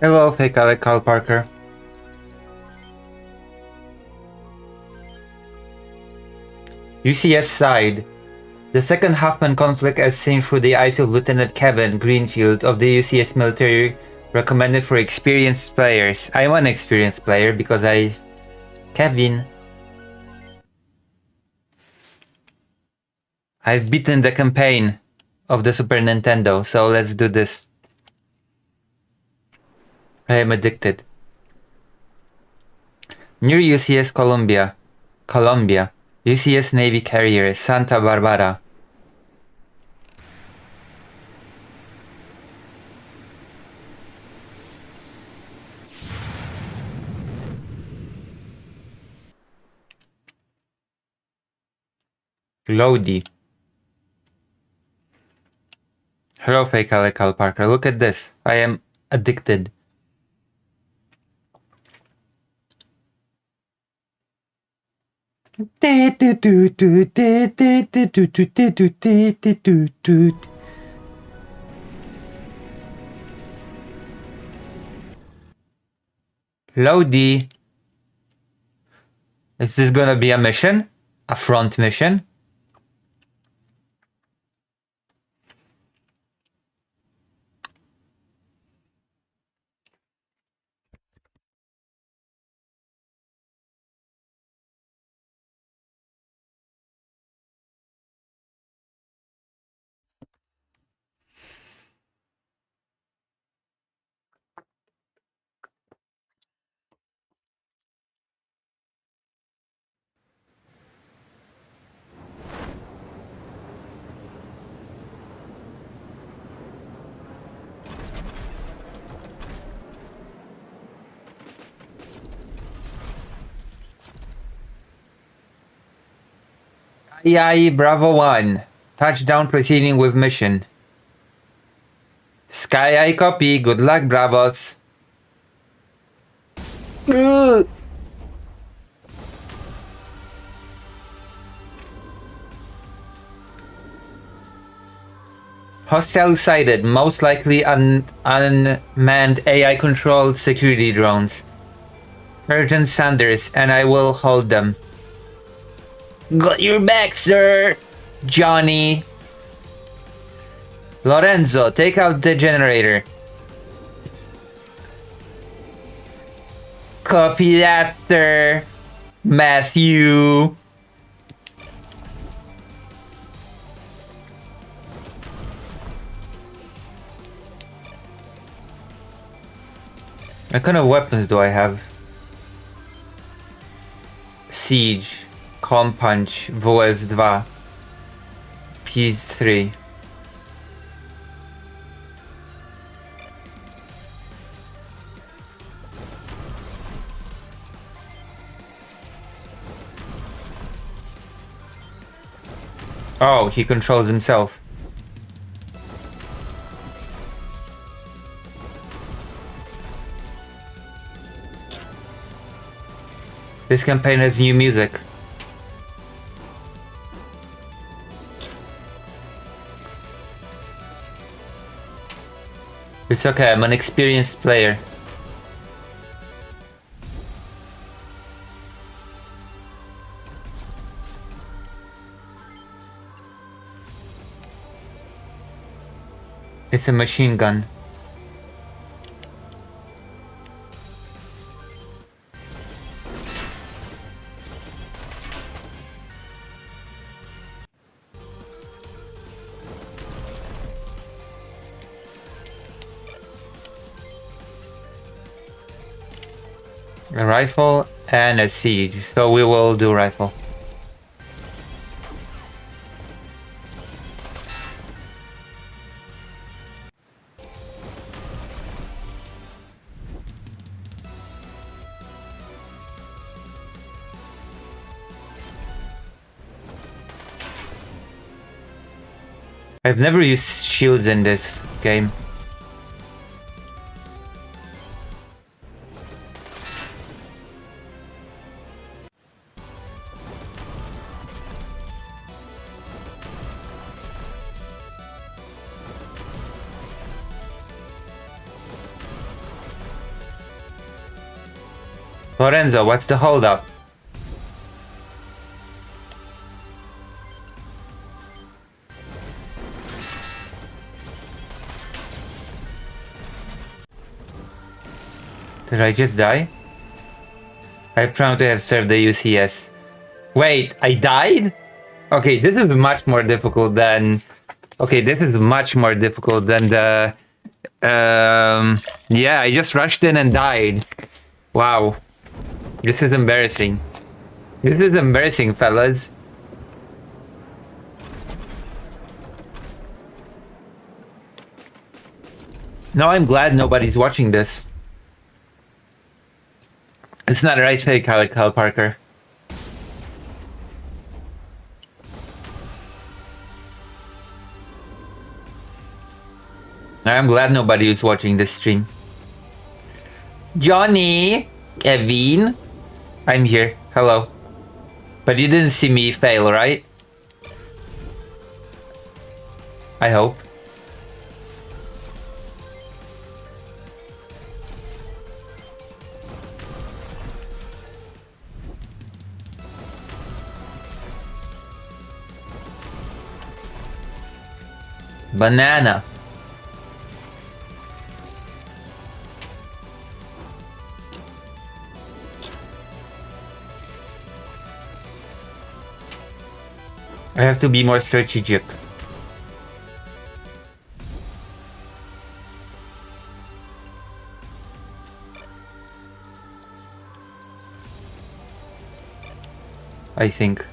Hello, fake Alec Carl Parker. UCS side. The second Huffman conflict as seen through the eyes of Lieutenant Kevin Greenfield of the UCS military, recommended for experienced players. I'm an experienced player because Kevin. I've beaten the campaign of the Super Nintendo, so let's do this. I am addicted. Near UCS Columbia. UCS Navy carrier Santa Barbara. Lodi. Hello, fake Alec Carl Parker. Look at this. I am addicted. Lodi. Is this gonna be a mission? A front mission? Aye, Bravo 1. Touchdown proceeding with mission. Sky Eye copy. Good luck, Bravos. Hostile sighted. Most likely unmanned AI-controlled security drones. Sergeant Sanders, and I will hold them. Got your back, sir! Johnny. Lorenzo, take out the generator. Copy that, sir. Matthew. What kind of weapons do I have? Siege. Calm Punch, WS2, Peas 3. Oh, he controls himself. This campaign has new music. It's okay, I'm an experienced player. It's a machine gun. A rifle and a siege, so we will do rifle. I've never used shields in this game. Lorenzo, what's the holdup? Did I just die? I'm proud to have served the UCS. Wait, I died? Okay, this is much more difficult than... Okay, this is much more difficult than the... Yeah, I just rushed in and died. Wow. This is embarrassing. This is embarrassing, fellas. No, I'm glad nobody's watching this. It's not right for Kyle Parker. I'm glad nobody is watching this stream. Johnny! Kevin! I'm here. Hello. But you didn't see me fail, right? I hope. Banana. I have to be more strategic. I think.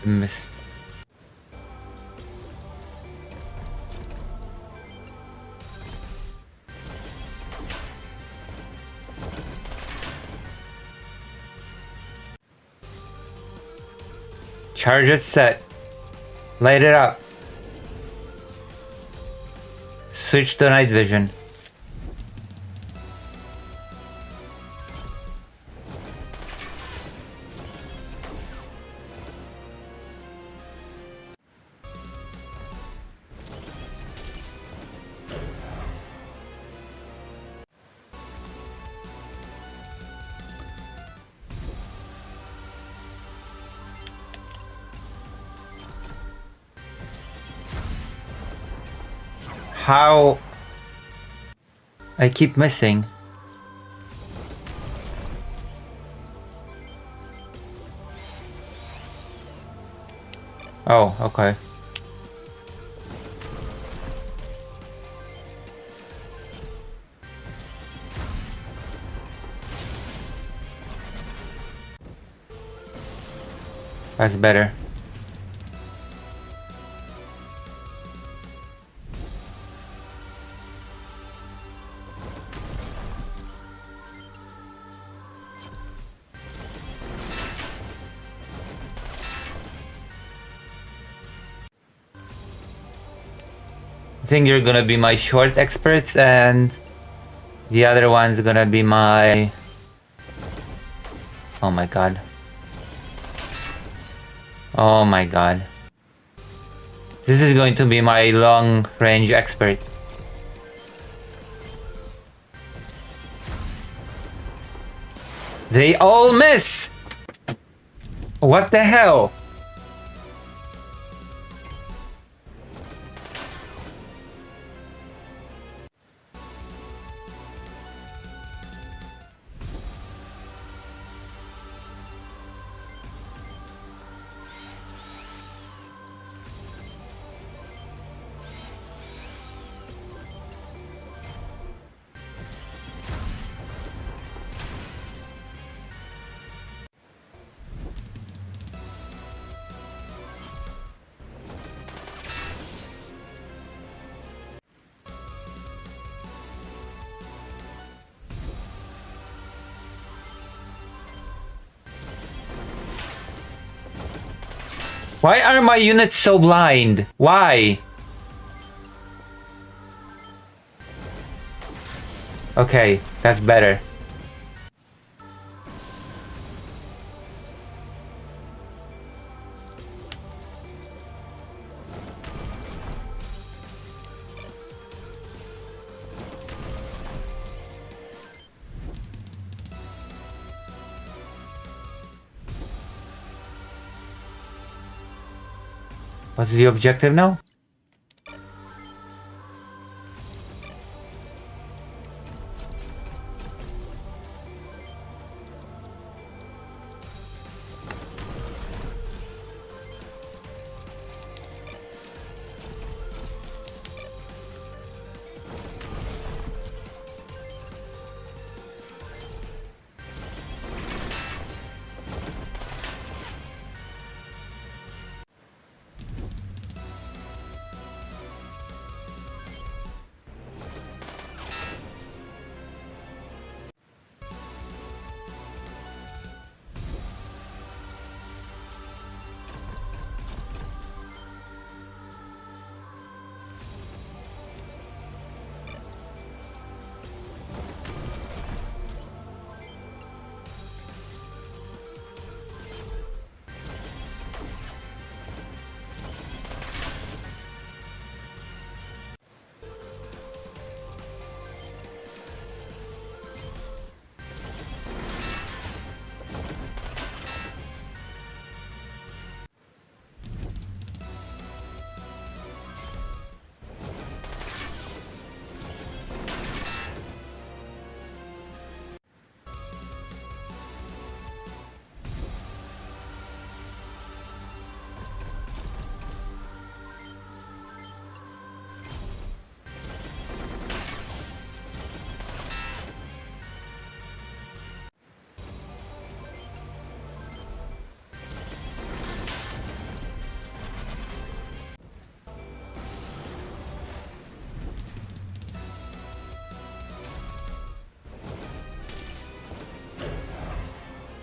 Missed. Charger set. Light it up. Switch to night vision. How? I keep missing. Oh, okay. That's better. I think you're gonna be my short experts and the other one's gonna be my... Oh my god. Oh my god. This is going to be my long range expert. They all miss! What the hell? Why are my units so blind? Why? Okay, that's better. What's the objective now?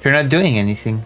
You're not doing anything.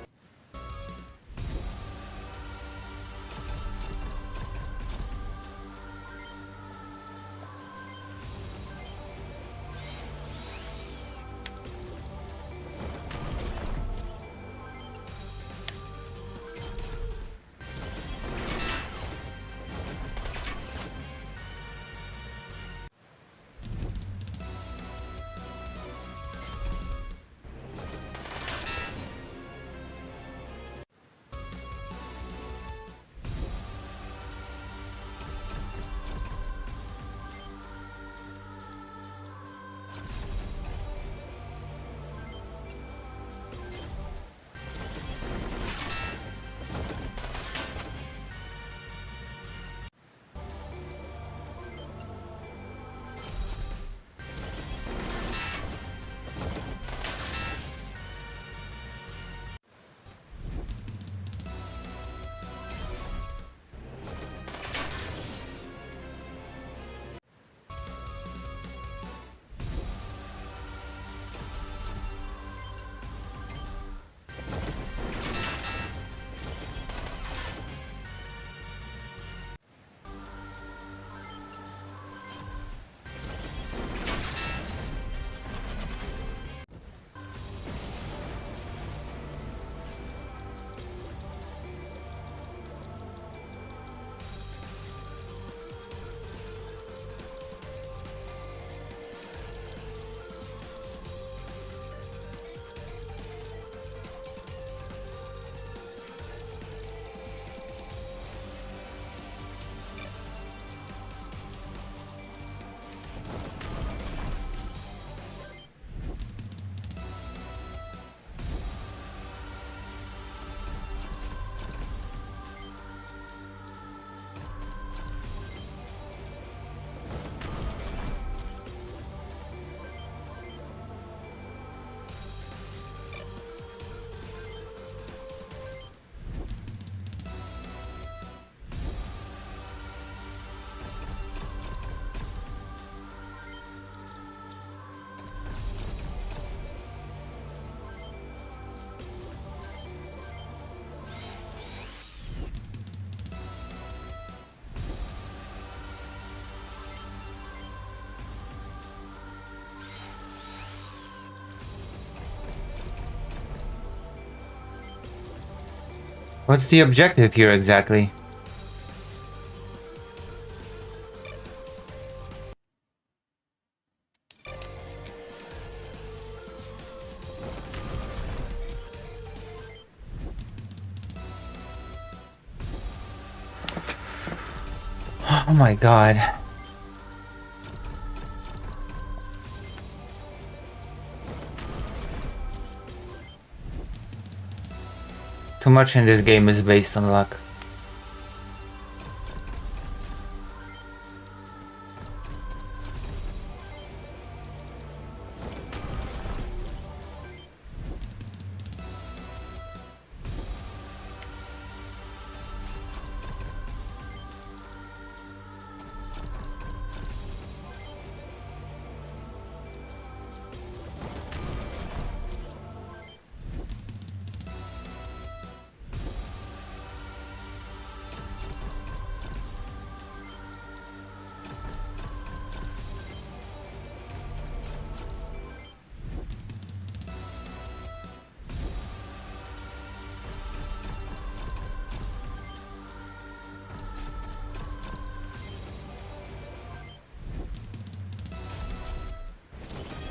What's the objective here exactly? Oh my god. Too much in this game is based on luck.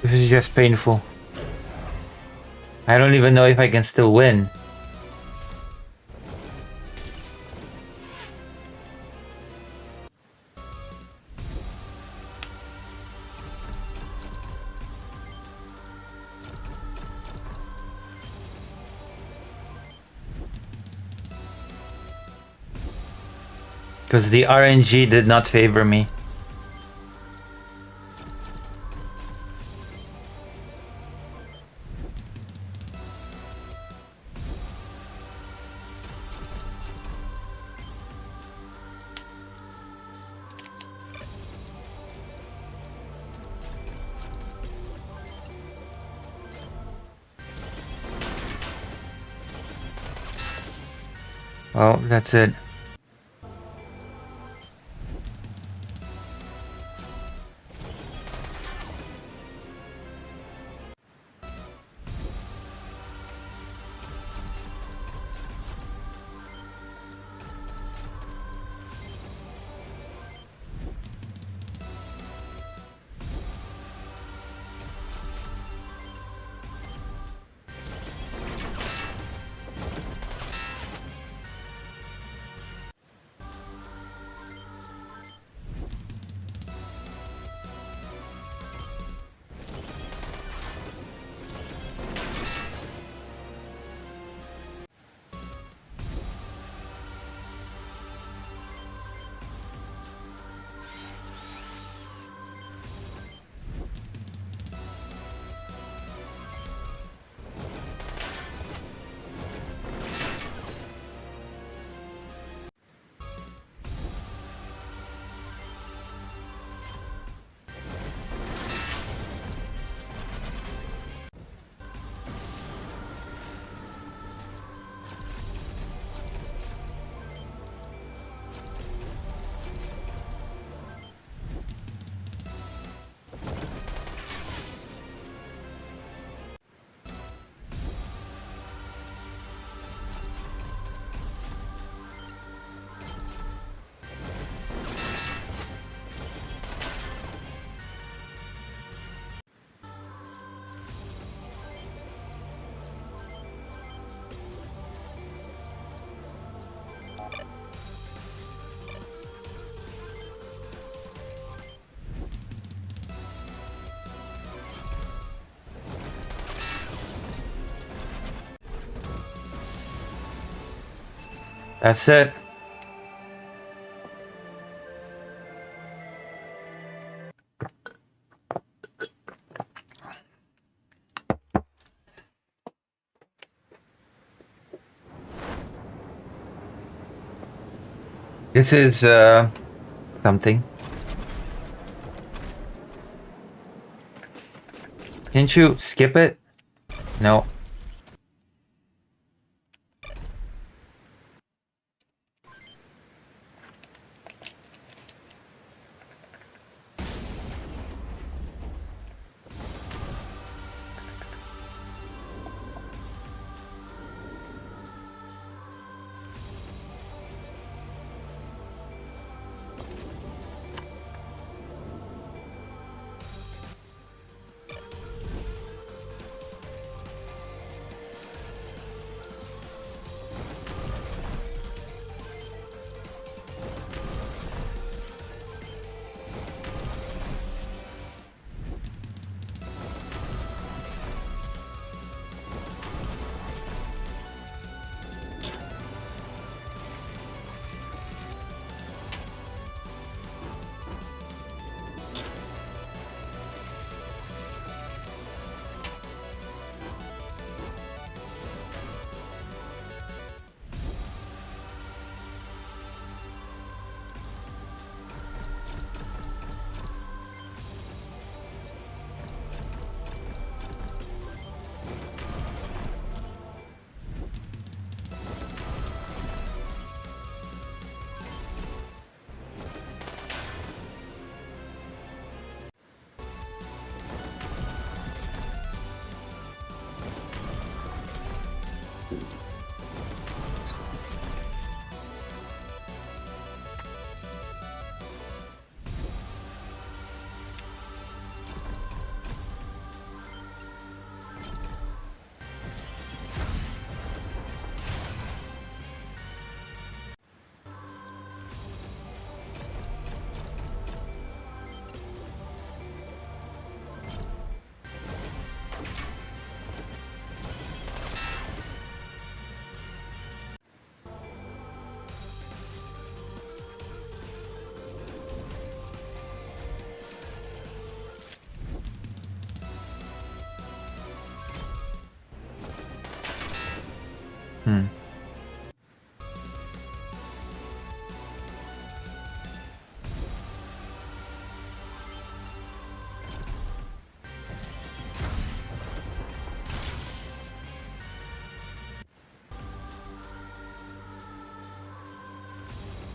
This is just painful. I don't even know if I can still win. Because the RNG did not favor me. Well, that's it. That's it. This is something. Didn't you skip it? No.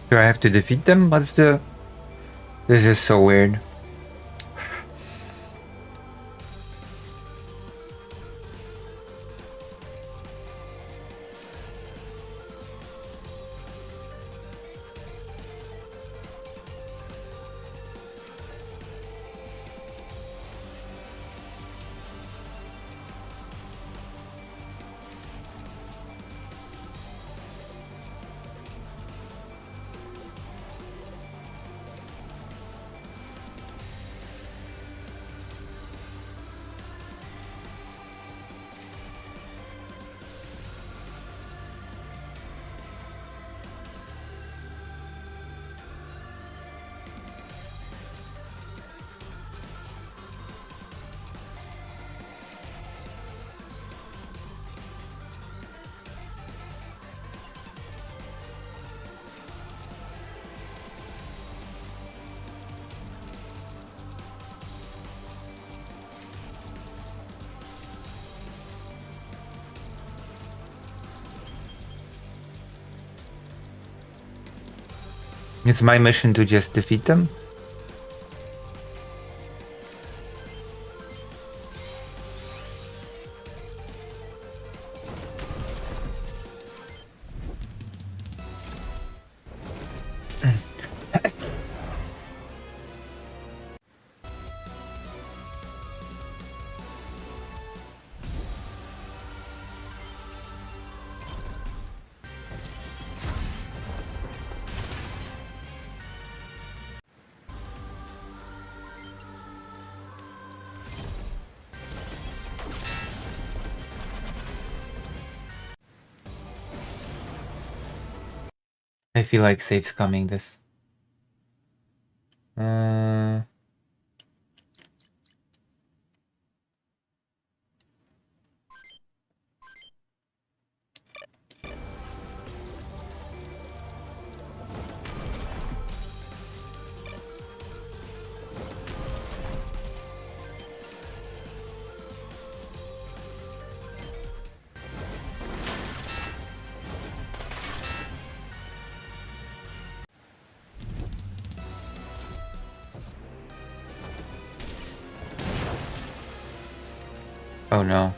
Do I have to defeat them? What's the... This is so weird. It's my mission to just defeat them? I feel like save's coming this. Oh no.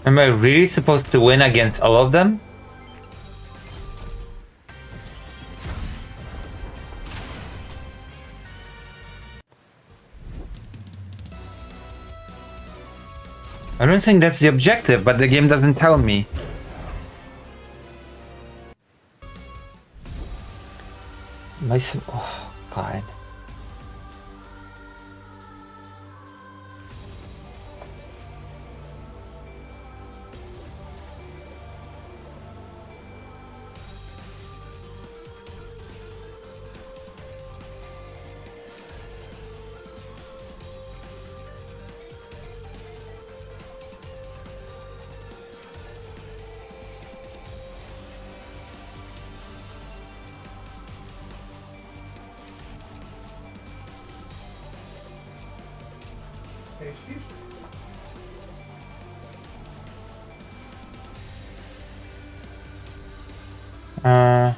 Am I really supposed to win against all of them? I don't think that's the objective, but the game doesn't tell me. Oh, God. Uh,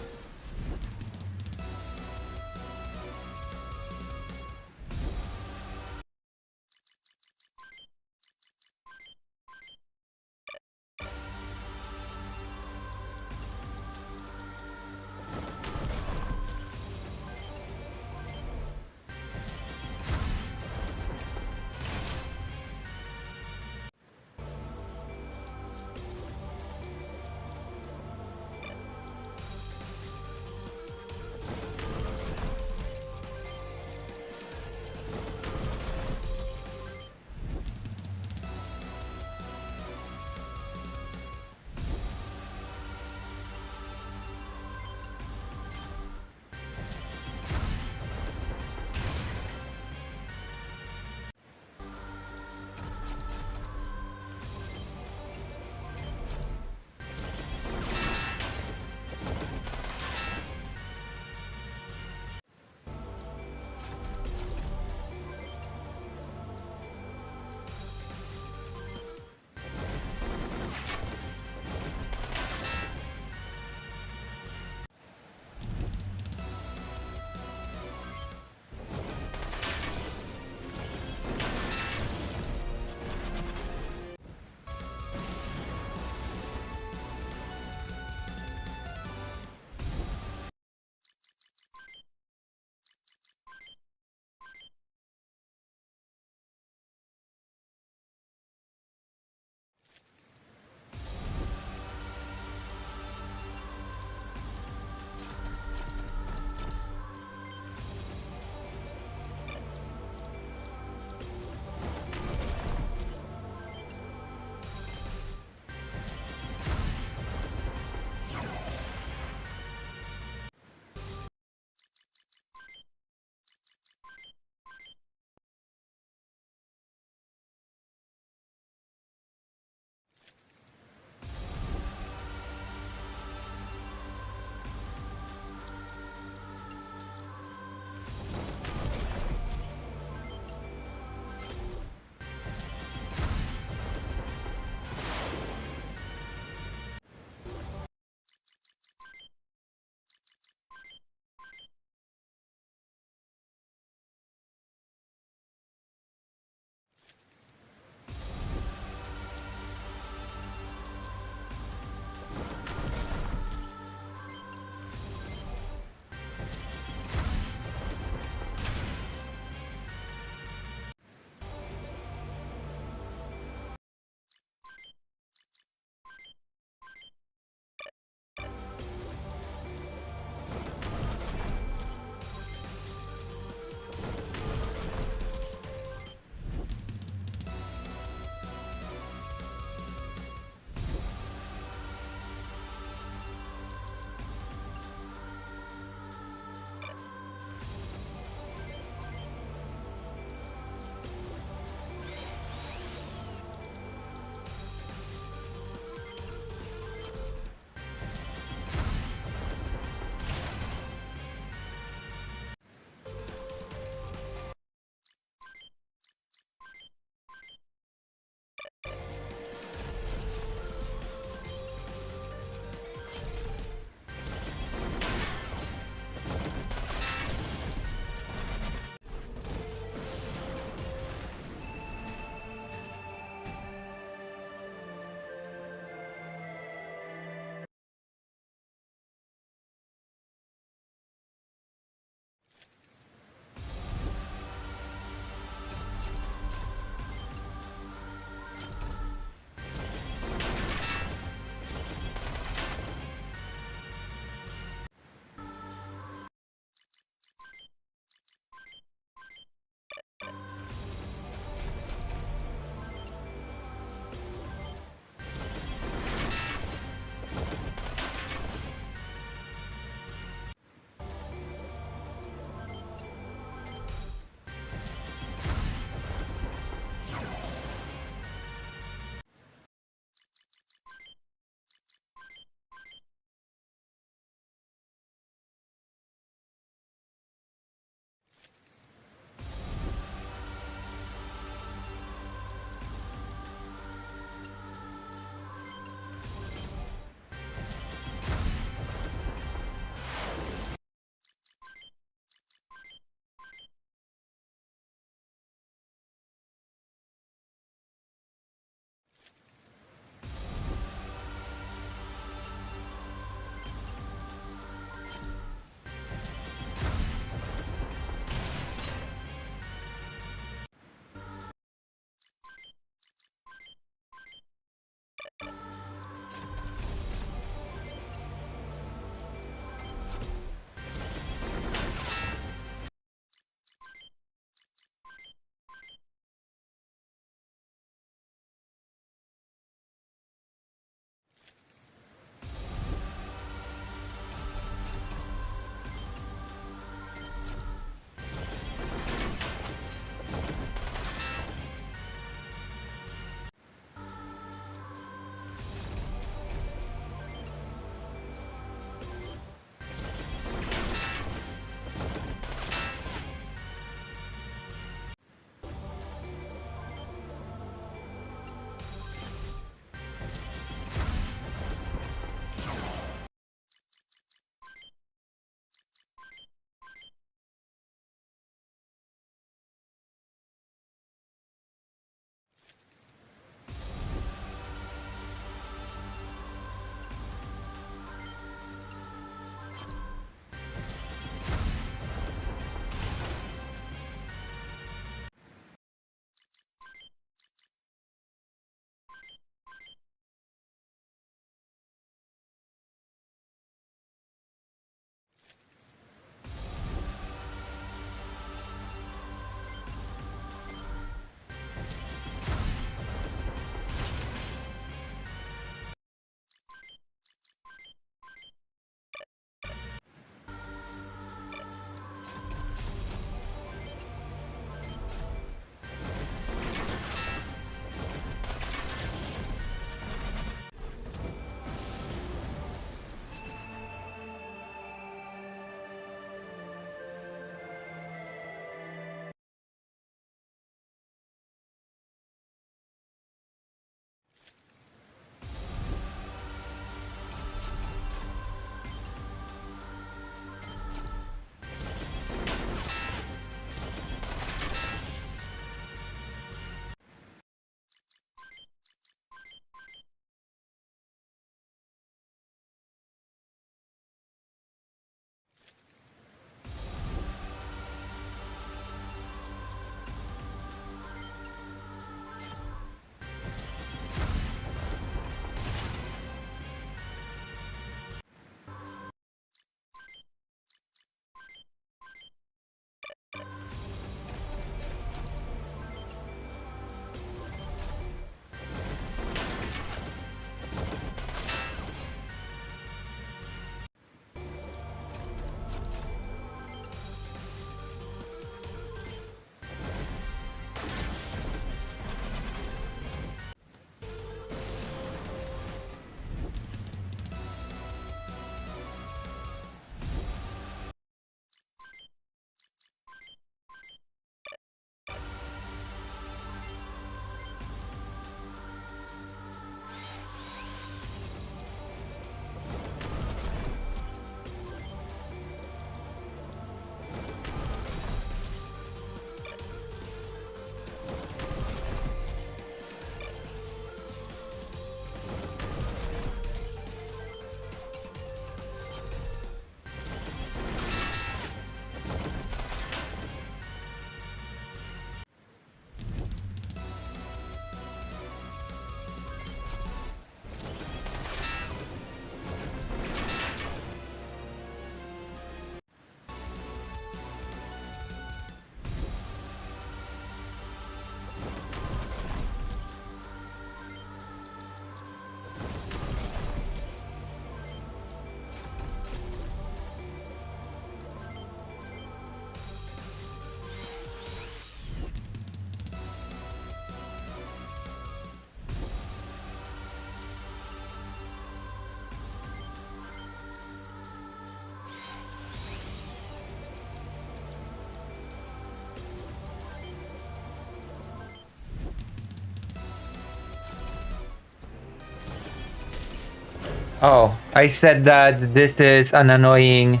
Oh, I said that this is an annoying...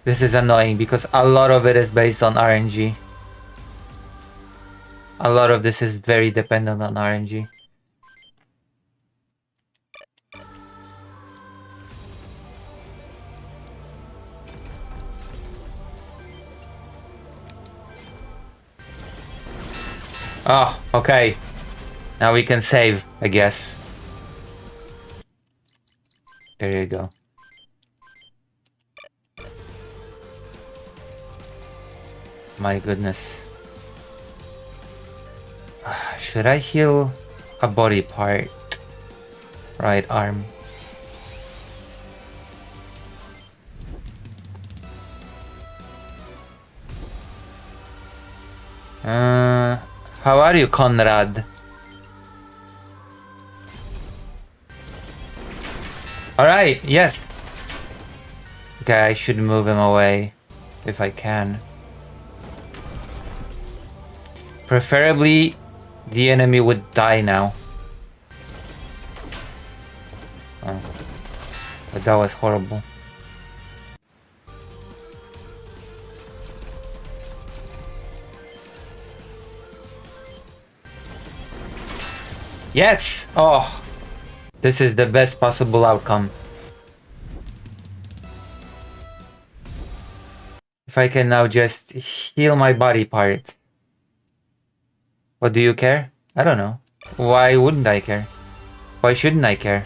This is annoying because a lot of it is based on RNG. A lot of this is very dependent on RNG. Oh, okay. Now we can save, I guess. There you go. My goodness. Should I heal a body part? Right arm. How are you, Conrad? Alright, yes. Okay, I should move him away if I can. Preferably, the enemy would die now. Oh, but that was horrible. Yes! Oh, this is the best possible outcome. If I can now just heal my body part. What, do you care? I don't know. Why wouldn't I care? Why shouldn't I care?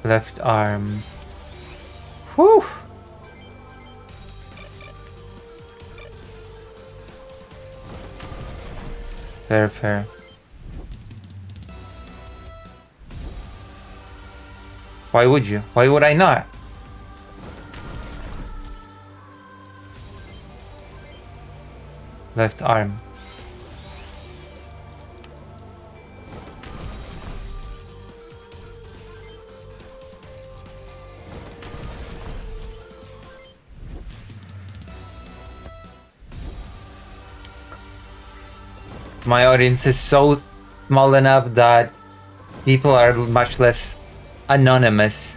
Left arm. Whew! Fair, fair. Why would you? Why would I not? Left arm. My audience is so small enough that people are much less anonymous.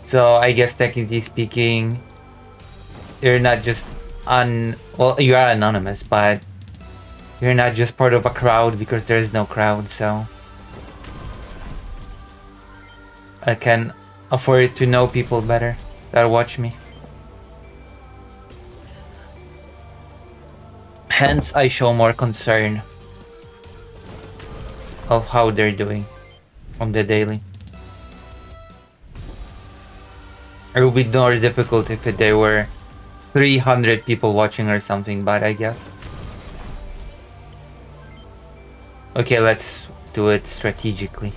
So I guess technically speaking, you're not just well, you are anonymous, but you're not just part of a crowd because there is no crowd, so I can afford to know people better that watch me. Hence, I show more concern of how they're doing on the daily. It would be more difficult if there were 300 people watching or something, but I guess. Okay, let's do it strategically.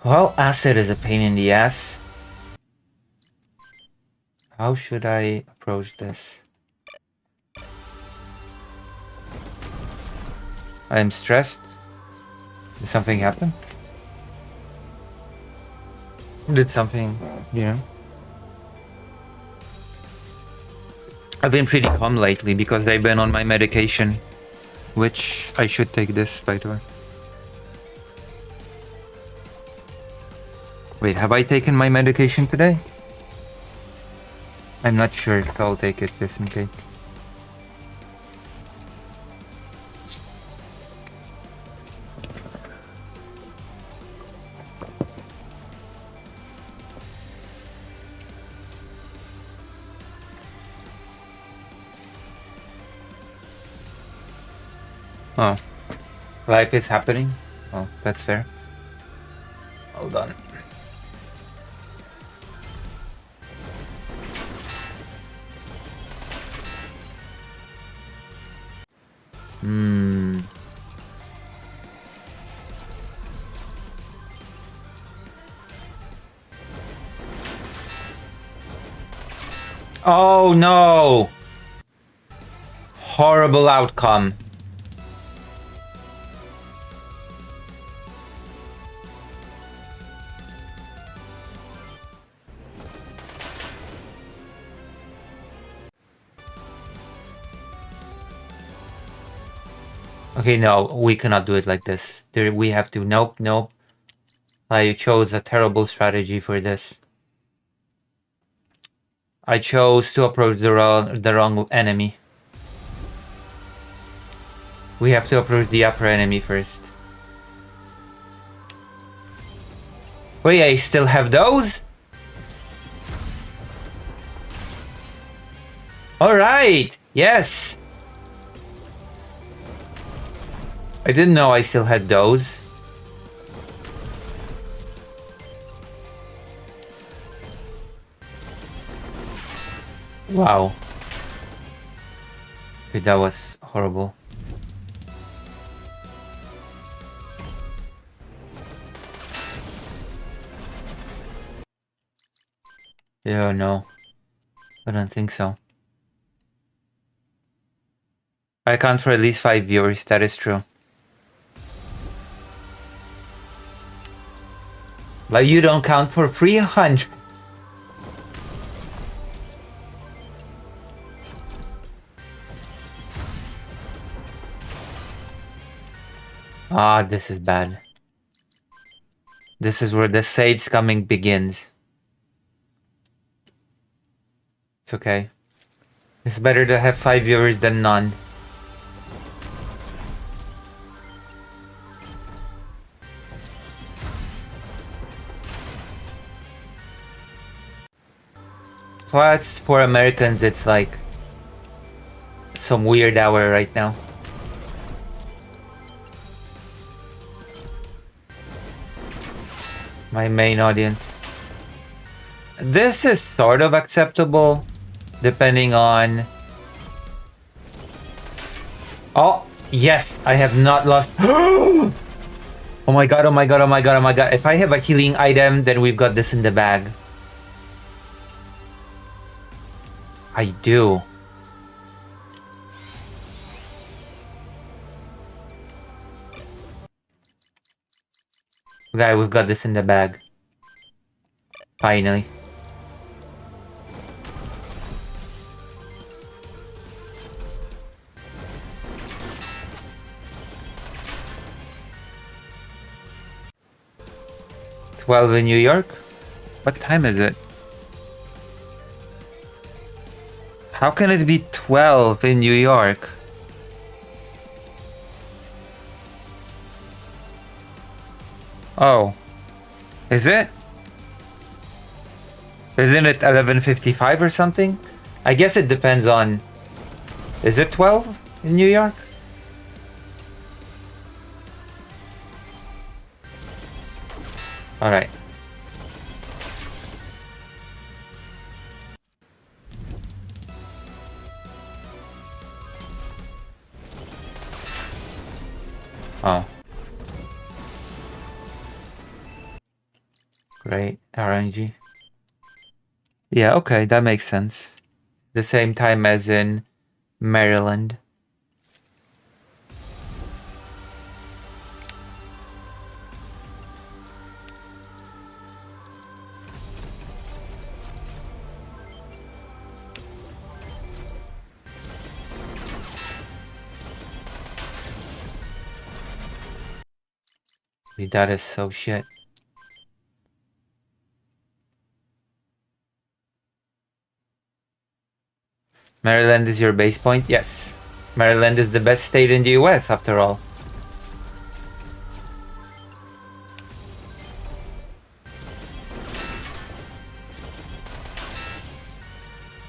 Well, acid is a pain in the ass. How should I approach this? I am stressed. Did something happen? Did something, you know? I've been pretty calm lately because I've been on my medication, which I should take this, by the way. Wait, have I taken my medication today? I'm not sure if I'll take it just in case. Oh, life is happening? Oh, that's fair. Hold on. Oh no! Horrible outcome. Okay, no, we cannot do it like this. We have to. Nope, nope. I chose a terrible strategy for this. I chose to approach the wrong enemy. We have to approach the upper enemy first. Wait, I still have those? Alright! Yes! I didn't know I still had those. Wow. Okay, that was horrible. Yeah, no. I don't think so. I count for at least 5 viewers, that is true. But you don't count for 300. Ah, this is bad. This is where the sage scumming begins. It's okay. It's better to have 5 viewers than none. Well, it's for Americans, it's like some weird hour right now. My main audience. This is sort of acceptable, depending on... Oh, yes, I have not lost... Oh my god, oh my god, oh my god, oh my god. If I have a healing item, then we've got this in the bag. I do. Okay, we've got this in the bag. Finally. "12 in New York? What time is it? How can it be 12 in New York? Oh. Is it? Isn't it 11:55 or something? I guess it depends on... Is it 12 in New York? Alright. Oh. Great. RNG. Yeah, okay, that makes sense. The same time as in Maryland. That is so shit. Maryland is your base point? Yes. Maryland is the best state in the US, after all.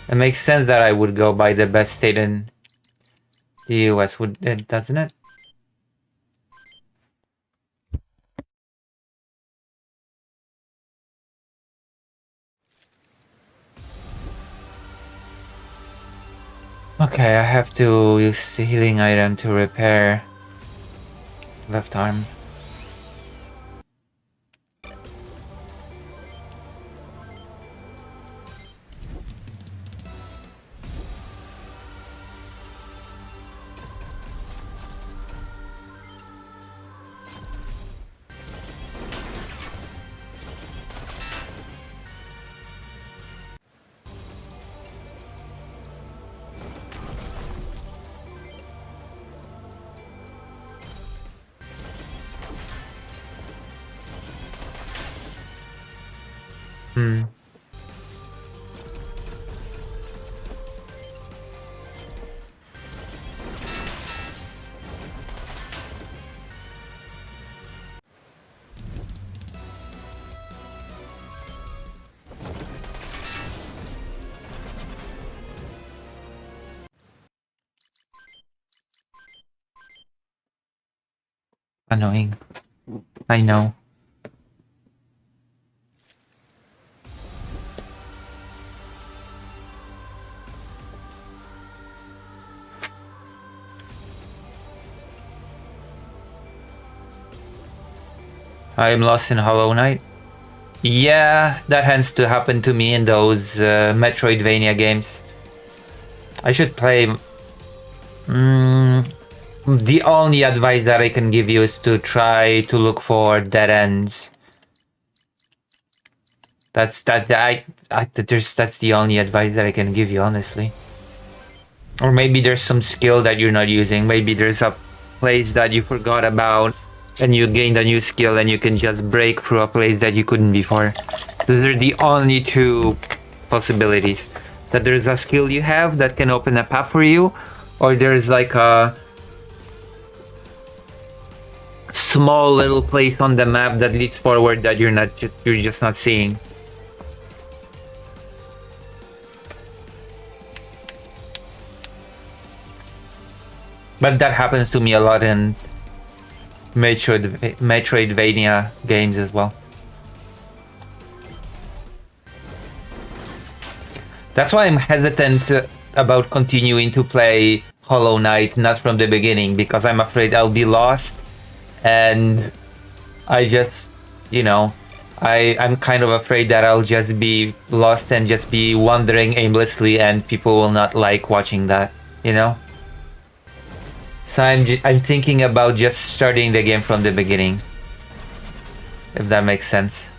It makes sense that I would go by the best state in the US, would it, doesn't it? Okay, I have to use the healing item to repair left arm. Hmm. Annoying. I know. I am lost in Hollow Knight. Yeah, that tends to happen to me in those Metroidvania games. I should play. The only advice that I can give you is to try to look for dead ends. That's the only advice that I can give you, honestly. Or maybe there's some skill that you're not using. Maybe there's a place that you forgot about and you gained a new skill and you can just break through a place that you couldn't before. Those are the only two possibilities. That there's a skill you have that can open a path for you, or there's like a small little place on the map that leads forward that you're just not seeing. But that happens to me a lot in Metroidvania games as well. That's why I'm hesitant about continuing to play Hollow Knight not from the beginning, because I'm afraid I'll be lost and I just, I'm kind of afraid that I'll just be lost and just be wandering aimlessly and people will not like watching that, So I'm thinking about just starting the game from the beginning, if that makes sense.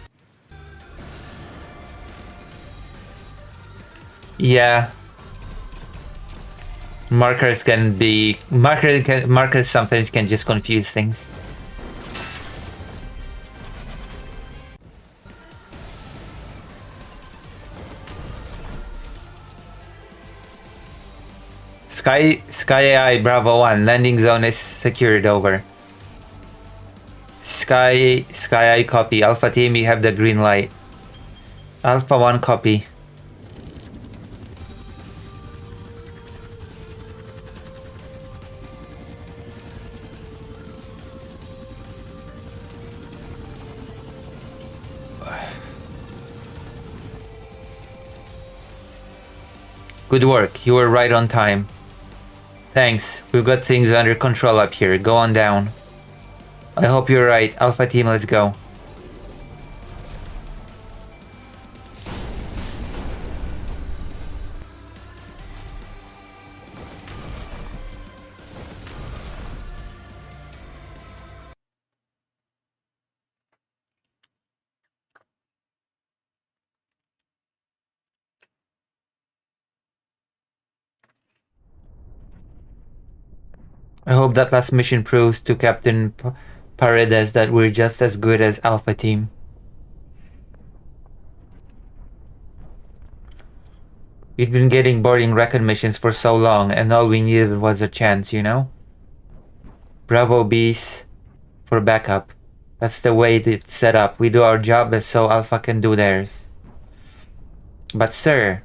Yeah. Markers sometimes can just confuse things. Sky AI Bravo 1, landing zone is secured, over. Sky AI copy, Alpha team, you have the green light. Alpha 1 copy. Good work, you were right on time. Thanks, we've got things under control up here, go on down. I hope you're right, Alpha team, let's go. I hope that last mission proves to Captain Paredes that we're just as good as Alpha team. We'd been getting boring recon missions for so long, and all we needed was a chance, Bravo Bees for backup. That's the way it's set up. We do our job so Alpha can do theirs. But sir,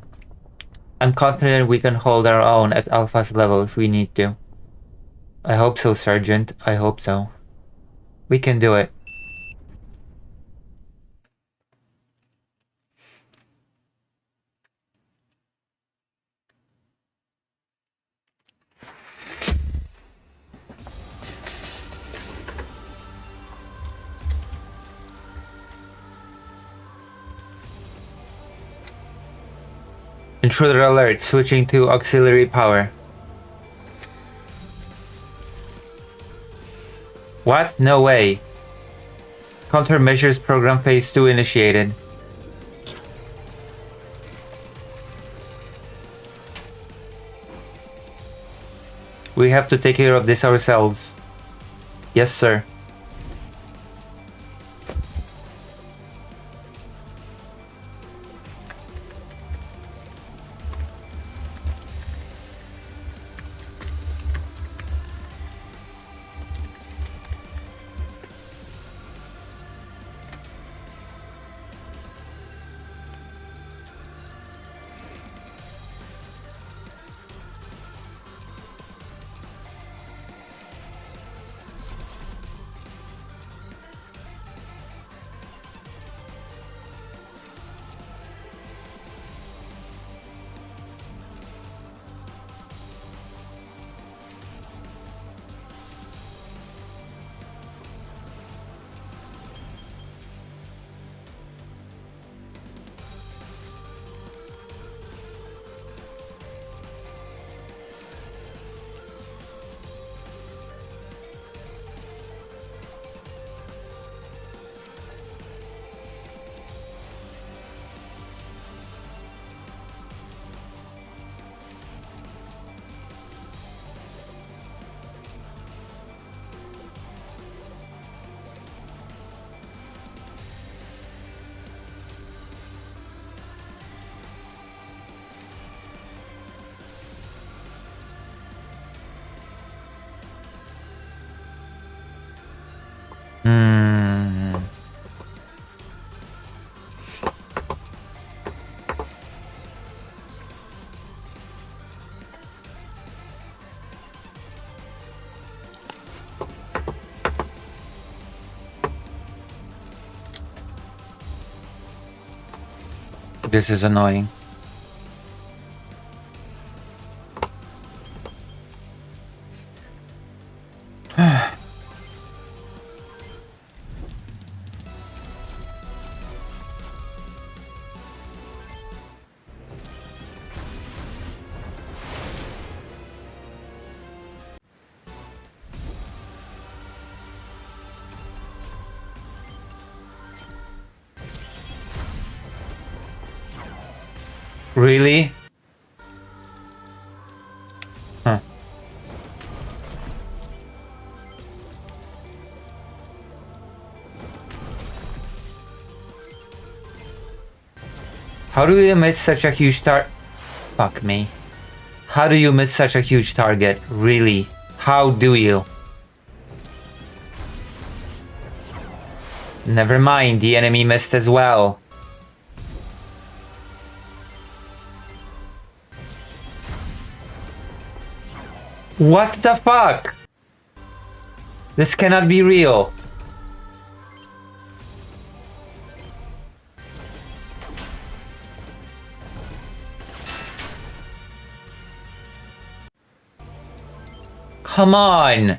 I'm confident we can hold our own at Alpha's level if we need to. I hope so, Sergeant. I hope so. We can do it. Intruder alert, switching to auxiliary power. What? No way. Countermeasures program phase 2 initiated. We have to take care of this ourselves. Yes, sir. Hmm. This is annoying. Really? Huh. How do you miss such a huge Fuck me. How do you miss such a huge target? Really? How do you? Never mind, the enemy missed as well. What the fuck? This cannot be real. Come on.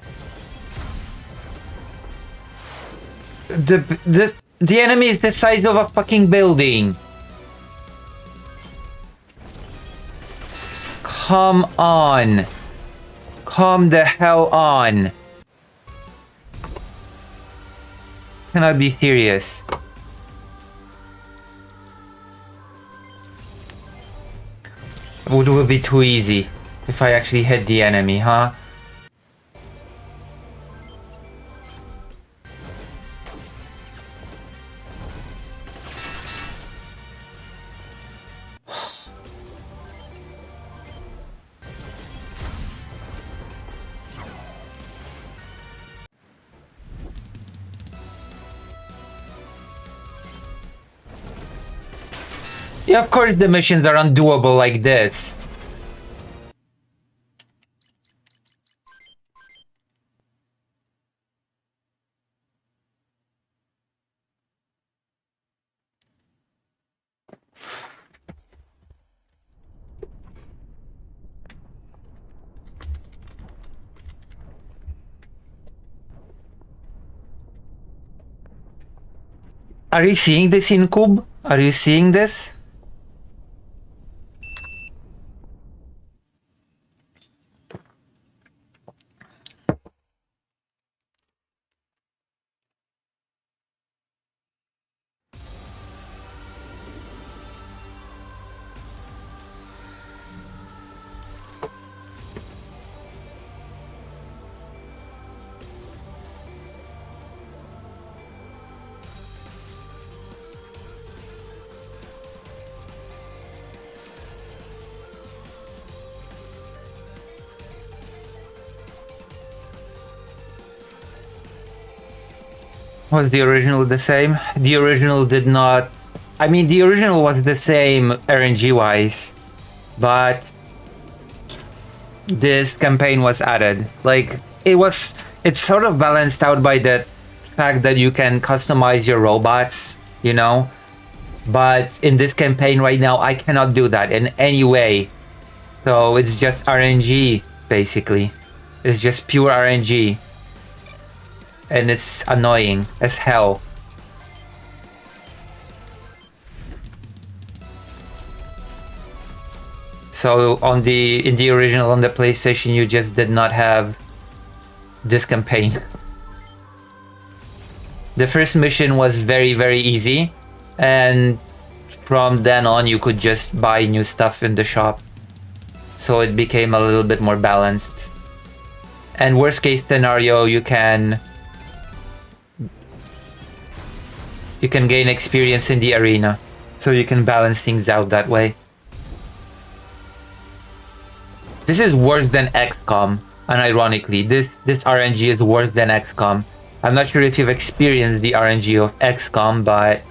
The enemy is the size of a fucking building. Come on. Come the hell on. Cannot be serious. It would be too easy if I actually hit the enemy, huh? Yeah, of course the missions are undoable like this. Are you seeing this, Incub? Are you seeing this? Was the original the same? The original did not... I mean, the original was the same RNG-wise, but this campaign was added. Like, it's sort of balanced out by the fact that you can customize your robots, you know? But in this campaign right now, I cannot do that in any way. So it's just RNG, basically. It's just pure RNG. And it's annoying as hell. So in the original on the PlayStation, you just did not have this campaign. The first mission was very, very easy, and from then on you could just buy new stuff in the shop. So it became a little bit more balanced. And worst case scenario, you can gain experience in the arena, so you can balance things out that way. This is worse than XCOM, and ironically, this RNG is worse than XCOM. I'm not sure if you've experienced the RNG of XCOM, but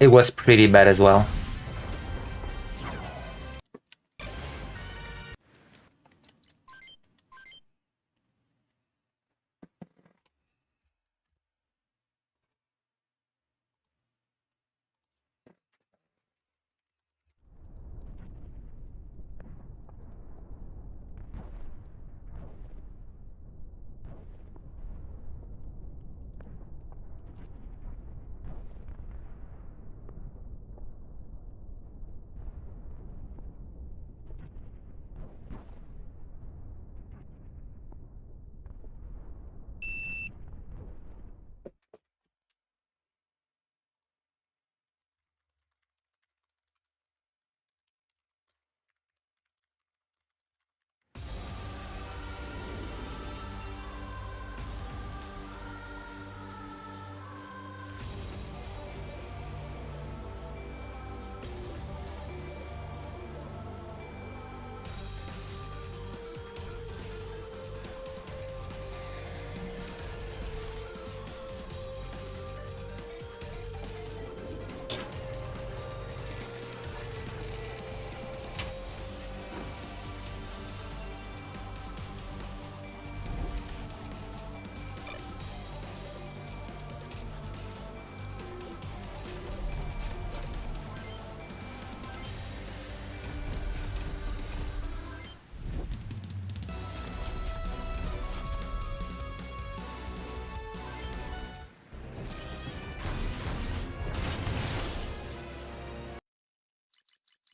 it was pretty bad as well.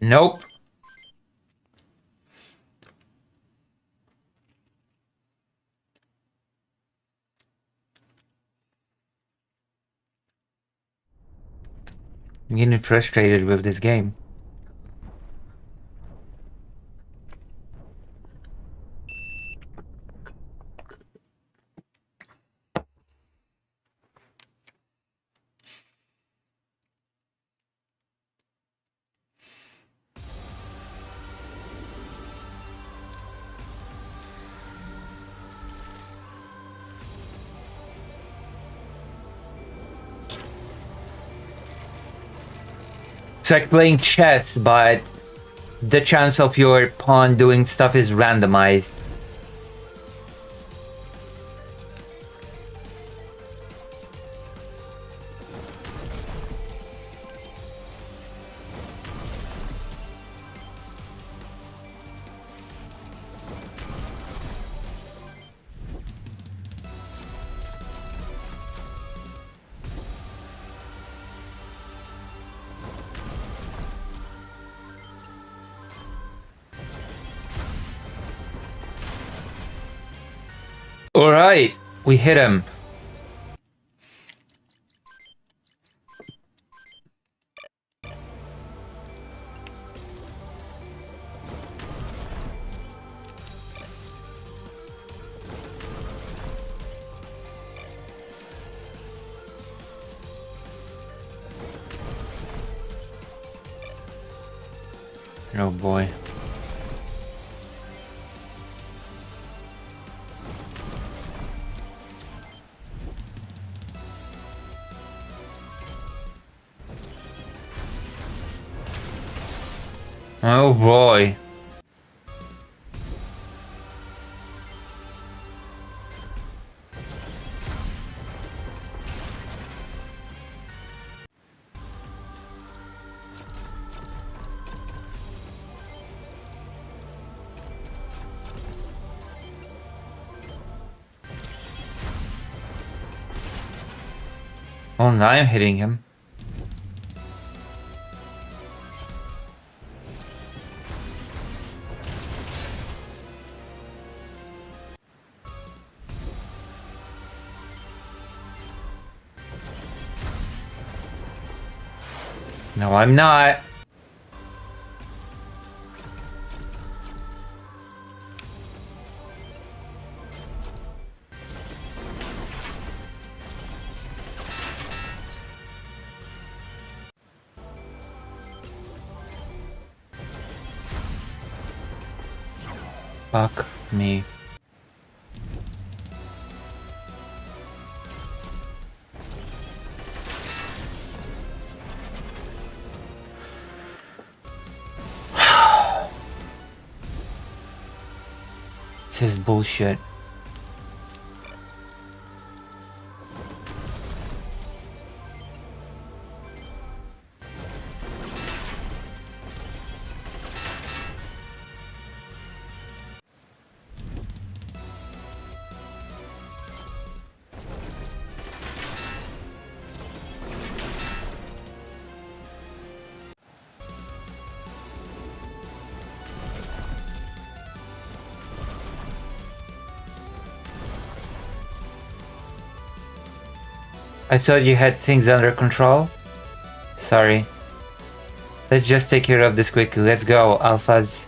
Nope. I'm getting frustrated with this game. It's like playing chess, but the chance of your pawn doing stuff is randomized. Alright, we hit him. Oh boy. Oh boy. Oh, now I'm hitting him. No, I'm not. Fuck me. This is bullshit. I thought you had things under control. Sorry. Let's just take care of this quickly. Let's go, alphas.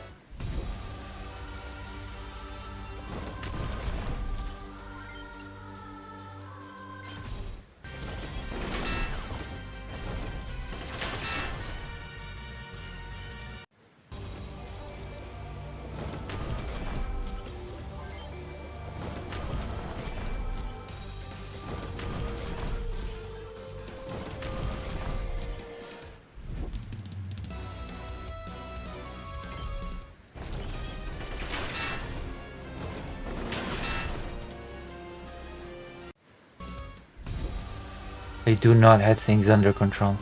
I do not have things under control.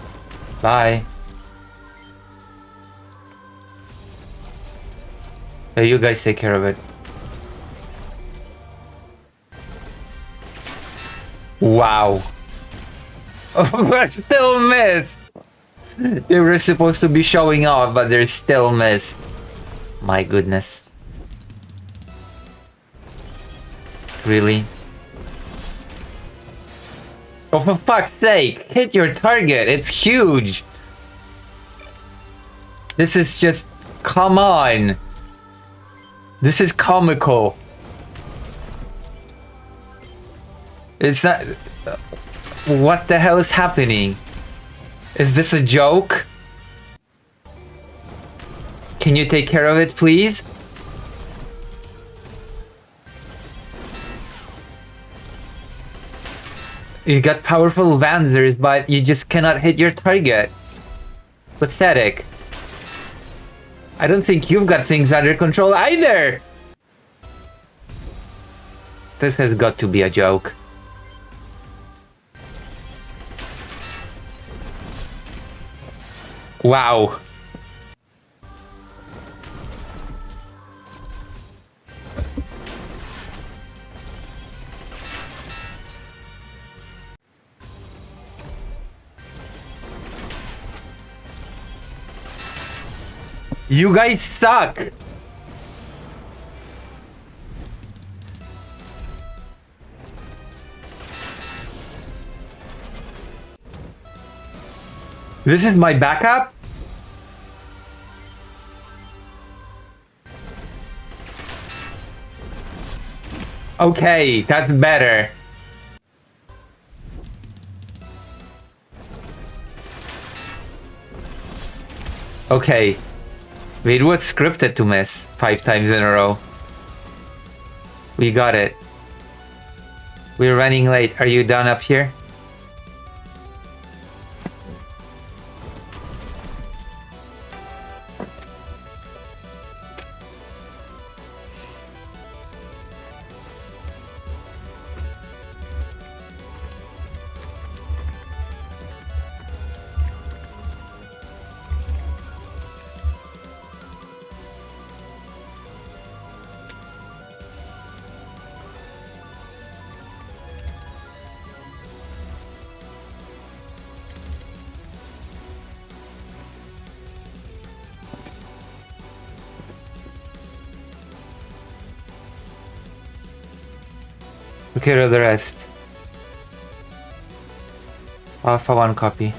Bye. Hey, you guys take care of it. Wow. We're still missed. They were supposed to be showing off, but they're still missed. My goodness. Really? Oh, for fuck's sake! Hit your target! It's huge! This is just... Come on! This is comical. It's not... What the hell is happening? Is this a joke? Can you take care of it, please? You got powerful Vanzers, but you just cannot hit your target. Pathetic. I don't think you've got things under control either! This has got to be a joke. Wow. You guys suck! This is my backup? Okay, that's better. Okay. Wait, what's scripted to miss 5 times in a row? We got it. We're running late. Are you done up here? Okay, the rest. Alpha 1 copy.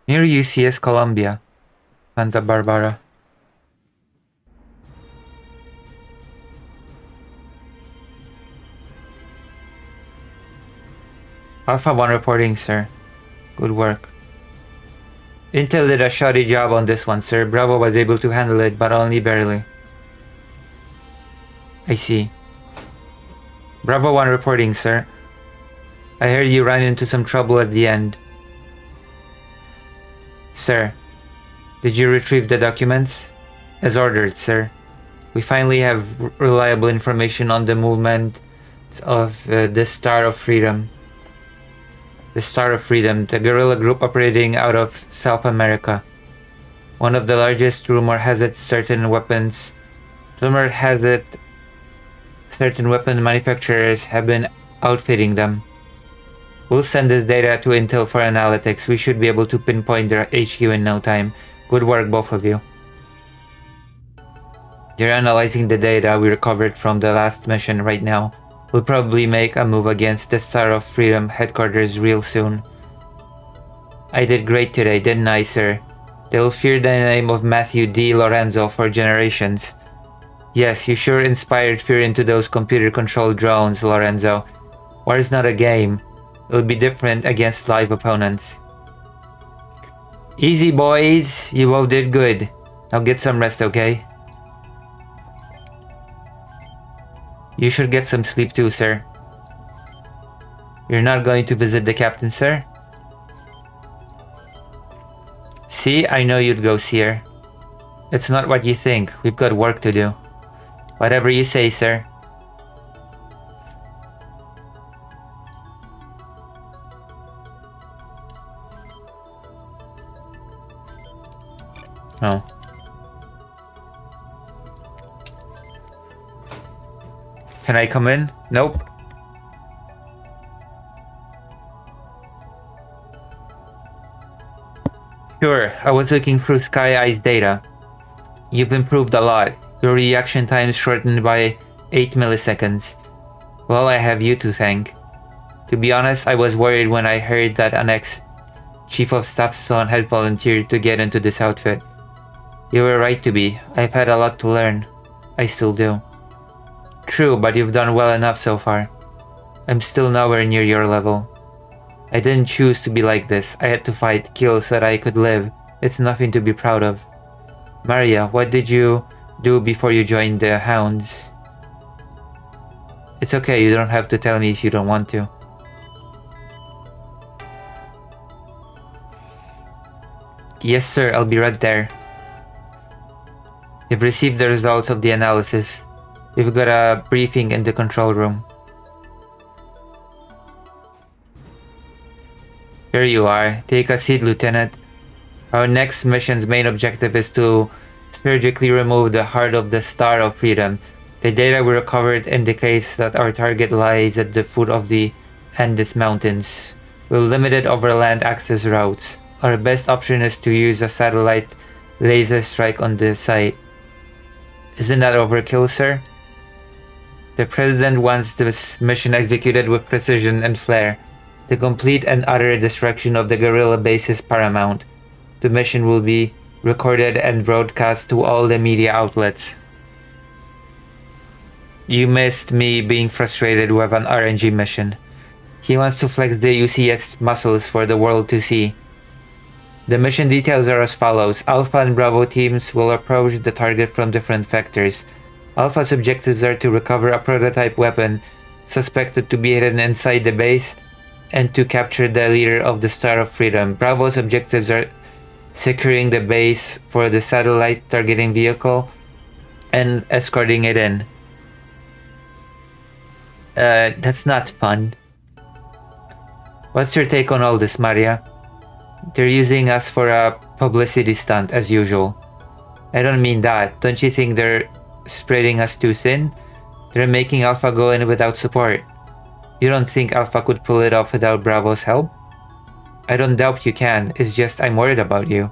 Near UCS Columbia, Santa Barbara. Alpha 1 reporting, sir. Good work. Intel did a shoddy job on this one, sir. Bravo was able to handle it, but only barely. I see. Bravo 1 reporting, sir. I heard you ran into some trouble at the end. Sir, did you retrieve the documents? As ordered, sir. We finally have reliable information on the movement of the Star of Freedom. The Star of Freedom, the guerrilla group operating out of South America. One of the largest, rumor has it certain weapon manufacturers have been outfitting them. We'll send this data to Intel for analytics. We should be able to pinpoint their HQ in no time. Good work, both of you. You're analyzing the data we recovered from the last mission right now. We'll probably make a move against the Star of Freedom headquarters real soon. I did great today, didn't I, sir? They'll fear the name of Matthew D. Lorenzo for generations. Yes, you sure inspired fear into those computer-controlled drones, Lorenzo. War is not a game. It'll be different against live opponents. Easy, boys. You both did good. Now get some rest, okay? You should get some sleep too, sir. You're not going to visit the captain, sir? See, I know you'd go see her. It's not what you think. We've got work to do. Whatever you say, sir. Oh. Can I come in? Nope. Sure, I was looking through Sky Eye's data. You've improved a lot. Your reaction time is shortened by 8 milliseconds. Well, I have you to thank. To be honest, I was worried when I heard that an ex-chief of staff's son had volunteered to get into this outfit. You were right to be. I've had a lot to learn. I still do. True, but you've done well enough so far. I'm still nowhere near your level. I didn't choose to be like this. I had to fight, kill so that I could live. It's nothing to be proud of. Maria, what did you do before you joined the Hounds? It's okay, you don't have to tell me if you don't want to. Yes, sir, I'll be right there. You've received the results of the analysis. We've got a briefing in the control room. Here you are. Take a seat, Lieutenant. Our next mission's main objective is to surgically remove the heart of the Star of Freedom. The data we recovered indicates that our target lies at the foot of the Andes Mountains, with limited overland access routes. Our best option is to use a satellite laser strike on the site. Isn't that overkill, sir? The President wants this mission executed with precision and flair. The complete and utter destruction of the guerrilla base is paramount. The mission will be recorded and broadcast to all the media outlets. You missed me being frustrated with an RNG mission. He wants to flex the UCS muscles for the world to see. The mission details are as follows. Alpha and Bravo teams will approach the target from different vectors. Alpha's objectives are to recover a prototype weapon suspected to be hidden inside the base and to capture the leader of the Star of Freedom. Bravo's objectives are securing the base for the satellite targeting vehicle and escorting it in. That's not fun. What's your take on all this, Maria? They're using us for a publicity stunt as usual. I don't mean that. Don't you think they're spreading us too thin? They're making Alpha go in without support. You don't think Alpha could pull it off without Bravo's help? I don't doubt you can, it's just I'm worried about you.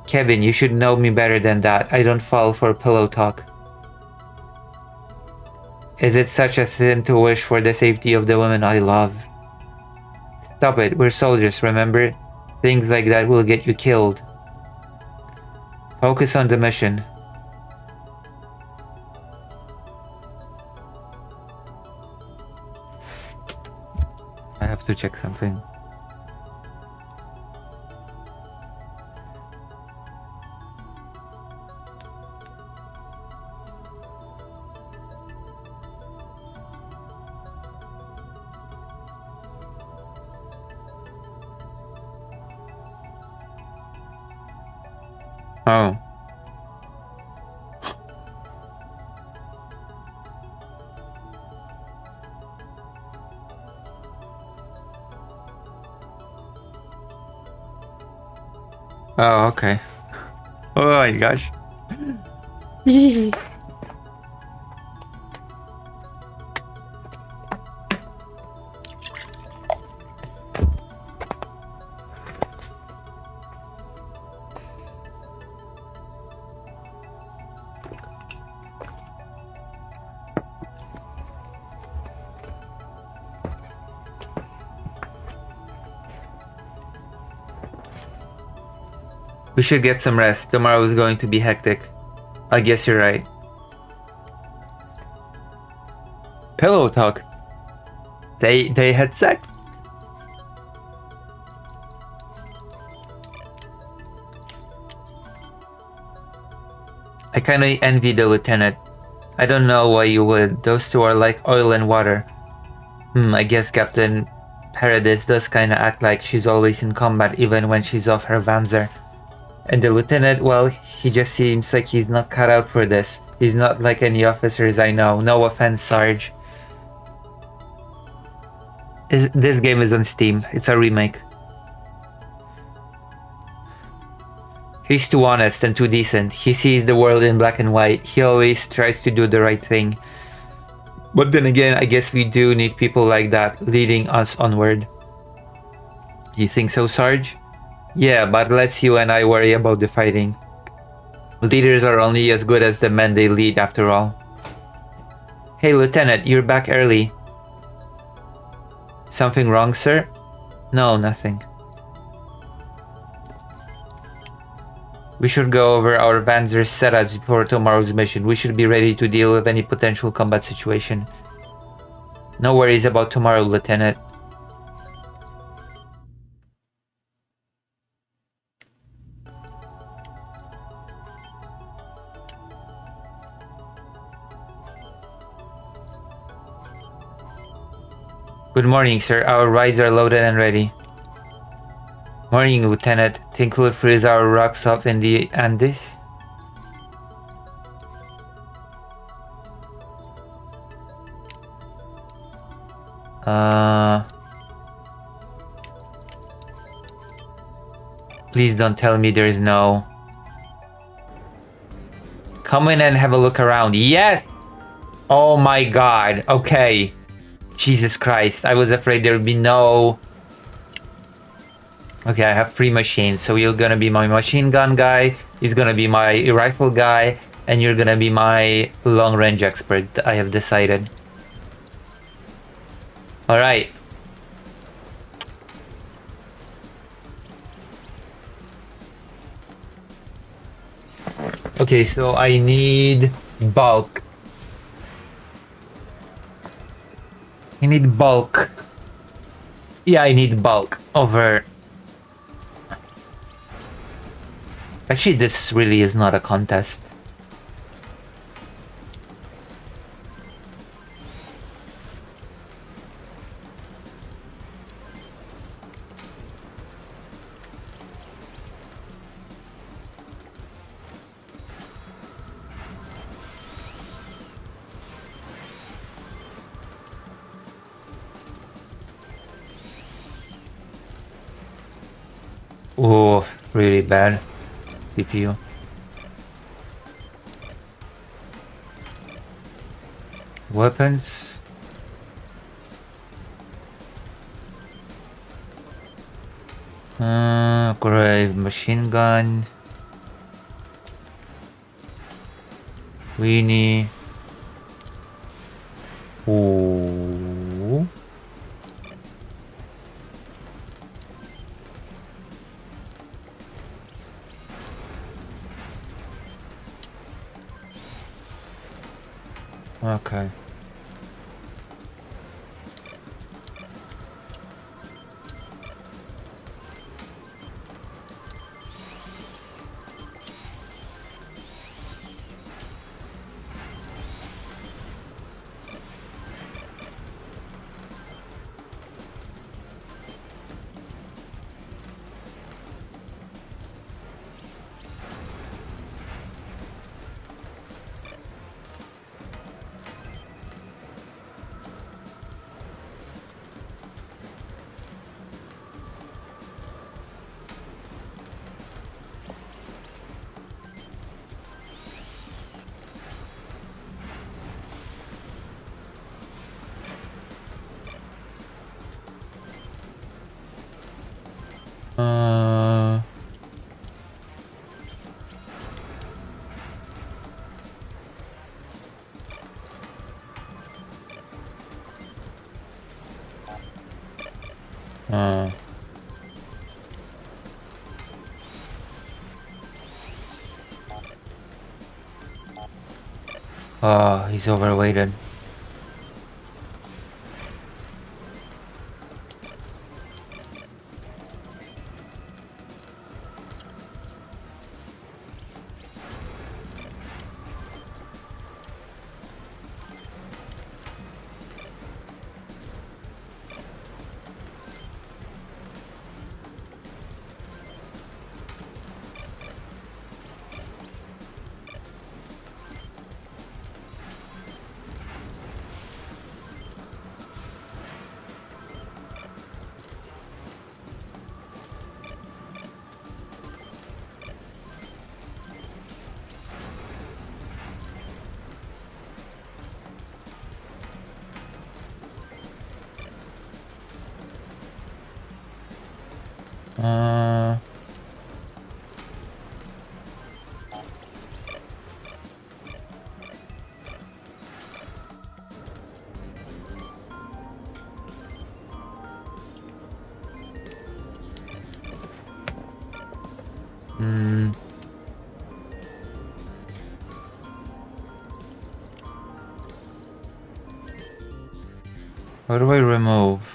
Kevin, you should know me better than that. I don't fall for pillow talk. Is it such a sin to wish for the safety of the women I love? Stop it, we're soldiers, remember? Things like that will get you killed. Focus on the mission. I have to check something. Oh. Oh, okay. Oh my gosh. We should get some rest. Tomorrow is going to be hectic. I guess you're right. Pillow talk. They had sex? I kinda envy the lieutenant. I don't know why you would. Those two are like oil and water. I guess Captain Paradis does kinda act like she's always in combat even when she's off her Vanzer. And the lieutenant, well, he just seems like he's not cut out for this. He's not like any officers I know. No offense, Sarge. This game is on Steam. It's a remake. He's too honest and too decent. He sees the world in black and white. He always tries to do the right thing. But then again, I guess we do need people like that leading us onward. You think so, Sarge? Yeah, but let's you and I worry about the fighting. Leaders are only as good as the men they lead, after all. Hey, Lieutenant, you're back early. Something wrong, sir? No, nothing. We should go over our Vanzer's setups before tomorrow's mission. We should be ready to deal with any potential combat situation. No worries about tomorrow, Lieutenant. Good morning, sir. Our rides are loaded and ready. Morning, Lieutenant. Think we'll freeze our rocks off in the Andes? Please don't tell me there's no... Come in and have a look around. Yes! Oh my god. Okay. Jesus Christ. I was afraid there would be no... Okay, I have 3 machines. So you're gonna be my machine gun guy, he's gonna be my rifle guy, and you're gonna be my long range expert. I have decided. Alright. Okay, so I need bulk. I need bulk. Yeah, I need bulk over... Actually, this really is not a contest. Oh, really bad. CPU. Weapons. Grave machine gun. Weenie. Ooh. Okay. Uh, uh. Oh, he's overweighted. Uh, hmm. What do I remove?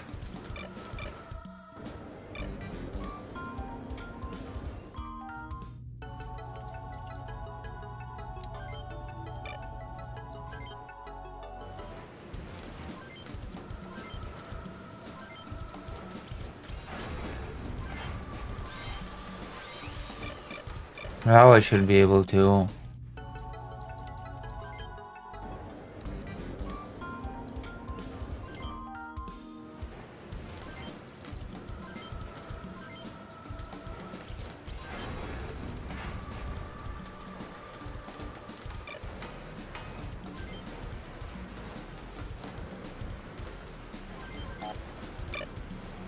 Now I should be able to.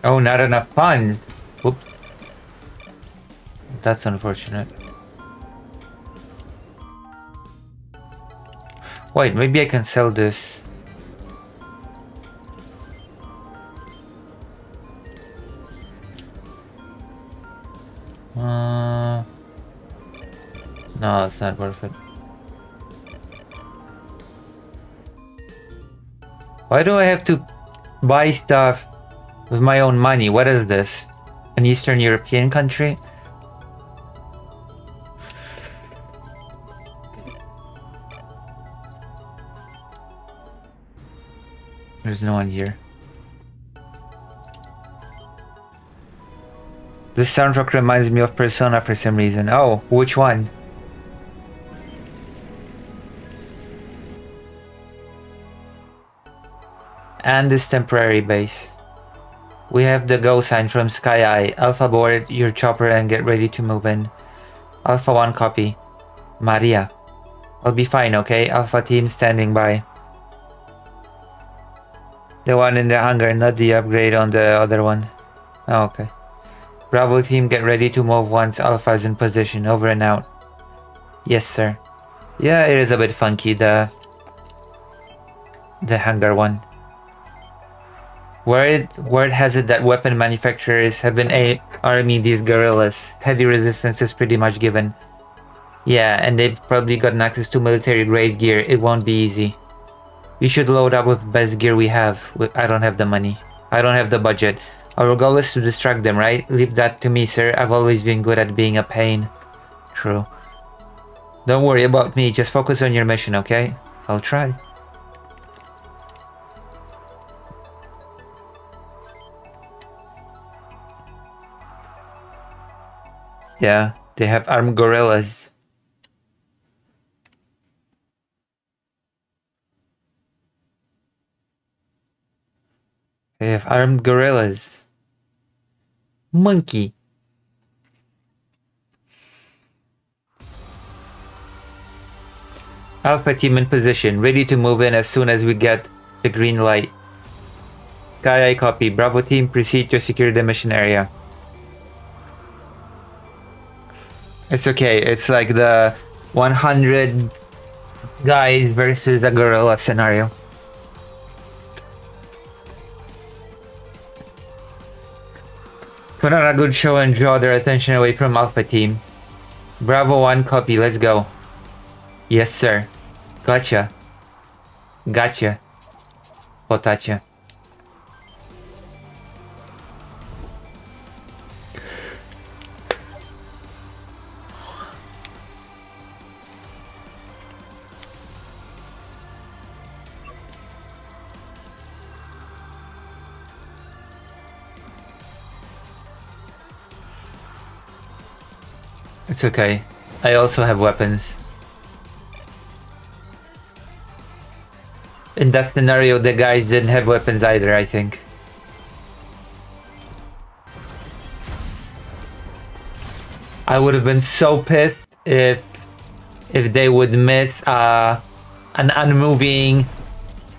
Oh, not enough funds. Whoops. That's unfortunate. Wait, maybe I can sell this. No, it's not worth it. Why do I have to buy stuff with my own money? What is this? An Eastern European country? There's no one here. This soundtrack reminds me of Persona for some reason. Oh, which one? And this temporary base. We have the go sign from Sky Eye. Alpha board your chopper and get ready to move in. Alpha 1 copy. Maria. I'll be fine, okay? Alpha team standing by. The one in the hangar, not the upgrade on the other one. Oh, okay. Bravo team, get ready to move once Alpha is in position. Over and out. Yes, sir. Yeah, it is a bit funky, the hangar one. Word has it that weapon manufacturers have been arming these guerrillas. Heavy resistance is pretty much given. Yeah, and they've probably gotten access to military grade gear. It won't be easy. We should load up with best gear we have. I don't have the money. I don't have the budget. Our goal is to distract them, right? Leave that to me, sir. I've always been good at being a pain. True. Don't worry about me. Just focus on your mission, okay? I'll try. Yeah, they have armed gorillas. They have armed gorillas. Monkey. Alpha team in position, ready to move in as soon as we get the green light. Sky, I copy. Bravo team, proceed to secure the mission area. It's okay, it's like the 100 guys versus a gorilla scenario. Put on a good show and draw their attention away from Alpha team. Bravo 1, copy, let's go. Yes, sir. Gotcha. Gotcha. Potacie. It's okay. I also have weapons. In that scenario, the guys didn't have weapons either, I think. I would have been so pissed if they would miss an unmoving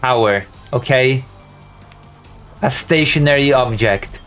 tower, okay? A stationary object.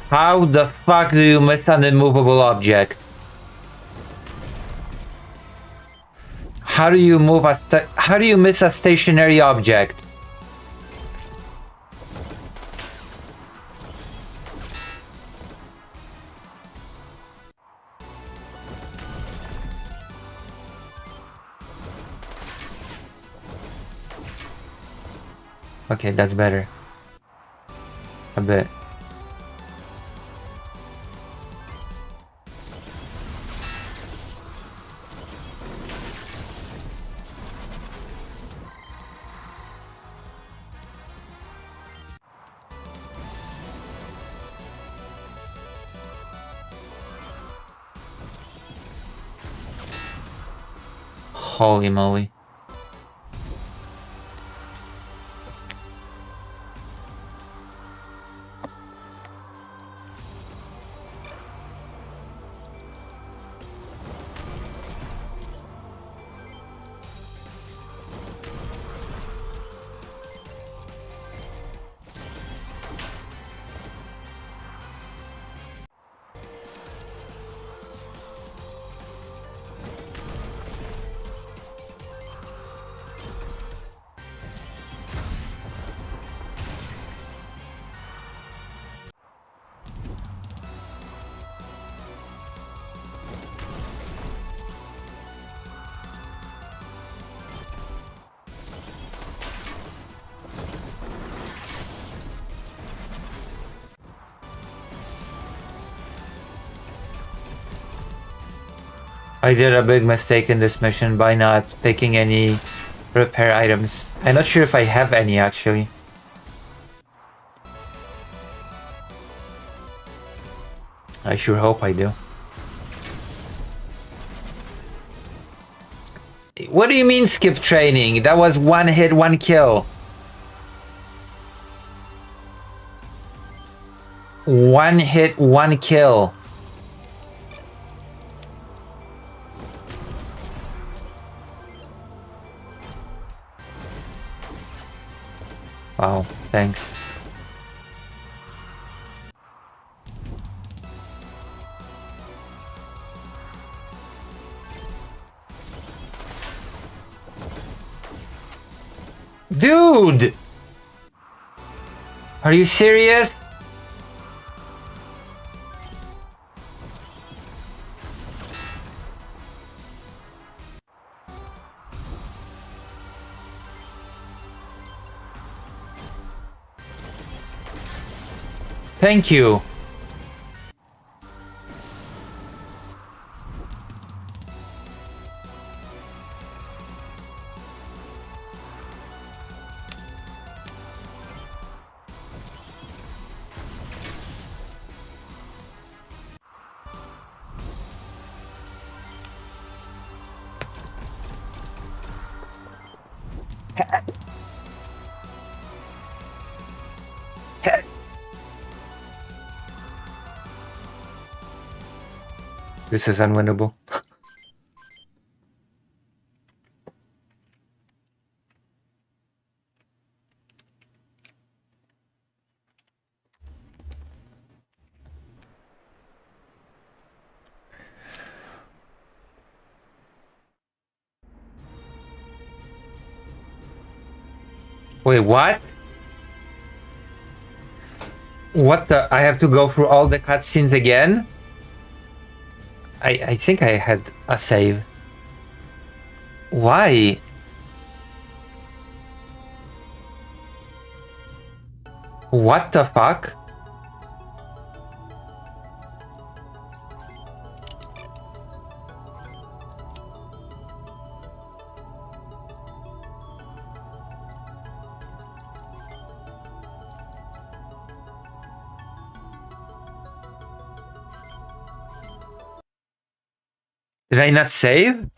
How the fuck do you miss an immovable object? How do you miss a stationary object? Okay, that's better. A bit. Holy moly. I did a big mistake in this mission by not taking any repair items. I'm not sure if I have any actually. I sure hope I do. What do you mean skip training? That was one hit, one kill. One hit, one kill. Wow, thanks. Dude! Are you serious? Thank you. This is unwinnable. Wait, what? What the? I have to go through all the cutscenes again? I think I had a save. Why? What the fuck? Did I not save?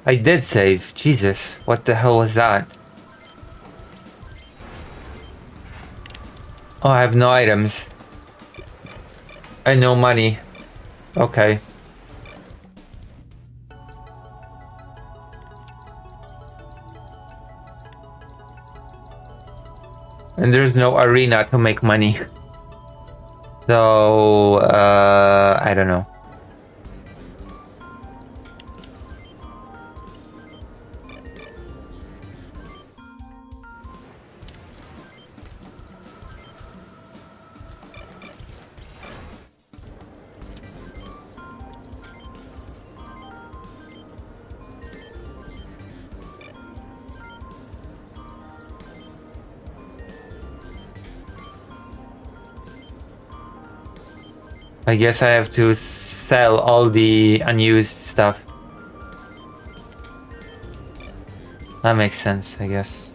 I did save. Jesus, what the hell was that? Oh, I have no items. And no money. Okay. And there's no arena to make money. So, I don't know. I guess I have to sell all the unused stuff. That makes sense, I guess.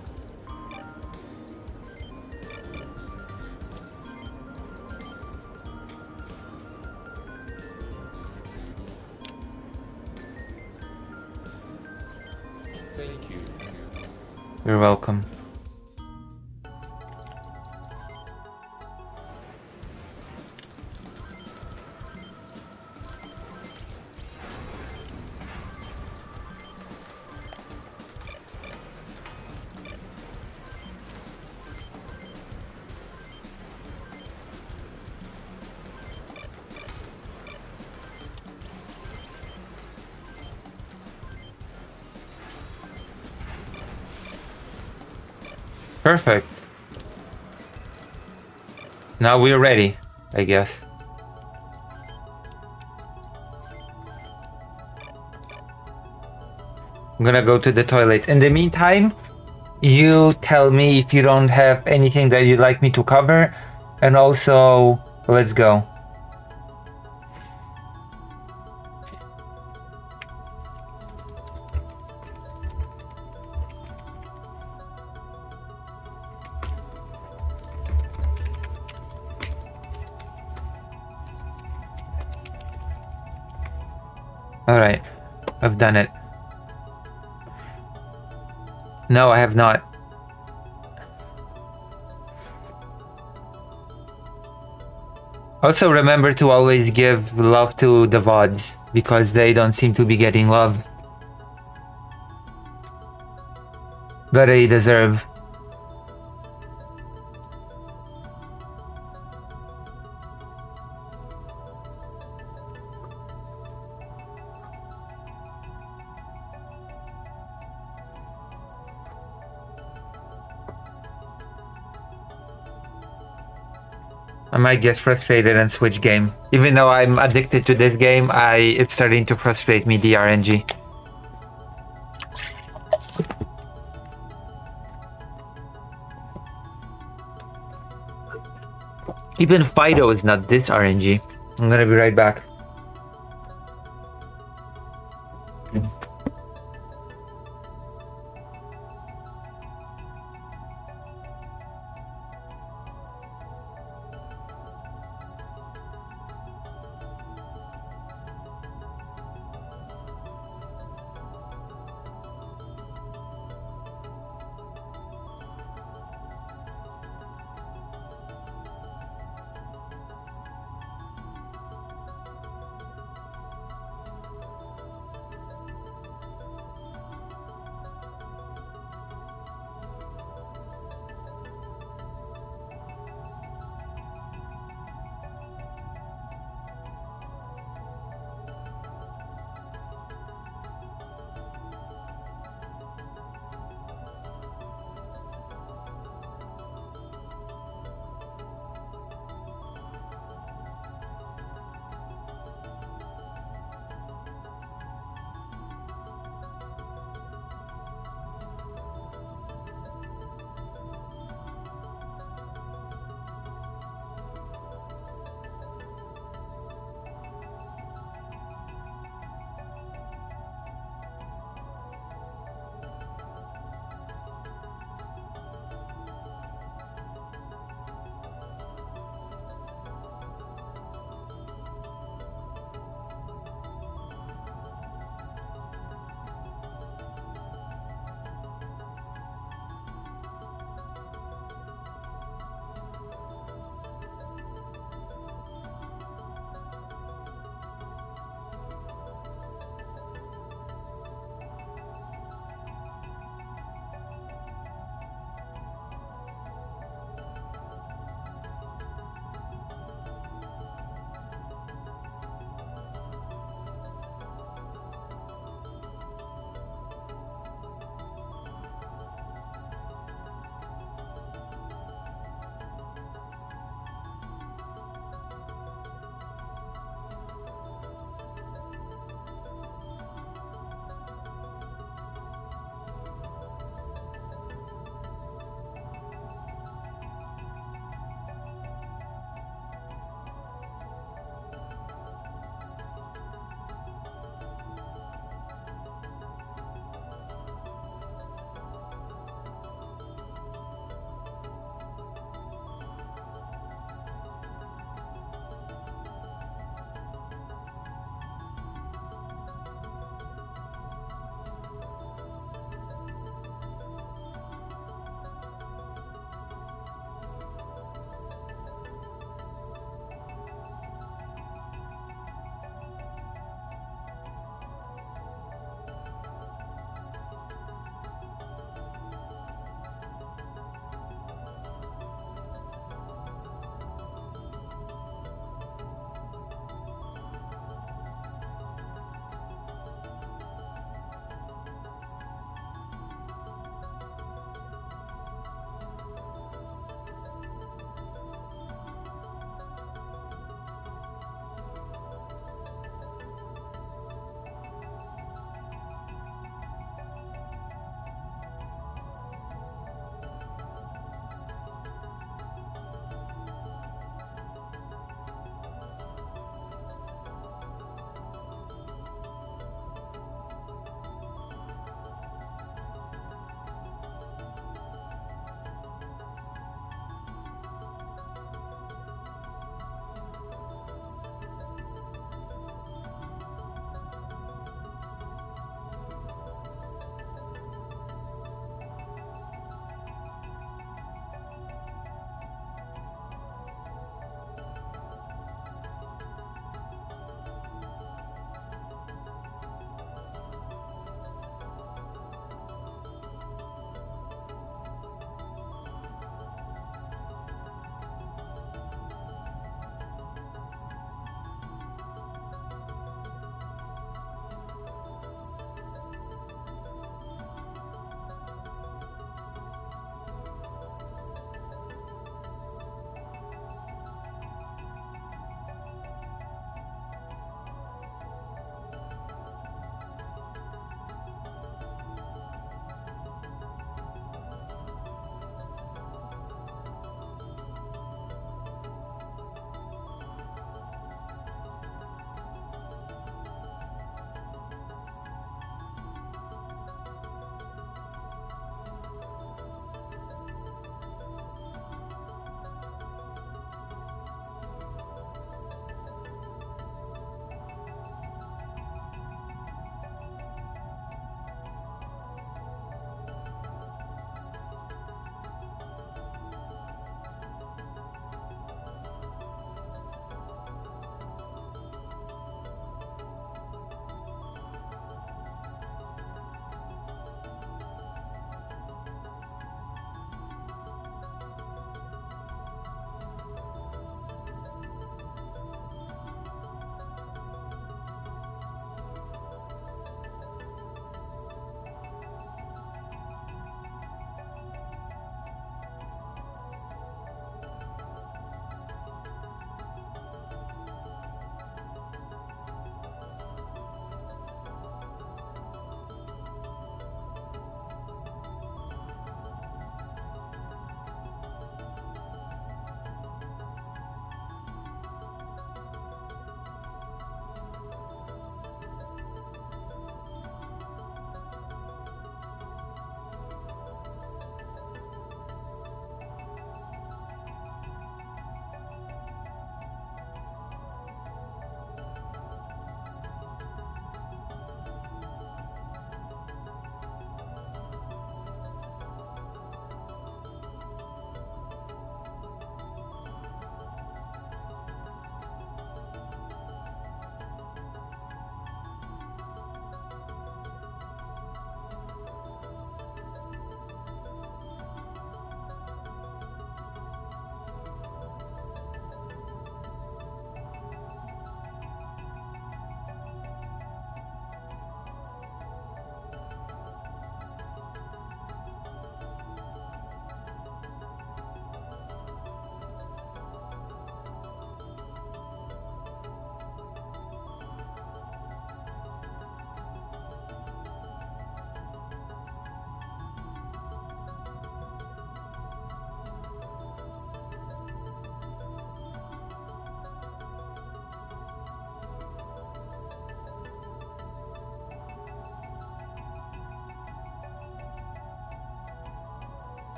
Thank you. You're welcome. Perfect. Now we're ready, I guess. I'm gonna go to the toilet. In the meantime, you tell me if you don't have anything that you'd like me to cover, and also, let's go. Alright, I've done it. No, I have not. Also remember to always give love to the VODs, because they don't seem to be getting love that they deserve. I might get frustrated and switch game. Even though I'm addicted to this game, it's starting to frustrate me, the RNG. Even Fido is not this RNG. I'm gonna be right back.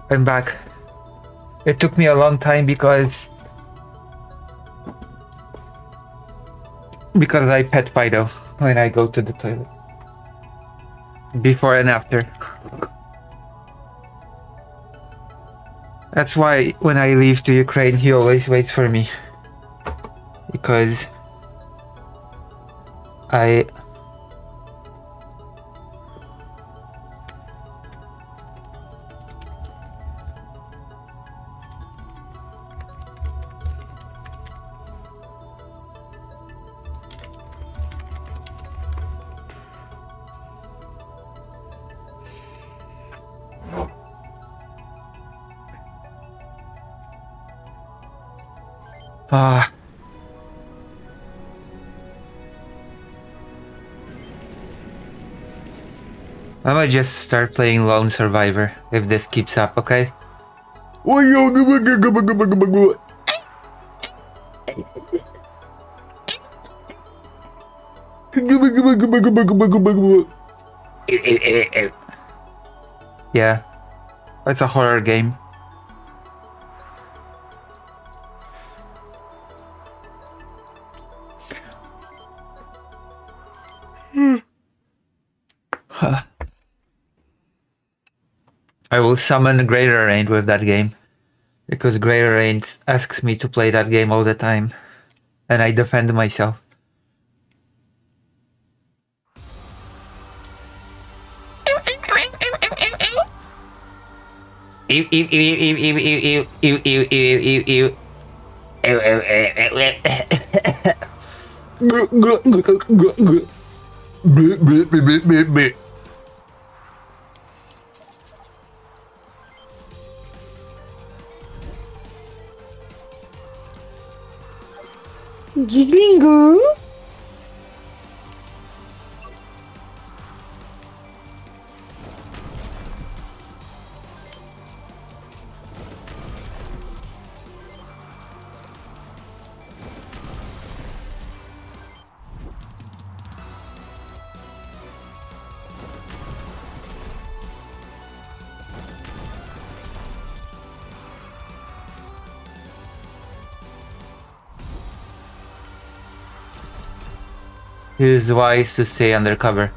I'm back. It took me a long time because I pet Fido when I go to the toilet. Before and after. That's why when I leave to Ukraine, he always waits for me. Because I... I might just start playing Lone Survivor if this keeps up, okay? Yeah, it's a horror game. I will summon Greater Rain with that game. Because Greater Rain asks me to play that game all the time. And I defend myself. Giglingo. It is wise to stay undercover.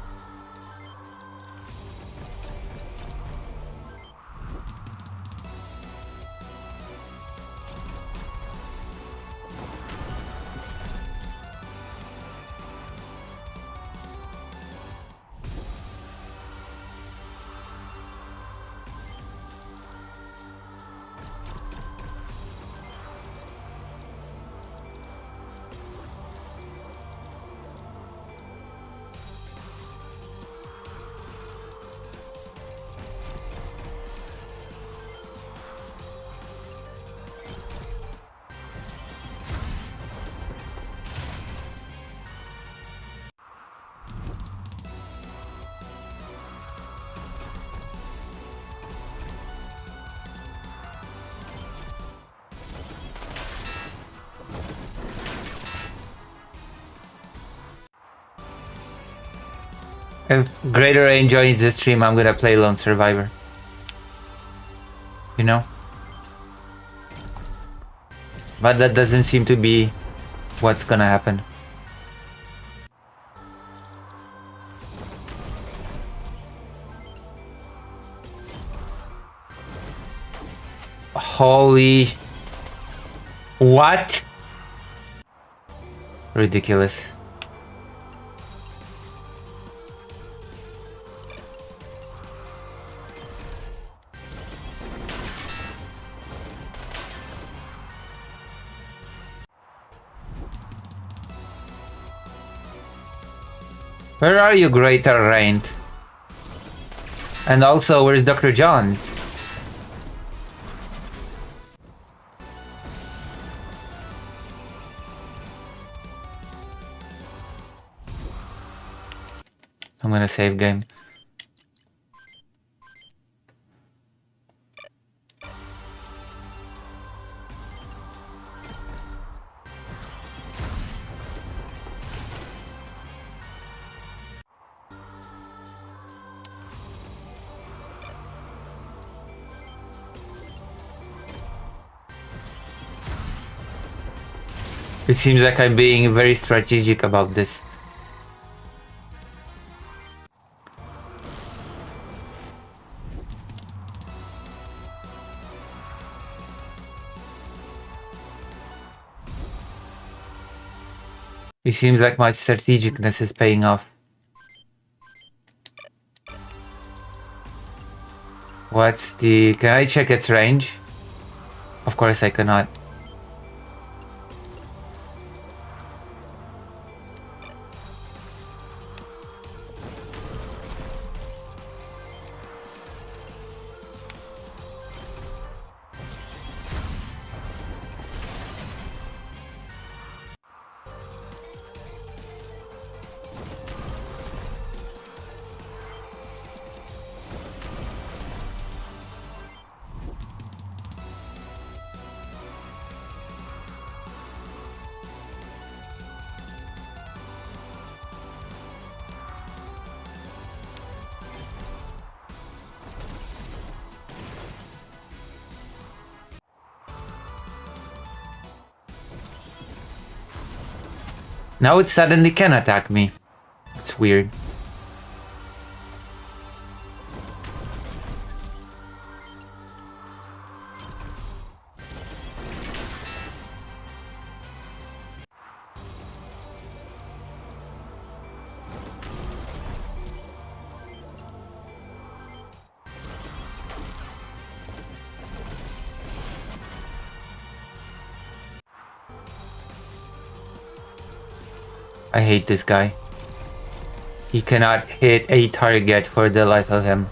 If Greater Rain joins the stream, I'm gonna play Lone Survivor. You know? But that doesn't seem to be what's gonna happen. Holy... What? Ridiculous. Where are you, Greater Rain? And also, where's Dr. Johns? I'm gonna save game. It seems like I'm being very strategic about this. It seems like my strategicness is paying off. What's the... Can I check its range? Of course I cannot. Now it suddenly can attack me. It's weird. I hate this guy. He cannot hit a target for the life of him.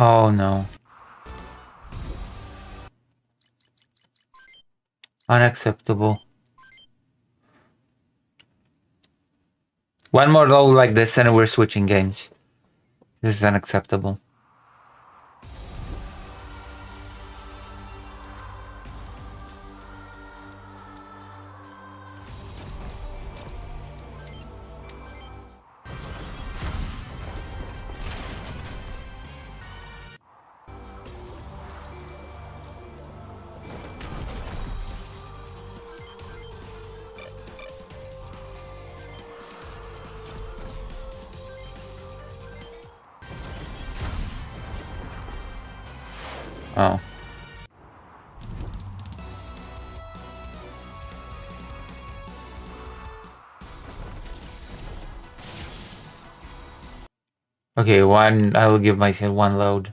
Oh no. Unacceptable. One more low like this and we're switching games. This is unacceptable. Oh. Okay, I will give myself one load.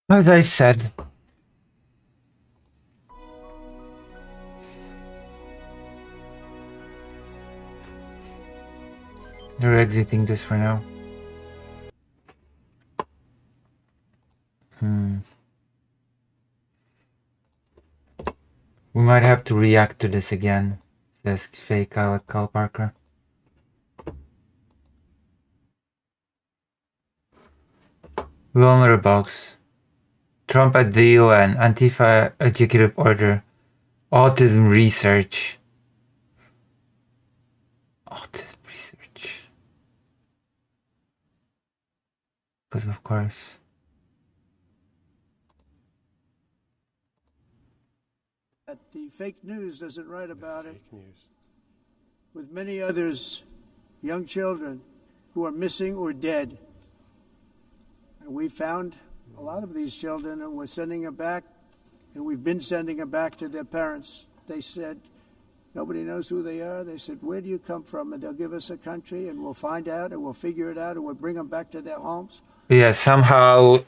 As I said. You're exiting this for now. We might have to react to this again, says fake Kyle Parker. Loner box. Trump at the UN, Antifa executive order. Autism research. Autism research. Because of course. The fake news doesn't write about it. Fake news. With many others, young children who are missing or dead. And we found a lot of these children and we're sending them back, and we've been sending them back to their parents. They said, nobody knows who they are. They said, where do you come from? And they'll give us a country and we'll find out and we'll figure it out and we'll bring them back to their homes. Yeah, somehow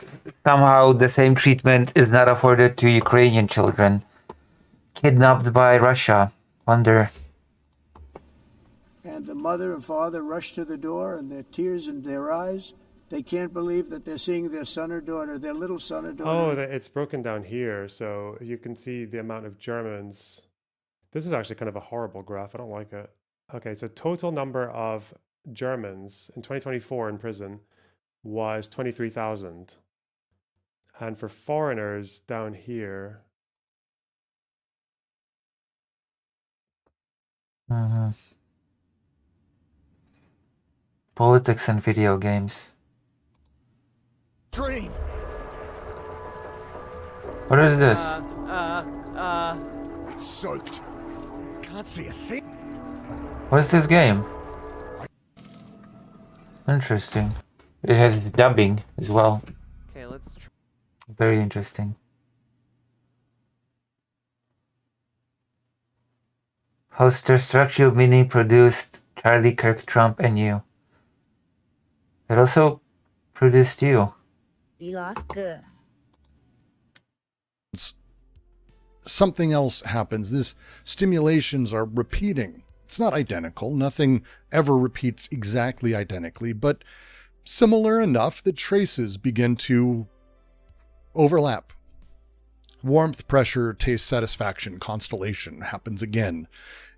the same treatment is not afforded to Ukrainian children kidnapped by Russia. Wonder. And the mother and father rush to the door, and their tears in their eyes. They can't believe that they're seeing their son or daughter, their little son or daughter. Oh, it's broken down here, so you can see the amount of Germans. This is actually kind of a horrible graph. I don't like it. Okay, so total number of Germans in 2024 in prison was 23,000. And for foreigners down here, Politics and video games. Dream. What is this? It's soaked. Can't see a thing. What is this game? Interesting. It has dubbing as well. Okay, let's try. Very interesting. Hoster Structure Mini produced Charlie Kirk, Trump, and you. It also produced you. You lost good. Something else happens. These stimulations are repeating It's not identical. Nothing ever repeats exactly identically, but similar enough that traces begin to overlap. Warmth, pressure, taste, satisfaction, constellation happens again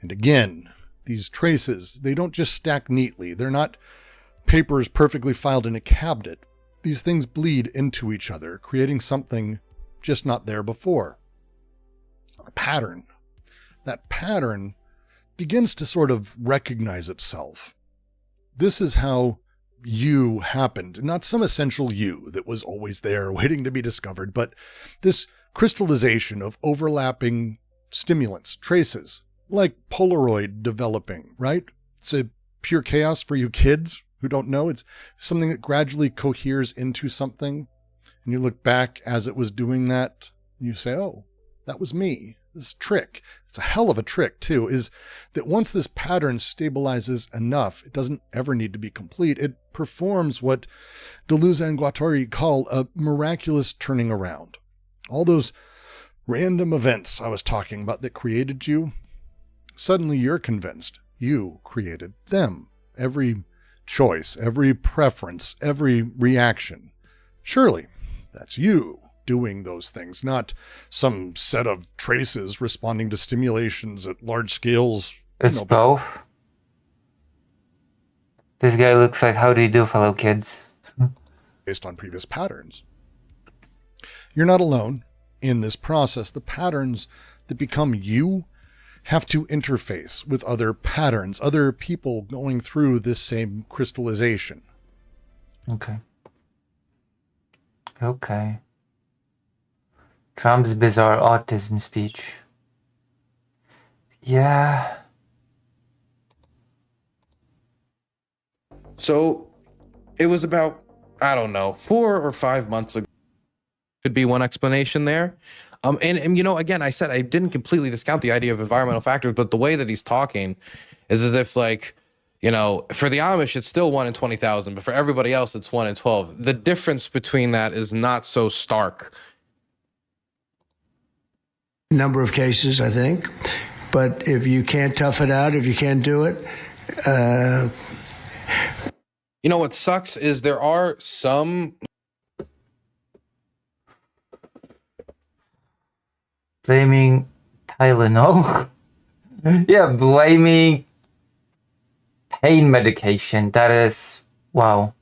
and again. These traces, they don't just stack neatly. They're not papers perfectly filed in a cabinet. These things bleed into each other, creating something just not there before. A pattern. That pattern begins to sort of recognize itself. This is how you happened, not some essential you that was always there waiting to be discovered, but this crystallization of overlapping stimulants, traces, like Polaroid developing, right? It's a pure chaos for you kids who don't know. It's something that gradually coheres into something, and you look back as it was doing that, and you say, oh, that was me. This trick, it's a hell of a trick too, is that once this pattern stabilizes enough, it doesn't ever need to be complete. It performs what Deleuze and Guattari call a miraculous turning around. All those random events I was talking about that created you, suddenly you're convinced you created them. Every choice, every preference, every reaction. Surely that's you doing those things, not some set of traces responding to stimulations at large scales. It's both. This guy looks like, how do you do, fellow kids? Based on previous patterns. You're not alone in this process. The patterns that become you have to interface with other patterns, other people going through this same crystallization. Okay. Trump's bizarre autism speech. Yeah. So it was about, I don't know, 4 or 5 months ago. Could be one explanation there. And you know, again, I said I didn't completely discount the idea of environmental factors, but the way that he's talking is as if, like, you know, for the Amish, it's still 1 in 20,000, but for everybody else, it's 1 in 12. The difference between that is not so stark. Number of cases, I think. But if you can't tough it out, if you can't do it, You know what sucks is there are some Blaming Tylenol? Yeah, blaming pain medication. That is, wow.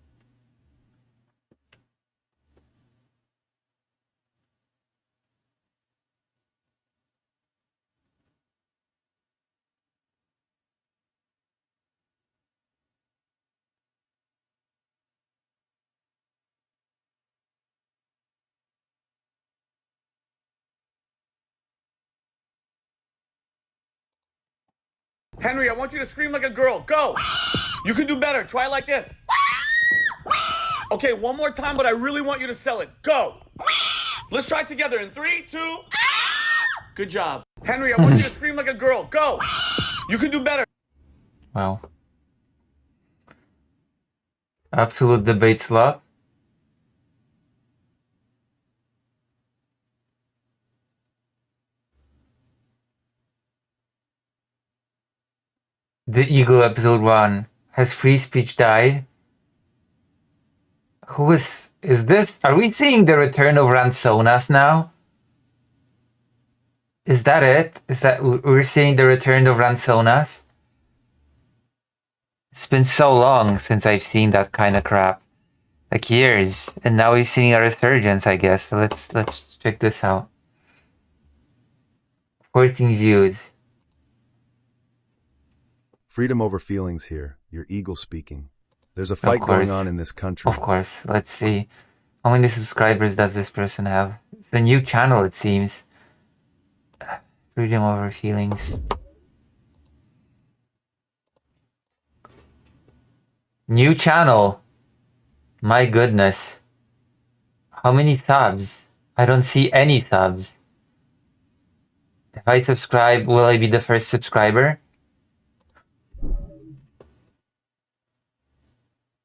Henry, I want you to scream like a girl. Go! You can do better. Try it like this. Okay, one more time, but I really want you to sell it. Go! Let's try it together in 3, 2. Good job. Henry, I want you to scream like a girl. Go! You can do better. Wow. Absolute debate slot. The Eagle episode 1. Has free speech died? Who is this? Are we seeing the return of Ransonas now? Is that it? Is that we're seeing the return of Ransonas? It's been so long since I've seen that kind of crap. Like years. And now we're seeing a resurgence, I guess. So let's check this out. 14 views. Freedom over feelings here. Your Eagle speaking. There's a fight going on in this country. Of course. Let's see. How many subscribers does this person have? It's a new channel, it seems. Freedom over feelings. New channel. My goodness. How many subs? I don't see any subs. If I subscribe, will I be the first subscriber?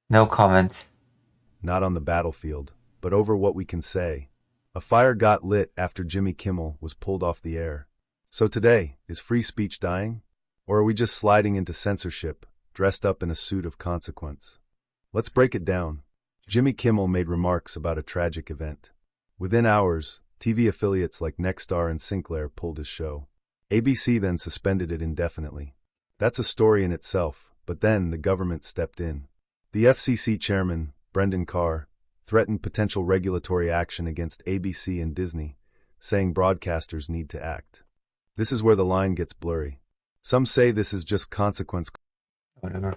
No comments. Not on the battlefield, but over what we can say. A fire got lit after Jimmy Kimmel was pulled off the air. So today, is free speech dying? Or are we just sliding into censorship, dressed up in a suit of consequence? Let's break it down. Jimmy Kimmel made remarks about a tragic event. Within hours, TV affiliates like Nexstar and Sinclair pulled his show. ABC then suspended it indefinitely. That's a story in itself, but then the government stepped in. The FCC chairman, Brendan Carr, threatened potential regulatory action against ABC and Disney, saying broadcasters need to act. This is where the line gets blurry. Some say this is just consequence. Whatever.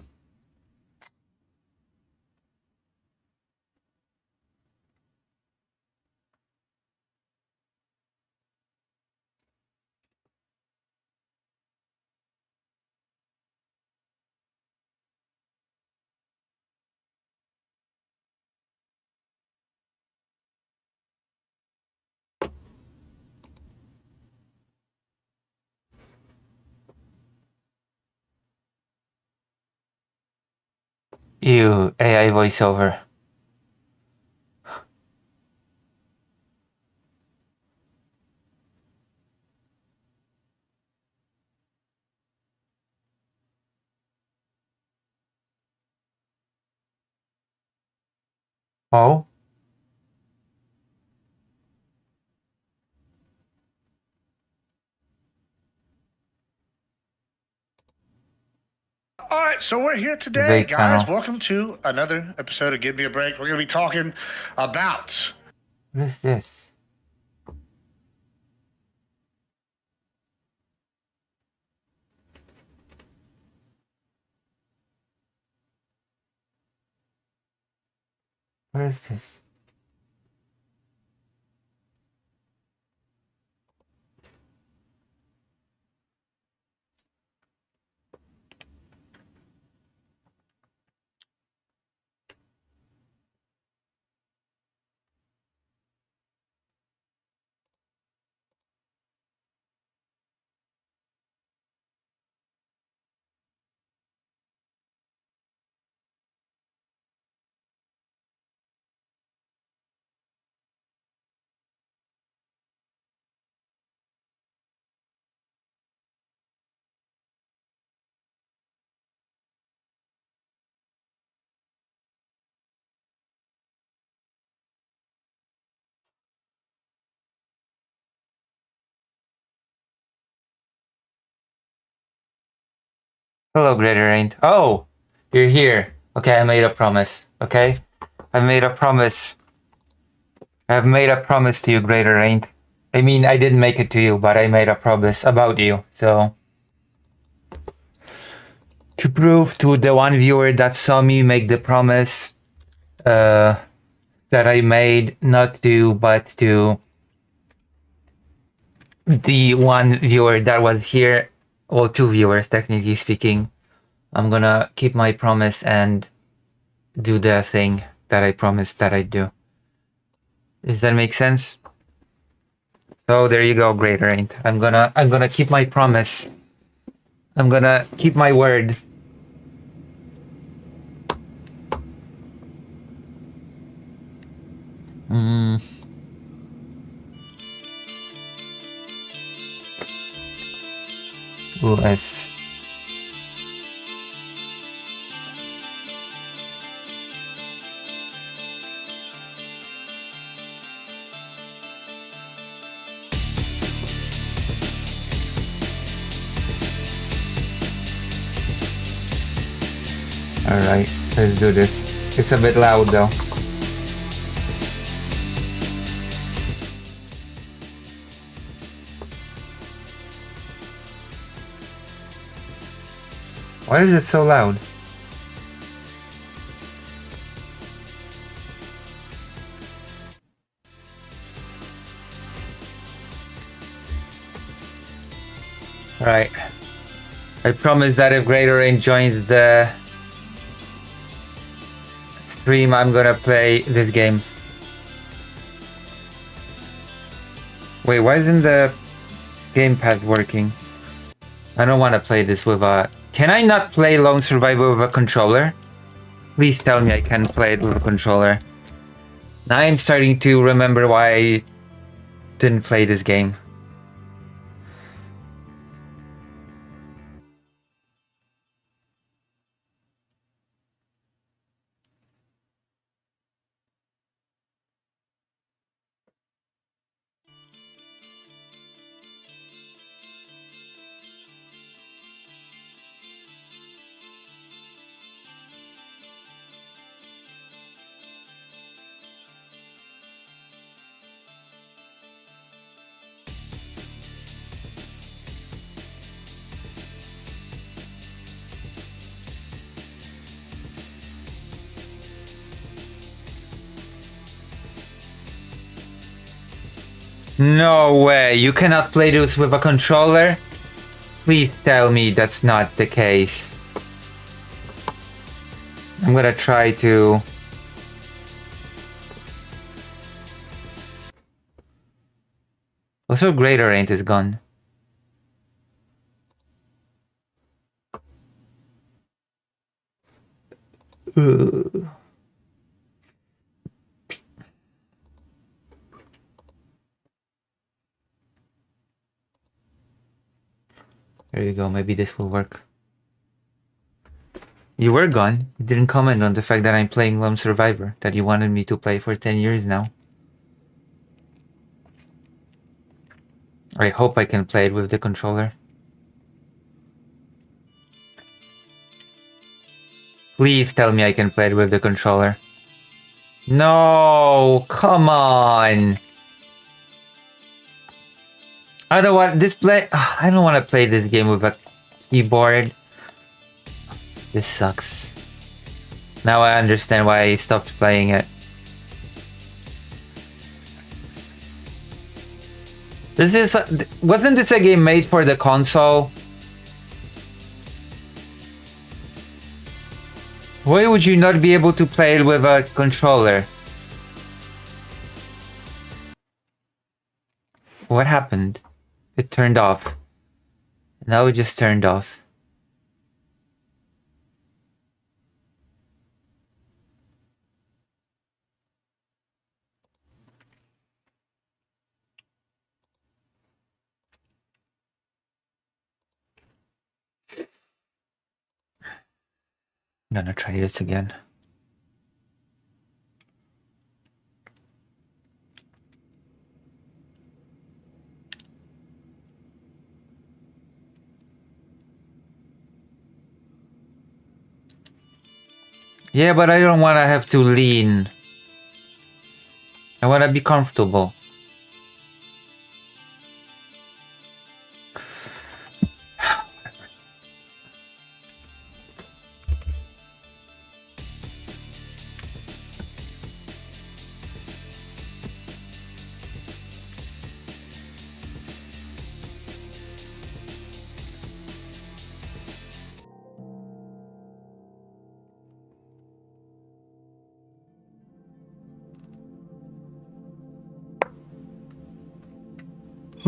Ew, AI voiceover. Oh? All right, so we're here today, Debate guys. panel. Welcome to another episode of Give Me a Break. We're going to be talking about What is this? What is this? Hello, Greater Rain. Oh, you're here. Okay, I made a promise. Okay, I made a promise. I've made a promise to you, Greater Rain. I mean, I didn't make it to you, but I made a promise about you. So, to prove to the one viewer that saw me make the promise that I made, not to, but to the one viewer that was here, well, two viewers, technically speaking, I'm gonna keep my promise and do the thing that I promised that I'd do. Does that make sense? So there you go, Greater Rain. I'm gonna keep my promise. I'm gonna keep my word. US. Alright, let's do this. It's a bit loud though. Why is it so loud? Right. I promise that if Greater Rain joins the stream, I'm gonna play this game. Wait, why isn't the gamepad working? I don't want to play this with a... Can I not play Lone Survivor with a controller? Please tell me I can play it with a controller. Now I'm starting to remember why I didn't play this game. No way, you cannot play this with a controller? Please tell me that's not the case. I'm gonna try to... Also, Greater Ain't is gone. Ugh. There you go, maybe this will work. You were gone. You didn't comment on the fact that I'm playing Lone Survivor, that you wanted me to play for 10 years now. I hope I can play it with the controller. Please tell me I can play it with the controller. No, come on. I don't want this play. I don't want to play this game with a keyboard. This sucks. Now I understand why I stopped playing it. Wasn't this a game made for the console? Why would you not be able to play it with a controller? What happened? It turned off. Now it just turned off. I'm gonna try this again. Yeah, but I don't want to have to lean. I want to be comfortable.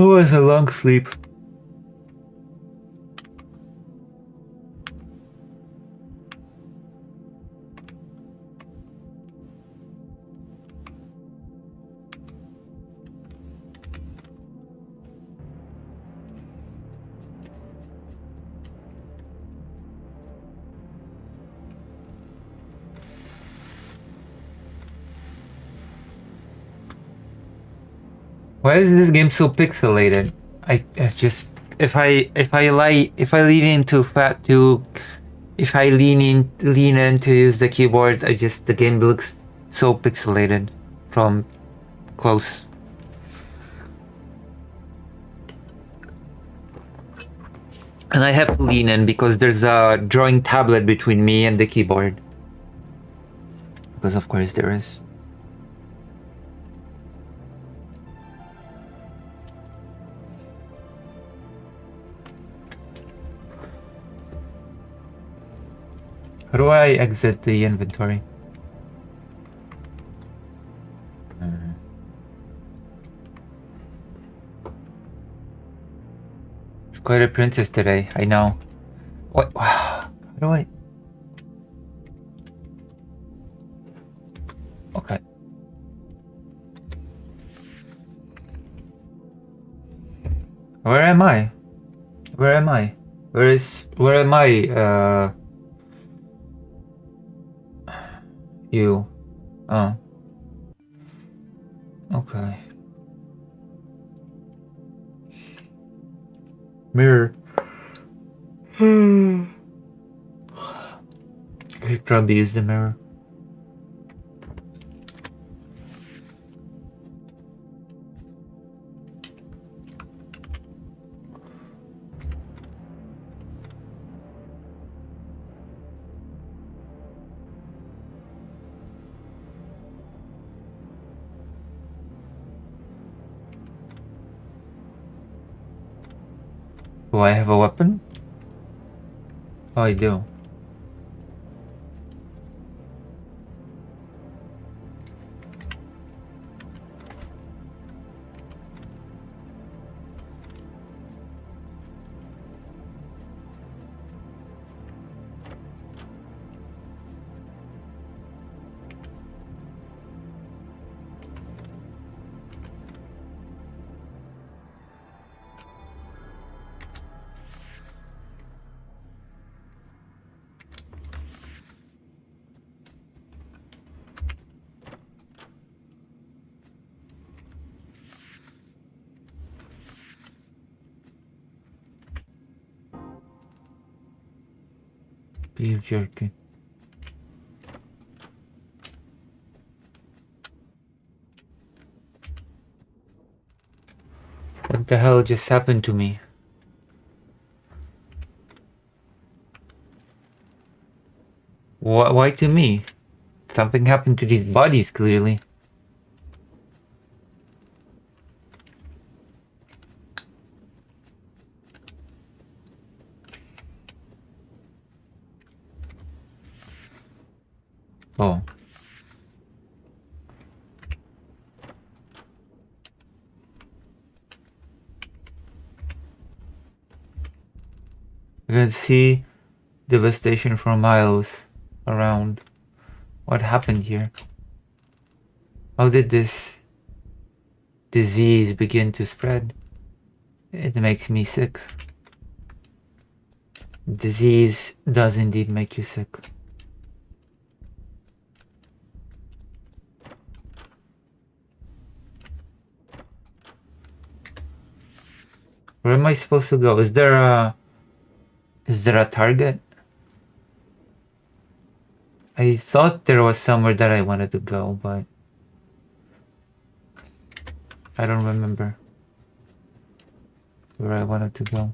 Oh, it's a long sleep. Why is this game so pixelated? It's just if I lean in too fat to if I lean in to use the keyboard, the game looks so pixelated from close. And I have to lean in because there's a drawing tablet between me and the keyboard. Because of course there is. How do I exit the inventory? There's quite a princess today, I know. What? How do I? Okay. Where am I? Where am I? Where am I? You. Oh. Okay. Mirror. It probably is the mirror. Do I have a weapon? Oh, I do. Beef jerky. What the hell just happened to me? Why to me? Something happened to these bodies, clearly. Oh. You can see devastation for miles around. What happened here? How did this disease begin to spread? It makes me sick. Disease does indeed make you sick. Where am I supposed to go? Is there a target? I thought there was somewhere that I wanted to go, but I don't remember where I wanted to go.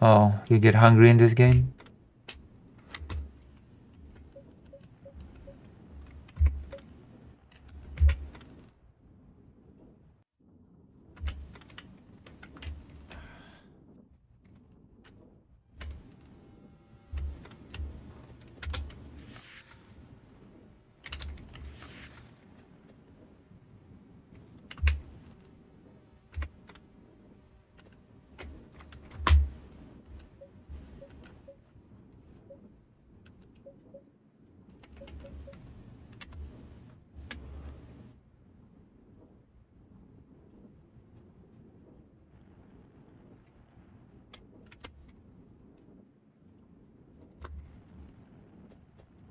Oh, you get hungry in this game?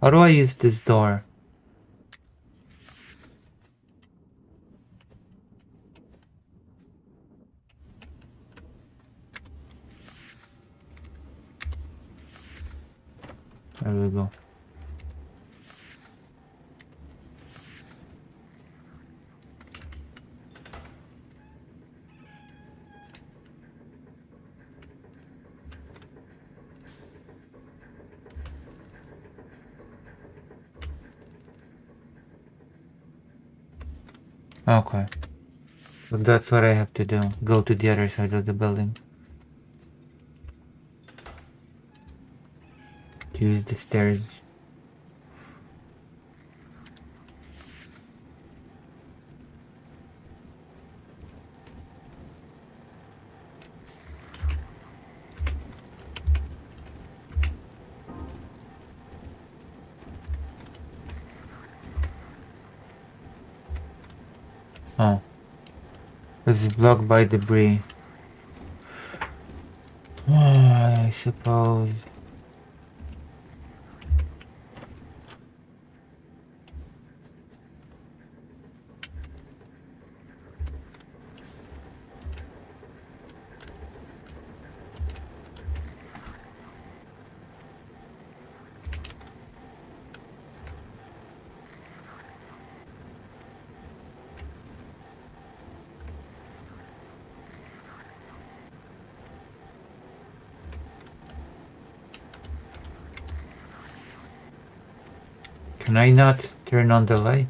How do I use this door? There we go. Okay. So that's what I have to do. Go to the other side of the building. To use the stairs. Oh. This is blocked by debris. I suppose. Can I not turn on the light?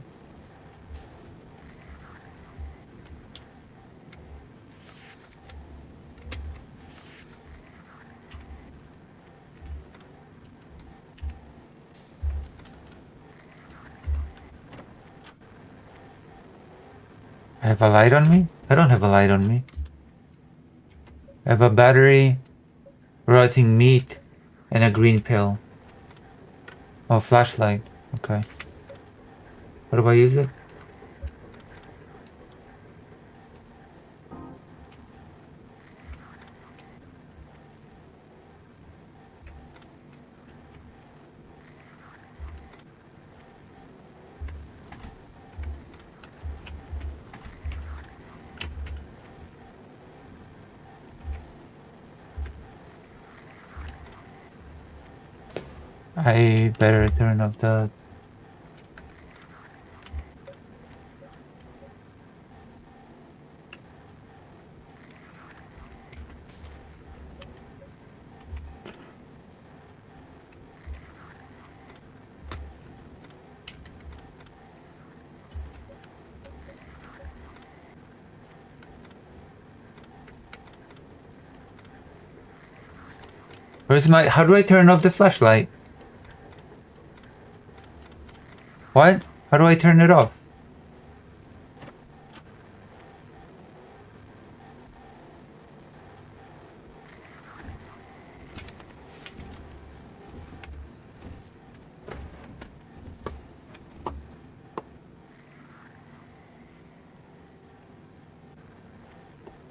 I have a light on me? I don't have a light on me. I have a battery, rotting meat, and a green pill. Oh, flashlight. Okay. How do I use it? I better turn off the... Where's my... How do I turn off the flashlight? What? How do I turn it off?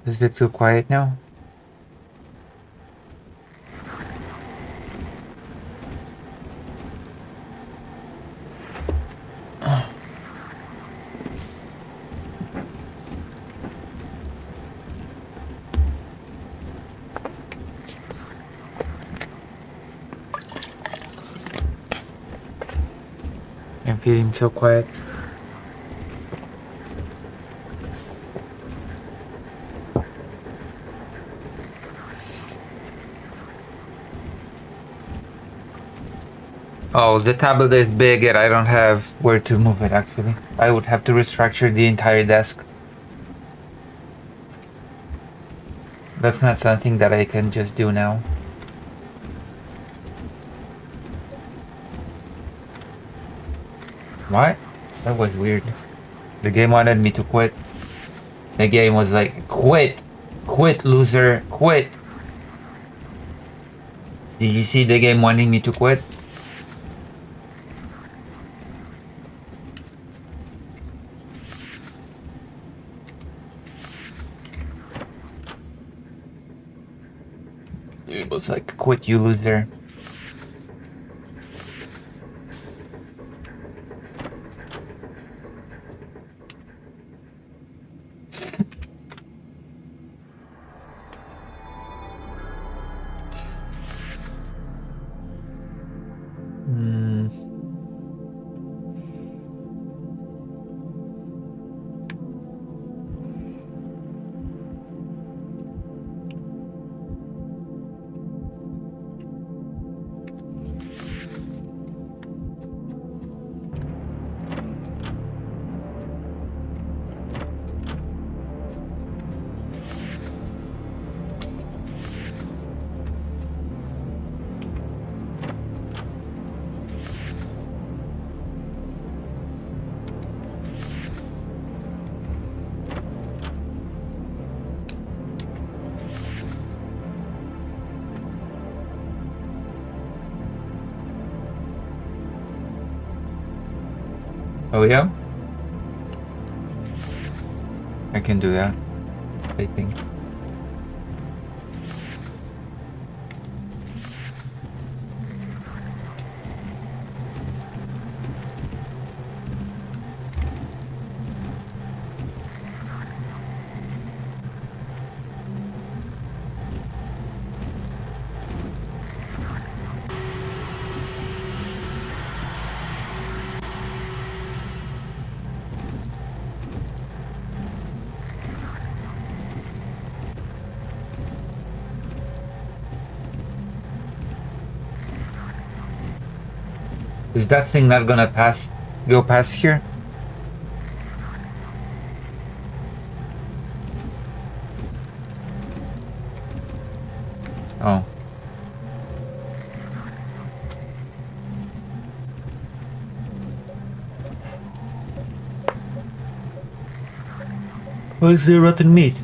Is it too quiet now? I'm feeling so quiet. Oh, the tablet is big and I don't have where to move it actually. I would have to restructure the entire desk. That's not something that I can just do now. What? That was weird. The game wanted me to quit. The game was like, quit! Quit, loser! Quit! Did you see the game wanting me to quit? It was like, quit, you loser. Oh yeah? I can do that, I think. Is that thing not gonna go past here? Oh. Where's the rotten meat?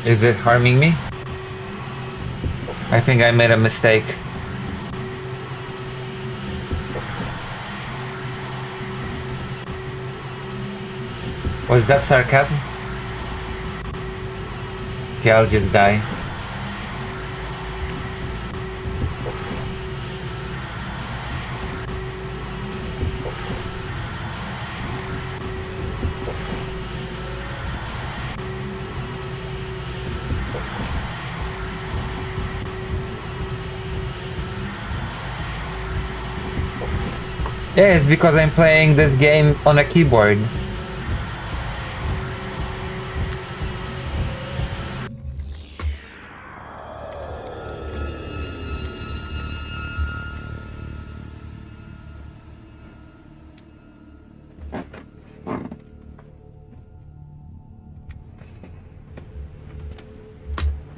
Is it harming me? I think I made a mistake. Was that sarcasm? Okay, I'll just die. Yeah, it's because I'm playing this game on a keyboard.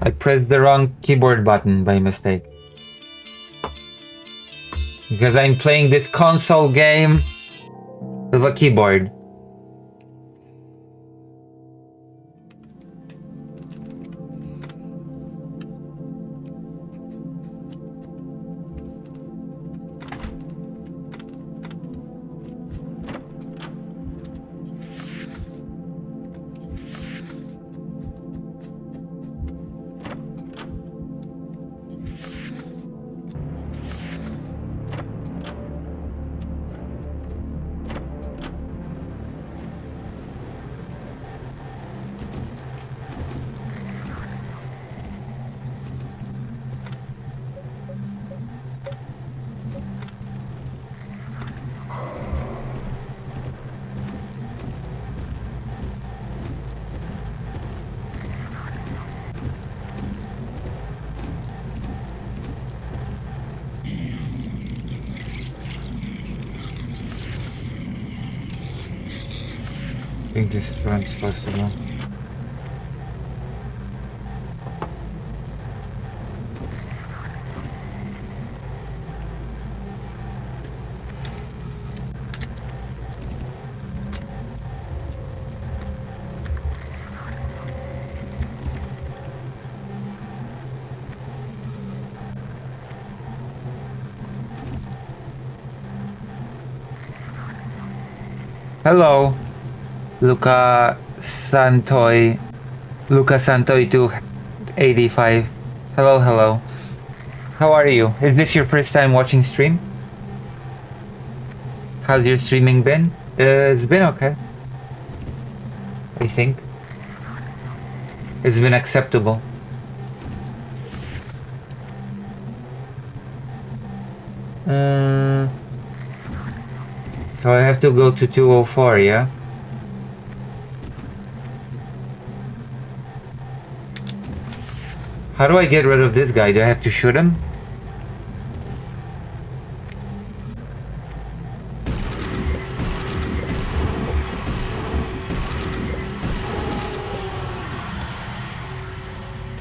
I pressed the wrong keyboard button by mistake. Because I'm playing this console game with a keyboard. I think this is where I'm supposed to go. Hello, Luca Santoy 285. Hello. How are you? Is this your first time watching stream? How's your streaming been? It's been okay. I think. It's been acceptable. So I have to go to 204, yeah? How do I get rid of this guy? Do I have to shoot him?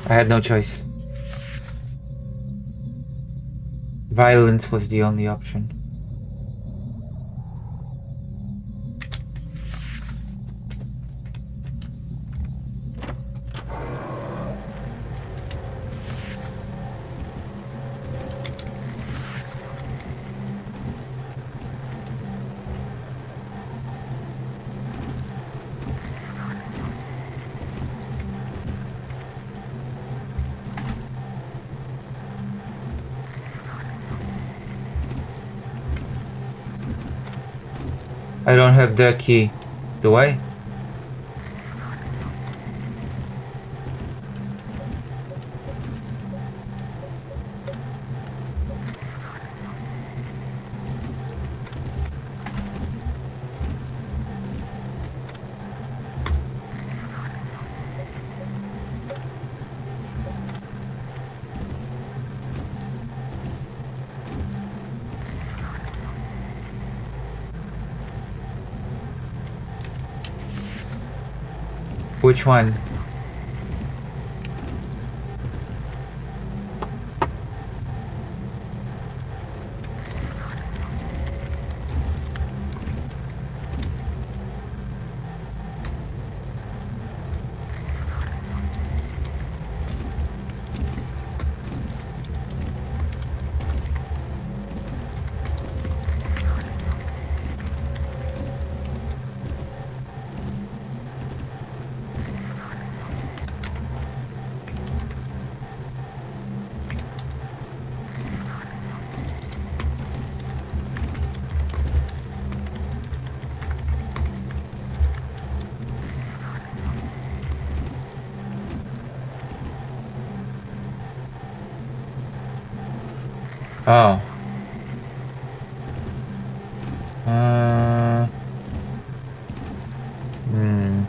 I had no choice. Violence was the only option. I don't have the key, do I? Which one? Oh. Hmm.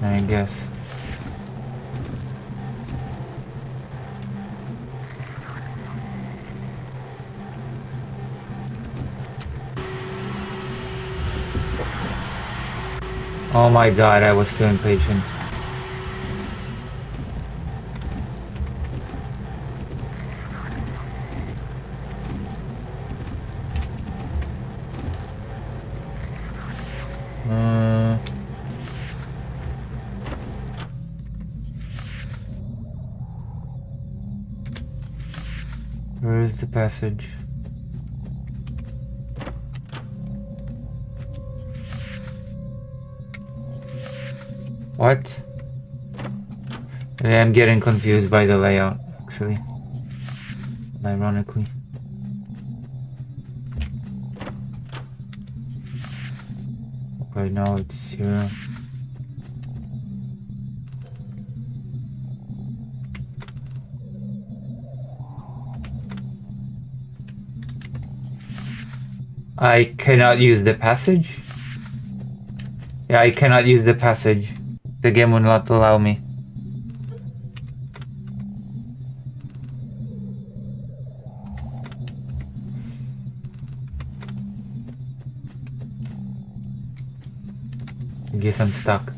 I guess. Oh my god, I was too impatient. Where is the passage? What? Yeah, I'm getting confused by the layout, actually. Ironically. Okay, now it's here. I cannot use the passage? Yeah, I cannot use the passage. The game will not allow me. I guess I'm stuck.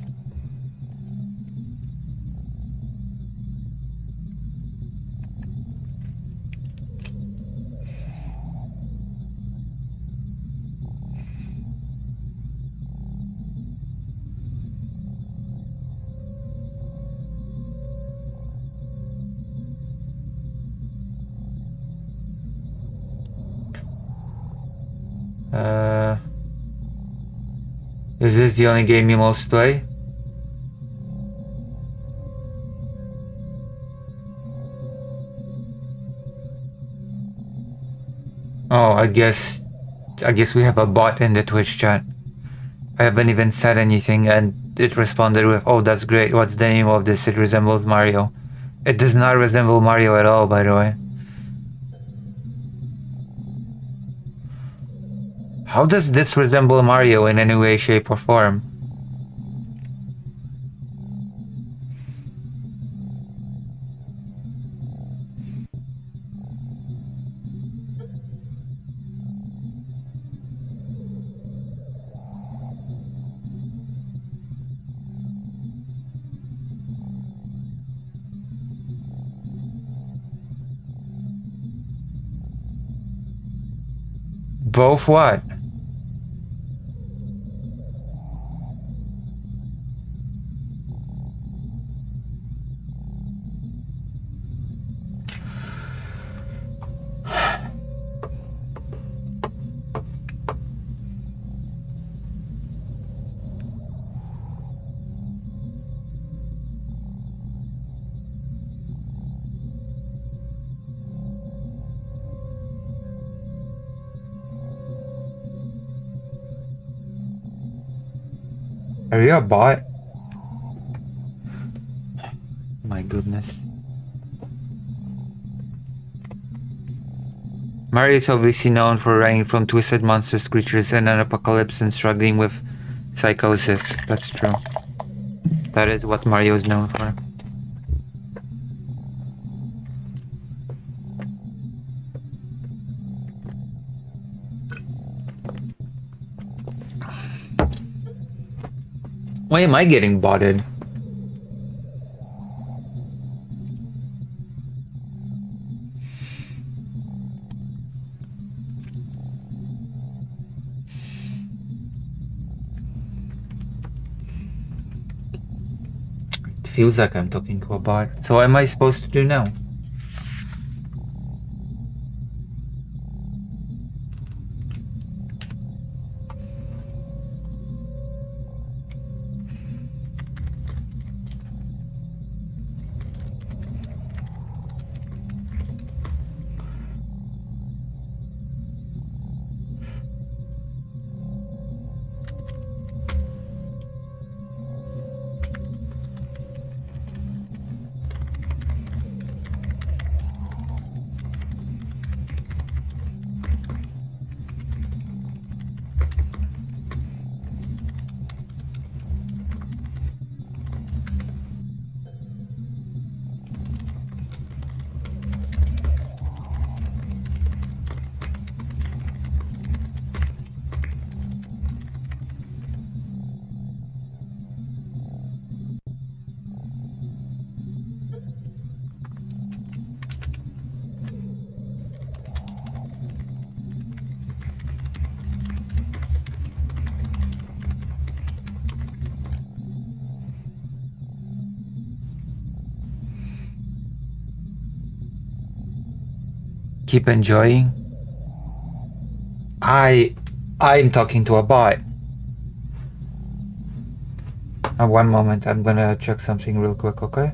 Is this the only game you most play? Oh, I guess we have a bot in the Twitch chat. I haven't even said anything and it responded with, "Oh, that's great. What's the name of this? It resembles Mario." It does not resemble Mario at all, by the way. How does this resemble Mario in any way, shape, or form? Both what? Are you a bot? My goodness. Mario is obviously known for running from twisted monstrous creatures in an apocalypse and struggling with psychosis. That's true. That is what Mario is known for. Why am I getting botted? It feels like I'm talking to a bot. So what am I supposed to do now? Keep enjoying. I'm talking to a bot. One moment, I'm gonna check something real quick, okay?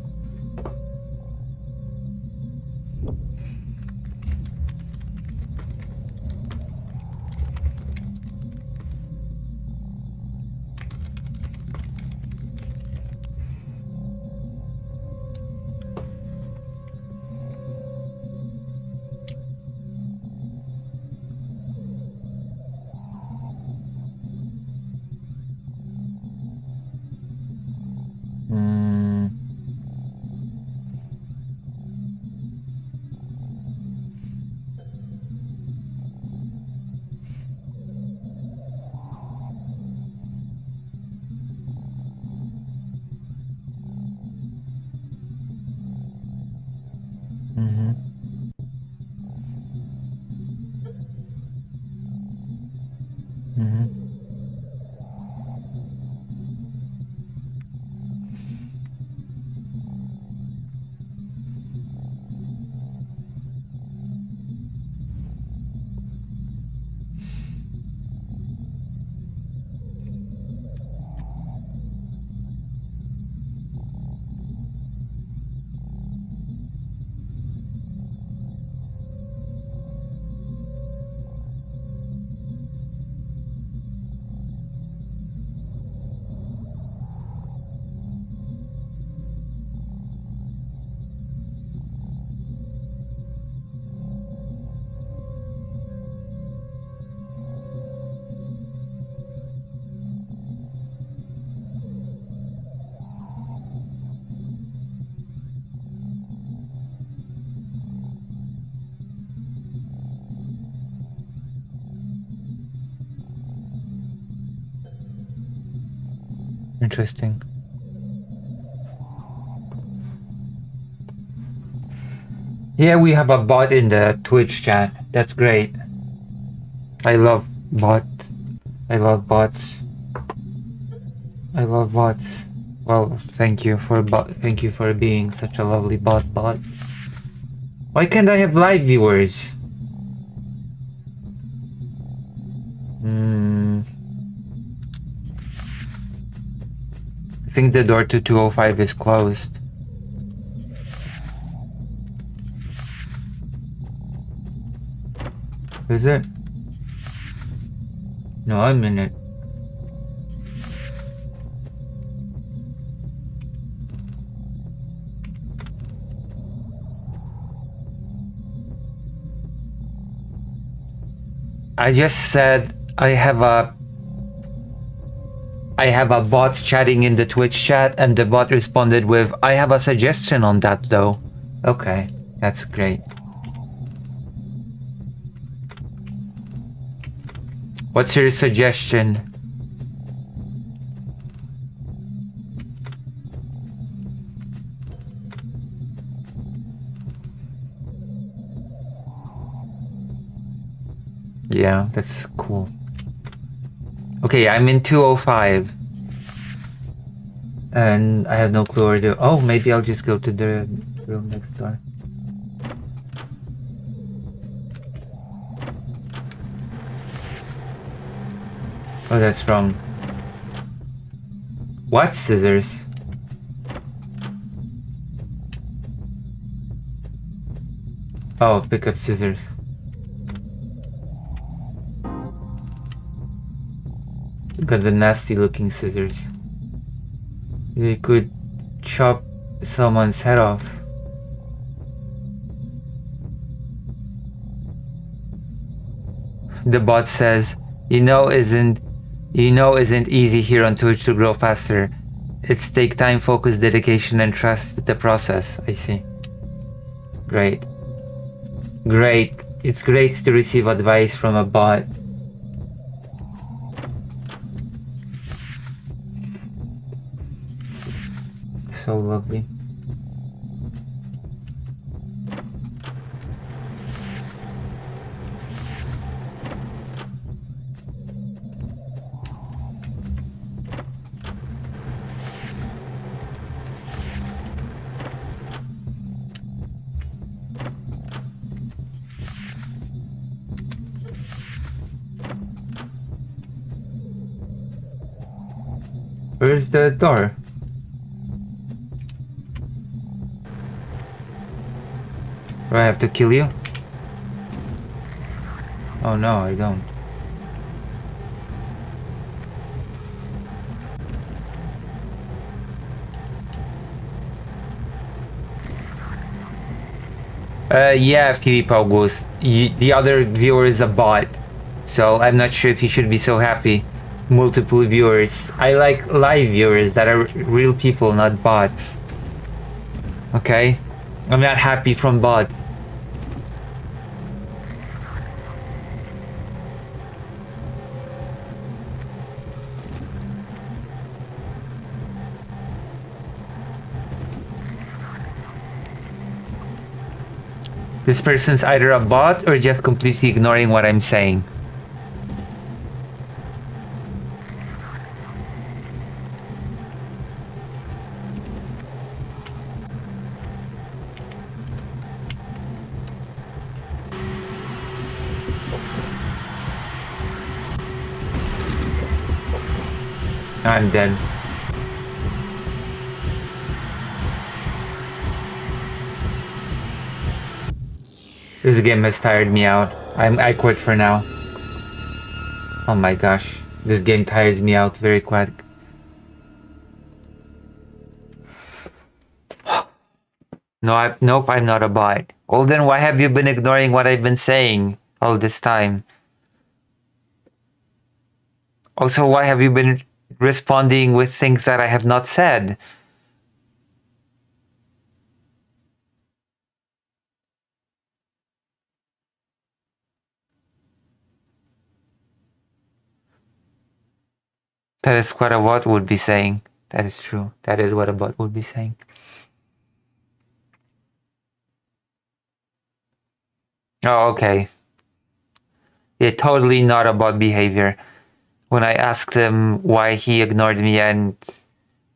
Interesting. Yeah, we have a bot in the Twitch chat. That's great. I love bots. I love bots. Well, thank you for being such a lovely bot. Why can't I have live viewers? I think the door to 205 is closed. Is it? No, I'm in it. I just said I have a bot chatting in the Twitch chat, and the bot responded with, I have a suggestion on that though. Okay, that's great. What's your suggestion? Yeah, that's cool. Okay, I'm in 205. And I have no clue where to... Oh, maybe I'll just go to the room next door. Oh, that's wrong. What scissors? Oh, pick up scissors. Got the nasty looking scissors. They could chop someone's head off. The bot says, isn't easy here on Twitch to grow faster. It's take time, focus, dedication, and trust the process. I see. Great. Great. It's great to receive advice from a bot. So lovely. Where's the door? Do I have to kill you? Oh no, I don't. Yeah, Philip August. The other viewer is a bot, so I'm not sure if you should be so happy. Multiple viewers. I like live viewers that are real people, not bots. Okay? I'm not happy from bots. This person's either a bot or just completely ignoring what I'm saying. I'm dead. This game has tired me out. I quit for now. Oh my gosh. This game tires me out very quick. Nope, I'm not a bot. Well then why have you been ignoring what I've been saying all this time? Also, why have you been responding with things that I have not said? That is what a bot would be saying. That is true. That is what a bot would be saying. Oh, okay. Yeah, totally not a bot behavior. When I asked them why he ignored me and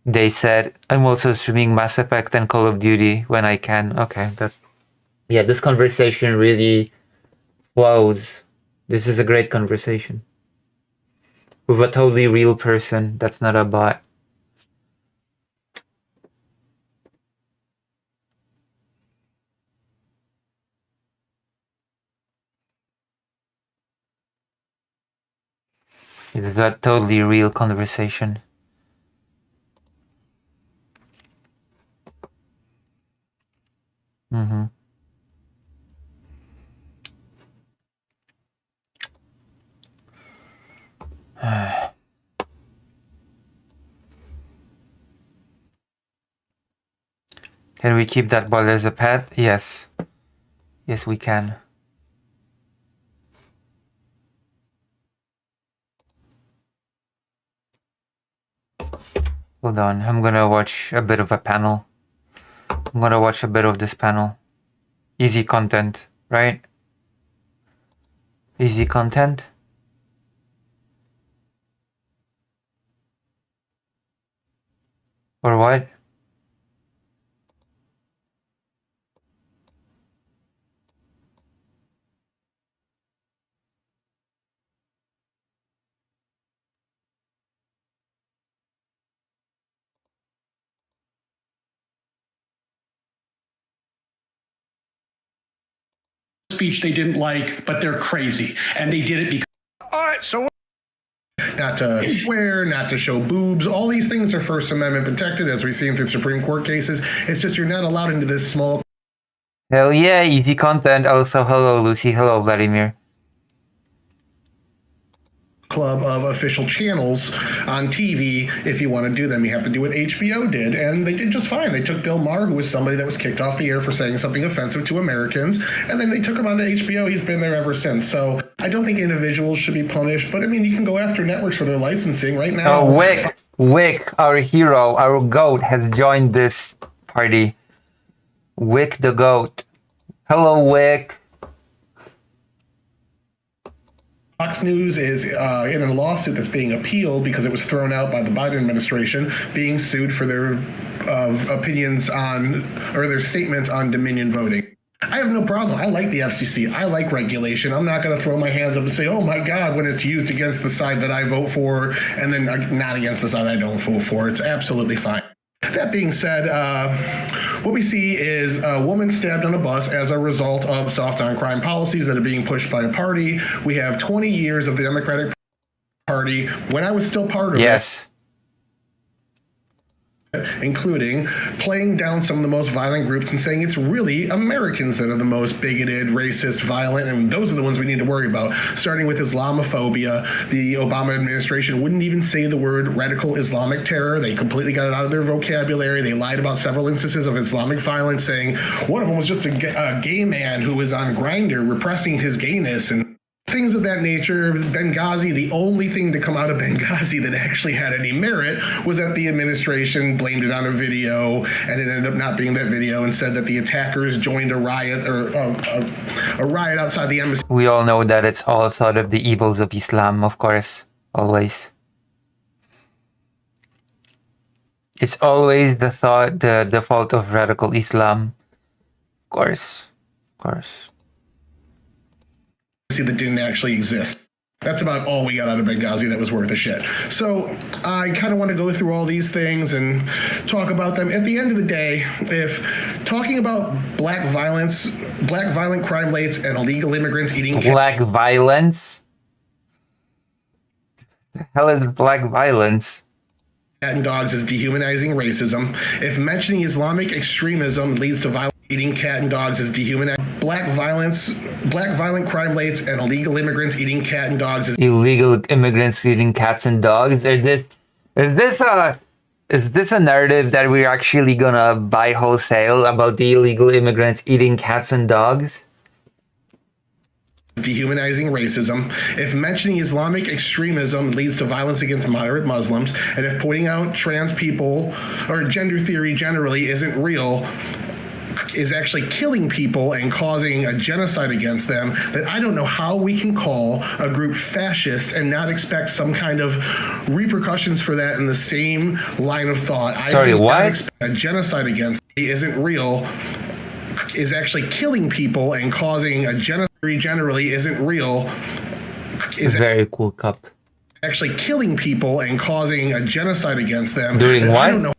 they said, I'm also streaming Mass Effect and Call of Duty when I can. Okay, yeah, this conversation really flows. This is a great conversation. With a totally real person that's not a bot. It is a totally real conversation. Mm-hmm. Can we keep that ball as a pet? Yes. Yes, we can. Hold on, I'm gonna watch a bit of a panel. I'm gonna watch a bit of this panel. Easy content, right? Easy content? Or what? Speech they didn't like, but they're crazy. And they did it because. All right, so not to swear, not to show boobs. All these things are First Amendment protected, as we've seen through Supreme Court cases. It's just you're not allowed into this small Hell yeah, easy content. Also, hello Lucy, hello Vladimir. club of official channels on TV. If you want to do them, you have to do what HBO did, and they did just fine. They took Bill Maher, who was somebody that was kicked off the air for saying something offensive to Americans, and then they took him onto HBO. He's been there ever since. So I don't think individuals should be punished, but I mean, you can go after networks for their licensing right now. Oh, Wick, our hero, our goat, has joined this party. Wick the goat. Hello, Wick. Fox News is in a lawsuit that's being appealed because it was thrown out by the Biden administration, being sued for their opinions on, or their statements on Dominion voting. I have no problem. I like the FCC. I like regulation. I'm not going to throw my hands up and say, oh my God, when it's used against the side that I vote for, and then not against the side I don't vote for. It's absolutely fine. That being said, what we see is a woman stabbed on a bus as a result of soft on crime policies that are being pushed by a party. We have 20 years of the Democratic Party, when I was still part of Yes. including playing down some of the most violent groups and saying it's really Americans that are the most bigoted, racist, violent, and those are the ones we need to worry about. Starting with Islamophobia, the Obama administration wouldn't even say the word radical Islamic terror. They completely got it out of their vocabulary. They lied about several instances of Islamic violence, saying one of them was just a gay man who was on Grindr repressing his gayness and things of that nature. Benghazi, the only thing to come out of Benghazi that actually had any merit was that the administration blamed it on a video, and it ended up not being that video, and said that the attackers joined a riot or a riot outside the embassy. We all know that it's all thought of the evils of Islam, of course. Always. It's always the fault of radical Islam. Of course. Of course. That didn't actually exist. That's about all we got out of Benghazi that was worth a shit. So I kind of want to go through all these things and talk about them. At the end of the day, if talking about black violent crime rates and illegal immigrants eating Black violence? The hell is black violence? cat and dogs is dehumanizing racism, if mentioning Islamic extremism leads to violence eating cat and dogs is dehumanizing black violent crime rates and illegal immigrants eating cat and dogs is Illegal immigrants eating cats and dogs? Is this a narrative that we're actually gonna buy wholesale about the illegal immigrants eating cats and dogs? dehumanizing racism, if mentioning Islamic extremism leads to violence against moderate Muslims, and if pointing out trans people or gender theory generally isn't real, is actually killing people and causing a genocide against them, that I don't know how we can call a group fascist and not expect some kind of repercussions for that in the same line of thought. Sorry, what? A genocide against isn't real, is actually killing people and causing a genocide generally isn't real, is Very cool cup. actually killing people and causing a genocide against them. Doing that what? I don't know.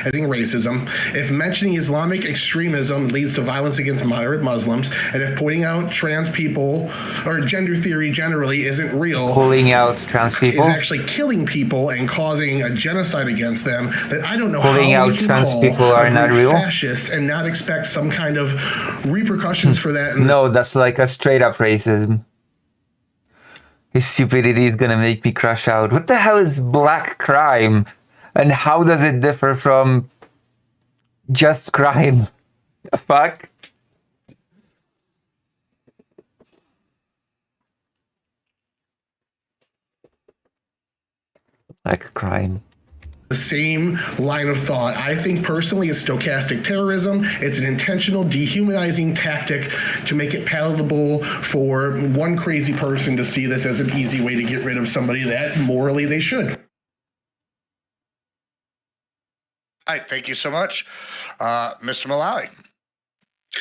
As in racism, if mentioning Islamic extremism leads to violence against moderate Muslims, and if pointing out trans people or gender theory generally isn't real, Pulling out trans people? is actually killing people and causing a genocide against them, that I don't know Pulling how out we can trans call people are a not group real? fascist and not expect some kind of repercussions for that. In No, that's like a straight up racism. His stupidity is gonna make me crash out. What the hell is black crime? And how does it differ from just crime? The fuck? Like crime. the same line of thought. I think personally it's stochastic terrorism. It's an intentional dehumanizing tactic to make it palatable for one crazy person to see this as an easy way to get rid of somebody that morally they should. Hi, thank you so much. Mr. Malawi.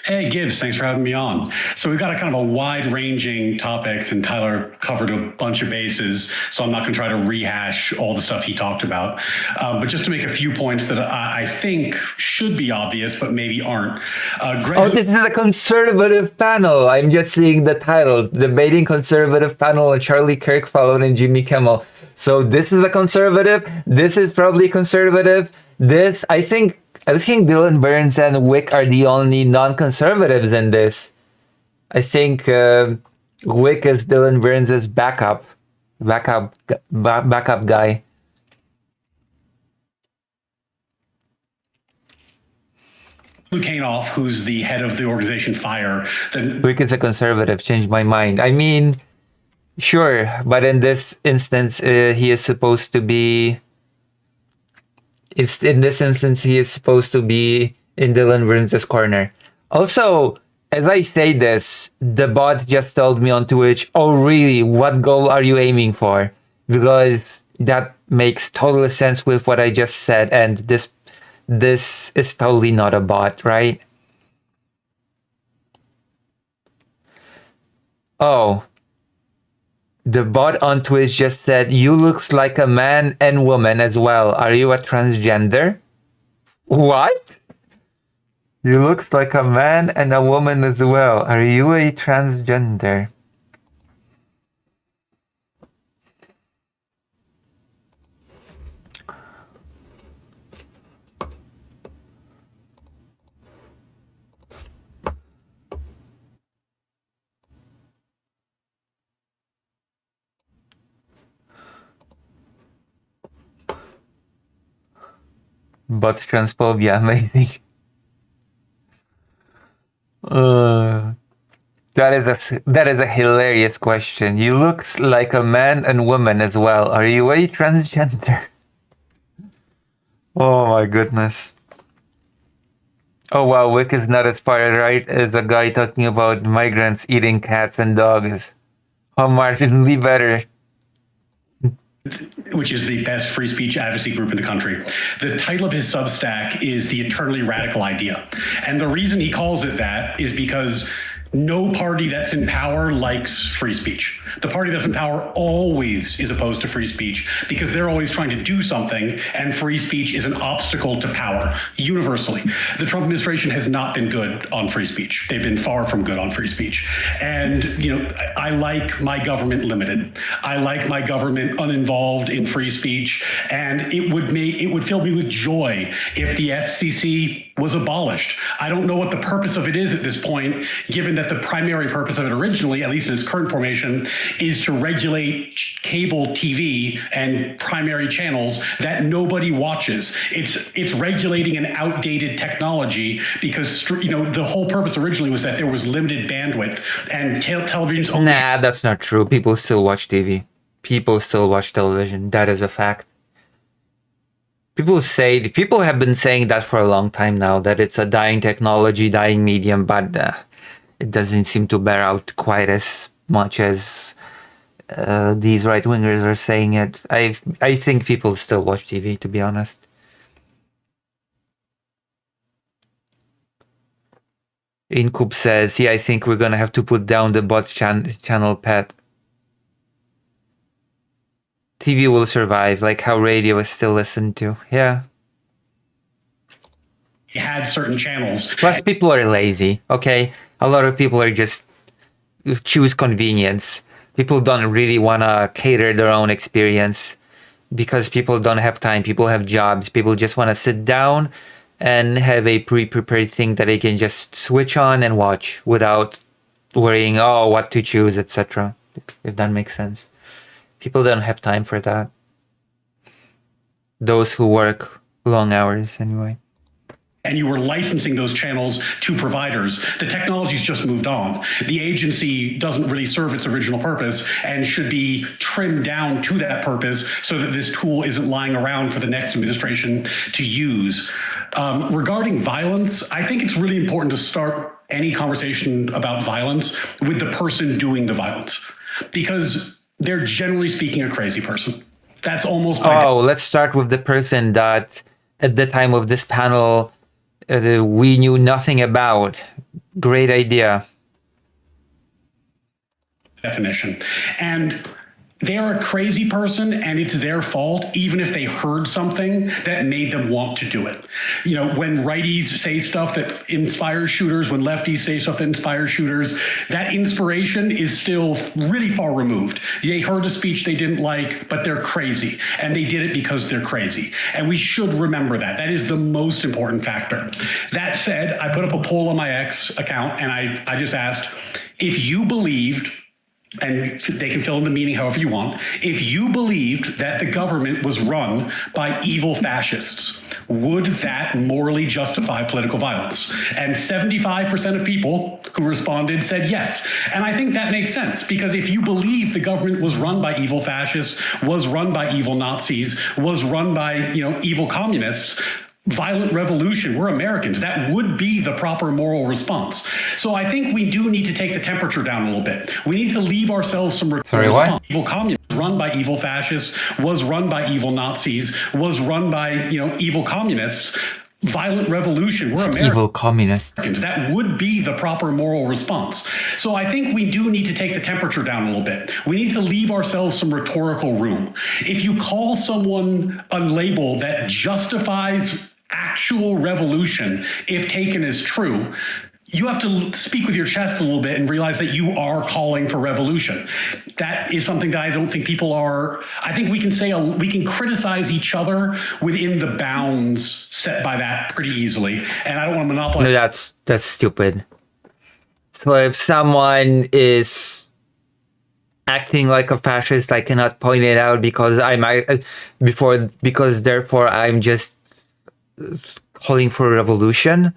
Hey, Gibbs, thanks for having me on. So we've got a kind of a wide-ranging topics, and Tyler covered a bunch of bases, so I'm not going to try to rehash all the stuff he talked about. But just to make a few points that I think should be obvious, but maybe aren't. Greg, this is a conservative panel. I'm just seeing the title, Debating Conservative Panel, and Charlie Kirk followed and Jimmy Kimmel. So this is a conservative. This is probably conservative. This, I think Dylan Burns and Wick are the only non-conservatives in this. I think Wick is Dylan Burns' backup guy. Luke Hainoff, who's the head of the organization FIRE. Wick is a conservative. Changed my mind. I mean, sure, but in this instance, he is supposed to be. In this instance, he is supposed to be in Dylan Burns' corner. Also, as I say this, the bot just told me on Twitch, oh really, what goal are you aiming for? Because that makes total sense with what I just said, and this is totally not a bot, right? Oh. The bot on Twitch just said, you looks like a man and woman as well. Are you a transgender? What? You looks like a man and a woman as well. Are you a transgender? But transphobia, amazing. That is a hilarious question. You look like a man and woman as well. Are you a transgender? Oh my goodness. Oh wow, Wick is not as far right as a guy talking about migrants eating cats and dogs. Oh, marginally better. Which is the best free speech advocacy group in the country. The title of his Substack is The Eternally Radical Idea. And the reason he calls it that is because no party that's in power likes free speech. The party that's in power always is opposed to free speech because they're always trying to do something, and free speech is an obstacle to power, universally. The Trump administration has not been good on free speech. They've been far from good on free speech. And, you know, I like my government limited. I like my government uninvolved in free speech, and it would fill me with joy if the FCC was abolished. I don't know what the purpose of it is at this point, given that the primary purpose of it originally, at least in its current formation, is to regulate cable TV and primary channels that nobody watches. It's regulating an outdated technology because, you know, the whole purpose originally was that there was limited bandwidth and television's only. Nah, that's not true. People still watch TV. People still watch television. That is a fact. People have been saying that for a long time now, that it's a dying technology, dying medium, but it doesn't seem to bear out quite as much as these right-wingers are saying it. I think people still watch TV, to be honest. Incub says, yeah, I think we're gonna have to put down the bot channel pet. TV will survive, like how radio is still listened to. Yeah. Had certain channels. Plus, people are lazy, okay? A lot of people are just choose convenience. People don't really want to cater their own experience because people don't have time. People have jobs. People just want to sit down and have a pre-prepared thing that they can just switch on and watch without worrying, oh, what to choose, etc. If that makes sense. People don't have time for that. Those who work long hours, anyway. and you were licensing those channels to providers, the technology's just moved on. The agency doesn't really serve its original purpose and should be trimmed down to that purpose so that this tool isn't lying around for the next administration to use. Regarding violence, I think it's really important to start any conversation about violence with the person doing the violence, because they're generally speaking a crazy person. That's almost let's start with the person that at the time of this panel we knew nothing about. Great idea. Definition. And they're a crazy person, and it's their fault, even if they heard something that made them want to do it. You know, when righties say stuff that inspires shooters, when lefties say stuff that inspires shooters, that inspiration is still really far removed. They heard a speech they didn't like, but they're crazy, and they did it because they're crazy. And we should remember that. That is the most important factor. That said, I put up a poll on my X account, and I just asked, if you believed, and they can fill in the meaning however you want, if you believed that the government was run by evil fascists, would that morally justify political violence? And 75% of people who responded said yes. And I think that makes sense, because if you believe the government was run by evil fascists, was run by evil Nazis, was run by, evil communists, violent revolution, we're Americans, that would be the proper moral response. So I think we do need to take the temperature down a little bit. We need to leave ourselves some response. Evil communists run by evil fascists, was run by evil Nazis, was run by, evil communists. Violent revolution, we're Americans. Evil communists. That would be the proper moral response. So I think we do need to take the temperature down a little bit. We need to leave ourselves some rhetorical room. If you call someone a label that justifies actual revolution, if taken as true, you have to speak with your chest a little bit and realize that you are calling for revolution. That is something that I don't think people are. I think we can criticize each other within the bounds set by that pretty easily. And I don't want to monopolize. No, that's stupid. So if someone is acting like a fascist, I cannot point it out because therefore I'm just calling for a revolution.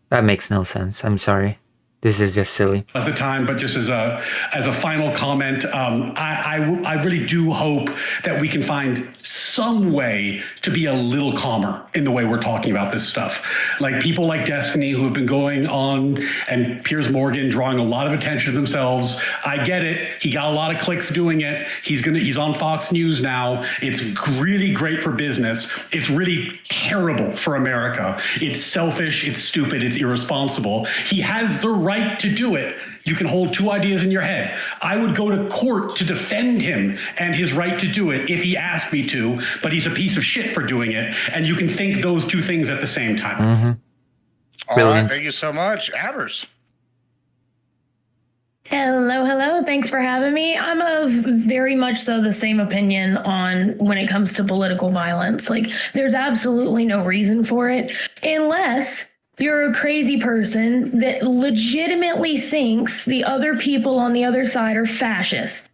That makes no sense. I'm sorry. This is just silly. At the time, but just as a final comment, I really do hope that we can find some way to be a little calmer in the way we're talking about this stuff. Like people like Destiny, who have been going on, and Piers Morgan drawing a lot of attention to themselves. I get it. He got a lot of clicks doing it. He's on Fox News now. It's really great for business. It's really terrible for America. It's selfish. It's stupid. It's irresponsible. He has the right to do it. You can hold two ideas in your head. I would go to court to defend him and his right to do it if he asked me to, but he's a piece of shit for doing it. And you can think those two things at the same time. Mm-hmm. All right, thank you so much. Avers. Hello. Thanks for having me. I'm of very much so the same opinion on when it comes to political violence. Like, there's absolutely no reason for it unless you're a crazy person that legitimately thinks the other people on the other side are fascist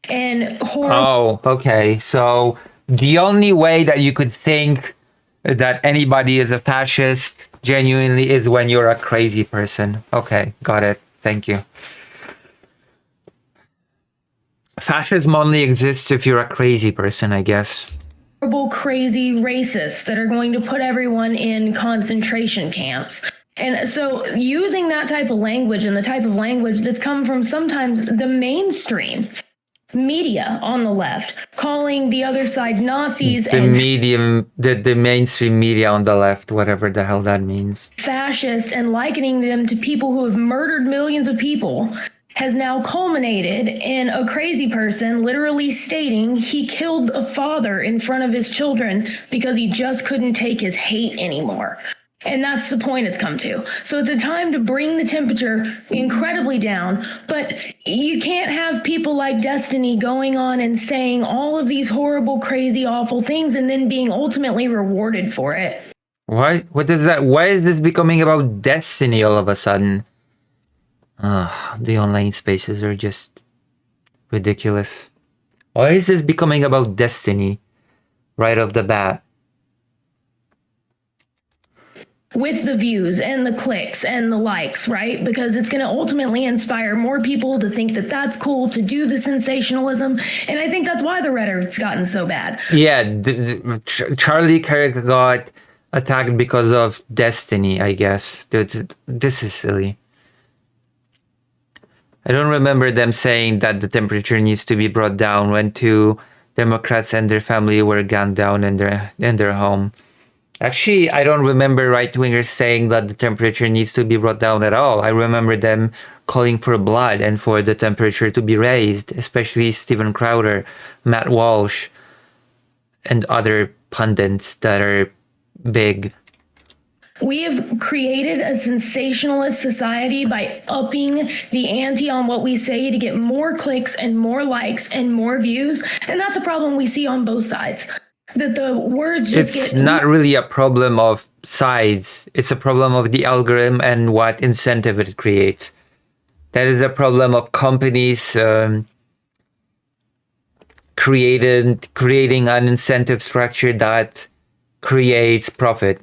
and horrible. Oh, okay. So the only way that you could think that anybody is a fascist genuinely is when you're a crazy person. Okay, got it. Thank you. Fascism only exists if you're a crazy person, I guess. Horrible, crazy racists that are going to put everyone in concentration camps. And so using that type of language and the type of language that's come from sometimes the mainstream media on the left, calling the other side Nazis the mainstream media on the left, whatever the hell that means, fascist, and likening them to people who have murdered millions of people, has now culminated in a crazy person literally stating he killed a father in front of his children because he just couldn't take his hate anymore. And that's the point it's come to. So it's a time to bring the temperature incredibly down, but you can't have people like Destiny going on and saying all of these horrible, crazy, awful things and then being ultimately rewarded for it. Why is this becoming about Destiny all of a sudden? The online spaces are just ridiculous. Why is this becoming about Destiny right off the bat? with the views and the clicks and the likes, right? Because it's going to ultimately inspire more people to think that that's cool, to do the sensationalism. And I think that's why the rhetoric's gotten so bad. Yeah, Charlie Kirk got attacked because of Destiny, I guess. This is silly. I don't remember them saying that the temperature needs to be brought down when two Democrats and their family were gunned down in their home. Actually, I don't remember right-wingers saying that the temperature needs to be brought down at all. I remember them calling for blood and for the temperature to be raised, especially Steven Crowder, Matt Walsh, and other pundits that are big. We have created a sensationalist society by upping the ante on what we say to get more clicks and more likes and more views. And that's a problem we see on both sides. That the words just It's not really a problem of sides. It's a problem of the algorithm and what incentive it creates. That is a problem of companies creating an incentive structure that creates profit.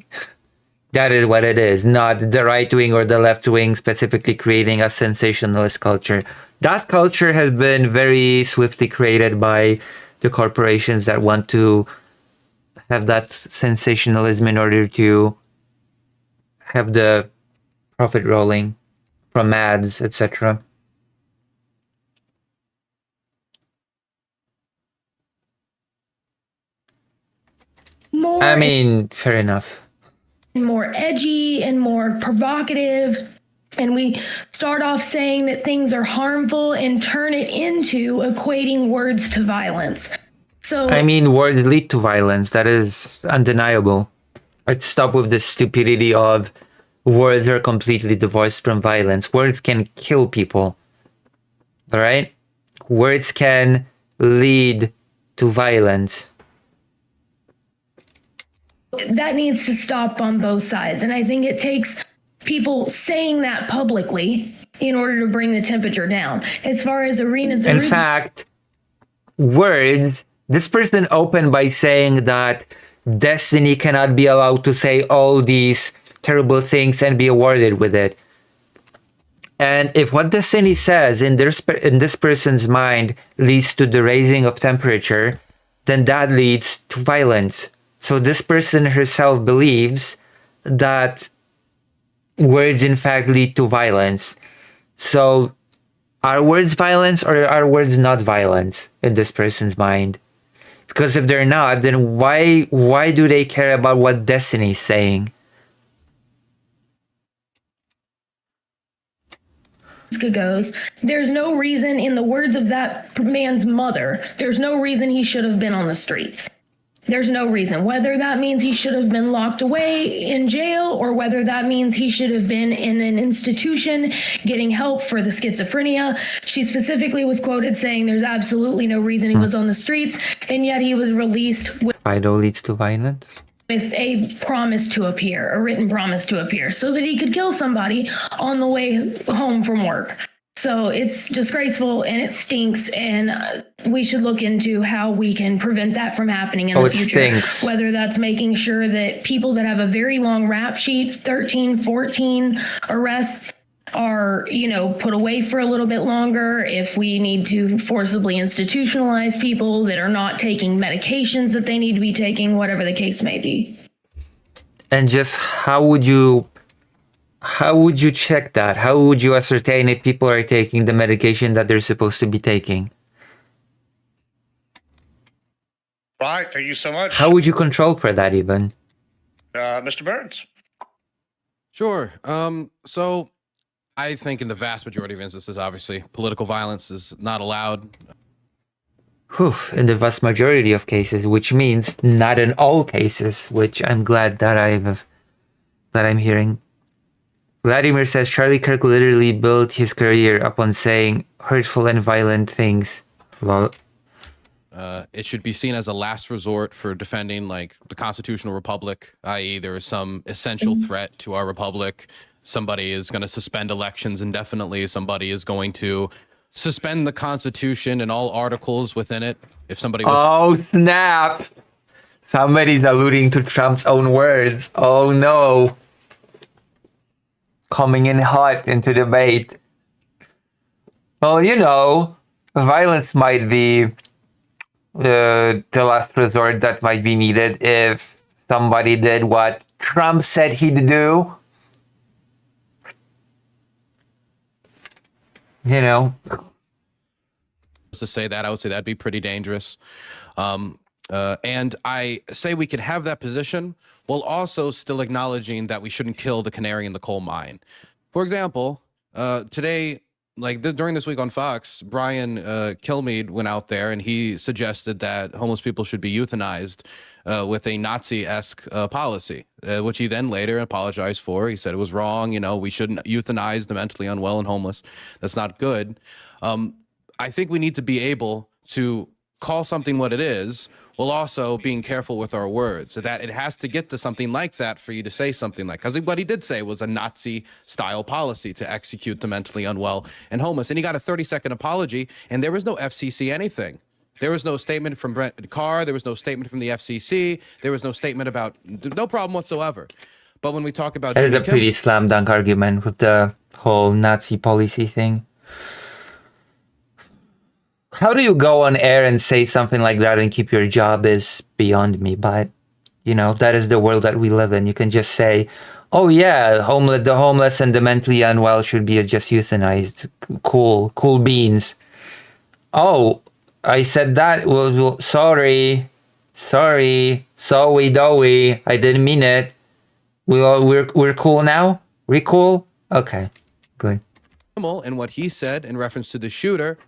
That is what it is, not the right wing or the left wing specifically creating a sensationalist culture. That culture has been very swiftly created by the corporations that want to have that sensationalism in order to have the profit rolling from ads, etc. I mean, fair enough. More edgy and more provocative. And we start off saying that things are harmful and turn it into equating words to violence. So I mean, words lead to violence. That is undeniable. Let's stop with the stupidity of words are completely divorced from violence. Words can kill people. All right? Words can lead to violence. That needs to stop on both sides. And I think it takes people saying that publicly in order to bring the temperature down. As far as arenas... In fact, words... This person opened by saying that Destiny cannot be allowed to say all these terrible things and be awarded with it. And if what Destiny says in this person's mind leads to the raising of temperature, then that leads to violence. So this person herself believes that words in fact lead to violence. So are words violence or are words not violence in this person's mind? Because if they're not, then why do they care about what Destiny is saying? Goes, there's no reason, in the words of that man's mother, there's no reason he should have been on the streets. There's no reason. Whether that means he should have been locked away in jail or whether that means he should have been in an institution getting help for the schizophrenia. She specifically was quoted saying there's absolutely no reason he was on the streets, and yet he was released with Fido leads to violence? With a promise to appear, a written promise to appear, so that he could kill somebody on the way home from work. So it's disgraceful and it stinks, and we should look into how we can prevent that from happening in the future. Stinks. Whether that's making sure that people that have a very long rap sheet, 13, 14 arrests, are, put away for a little bit longer. If we need to forcibly institutionalize people that are not taking medications that they need to be taking, whatever the case may be. And just how would you check that? How would you ascertain if people are taking the medication that they're supposed to be taking? Right, thank you so much. How would you control for that even? Mr. Burns? Sure. So I think in the vast majority of instances, obviously, political violence is not allowed. In the vast majority of cases, which means not in all cases, which I'm glad that I'm hearing. Vladimir says Charlie Kirk literally built his career upon saying hurtful and violent things. Lol. It should be seen as a last resort for defending the constitutional republic, i.e. there is some essential threat to our republic. Somebody is going to suspend elections indefinitely. Somebody is going to suspend the Constitution and all articles within it. If somebody was... Oh, snap. Somebody's alluding to Trump's own words. Oh, no. coming in hot into debate. Well, you know, violence might be the last resort that might be needed if somebody did what Trump said he'd do. You know. To say that, I would say that'd be pretty dangerous. And I say we can have that position while also still acknowledging that we shouldn't kill the canary in the coal mine. For example, today, during this week on Fox, Brian Kilmeade went out there and he suggested that homeless people should be euthanized with a Nazi-esque policy, which he then later apologized for. He said it was wrong. You know, we shouldn't euthanize the mentally unwell and homeless. That's not good. I think we need to be able to call something what it is, while also being careful with our words, so that it has to get to something like that for you to say something like, because what he did say was a Nazi-style policy to execute the mentally unwell and homeless. And he got a 30-second apology, and there was no FCC anything. There was no statement from Brent Carr. There was no statement from the FCC. There was no statement about, no problem whatsoever. But when we talk about... That is a pretty slam dunk argument with the whole Nazi policy thing. How do you go on air and say something like that and keep your job is beyond me, but, you know, that is the world that we live in. You can just say, oh yeah, the homeless and the mentally unwell should be just euthanized. Cool beans. Oh, I said that. Well, sorry, doughy. I didn't mean it. We're cool now? We cool? Okay, good. And what he said in reference to the shooter,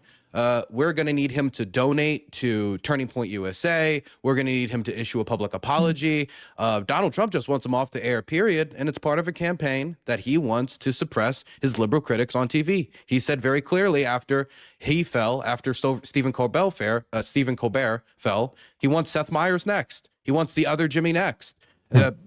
we're going to need him to donate to Turning Point USA. We're going to need him to issue a public apology. Donald Trump just wants him off the air, period. And it's part of a campaign that he wants to suppress his liberal critics on TV. He said very clearly after Stephen Colbert fell, he wants Seth Meyers next. He wants the other Jimmy next.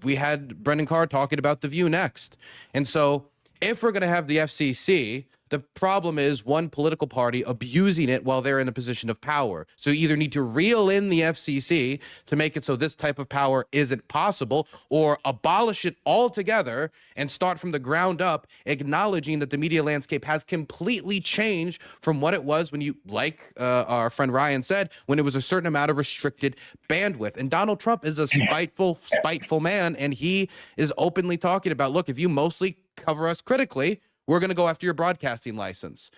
We had Brendan Carr talking about The View next. And so if we're going to have the FCC, the problem is one political party abusing it while they're in a position of power. So you either need to reel in the FCC to make it so this type of power isn't possible, or abolish it altogether and start from the ground up, acknowledging that the media landscape has completely changed from what it was when our friend Ryan said, when it was a certain amount of restricted bandwidth. And Donald Trump is a spiteful man, and he is openly talking about, look, if you mostly cover us critically, we're going to go after your broadcasting license.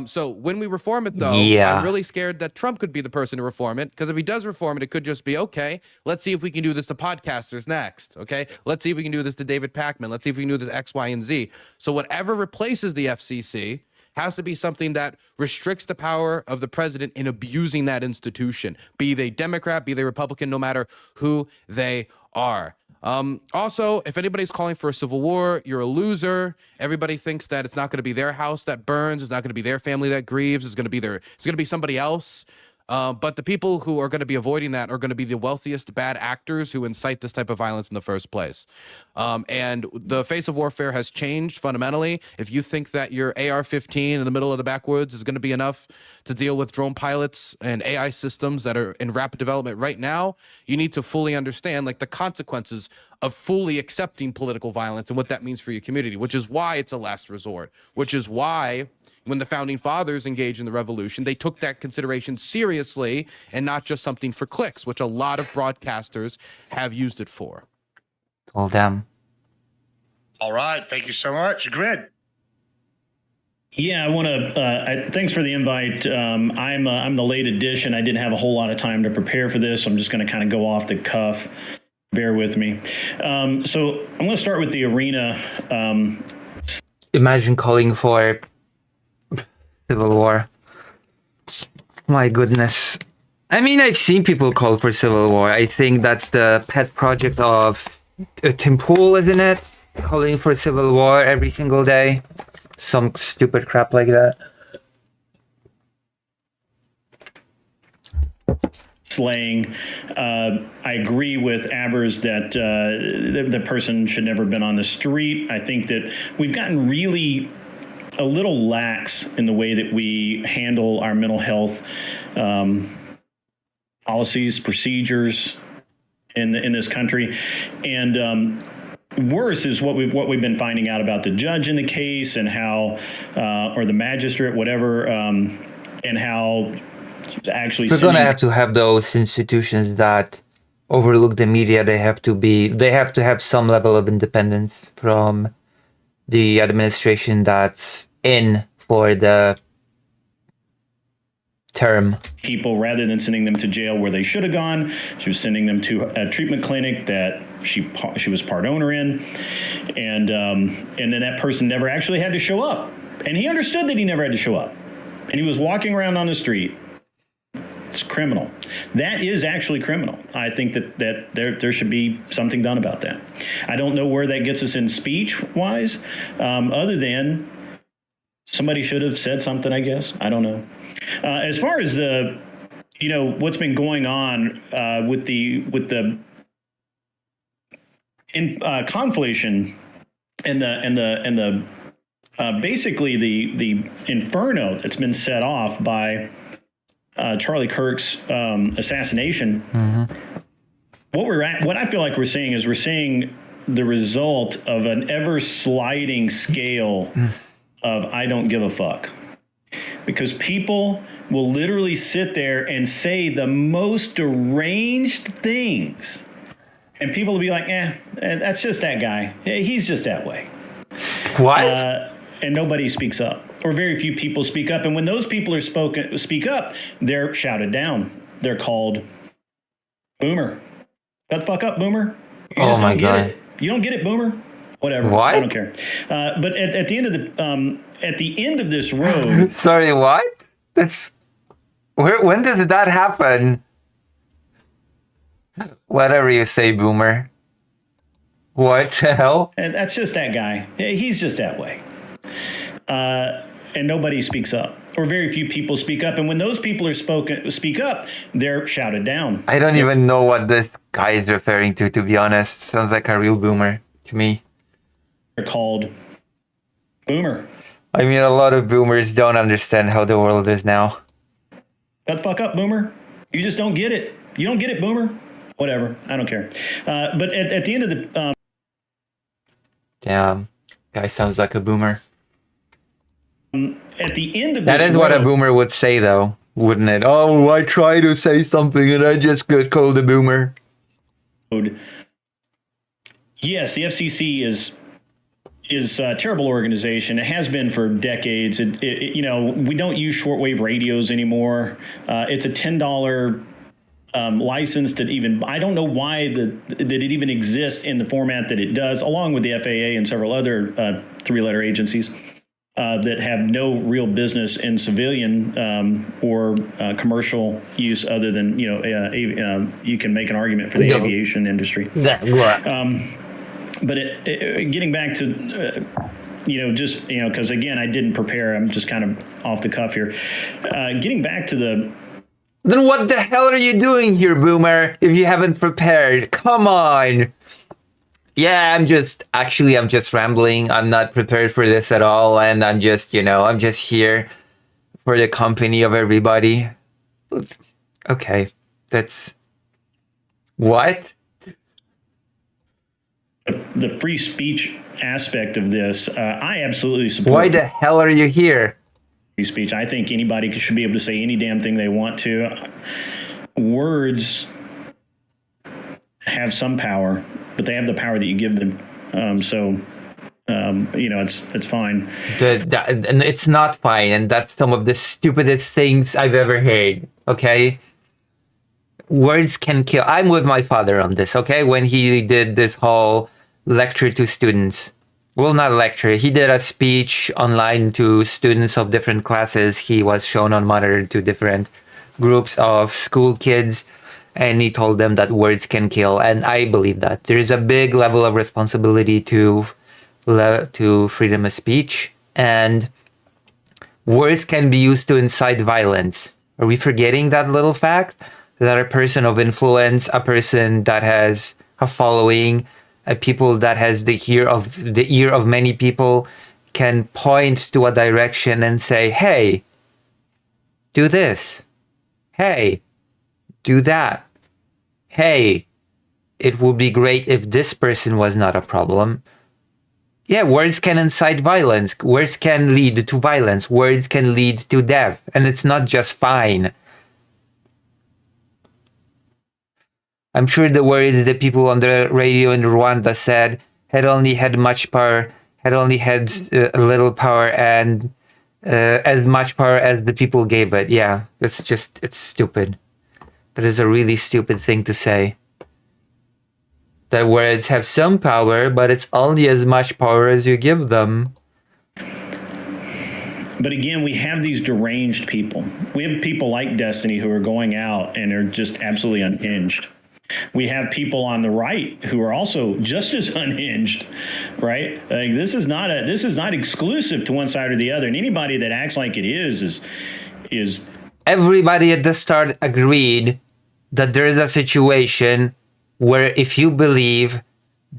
So when we reform it, though, I'm really scared that Trump could be the person to reform it, because if he does reform it, it could just be, okay, let's see if we can do this to podcasters next, okay? Let's see if we can do this to David Pakman. Let's see if we can do this X, Y, and Z. So whatever replaces the FCC has to be something that restricts the power of the president in abusing that institution, be they Democrat, be they Republican, no matter who they are. Also, if anybody's calling for a civil war, you're a loser. Everybody thinks that it's not going to be their house that burns. It's not going to be their family that grieves. It's going to be somebody else. But the people who are going to be avoiding that are going to be the wealthiest bad actors who incite this type of violence in the first place. And the face of warfare has changed fundamentally. If you think that your AR-15 in the middle of the backwoods is going to be enough to deal with drone pilots and AI systems that are in rapid development right now, you need to fully understand the consequences of fully accepting political violence and what that means for your community, which is why it's a last resort, which is why when the founding fathers engaged in the revolution, they took that consideration seriously and not just something for clicks, which a lot of broadcasters have used it for. Well, damn. All right. Thank you so much. Grid. Yeah, I want to. Thanks for the invite. I'm the late addition. I didn't have a whole lot of time to prepare for this. So I'm just going to kind of go off the cuff. Bear with me. So I'm going to start with the arena. Imagine calling for civil war. My goodness. I mean, I've seen people call for civil war. I think that's the pet project of Tim Pool, isn't it? Calling for civil war every single day. Some stupid crap like that. Slaying. I agree with Abers that the person should never have been on the street. I think that we've gotten really a little lax in the way that we handle our mental health policies, procedures in this country. And worse is what we've been finding out about the judge in the case and how, or the magistrate, whatever, and how actually We're gonna have to have those institutions that overlook the media. They have to have some level of independence from the administration that's in for the term. People, rather than sending them to jail where they should have gone, she was sending them to a treatment clinic that she was part owner in, and then that person never actually had to show up, and he understood that he never had to show up, and he was walking around on the street. It's criminal. That is actually criminal. I think that there should be something done about that. I don't know where that gets us in speech wise, other than somebody should have said something, I guess. I don't know. As far as what's been going on with the conflation and the basically the inferno that's been set off by Charlie Kirk's assassination. What I feel like we're seeing the result of an ever sliding scale of I don't give a fuck, because people will literally sit there and say the most deranged things, and people will be like, that's just that guy. He's just that way. What? And nobody speaks up, or very few people speak up. And when those people speak up, they're shouted down. They're called boomer. Shut the fuck up, boomer. You just don't get it. You don't get it, boomer. Whatever. What? I don't care. But at the end of this road. Sorry, what? When did that happen? Whatever you say, boomer. What the hell? And that's just that guy. He's just that way. And nobody speaks up, or very few people speak up. And when those people speak up, they're shouted down. I don't even know what this guy is referring to be honest. Sounds like a real boomer to me. They're called boomer. I mean, a lot of boomers don't understand how the world is now. Shut the fuck up, boomer. You just don't get it. You don't get it, boomer. Whatever. I don't care. But at the end of the... Damn. Guy sounds like a boomer. At the end of that this is what a boomer would say, though, wouldn't it? Oh, I try to say something and I just get called a boomer. Yes, the FCC is a terrible organization. It has been for decades. We don't use shortwave radios anymore. It's a $10 license that even, I don't know why that it even exists in the format that it does, along with the FAA and several other three-letter agencies that have no real business in civilian or commercial use, other than you can make an argument for the aviation industry. But getting back to because again, I didn't prepare. I'm just kind of off the cuff here. Getting back to the. Then what the hell are you doing here, boomer, if you haven't prepared? Come on. Yeah, I'm just rambling. I'm not prepared for this at all. And I'm just here for the company of everybody. Okay. That's what? The free speech aspect of this, I absolutely support. Why the hell are you here? Free speech. I think anybody should be able to say any damn thing they want to. Words have some power, but they have the power that you give them. It's fine. And it's not fine, and that's some of the stupidest things I've ever heard. Okay. Words can kill. I'm with my father on this, okay? When he did this whole lecture to students. Well, not lecture. He did a speech online to students of different classes. He was shown on monitor to different groups of school kids, and he told them that words can kill. And I believe that. There's a big level of responsibility to freedom of speech, and words can be used to incite violence. Are we forgetting that little fact? That a person of influence, a person that has a following, a people that has the ear of many people can point to a direction and say, hey, do this. Hey, do that. Hey, it would be great if this person was not a problem. Yeah, words can incite violence. Words can lead to violence. Words can lead to death. And it's not just fine. I'm sure the words that people on the radio in Rwanda said had only had much power, had only had a little power and as much power as the people gave it. Yeah, it's stupid. That is a really stupid thing to say. That words have some power, but it's only as much power as you give them. But again, we have these deranged people. We have people like Destiny who are going out and are just absolutely unhinged. We have people on the right who are also just as unhinged, right? Like this is not exclusive to one side or the other. And anybody that acts like it is everybody at the start agreed that there is a situation where if you believe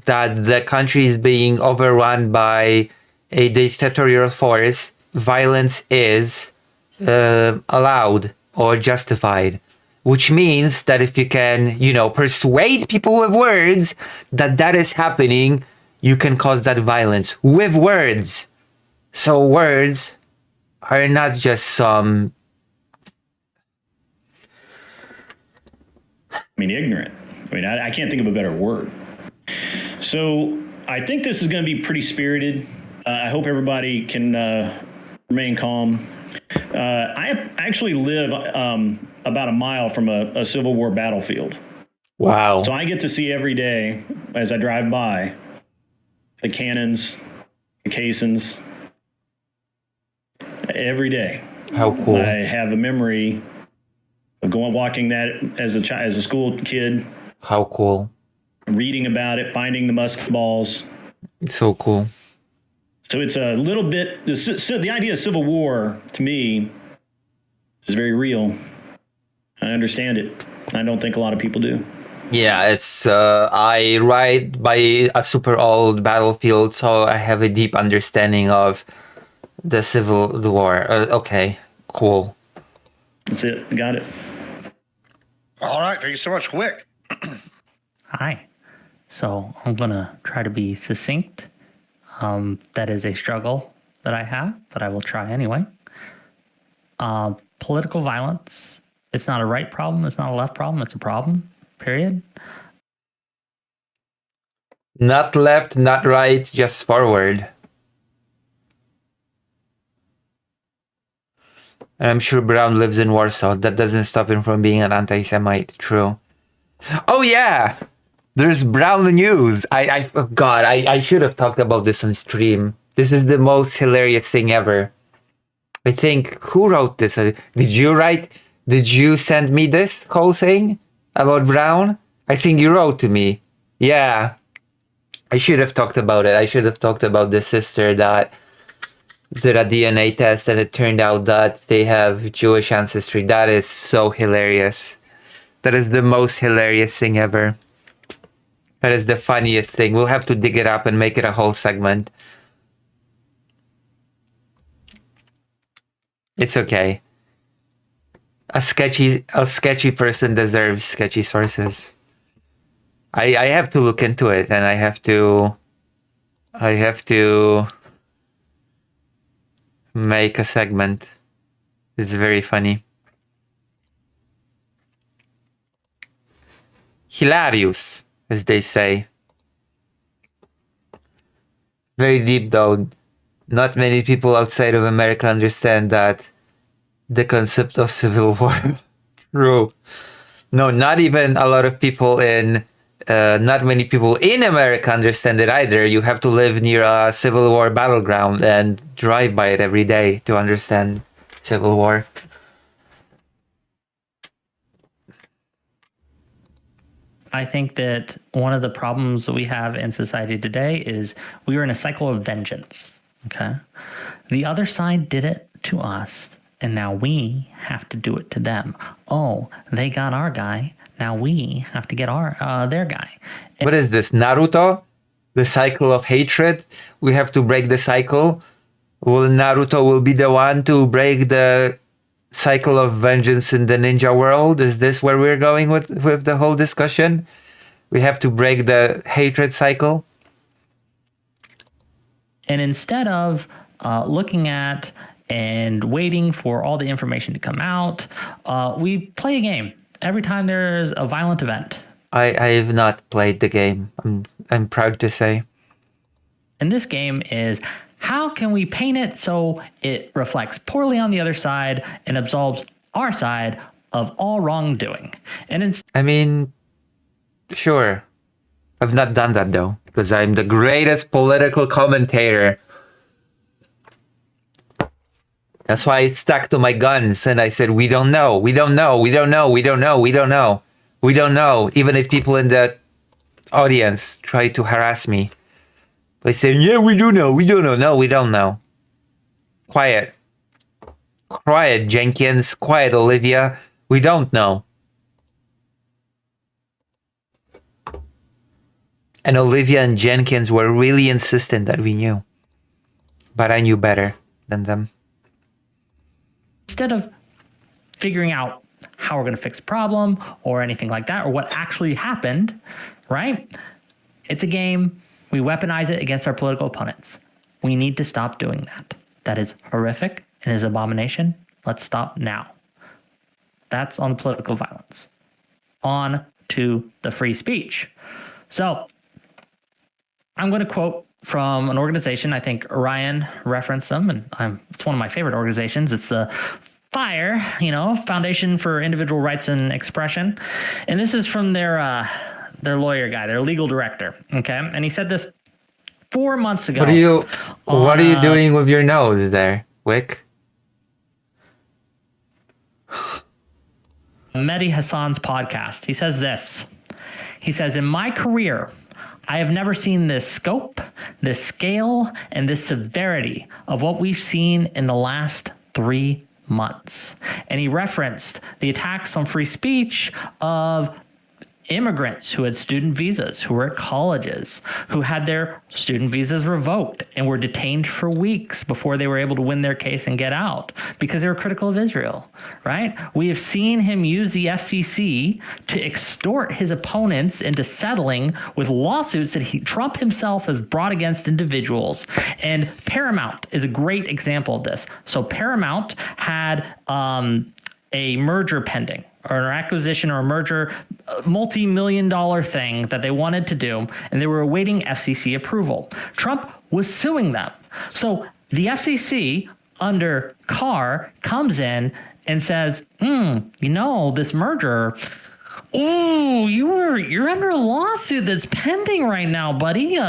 that the country is being overrun by a dictatorial force, violence is allowed or justified. Which means that if you can, persuade people with words that is happening, you can cause that violence with words. So words are not just some... ignorant. I can't think of a better word. So I think this is going to be pretty spirited. I hope everybody can remain calm. I actually live about a mile from a Civil War battlefield. Wow. So I get to see every day as I drive by the cannons, the caissons, every day. How cool. I have a memory of walking that as a school kid. How cool. Reading about it, finding the musket balls. So cool. So it's a little bit, the idea of Civil War, to me, is very real. I understand it. I don't think a lot of people do. Yeah, it's, I ride by a super old battlefield, so I have a deep understanding of the Civil War. Okay, cool. That's it. Got it. All right. Thank you so much. Wick. Hi. So I'm going to try to be succinct. That is a struggle that I have, but I will try anyway. Political violence, it's not a right problem, it's not a left problem, it's a problem, period. Not left, not right, just forward. I'm sure Brown lives in Warsaw. That doesn't stop him from being an anti-Semite. True. Oh yeah! There's Brown News. I should have talked about this on stream. This is the most hilarious thing ever. I think, who wrote this? Did you send me this whole thing about Brown? I think you wrote to me. Yeah. I should have talked about it. I should have talked about the sister that did a DNA test and it turned out that they have Jewish ancestry. That is so hilarious. That is the most hilarious thing ever. That is the funniest thing. We'll have to dig it up and make it a whole segment. It's okay. A sketchy person deserves sketchy sources. I have to look into it and I have to make a segment. It's very funny. Hilarious, as they say. Very deep though. Not many people outside of America understand that the concept of civil war. True. No, not even a lot of people not many people in America understand it either. You have to live near a civil war battleground and drive by it every day to understand civil war. I think that one of the problems that we have in society today is we are in a cycle of vengeance. Okay. The other side did it to us, and now we have to do it to them. Oh, they got our guy. Now we have to get their guy. What is this, Naruto? The cycle of hatred? We have to break the cycle? Well, Naruto will be the one to break the cycle of vengeance in the ninja world? Is this where we're going with the whole discussion? We have to break the hatred cycle. And instead of looking at and waiting for all the information to come out, we play a game every time there's a violent event. I have not played the game. I'm proud to say. And this game is, how can we paint it so it reflects poorly on the other side and absolves our side of all wrongdoing? And it's, I mean, sure. I've not done that though, because I'm the greatest political commentator. That's why I stuck to my guns and I said, we don't know, we don't know, we don't know, we don't know, we don't know. We don't know, even if people in the audience try to harass me by saying, yeah, we do know, we don't know. No, we don't know. Quiet. Quiet, Jenkins. Quiet, Olivia. We don't know. And Olivia and Jenkins were really insistent that we knew. But I knew better than them. instead of figuring out how we're going to fix a problem or anything like that, or what actually happened, right? It's a game. We weaponize it against our political opponents. We need to stop doing that. That is horrific and is abomination. Let's stop now. That's on political violence. On to the free speech. So I'm going to quote from an organization. I think Ryan referenced them, and it's one of my favorite organizations. It's the FIRE, Foundation for Individual Rights and Expression. And this is from their lawyer guy, their legal director. Okay. And he said this 4 months ago. What are you doing with your nose there, Wick? Mehdi Hassan's podcast. He says this. He says, in my career, I have never seen this scope, this scale, and this severity of what we've seen in the last 3 months. And he referenced the attacks on free speech of immigrants who had student visas, who were at colleges, who had their student visas revoked and were detained for weeks before they were able to win their case and get out because they were critical of Israel, right? We have seen him use the FCC to extort his opponents into settling with lawsuits that Trump himself has brought against individuals. And Paramount is a great example of this. So Paramount had a merger pending, or an acquisition or a merger, multi-million-dollar thing that they wanted to do, and they were awaiting FCC approval. Trump was suing them. So the FCC under Carr comes in and says, this merger, you're under a lawsuit that's pending right now, buddy.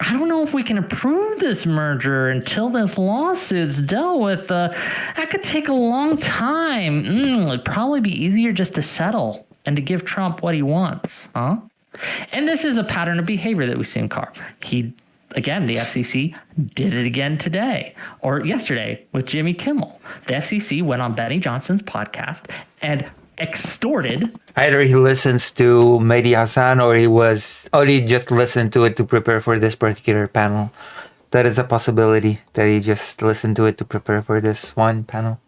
I don't know if we can approve this merger until this lawsuit's dealt with. That could take a long time. It'd probably be easier just to settle and to give Trump what he wants, huh? And this is a pattern of behavior that we see in Carr. The FCC did it again today or yesterday with Jimmy Kimmel. The FCC went on Benny Johnson's podcast and extorted. Either he listens to Mehdi Hassan or he just listened to it to prepare for this particular panel. That is a possibility that he just listened to it to prepare for this one panel.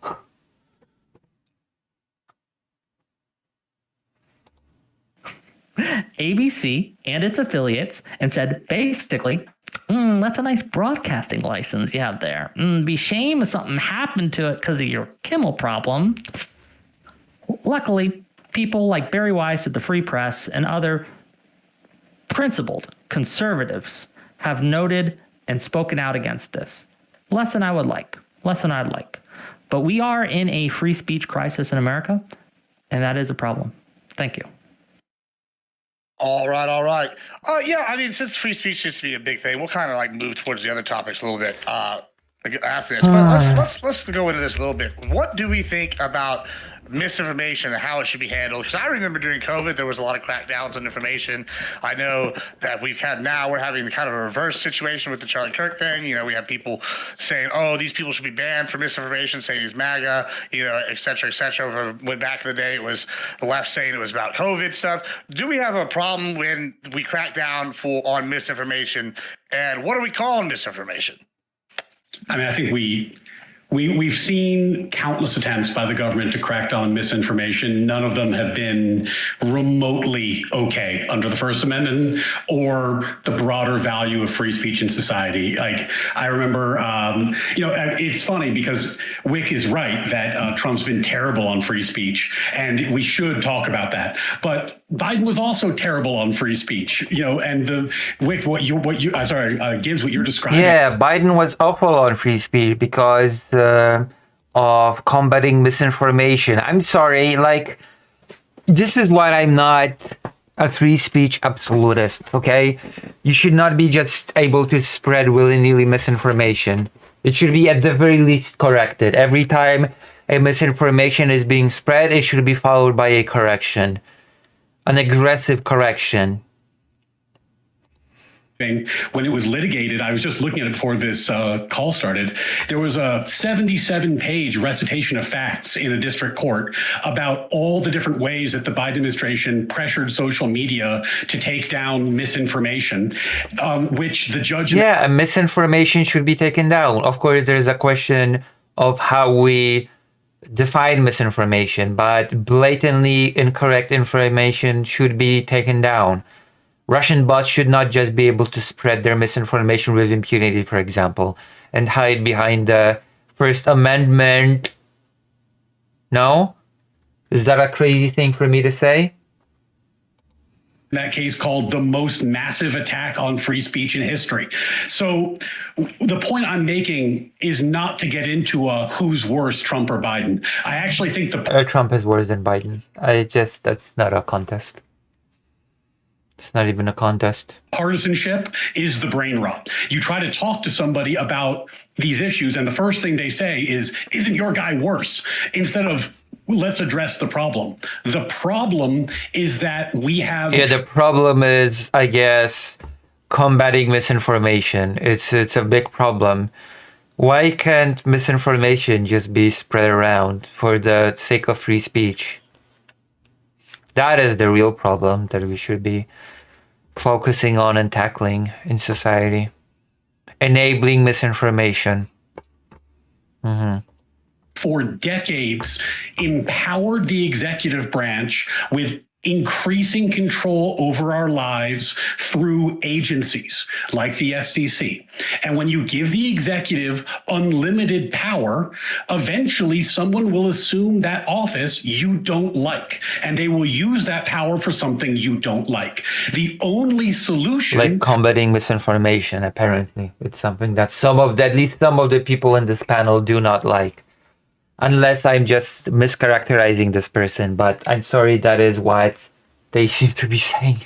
ABC and its affiliates and said basically, that's a nice broadcasting license you have there. Be shame if something happened to it because of your Kimmel problem. Luckily, people like Barry Weiss at the Free Press and other principled conservatives have noted and spoken out against this. Less than I'd like. But we are in a free speech crisis in America, and that is a problem. Thank you. All right. Since free speech seems to be a big thing, we'll kind of move towards the other topics a little bit after this. But let's go into this a little bit. What do we think about misinformation and how it should be handled? Because I remember during COVID, there was a lot of crackdowns on information. I know that we're having kind of a reverse situation with the Charlie Kirk thing. We have people saying, these people should be banned for misinformation, saying he's MAGA, et cetera, et cetera. When back in the day, it was the left saying it was about COVID stuff. Do we have a problem when we crack down on misinformation? And what are we calling misinformation? I think we We've seen countless attempts by the government to crack down on misinformation. None of them have been remotely okay under the First Amendment or the broader value of free speech in society. Like, I remember, it's funny because Wick is right that Trump's been terrible on free speech, and we should talk about that. But Biden was also terrible on free speech, and Wick, Gibbs, what you're describing. Yeah, Biden was awful on free speech because of combating misinformation. I'm sorry, this is why I'm not a free speech absolutist, okay? You should not be just able to spread willy-nilly misinformation. It should be at the very least corrected. Every time a misinformation is being spread, it should be followed by a correction. An aggressive correction. When it was litigated, I was just looking at it before this call started. There was a 77-page recitation of facts in a district court about all the different ways that the Biden administration pressured social media to take down misinformation, which the judge... Yeah, misinformation should be taken down. Of course, there's a question of how we define misinformation, but blatantly incorrect information should be taken down. Russian bots should not just be able to spread their misinformation with impunity, for example, and hide behind the First Amendment. No? Is that a crazy thing for me to say? That case called the most massive attack on free speech in history. So the point I'm making is not to get into who's worse, Trump or Biden. I actually think Trump is worse than Biden. That's not a contest. It's not even a contest. Partisanship is the brain rot. You try to talk to somebody about these issues, and the first thing they say is, isn't your guy worse? Instead of, let's address the problem. The problem is that we have... Yeah, the problem is, I guess, combating misinformation. It's a big problem. Why can't misinformation just be spread around for the sake of free speech? That is the real problem that we should be focusing on and tackling in society. Enabling misinformation. For decades, empowered the executive branch with increasing control over our lives through agencies like the FCC. And when you give the executive unlimited power, eventually someone will assume that office you don't like, and they will use that power for something you don't like. The only solution... Like combating misinformation, apparently. It's something that at least some of the people in this panel do not like. Unless I'm just mischaracterizing this person, but I'm sorry, that is what they seem to be saying.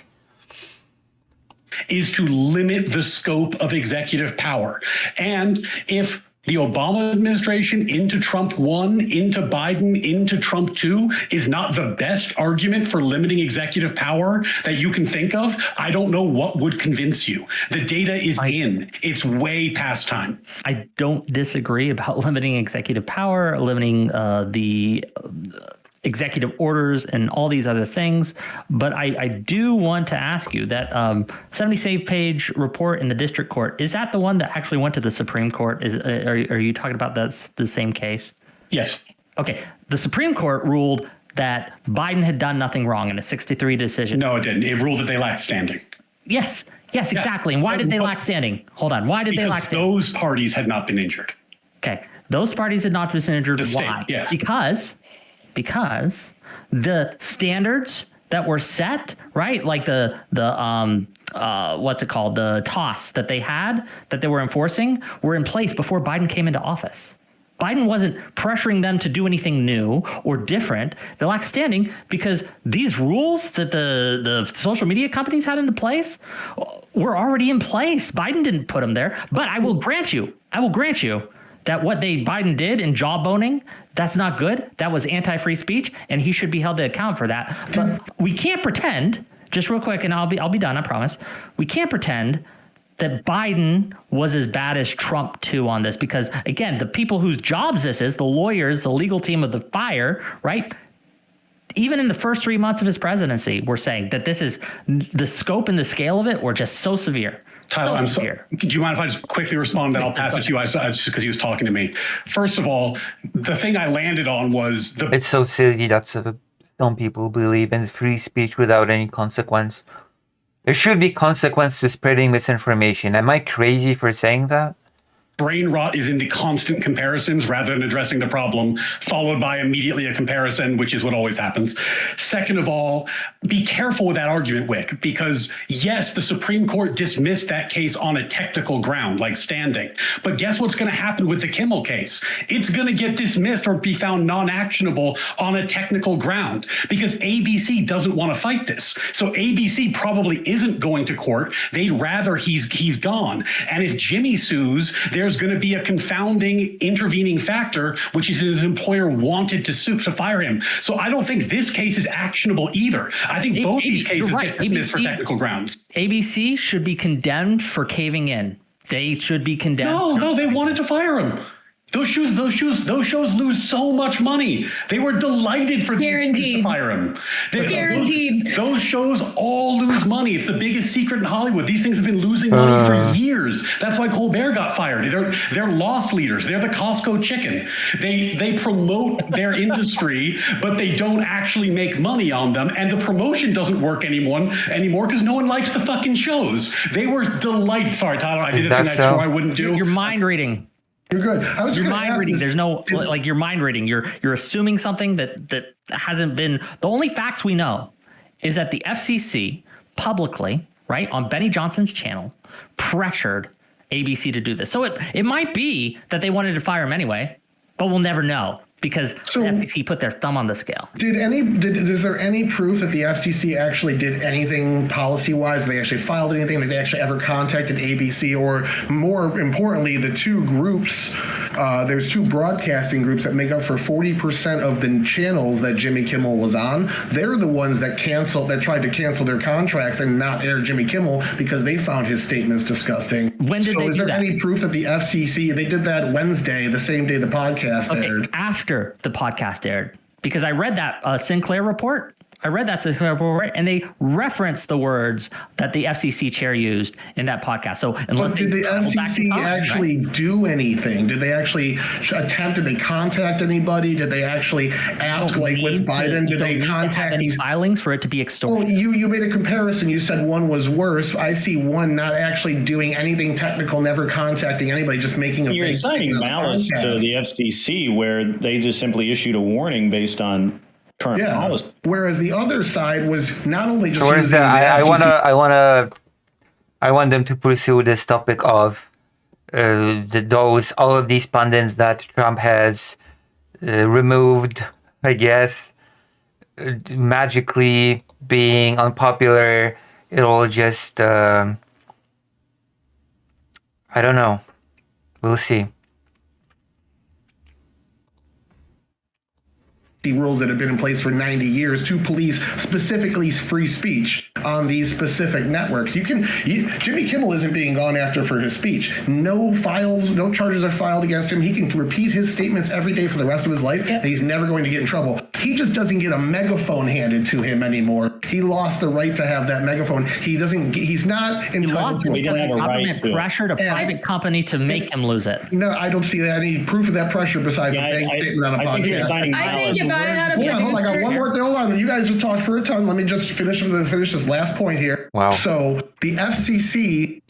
Is to limit the scope of executive power. And if the Obama administration into Trump 1, into Biden, into Trump 2 is not the best argument for limiting executive power that you can think of, I don't know what would convince you. The data is in. It's way past time. I don't disagree about limiting executive power, limiting the executive orders and all these other things. But I do want to ask you that 70-page report in the district court, is that the one that actually went to the Supreme Court? Are you talking about the same case? Yes. Okay. The Supreme Court ruled that Biden had done nothing wrong in a 6-3 decision. No, it didn't. It ruled that they lacked standing. Yes, exactly. And why did they lack standing? Hold on. Why did they lack standing? Because those parties had not been injured. Okay. Those parties had not been injured. The state, why? yeah. Because the standards that were set, right? Like the what's it called? The TOS that they had, that they were enforcing, were in place before Biden came into office. Biden wasn't pressuring them to do anything new or different. They lacked standing because these rules that the social media companies had into place were already in place. Biden didn't put them there. But I will grant you that what Biden did in jawboning, that's not good. That was anti-free speech, and he should be held to account for that. But we can't pretend, just real quick, and I'll be done, I promise. We can't pretend that Biden was as bad as Trump too on this, because again, the people whose jobs this is, the lawyers, the legal team of the fire, right? even in the first 3 months of his presidency, we're saying that this is the scope and the scale of it were just so severe. Tyler, I'm sorry. Do you mind if I just quickly respond? Then I'll pass it to you. I just because he was talking to me. First of all, the thing I landed on was the. It's so silly that some people believe in free speech without any consequence. There should be consequence to spreading misinformation. Am I crazy for saying that? Brain rot is into constant comparisons rather than addressing the problem, followed by immediately a comparison, which is what always happens. Second of all, be careful with that argument, Wick, because yes, the Supreme Court dismissed that case on a technical ground, like standing. But guess what's going to happen with the Kimmel case? It's going to get dismissed or be found non-actionable on a technical ground because ABC doesn't want to fight this. So ABC probably isn't going to court. They'd rather he's gone. And if Jimmy sues, there's going to be a confounding intervening factor, which is his employer wanted to fire him. So I don't think this case is actionable either. I think both these cases get dismissed for technical grounds. ABC should be condemned for caving in. They should be condemned. No, they wanted to fire him. Those shows lose so much money. They were delighted for Guaranteed. to fire him. Guaranteed. Those shows all lose money. It's the biggest secret in Hollywood. These things have been losing money for years. That's why Colbert got fired. They're loss leaders. They're the Costco chicken. They promote their industry, but they don't actually make money on them. And the promotion doesn't work anymore because no one likes the fucking shows. They were delighted. Sorry, Tyler, I did a thing I swore I wouldn't do. You're mind reading. You're good. I was you're just mind reading. There's no like you're mind reading. You're assuming something that hasn't been. The only facts we know is that the FCC publicly, right, on Benny Johnson's channel, pressured ABC to do this. So it might be that they wanted to fire him anyway, but we'll never know because the FCC put their thumb on the scale. Is there any proof that the FCC actually did anything policy-wise? They actually filed anything? That they actually ever contacted ABC? Or more importantly, the two groups, there's two broadcasting groups that make up for 40% of the channels that Jimmy Kimmel was on. They're the ones that tried to cancel their contracts and not air Jimmy Kimmel because they found his statements disgusting. When did they do that? So is there any proof that the FCC, they did that Wednesday, the same day the podcast aired? After the podcast aired, because I read that Sinclair report. And they referenced the words that the FCC chair used in that podcast. So unless did the FCC actually do anything? Did they actually attempt? Did they contact anybody? Did they actually ask, like with Biden? Did they contact these filings for it to be extorted? Well, you made a comparison. You said one was worse. I see one not actually doing anything technical, never contacting anybody, just making a. You're citing malice to the FCC, where they just simply issued a warning based on current policy. Whereas the other side was not only just. So where's the? I want them to pursue this topic of all of these pundits that Trump has removed, I guess, magically being unpopular. It'll just I don't know. We'll see. Rules that have been in place for 90 years to police specifically free speech on these specific networks. Jimmy Kimmel isn't being gone after for his speech. No charges are filed against him. He can repeat his statements every day for the rest of his life, and he's never going to get in trouble. He just doesn't get a megaphone handed to him anymore. He lost the right to have that megaphone. He's not entitled to. Government pressured a private company to make him lose it. No, I don't see any proof of that pressure besides a vague statement on a podcast. I got one more thing. Hold on. You guys just talked for a ton. Let me just finish this last point here. Wow. So the FCC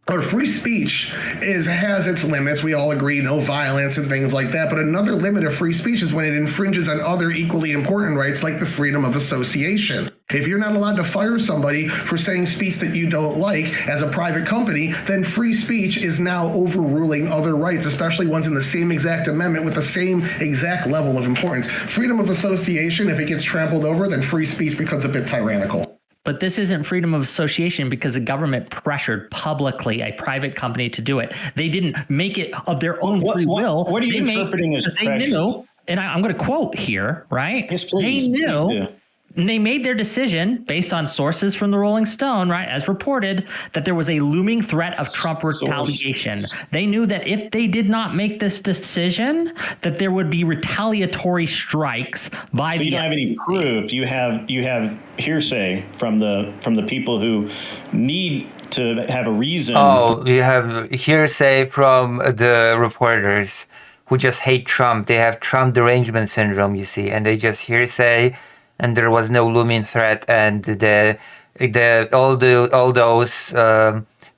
or free speech has its limits. We all agree, no violence and things like that. But another limit of free speech is when it infringes on other equally important rights, like the freedom of association. If you're not allowed to fire somebody for saying speech that you don't like as a private company, then free speech is now overruling other rights, especially ones in the same exact amendment with the same exact level of importance. Freedom of association, if it gets trampled over, then free speech becomes a bit tyrannical. But this isn't freedom of association because the government pressured publicly a private company to do it. They didn't make it of their own free will. What are you interpreting as pressure? They knew, and I'm going to quote here, right? Yes, please. They knew. Please And they made their decision based on sources from the Rolling Stone, right, as reported, that there was a looming threat of Trump retaliation. They knew that if they did not make this decision, that there would be retaliatory strikes by So the you don't have any proof. You have hearsay from the people who need to have a reason. Oh, you have hearsay from the reporters who just hate Trump. They have Trump derangement syndrome, you see, and they just hearsay, and there was no looming threat, and all those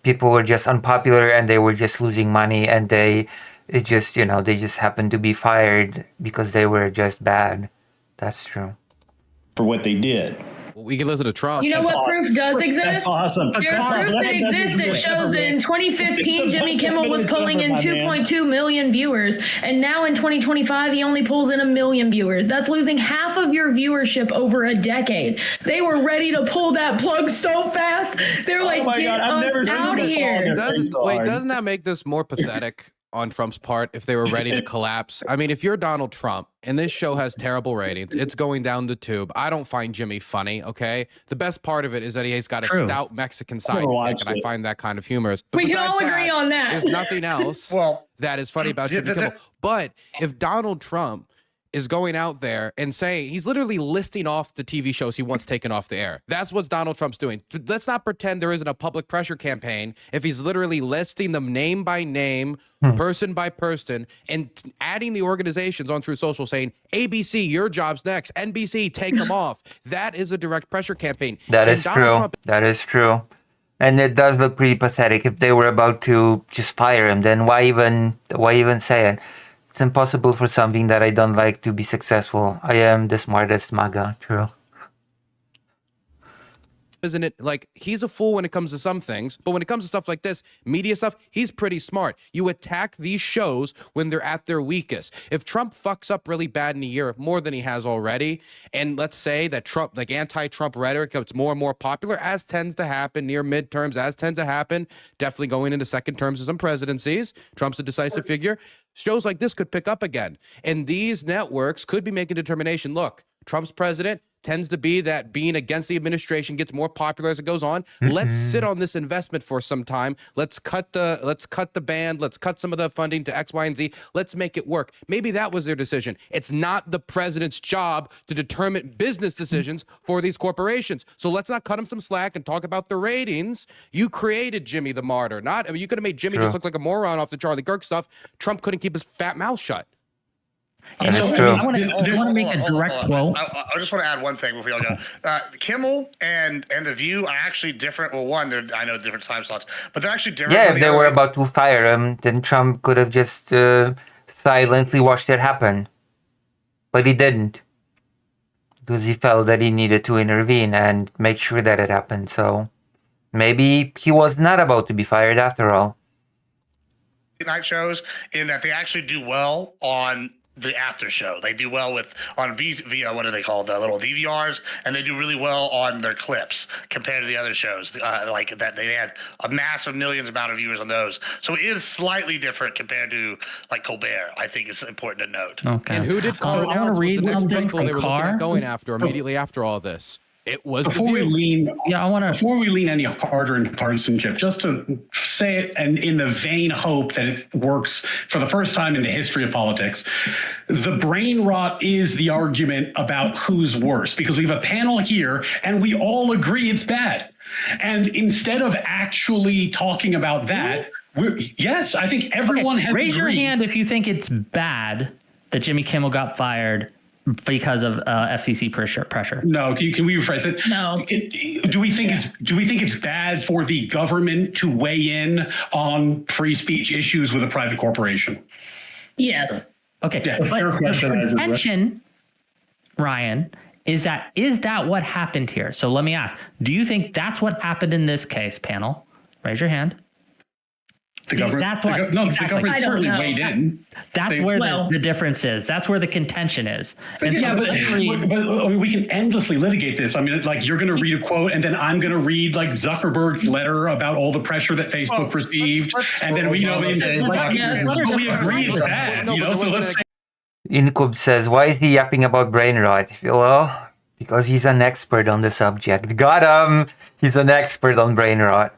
people were just unpopular, and they were just losing money, and they just happened to be fired because they were just bad. That's true. For what they did. Well, we can listen to Trump. You know what proof does exist? That's awesome. There's That's proof awesome. that exists that shows that in 2015, Jimmy Kimmel was pulling in 2.2 million viewers, and now in 2025, he only pulls in 1 million viewers. That's losing half of your viewership over a decade. They were ready to pull that plug so fast. They're like, get us out here. Doesn't that make this more pathetic on Trump's part if they were ready to collapse? I mean, if you're Donald Trump and this show has terrible ratings, it's going down the tube. I don't find Jimmy funny, okay? The best part of it is that he's got a stout Mexican sidekick, and I find that kind of humorous. But we can all agree on that. There's nothing else that is funny about Jimmy Kimmel. But if Donald Trump is going out there and saying, he's literally listing off the TV shows he wants taken off the air. That's what Donald Trump's doing. Let's not pretend there isn't a public pressure campaign if he's literally listing them name by name, person by person, and adding the organizations on through social saying, ABC, your job's next. NBC, take them off. That is a direct pressure campaign. That is true. That is true. And it does look pretty pathetic. If they were about to just fire him, then why even say it? It's impossible for something that I don't like to be successful. I am the smartest MAGA. True. Isn't it like he's a fool when it comes to some things, but when it comes to stuff like this, media stuff, he's pretty smart. You attack these shows when they're at their weakest. If Trump fucks up really bad in a year, more than he has already, and let's say that Trump, like anti-Trump rhetoric gets more and more popular, as tends to happen near midterms, as tend to happen, definitely going into second terms of some presidencies, Trump's a decisive figure, shows like this could pick up again. And these networks could be making a determination, look, Trump's president tends to be that being against the administration gets more popular as it goes on. Let's sit on this investment for some time. Let's cut the band. Let's cut some of the funding to X, Y, and Z. Let's make it work. Maybe that was their decision. It's not the president's job to determine business decisions for these corporations. So let's not cut him some slack and talk about the ratings. You created Jimmy the Martyr. You could have made Jimmy just look like a moron off the Charlie Kirk stuff. Trump couldn't keep his fat mouth shut. And so I want to make a direct quote. I just want to add one thing before y'all go. Kimmel and The View are actually different. Well, one, I know different time slots, but they're actually different. Yeah, if they were about to fire him, then Trump could have just silently watched it happen. But he didn't. Because he felt that he needed to intervene and make sure that it happened. So maybe he was not about to be fired after all. Night shows in that they actually do well on the after show. They do well on what are they called? The little DVRs, and they do really well on their clips compared to the other shows. Like that, they had a massive millions amount of viewers on those. So it is slightly different compared to like Colbert. I think it's important to note. Okay. And who did call announce was the next people they were looking at going after immediately after all this? It was before The View. Before we lean any harder into partisanship, just to say it and in the vain hope that it works for the first time in the history of politics, the brain rot is the argument about who's worse, because we have a panel here and we all agree it's bad. And instead of actually talking about that, yes, I think everyone has raise your agreed. hand if you think it's bad that Jimmy Kimmel got fired because of FCC pressure. No, can we rephrase it? No. Do we think it's bad for the government to weigh in on free speech issues with a private corporation? Yes. Okay. Yeah, But fair question. the contention, Ryan, is that what happened here? So let me ask: do you think that's what happened in this case, panel? Raise your hand. The government, the government certainly weighed in. That's where the difference is. That's where the contention is. And Yeah, but we can endlessly litigate this. I mean, like you're going to read a quote, and then I'm going to read like Zuckerberg's letter about all the pressure that Facebook received, and then we agree it's bad. So let's say. Incub says, why is he yapping about brain rot? Well, Because he's an expert on the subject. Got him! He's an expert on brain rot.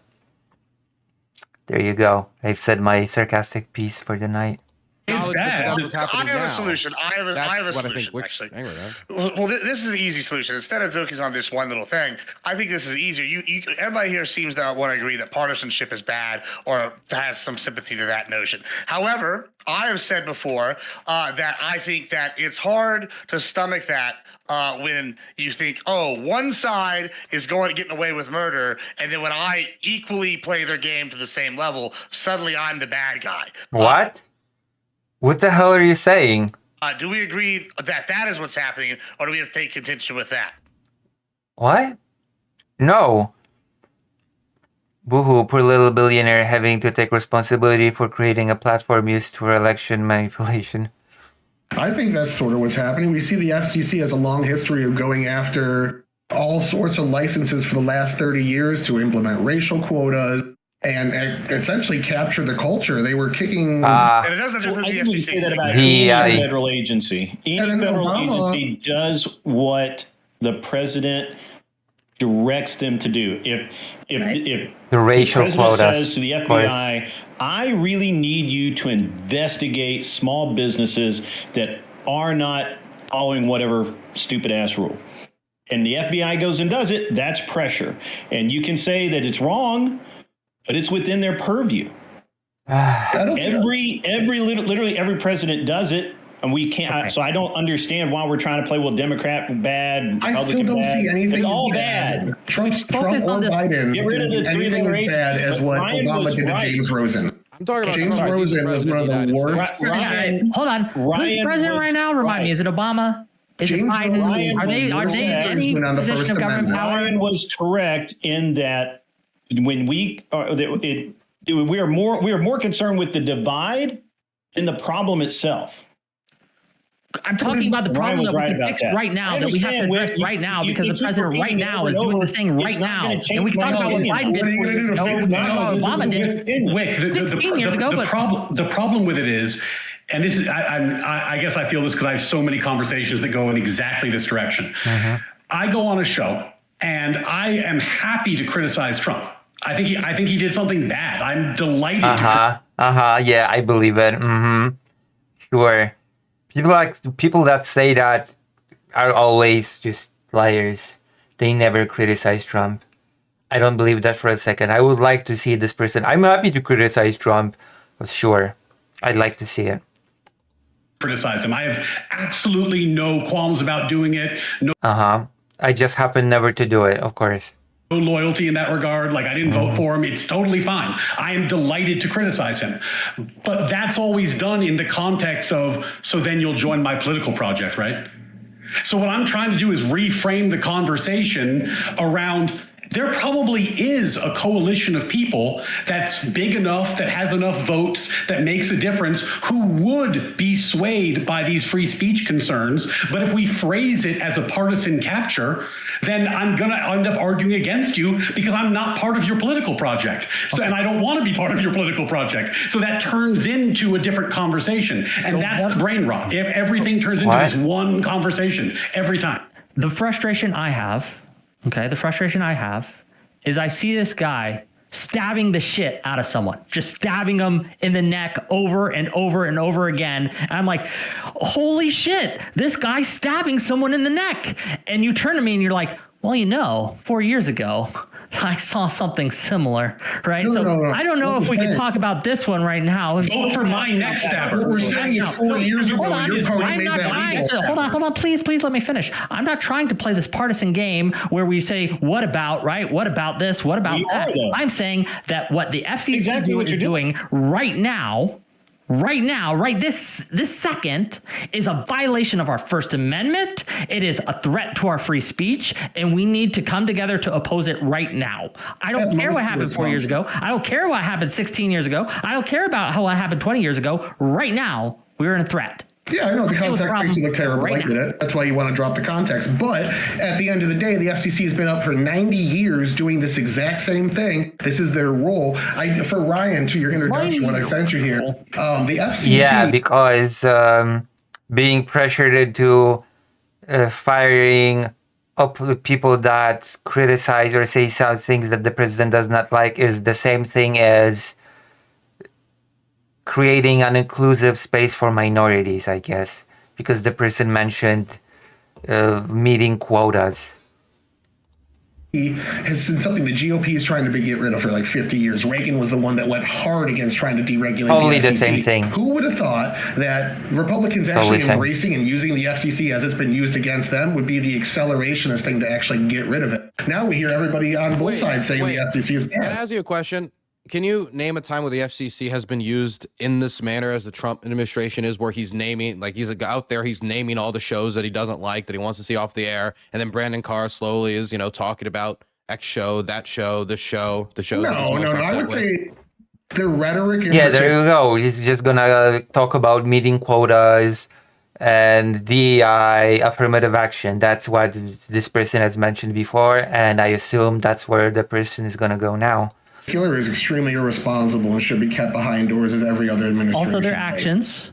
There you go. I've said my sarcastic piece for the night. It's bad. That's what's happening I have now. a solution. I have a That's what I solution, think actually. angry, right? Well, this is an easy solution. Instead of focusing on this one little thing, I think this is easier. Everybody here seems to want to agree that partisanship is bad or has some sympathy to that notion. However, I have said before that I think that it's hard to stomach that when you think, oh, one side is getting away with murder, and then when I equally play their game to the same level, suddenly I'm the bad guy. What? What the hell are you saying? Do we agree that that is what's happening, or do we have to take contention with that? What? No. Boohoo, poor little billionaire having to take responsibility for creating a platform used for election manipulation. I think that's sort of what's happening. We see the FCC has a long history of going after all sorts of licenses for the last 30 years to implement racial quotas and essentially capture the culture. They were kicking... and it doesn't just I the think we FCC. say that about any federal agency. Any federal agency does what the president directs them to do. If the racial president quotas, says to the of course. FBI, I really need you to investigate small businesses that are not following whatever stupid ass rule. And the FBI goes and does it, that's pressure. And you can say that it's wrong, but it's within their purview. Literally every president does it, and we can't. So I don't understand why we're trying to play, well, Democrat bad, I Republican still don't bad. see anything It's all as bad. Trump or Biden Get rid of the did anything as bad as what Ryan Obama was did to right. James Rosen. I'm talking about James Trump. He's the Rosen was one of president the of the United worst. States. Ryan, Hold on. Who's Ryan president was right now? Remind me. Is it Obama? Is it James Biden? Ryan Are they was any Rosen on the position First of government Amendment. power? Ryan was correct in that when we are more concerned with the divide than the problem itself. I'm talking about the Ryan problem was that right we can about fix that. right now, I that we have to understand, address Whit, right now, you because the keep president right repeating now over is and doing over. the thing right It's not now. gonna change And we can my talk about what opinion. Biden did What are you 4 gonna years do to ago. fix We that? can talk about what Obama did Wick, 16 years ago. But the problem with it is, and this is, I guess I feel this because I have so many conversations that go in exactly this direction. I go on a show and I am happy to criticize Trump. I think he did something bad. I'm delighted to Yeah, I believe it. Sure. People that say that are always just liars. They never criticize Trump. I don't believe that for a second. I would like to see this person. I'm happy to criticize Trump, but sure, I'd like to see it. criticize him. I have absolutely no qualms about doing it. No I just happen never to do it, of course. no loyalty in that regard. Like, I didn't vote for him. It's totally fine. I am delighted to criticize him. But that's always done in the context of, so then you'll join my political project, right? So what I'm trying to do is reframe the conversation around, there probably is a coalition of people that's big enough, that has enough votes, that makes a difference, who would be swayed by these free speech concerns. But if we phrase it as a partisan capture, then I'm going to end up arguing against you because I'm not part of your political project. So, and I don't want to be part of your political project. So that turns into a different conversation. And that's the brain rot. Everything turns into this one conversation every time. the frustration I have, is I see this guy stabbing the shit out of someone, just stabbing them in the neck over and over and over again. And I'm like, holy shit, this guy's stabbing someone in the neck. And you turn to me and you're like, well, 4 years ago, I saw something similar, right? No. I don't know if we can talk about this one right now. Vote for my neck stabber. What we're saying is 4 years ago, your party made that legal. Hold on, please let me finish. I'm not trying to play this partisan game where we say, what about, right? What about this? What about that? I'm saying that what the FCC is doing right now, this second, is a violation of our First Amendment. It is a threat to our free speech, and we need to come together to oppose it right now. I don't care what happened 4 years ago. I don't care what happened 16 years ago. I don't care about how it happened 20 years ago. Right now, we're in a threat. Yeah, I know the context makes it look terrible. I get it. That's why you want to drop the context. But at the end of the day, the FCC has been up for 90 years doing this exact same thing. This is their role. For Ryan, to your introduction, when I sent you here, the FCC... Yeah, because being pressured into firing people that criticize or say some things that the president does not like is the same thing as creating an inclusive space for minorities, I guess, because the person mentioned meeting quotas. Has been something the GOP is trying to get rid of for like 50 years. Reagan was the one that went hard against trying to deregulate Totally the FCC. the same thing. Who would have thought that Republicans actually embracing and using the FCC as it's been used against them would be the accelerationist thing to actually get rid of it? Now we hear everybody on both sides saying the FCC is bad. Can I ask you a question? Can you name a time where the FCC has been used in this manner as the Trump administration is, where he's naming, like he's out there, he's naming all the shows that he doesn't like, that he wants to see off the air, and then Brandon Carr slowly is, talking about X show, that show, the show, the shows. No, I would say the rhetoric. Yeah, there you go. He's just gonna talk about meeting quotas and DEI, affirmative action. That's what this person has mentioned before, and I assume that's where the person is gonna go now. Hillary is extremely irresponsible and should be kept behind doors as every other administration. Also, their actions.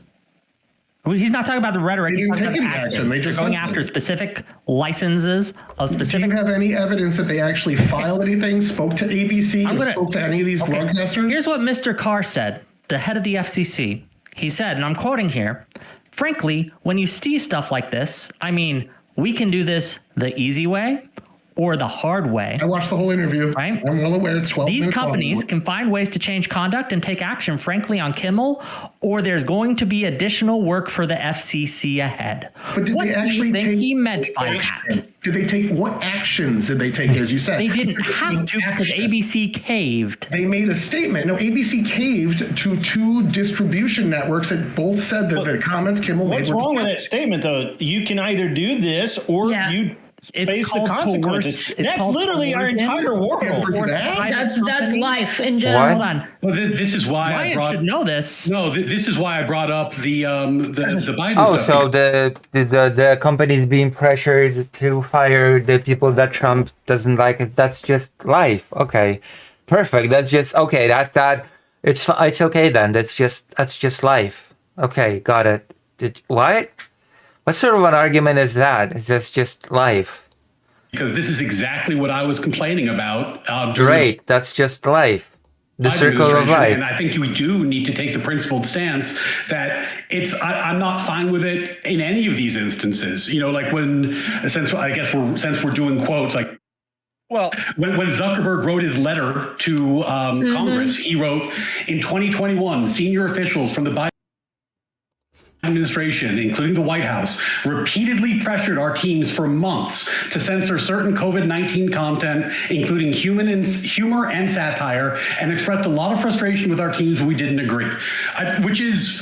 He's not talking about the rhetoric. He's talking about action. They're going after specific licenses of specific. Do you have any evidence that they actually filed anything, spoke to ABC, spoke to any of these broadcasters? Here's what Mr. Carr said, the head of the FCC. He said, and I'm quoting here, frankly, when you see stuff like this, I mean, we can do this the easy way or the hard way. I watched the whole interview. Right? I'm well aware it's 12 These minutes companies long. can find ways to change conduct and take action, frankly, on Kimmel, or there's going to be additional work for the FCC ahead. But did they actually think take he meant by that? Did they take, what actions did they take, as you said? They didn't have to because ABC caved. They made a statement. No, ABC caved to two distribution networks that both said that the comments Kimmel made. What's wrong with that statement, though? You can either do this or you face the consequences. That's literally our entire world. That's life in general. Hold on. Well, this is why Ryan I brought. should know this. No, this is why I brought up the Biden Oh, stuff. so the companies being pressured to fire the people that Trump doesn't like. That's just life. Okay, perfect. That's just okay. It's okay then. That's just life. Okay, got it. What? What sort of an argument is that? Is that just life? Because this is exactly what I was complaining about. Great, that's just life. The circle of life. And I think you do need to take the principled stance that I'm not fine with it in any of these instances. Like since we're doing quotes, like, well, when Zuckerberg wrote his letter to Congress, he wrote, in 2021, senior officials from the Biden administration, including the White House, repeatedly pressured our teams for months to censor certain COVID-19 content, including humor and satire, and expressed a lot of frustration with our teams when we didn't agree. What threats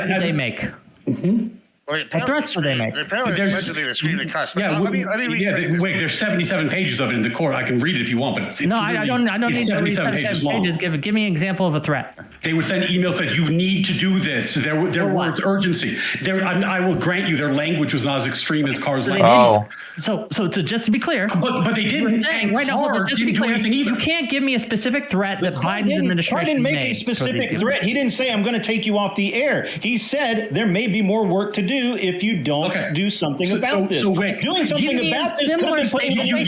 did they make? Mm-hmm. What threats did they make? Allegedly, they screamed and cussed. Wait, there's 77 pages of it in the court. I can read it if you want, but I don't need to read 77 pages long. Give me an example of a threat. They would send emails that you need to do this. There was urgency. I will grant you their language was not as extreme as Carr's language. So just to be clear, but they didn't. Saying, right now, just to be clear, you can't give me a specific threat that Biden's administration didn't make a specific threat. He didn't say, I'm going to take you off the air. He said there may be more work to do if you don't do something about this. So Rick, doing something about this could be putting you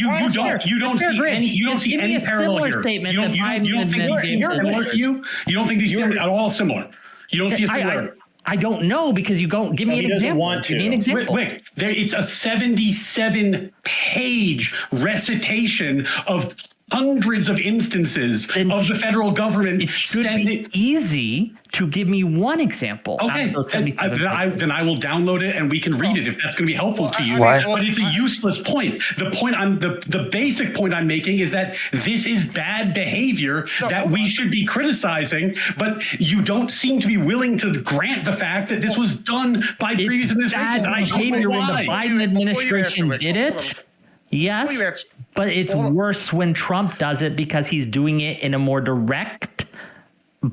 don't see any parallel here. You don't think these are at all similar. You don't see a similarity. I don't know because you don't give me an example. Give me an example. Wait, it's a 77-page recitation of hundreds of instances of the federal government. It should be easy to give me one example. Okay, then I will download it and we can read it if that's going to be helpful to you. But it's a useless point. The basic point I'm making is that this is bad behavior that we should be criticizing, but you don't seem to be willing to grant the fact that this was done by previous administrations. Bad behavior when the Biden administration did it. Yes, but it's worse when Trump does it because he's doing it in a more direct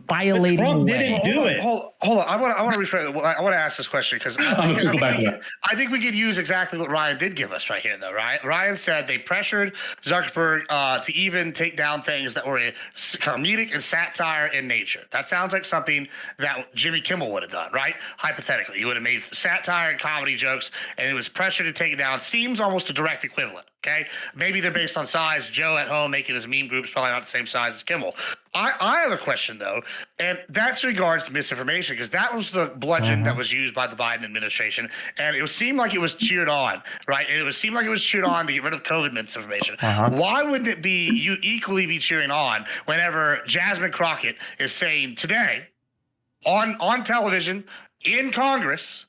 violating Trump way. didn't do it. Hold on. I want to rephrase. I want to ask this question because I'm gonna go back to that. I think we could use exactly what Ryan did give us right here, though. Right? Ryan said they pressured Zuckerberg to even take down things that were comedic and satire in nature. That sounds like something that Jimmy Kimmel would have done, right? Hypothetically, he would have made satire and comedy jokes, and it was pressure to take it down. Seems almost a direct equivalent. Okay, maybe they're based on size. Joe at home making his meme groups probably not the same size as Kimmel. I have a question though, and that's in regards to misinformation, because that was the bludgeon that was used by the Biden administration, and it seemed like it was cheered on, right? And it seemed like it was cheered on to get rid of COVID misinformation. Why wouldn't it be you equally be cheering on whenever Jasmine Crockett is saying today on television in Congress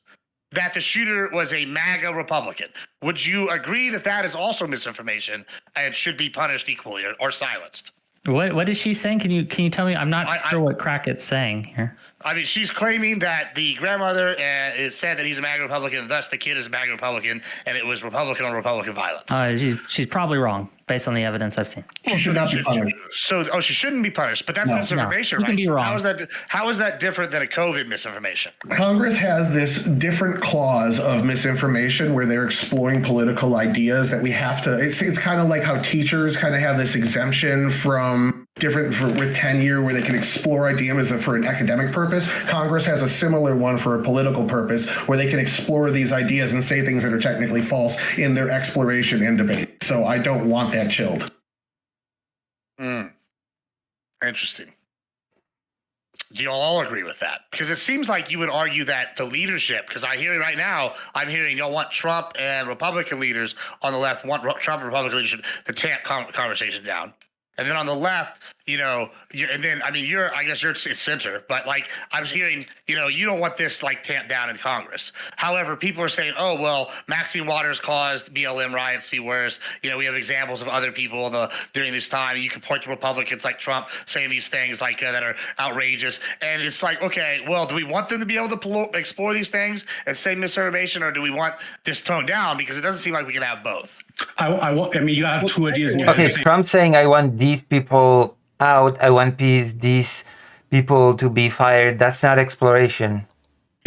that the shooter was a MAGA Republican? Would you agree that that is also misinformation and should be punished equally or silenced? What is she saying? Can you tell me? I'm not sure what Crackett's saying here. I mean, she's claiming that the grandmother it said that he's a MAGA Republican, and thus the kid is a MAGA Republican, and it was Republican on Republican violence. She's probably wrong based on the evidence I've seen. She should not be punished. So, she shouldn't be punished, but that's misinformation, you right? can be wrong. How is that different than a COVID misinformation? Congress has this different clause of misinformation where they're exploring political ideas that we have to. It's kind of like how teachers kind of have this exemption from with tenure where they can explore ideas for an academic purpose. Congress has a similar one for a political purpose where they can explore these ideas and say things that are technically false in their exploration and debate. So I don't want that chilled. Interesting. Do you all agree with that? Because it seems like you would argue that the leadership, because I hear it right now, I'm hearing y'all want Trump and Republican leaders on the left want Trump and Republican leadership to tamp conversation down. And then on the left, I guess you're center, but like I was hearing, you don't want this like tamped down in Congress. However, people are saying, oh, well, Maxine Waters caused BLM riots to be worse. We have examples of other people during this time. You can point to Republicans like Trump saying these things like that are outrageous. And it's like, okay, well, do we want them to be able to explore these things and say misinformation, or do we want this toned down? Because it doesn't seem like we can have both. You have two ideas. Okay, Trump saying I want these people out. I want these people to be fired. That's not exploration.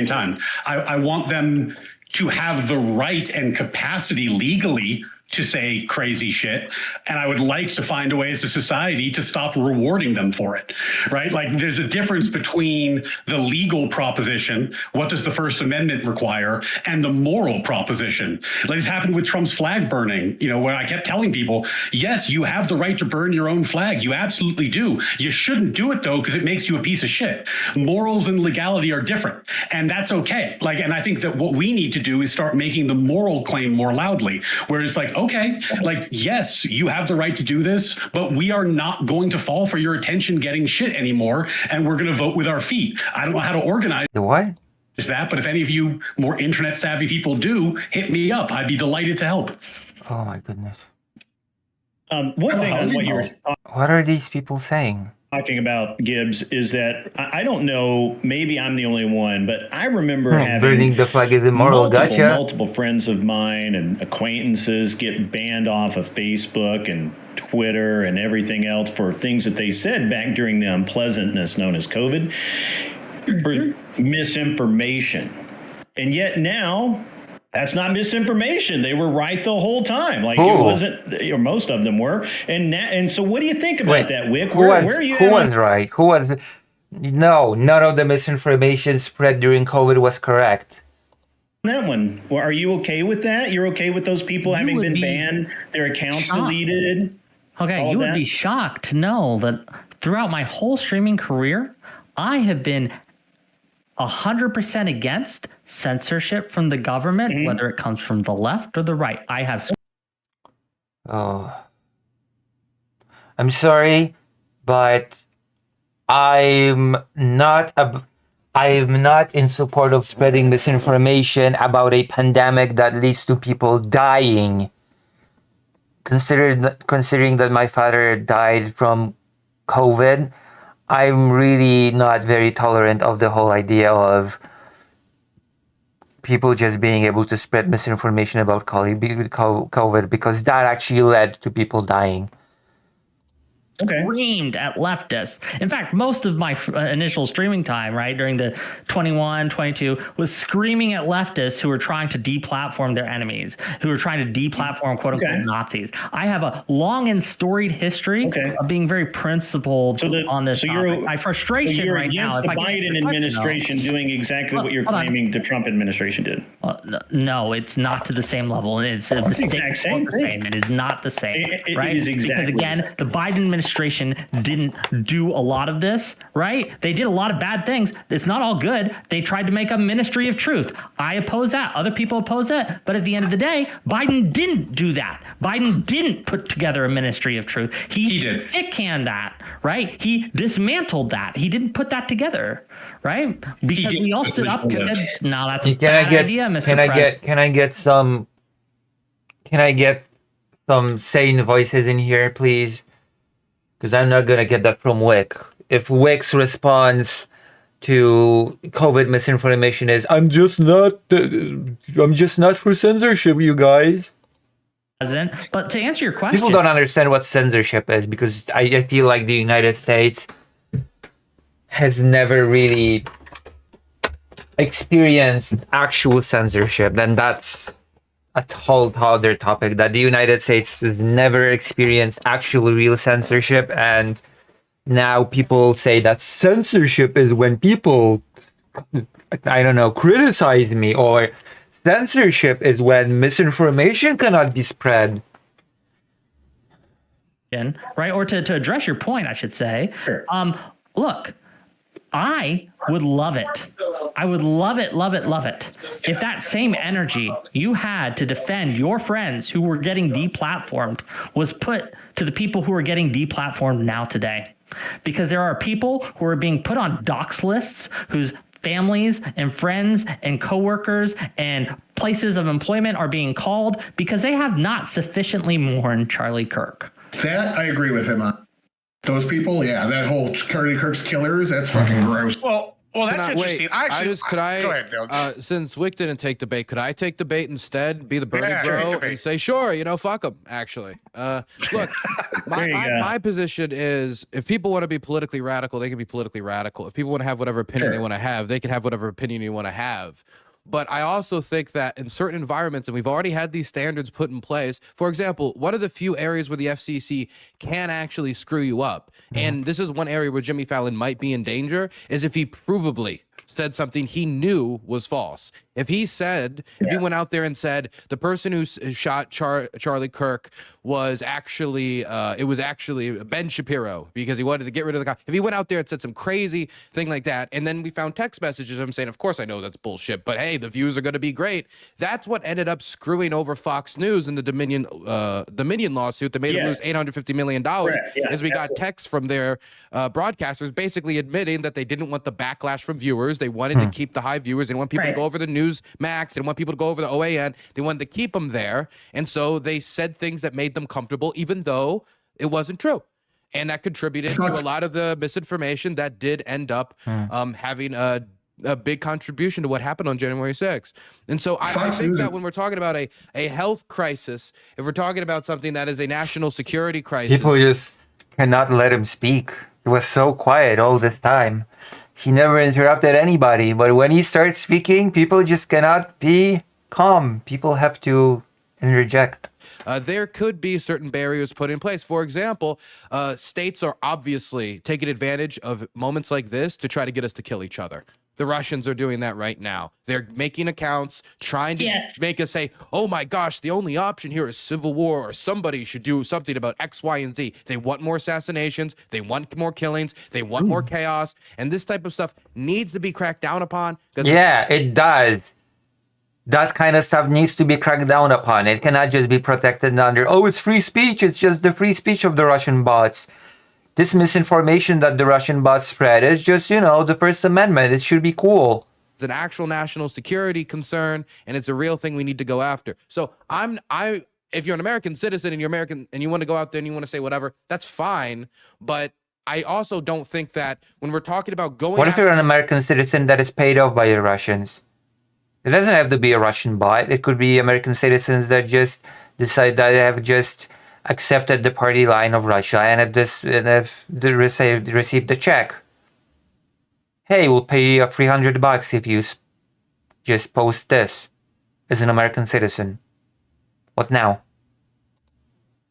Time. I want them to have the right and capacity legally to say crazy shit. And I would like to find a way as a society to stop rewarding them for it, right? Like there's a difference between the legal proposition, what does the First Amendment require, and the moral proposition. Like this happened with Trump's flag burning, where I kept telling people, yes, you have the right to burn your own flag. You absolutely do. You shouldn't do it though, because it makes you a piece of shit. Morals and legality are different, and that's okay. And I think that what we need to do is start making the moral claim more loudly, where it's like, okay, yes, you have the right to do this, but we are not going to fall for your attention getting shit anymore, and we're going to vote with our feet. I don't know how to organize what? Just that, but if any of you more internet savvy people do, hit me up. I'd be delighted to help. Oh my goodness. One thing on what you were What are these people saying? Talking about, Gibbs, is that I don't know, maybe I'm the only one, but I remember having burning the flag is immoral. multiple friends of mine and acquaintances get banned off of Facebook and Twitter and everything else for things that they said back during the unpleasantness known as COVID, for misinformation. And yet now, that's not misinformation. They were right the whole time. It wasn't, or most of them were. And so what do you think about that, Wick? Who was right? No, none of the misinformation spread during COVID was correct. That one. Well, are you okay with that? You're okay with those people having been banned, their accounts deleted? Okay, you would be shocked to know that throughout my whole streaming career, I have been 100% against censorship from the government, whether it comes from the left or the right. I have. Oh, I'm sorry, but I'm not in support of spreading misinformation about a pandemic that leads to people dying. Considering that my father died from COVID, I'm really not very tolerant of the whole idea of people just being able to spread misinformation about COVID, because that actually led to people dying. screamed at leftists. In fact, most of my initial streaming time, right, during the 21, 22, was screaming at leftists who were trying to deplatform their enemies, who were trying to deplatform quote-unquote Nazis. I have a long and storied history of being very principled on this topic. My frustration right now... the Biden administration doing exactly what you're claiming the Trump administration did. No, it's not to the same level. It's a mistake. It is not the same, right? It is exactly because again, the Biden administration didn't do a lot of this, right? They did a lot of bad things. It's not all good. They tried to make a ministry of truth. I oppose that. Other people oppose that. But at the end of the day, Biden didn't do that. Biden didn't put together a ministry of truth. He did. Dick-canned that, right? He dismantled that. He didn't put that together, right? Because we all stood up and said, no, that's a bad idea, Mr. President. Can I get some sane voices in here, please? Because I'm not gonna get that from Wick. If Wick's response to COVID misinformation is, I'm just not for censorship, you guys. President, but to answer your question, People don't understand what censorship is, because I feel like the United States has never really experienced actual censorship. Then that's a whole other topic, that the United States has never experienced actual real censorship, and now people say that censorship is when people, I don't know, criticize me, or censorship is when misinformation cannot be spread. Right? Or to address your point, I should say, look, I would love it. I would love it if that same energy you had to defend your friends who were getting deplatformed was put to the people who are getting deplatformed now today. Because there are people who are being put on dox lists whose families and friends and coworkers and places of employment are being called because they have not sufficiently mourned Charlie Kirk. That I agree with him on. Those people, that whole Charlie Kirk's killers, that's fucking gross. Well, that's interesting. Go ahead, Bill. Since Wick didn't take the bait, could I take the bait instead? Be the Bernie bro and say, sure, fuck them. Actually, look, my position is, if people want to be politically radical, they can be politically radical. If people want to have whatever opinion they want to have, they can have whatever opinion you want to have. But I also think that in certain environments, and we've already had these standards put in place, for example, one of the few areas where the FCC can actually screw you up, and this is one area where Jimmy Fallon might be in danger, is if he provably said something he knew was false. If he went out there and said the person who shot Charlie Kirk was actually, it was actually Ben Shapiro because he wanted to get rid of the cop. If he went out there and said some crazy thing like that, and then we found text messages of him saying, of course I know that's bullshit, but hey, the views are going to be great. That's what ended up screwing over Fox News in the Dominion lawsuit that made them lose $850 million, is we got texts from their broadcasters basically admitting that they didn't want the backlash from viewers. They wanted to keep the high viewers. They didn't want people to go over the Newsmax. They didn't want people to go over the OAN. They wanted to keep them there. And so they said things that made them comfortable, even though it wasn't true. And that contributed to a lot of the misinformation that did end up having a big contribution to what happened on January 6th. And so I think that when we're talking about a health crisis, if we're talking about something that is a national security crisis... People just cannot let him speak. He was so quiet all this time. He never interrupted anybody, but when he starts speaking, people just cannot be calm. People have to interject. There could be certain barriers put in place. For example, states are obviously taking advantage of moments like this to try to get us to kill each other. The Russians are doing that right now. They're making accounts, trying to make us say, oh my gosh, the only option here is civil war, or somebody should do something about X, Y, and Z. They want more assassinations. They want more killings. They want more chaos. And this type of stuff needs to be cracked down upon. Yeah, it does. That kind of stuff needs to be cracked down upon. It cannot just be protected under, oh, it's free speech. It's just the free speech of the Russian bots. This misinformation that the Russian bots spread is just, the First Amendment. It should be cool. It's an actual national security concern, and it's a real thing we need to go after. So if you're an American citizen and you're American and you want to go out there and you want to say whatever, that's fine. But I also don't think that when we're talking about going... What if you're an American citizen that is paid off by the Russians? It doesn't have to be a Russian bot. It could be American citizens that just decide that they have just accepted the party line of Russia, and if they received the check. Hey, we'll pay you $300 if you just post this as an American citizen. What now?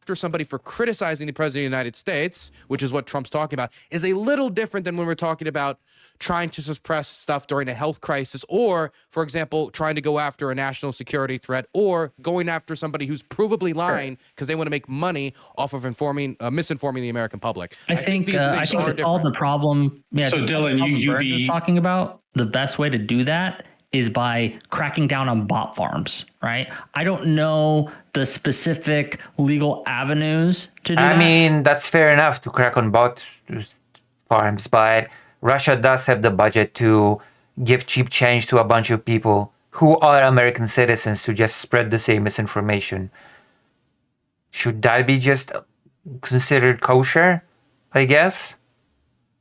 After somebody for criticizing the president of the United States, which is what Trump's talking about, is a little different than when we're talking about trying to suppress stuff during a health crisis, or, for example, trying to go after a national security threat, or going after somebody who's provably lying because they want to make money off of misinforming the American public. I think to solve the problem. Yeah. So Dylan, Burns is talking about, the best way to do that is by cracking down on bot farms, right? I don't know the specific legal avenues to do that. I mean, that's fair enough to crack on bot farms, but Russia does have the budget to give cheap change to a bunch of people who are American citizens to just spread the same misinformation. Should that be just considered kosher, I guess?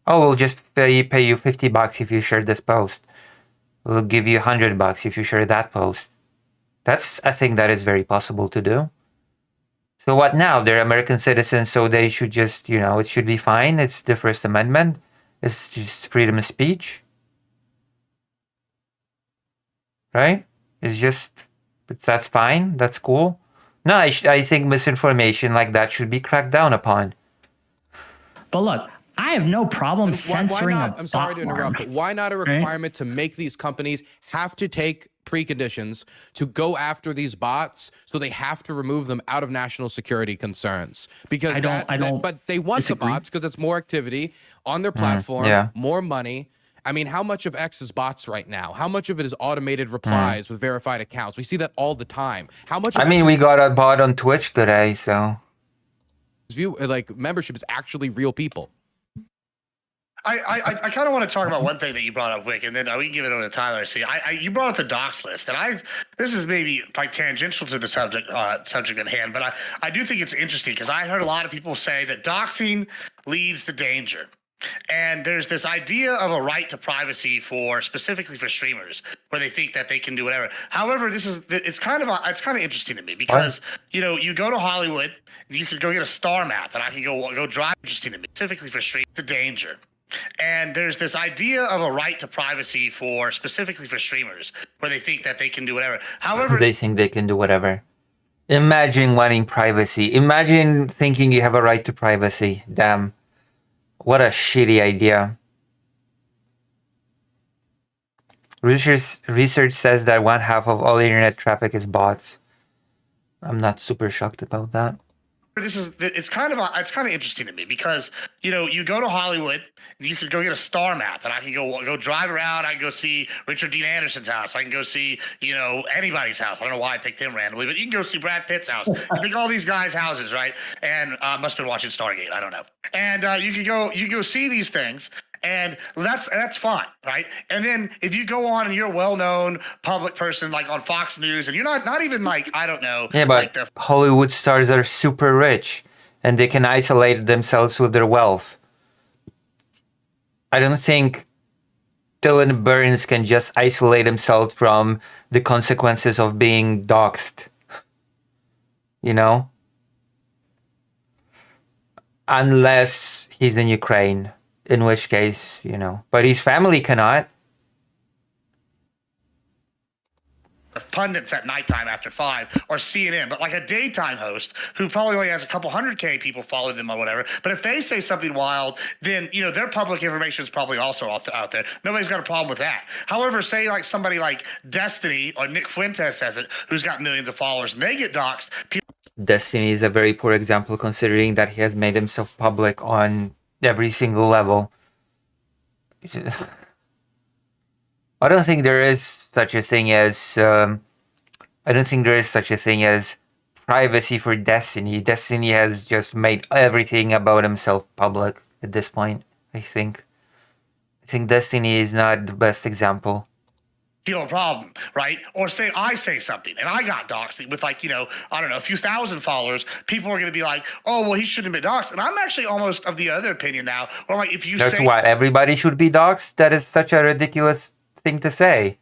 Oh, we'll just pay you $50 if you share this post. We'll give you $100 if you share that post. I think that is very possible to do. So what now? They're American citizens, so they should just, it should be fine. It's the First Amendment. It's just freedom of speech. Right? That's fine. That's cool. No, I think misinformation like that should be cracked down upon. But look, I have no problem censoring why not, I'm sorry to interrupt, but why not a requirement to make these companies have to take preconditions to go after these bots, so they have to remove them out of national security concerns? Because but they want the bots because it's more activity on their platform, more money. I mean, how much of X is bots right now? How much of it is automated replies with verified accounts? We see that all the time. How much? We got a bot on Twitch today, so membership is actually real people. I kind of want to talk about one thing that you brought up, Wick, and then we can give it over to Tyler. See, you brought up the docs list, and this is maybe like tangential to the subject at hand, but I do think it's interesting because I heard a lot of people say that doxing leads to danger. And there's this idea of a right to privacy specifically for streamers, where they think that they can do whatever. However, it's kind of interesting to me because you go to Hollywood, you could go get a star map, and I can go drive. Interesting to me, specifically for streamers, the danger. And there's this idea of a right to privacy specifically for streamers, where they think that they can do whatever. However, they think they can do whatever. Imagine wanting privacy. Imagine thinking you have a right to privacy. Damn. What a shitty idea. Research says that 1/2 of all internet traffic is bots. I'm not super shocked about that. It's kind of interesting to me because you go to Hollywood, you could go get a star map, and I can go drive around. I can go see Richard Dean Anderson's house. I can go see anybody's house. I don't know why I picked him randomly, but you can go see Brad Pitt's house. You pick all these guys' houses, right? And must have been watching Stargate. I don't know. And you can go see these things. And that's fine, right? And then if you go on and you're a well-known public person, like on Fox News, and you're not even like, I don't know. Yeah, but Hollywood stars are super rich, and they can isolate themselves with their wealth. I don't think Dylan Burns can just isolate himself from the consequences of being doxxed. Unless he's in Ukraine. In which case, but his family cannot. Pundits at nighttime after 5 or CNN, but like a daytime host who probably only has a couple 100K people follow them or whatever. But if they say something wild, then their public information is probably also out there. Nobody's got a problem with that. However, say like somebody like Destiny or Nick Fuentes says it, who's got millions of followers, and they get doxxed. Destiny is a very poor example considering that he has made himself public on every single level. I don't think there is such a thing as privacy for Destiny. Destiny has just made everything about himself public at this point. I think Destiny is not the best example. A problem, right? Or say I say something and I got doxxed with I don't know, a few thousand followers. People are going to be like, oh, well, he shouldn't have been doxxed. And I'm actually almost of the other opinion now. Or if you That's what everybody should be doxxed. That is such a ridiculous thing to say.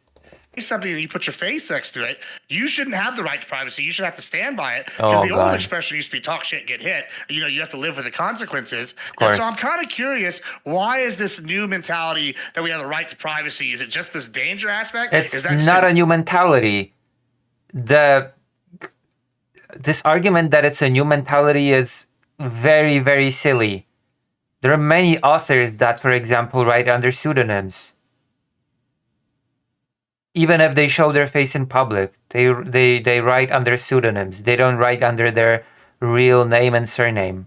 something and you put your face next to it, you shouldn't have the right to privacy. You should have to stand by it. Because the old expression used to be talk shit, get hit. You know, you have to live with the consequences. And so I'm kind of curious, why is this new mentality that we have the right to privacy? Is it just this danger aspect? It's Is that not a new mentality. This argument that it's a new mentality is very, very silly. There are many authors that, for example, write under pseudonyms. Even if they show their face in public, they write under pseudonyms. They don't write under their real name and surname.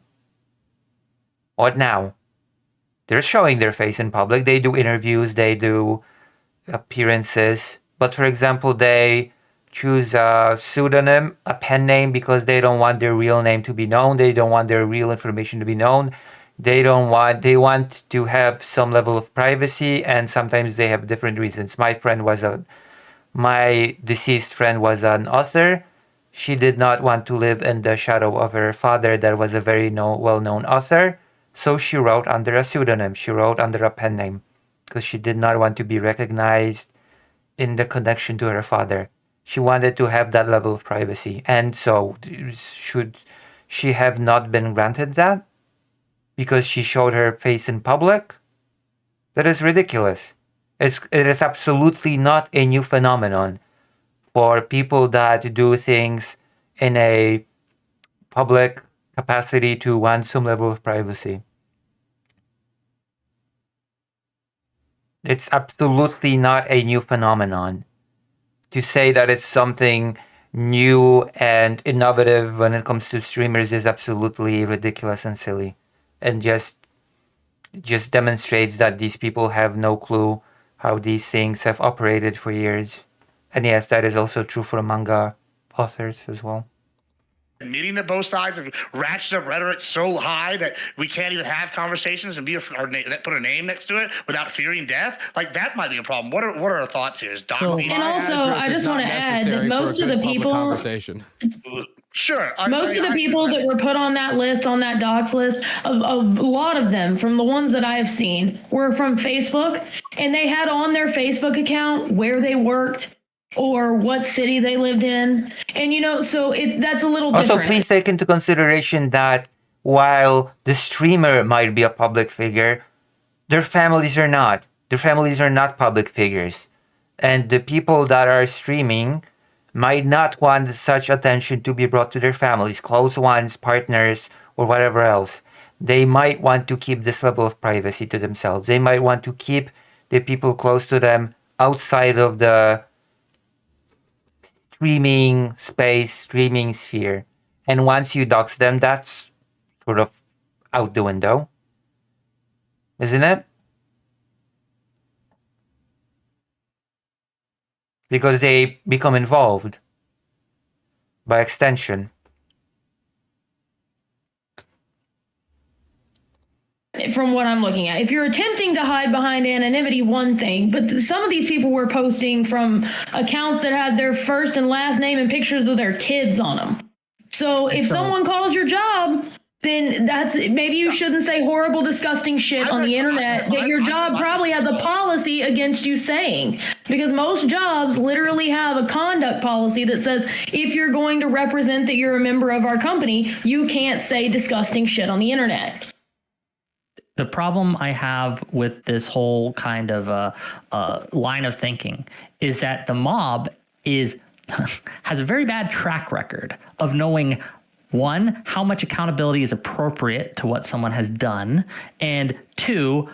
What now? They're showing their face in public. They do interviews, they do appearances. But for example, they choose a pseudonym, a pen name, because they don't want their real name to be known. They don't want their real information to be known. They want to have some level of privacy, and sometimes they have different reasons. My deceased friend was an author. She did not want to live in the shadow of her father that was a very well-known author. So she wrote under a pseudonym. She wrote under a pen name because she did not want to be recognized in the connection to her father. She wanted to have that level of privacy. And so should she have not been granted that because she showed her face in public? That is ridiculous. It is absolutely not a new phenomenon for people that do things in a public capacity to want some level of privacy. It's absolutely not a new phenomenon. To say that it's something new and innovative when it comes to streamers is absolutely ridiculous and silly, and just demonstrates that these people have no clue how these things have operated for years. And yes, that is also true for manga authors as well. Meeting that both sides have ratcheted up rhetoric so high that we can't even have conversations and put a name next to it without fearing death. Like, that might be a problem. What are our thoughts here? Is and also, I just want to add that most of the people, sure, most of the people that were put on that list, on that docs list, a lot of them, from the ones that I have seen, were from Facebook, and they had on their Facebook account where they worked or what city they lived in. And, you know, so that's a little different. Also, please take into consideration that while the streamer might be a public figure, their families are not. Their families are not public figures. And the people that are streaming might not want such attention to be brought to their families, close ones, partners, or whatever else. They might want to keep this level of privacy to themselves. They might want to keep the people close to them outside of the streaming space, streaming sphere. And once you dox them, that's sort of out the window. Isn't it? Because they become involved by extension. From what I'm looking at, if you're attempting to hide behind anonymity, one thing, but some of these people were posting from accounts that had their first and last name and pictures of their kids on them. So if someone calls your job, then maybe you shouldn't say horrible, disgusting shit on the internet that your job probably has a policy against you saying. Because most jobs literally have a conduct policy that says if you're going to represent that you're a member of our company, you can't say disgusting shit on the internet. The problem I have with this whole kind of line of thinking is that the mob has a very bad track record of knowing, one, how much accountability is appropriate to what someone has done, and two,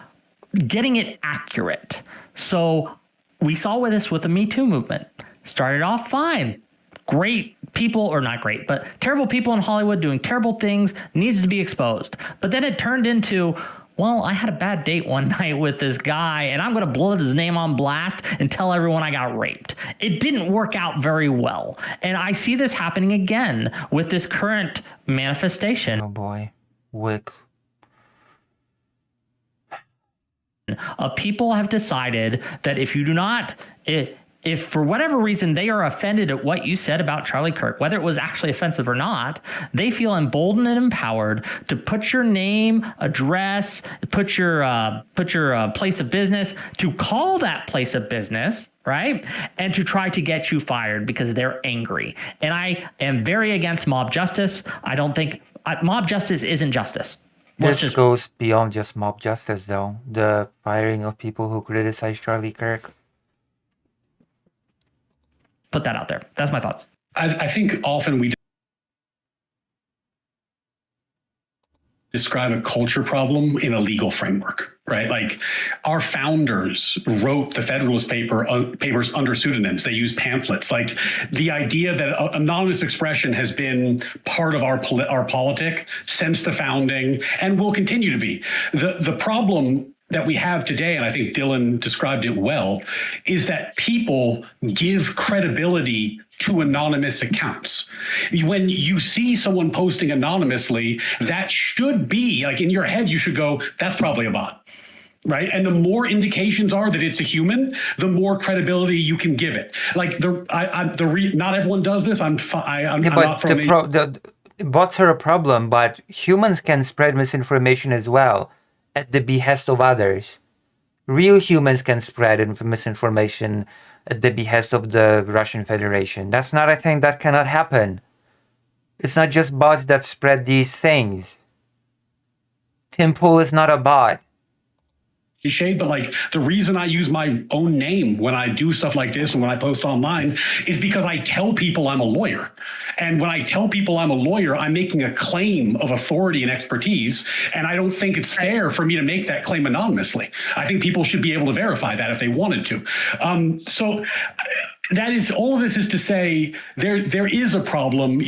getting it accurate. So we saw with this with the Me Too movement. Started off fine. Great people, or not great, but terrible people in Hollywood doing terrible things, needs to be exposed. But then it turned into, well, I had a bad date one night with this guy, and I'm going to blow his name on blast and tell everyone I got raped. It didn't work out very well. And I see this happening again with this current manifestation. Oh boy. Wick. People have decided that if you do not if for whatever reason they are offended at what you said about Charlie Kirk, whether it was actually offensive or not, they feel emboldened and empowered to put your name, address, put your place of business, to call that place of business, right? And to try to get you fired because they're angry. And I am very against mob justice. I don't think mob justice isn't justice. This goes beyond just mob justice, though. The firing of people who criticize Charlie Kirk. Put that out there. That's my thoughts. I think often we describe a culture problem in a legal framework, right? Like our founders wrote the Federalist papers under pseudonyms. They used pamphlets. Like the idea that anonymous expression has been part of our politic since the founding and will continue to be. The problem that we have today, and I think Dylan described it well, is that people give credibility to anonymous accounts. When you see someone posting anonymously, that should be, like in your head, you should go, that's probably a bot, right? And the more indications are that it's a human, the more credibility you can give it. Like not everyone does this. I'm not throwing bots are a problem, but humans can spread misinformation as well, at the behest of others. Real humans can spread misinformation at the behest of the Russian Federation. That's not a thing that cannot happen. It's not just bots that spread these things. Tim Pool is not a bot. Cliche, but like the reason I use my own name when I do stuff like this and when I post online is because I tell people I'm a lawyer. And when I tell people I'm a lawyer, I'm making a claim of authority and expertise. And I don't think it's fair for me to make that claim anonymously. I think people should be able to verify that if they wanted to. So that is, all of this is to say there is a problem.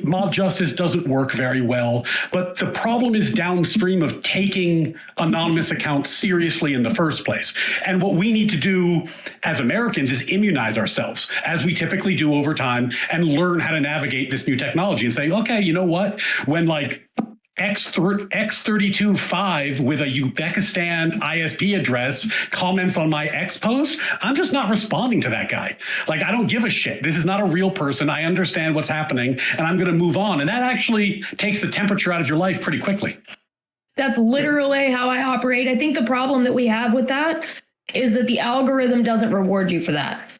Mob justice doesn't work very well, but the problem is downstream of taking anonymous accounts seriously in the first place. And what we need to do as Americans is immunize ourselves, as we typically do over time, and learn how to navigate this new technology and say, okay, you know what? When like X325 with a Uzbekistan ISP address comments on my X post, I'm just not responding to that guy. Like, I don't give a shit. This is not a real person. I understand what's happening and I'm going to move on. And that actually takes the temperature out of your life pretty quickly. That's literally how I operate. I think the problem that we have with that is that the algorithm doesn't reward you for that.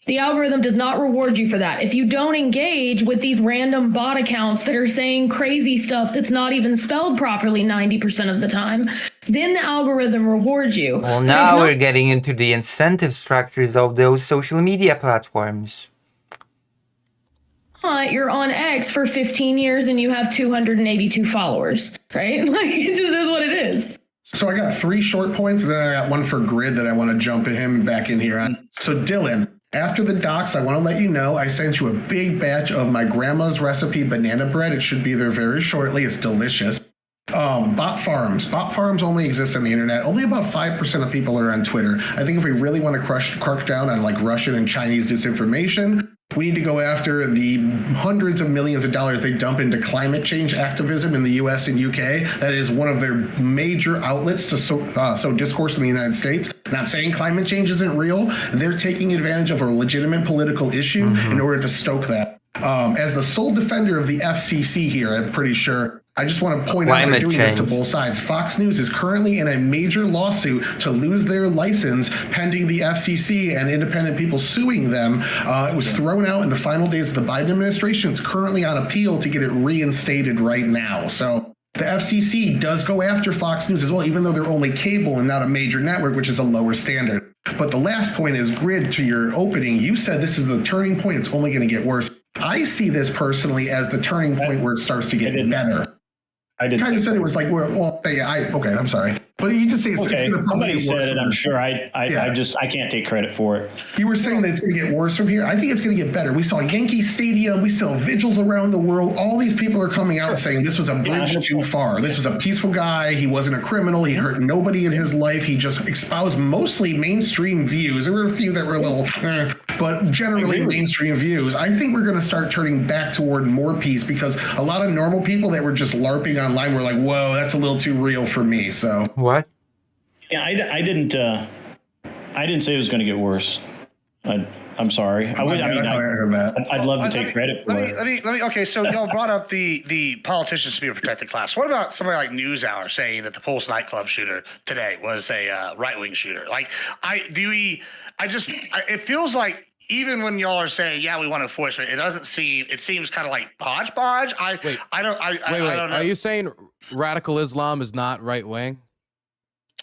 The algorithm does not reward you for that. If you don't engage with these random bot accounts that are saying crazy stuff that's not even spelled properly 90% of the time, then the algorithm rewards you. Well, now we're getting into the incentive structures of those social media platforms. You're on X for 15 years and you have 282 followers, right? Like, it just is what it is. So I got 3 short points, and then I got one for Grid that I want to jump him back in here on. So Dylan, after the docs, I want to let you know I sent you a big batch of my grandma's recipe banana bread. It should be there very shortly. It's delicious. Bot farms. Bot farms only exist on the internet. Only about 5% of people are on Twitter. I think if we really want to crack down on like Russian and Chinese disinformation, we need to go after the hundreds of millions of dollars they dump into climate change activism in the US and UK. That is one of their major outlets to sow discourse in the United States. Not saying climate change isn't real. They're taking advantage of a legitimate political issue in order to stoke that. As the sole defender of the FCC here, I'm pretty sure, I just want to point out they're doing this to both sides. Fox News is currently in a major lawsuit to lose their license pending the FCC and independent people suing them. It was thrown out in the final days of the Biden administration. It's currently on appeal to get it reinstated right now. So the FCC does go after Fox News as well, even though they're only cable and not a major network, which is a lower standard. But the last point is, Grid, to your opening, you said this is the turning point. It's only going to get worse. I see this personally as the turning point where it starts to get better. I did. Kind of said it was like, well, okay, I'm sorry. But you just say it's going to somebody said it. I'm sure. I can't take credit for it. You were saying that it's going to get worse from here. I think it's going to get better. We saw Yankee Stadium. We saw vigils around the world. All these people are coming out saying this was a bridge too far. This was a peaceful guy. He wasn't a criminal. He hurt nobody in his life. He just espoused mostly mainstream views. There were a few that were a little, but generally mainstream views. I think we're going to start turning back toward more peace because a lot of normal people that were just LARPing online were like, whoa, that's a little too real for me. So what? Yeah, I didn't say it was going to get worse. I'm sorry. I'd love to take credit for it. Let me. Okay, so y'all brought up the politicians to be a protected class. What about somebody like NewsHour saying that the Pulse nightclub shooter today was a right-wing shooter? Like, it feels like even when y'all are saying, yeah, we want enforcement, it seems kind of like hodgepodge. I don't know. Are you saying radical Islam is not right wing?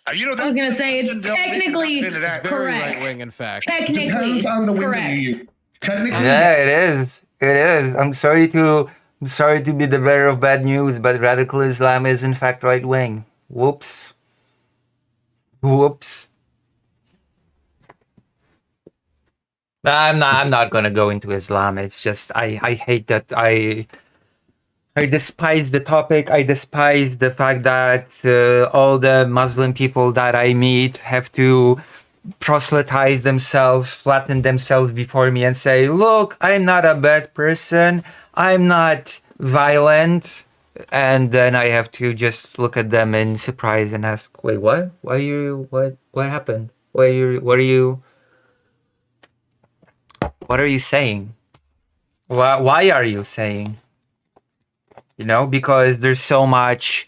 I was going to say it's technically It's very correct. right wing, in fact. Technically Depends on the window correct. you use. Technically, Yeah, it is. It is. I'm sorry to be the bearer of bad news, but radical Islam is in fact right wing. Whoops. I'm not gonna go into Islam. It's just I hate that I despise the topic. I despise the fact that all the Muslim people that I meet have to proselytize themselves, flatten themselves before me and say, look, I'm not a bad person. I'm not violent. And then I have to just look at them in surprise and ask, wait, what? What happened? What are you saying? Why are you saying? You know, because there's so much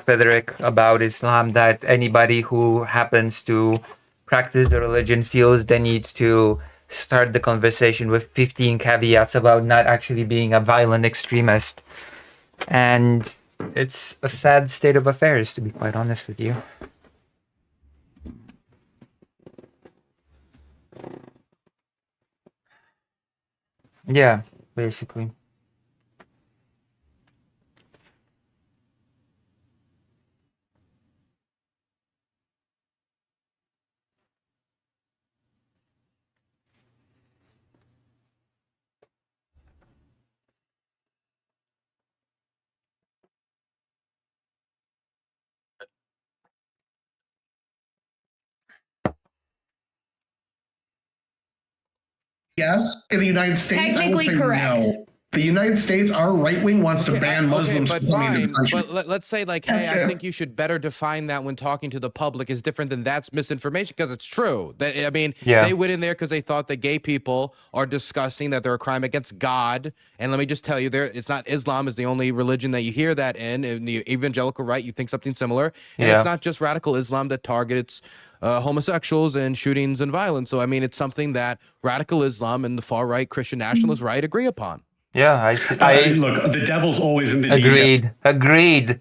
rhetoric about Islam that anybody who happens to practice the religion feels they need to start the conversation with 15 caveats about not actually being a violent extremist. And it's a sad state of affairs, to be quite honest with you. Yeah, basically. yes. In the United States, I would Technically say correct. no. The United States, our right wing wants to ban Muslims but from coming into fine. the country. But let's say, like, hey, I think you should better define that when talking to the public is different than that's misinformation, because it's true. I mean, they went in there because they thought that gay people are discussing that they're a crime against God. And let me just tell you, it's not Islam is the only religion that you hear that in. In the evangelical right, you think something similar. And it's not just radical Islam that targets homosexuals and shootings and violence. So, I mean, it's something that radical Islam and the far right Christian nationalist right agree upon. Yeah, I see. Look, the devil's always in the Agreed.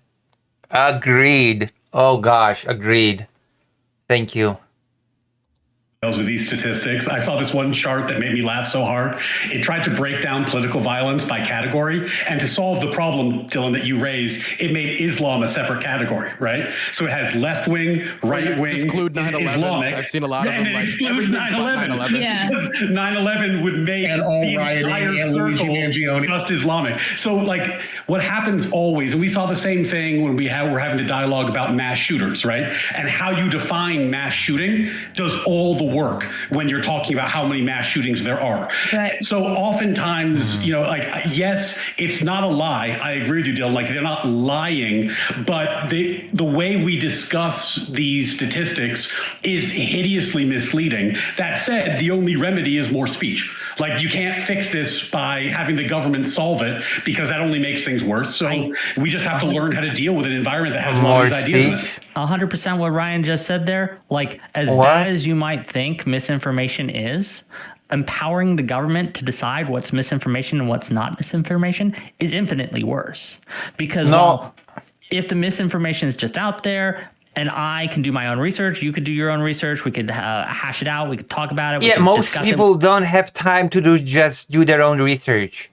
Oh gosh, agreed. Thank you. With these statistics. I saw this one chart that made me laugh so hard. It tried to break down political violence by category, and to solve the problem, Dylan, that you raised, it made Islam a separate category, right? So it has left wing, right wing, exclude 9/11. Islamic. I've seen a lot of them. And it Like, excludes 9/11. Yeah. 9/11 would make And all the rioting entire and Luigi circle Mangione. just Islamic. So, like, what happens always, and we saw the same thing when we're having the dialogue about mass shooters, right? And how you define mass shooting does all the work when you're talking about how many mass shootings there are. Right. So oftentimes, you know, like, yes, it's not a lie. I agree with you, Dylan. Like, they're not lying, but the way we discuss these statistics is hideously misleading. That said, the only remedy is more speech. Like, you can't fix this by having the government solve it, because that only makes things worse. So we just have to learn how to deal with an environment that has a lot of these ideas in it. 100% what Ryan just said there. Like, as bad as you might think misinformation is, empowering the government to decide what's misinformation and what's not misinformation is infinitely worse. Because if the misinformation is just out there, and I can do my own research, you could do your own research, we could hash it out, we could talk about it. Yeah, most people don't have time to do their own research.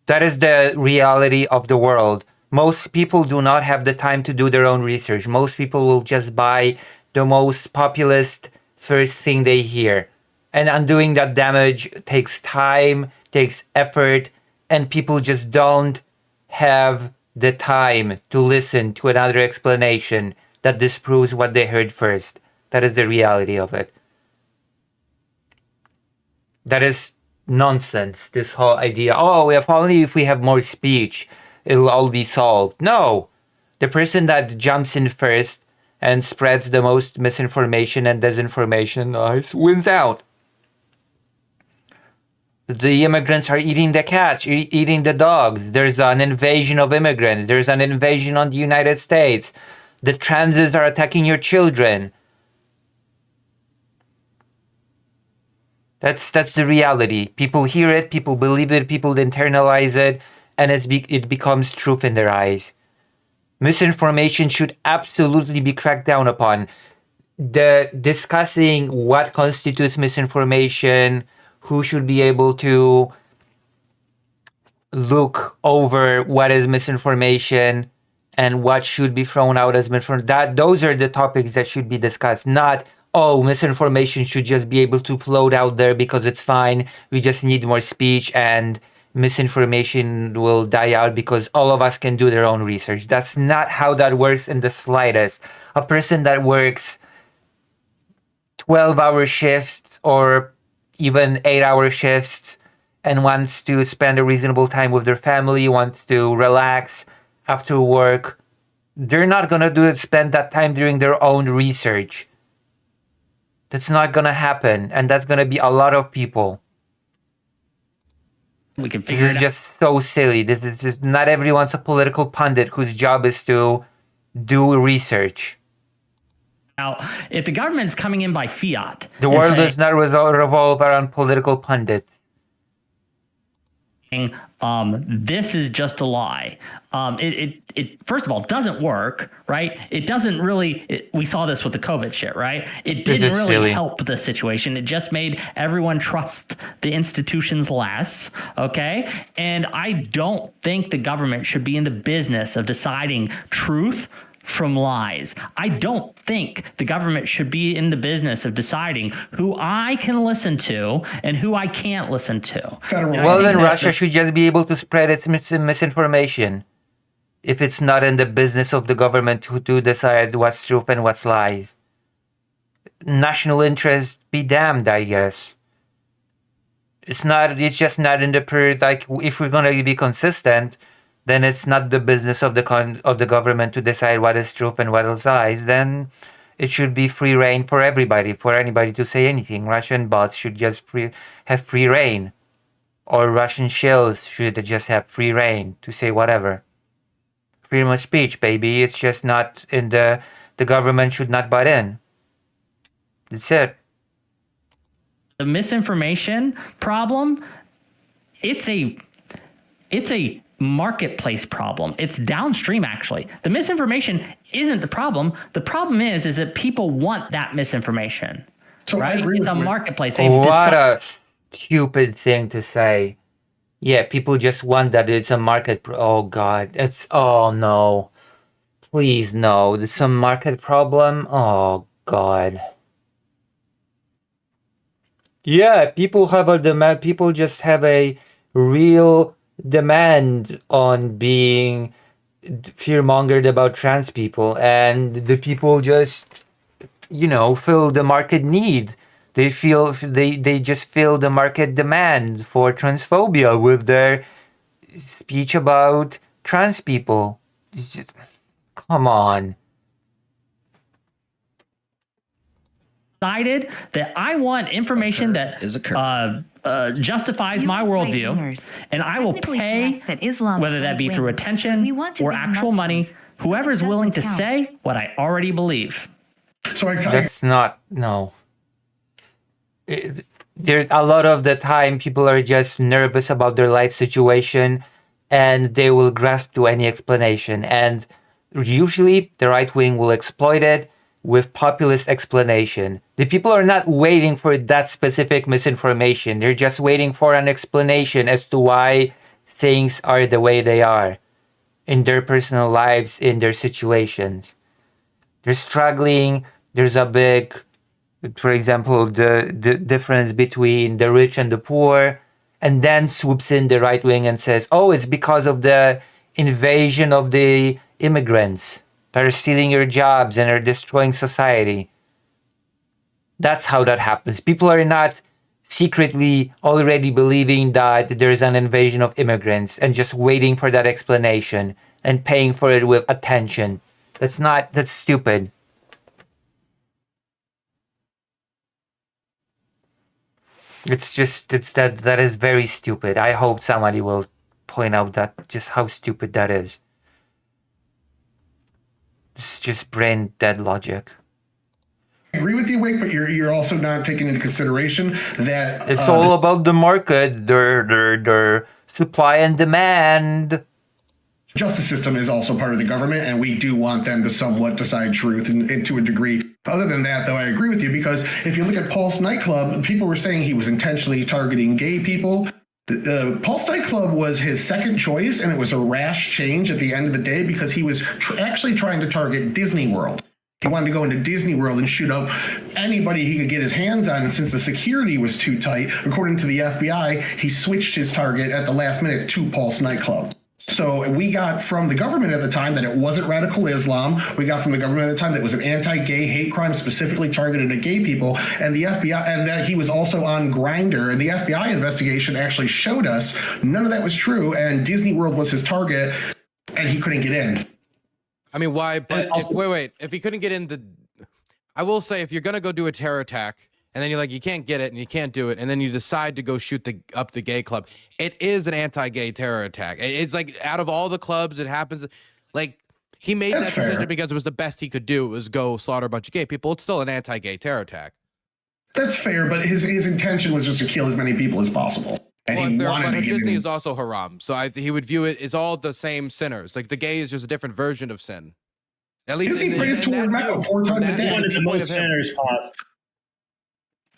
That is the reality of the world. Most people do not have the time to do their own research. Most people will just buy the most populist first thing they hear. And undoing that damage takes time, takes effort, and people just don't have the time to listen to another explanation that disproves what they heard first. That is the reality of it. That is nonsense, this whole idea. Oh, if only if we have more speech, it'll all be solved. No! The person that jumps in first and spreads the most misinformation and disinformation wins out. The immigrants are eating the cats, eating the dogs. There's an invasion of immigrants. There's an invasion on the United States. The transes are attacking your children. That's the reality. People hear it, people believe it, people internalize it, and it becomes truth in their eyes. Misinformation should absolutely be cracked down upon. Discussing what constitutes misinformation, who should be able to look over what is misinformation and what should be thrown out as misinformation. Those are the topics that should be discussed, not, oh, misinformation should just be able to float out there because it's fine. We just need more speech and misinformation will die out because all of us can do their own research. That's not how that works in the slightest. A person that works 12-hour shifts or even 8-hour shifts and wants to spend a reasonable time with their family, wants to relax after work, they're not going to spend that time doing their own research. That's not going to happen, and that's going to be a lot of people. We can figure This is just so silly. This is just not everyone's a political pundit whose job is to do research. Now, if the government's coming in by fiat, The world does not revolve around political pundits. This is just a lie. It first of all doesn't work, right? It doesn't really. We saw this with the COVID shit, right? It didn't really silly. help the situation. It just made everyone trust the institutions less. Okay, and I don't think the government should be in the business of deciding truth from lies. I don't think the government should be in the business of deciding who I can listen to and who I can't listen to. Well, then Russia should just be able to spread its misinformation if it's not in the business of the government to decide what's truth and what's lies. National interest be damned, I guess. It's just not in the like, if we're going to be consistent, then it's not the business of the government to decide what is truth and what is lies. Then it should be free reign for everybody, for anybody to say anything. Russian bots should just have free reign, or Russian shills should just have free reign to say whatever. Freedom of speech, baby. It's just not in the government should not butt in. That's it. The misinformation problem, it's a marketplace problem. It's downstream, actually. The misinformation isn't the problem. The problem is that people want that misinformation. So right? It's a marketplace. What a stupid thing to say. Yeah, people just want that. It's a market. Oh God, oh no, please no. There's some market problem. Oh God. Yeah, people have a demand. People just have a real demand on being fear-mongered about trans people, and the people just, fill the market need. They just fill the market demand for transphobia with their speech about trans people. Come on. Decided that I want information that justifies my worldview, and I will pay, whether that be through attention or actual money, whoever is willing to say what I already believe. So that's not, no. There a lot of the time people are just nervous about their life situation, and they will grasp to any explanation, and usually the right wing will exploit it with populist explanation. The people are not waiting for that specific misinformation. They're just waiting for an explanation as to why things are the way they are in their personal lives, in their situations. They're struggling. There's a big, for example, the difference between the rich and the poor, and then swoops in the right wing and says, oh, it's because of the invasion of the immigrants that are stealing your jobs and are destroying society. That's how that happens. People are not secretly already believing that there's an invasion of immigrants and just waiting for that explanation and paying for it with attention. That's stupid. It's that is very stupid. I hope somebody will point out that just how stupid that is. It's just brain dead logic. I agree with you, Wick, but you're also not taking into consideration that It's all about the market, their supply and demand. Justice system is also part of the government, and we do want them to somewhat decide truth and to a degree. Other than that, though, I agree with you, because if you look at Pulse nightclub, people were saying he was intentionally targeting gay people. Pulse nightclub was his second choice, and it was a rash change at the end of the day because he was actually trying to target Disney World. He wanted to go into Disney World and shoot up anybody he could get his hands on, and since the security was too tight, according to the FBI, he switched his target at the last minute to Pulse nightclub. So we got from the government at the time that it wasn't radical Islam. We got from the government at the time that it was an anti-gay hate crime specifically targeted at gay people, and the FBI, and that he was also on Grindr. And the FBI investigation actually showed us none of that was true, and Disney World was his target, and he couldn't get in. I mean, why? But wait. If he couldn't get in I will say, if you're gonna go do a terror attack, and then you're like, you can't get it, and you can't do it, and then you decide to go shoot up the gay club, it is an anti-gay terror attack. It's like, out of all the clubs, it happens. Like, he made that decision because it was the best he could do, was go slaughter a bunch of gay people. It's still an anti-gay terror attack. That's fair, but his intention was just to kill as many people as possible. And but Disney is also haram, so he would view it as all the same sinners. Like, the gay is just a different version of sin. At least Disney prays toward Mecca 4 times a day. One of the most sinners possible.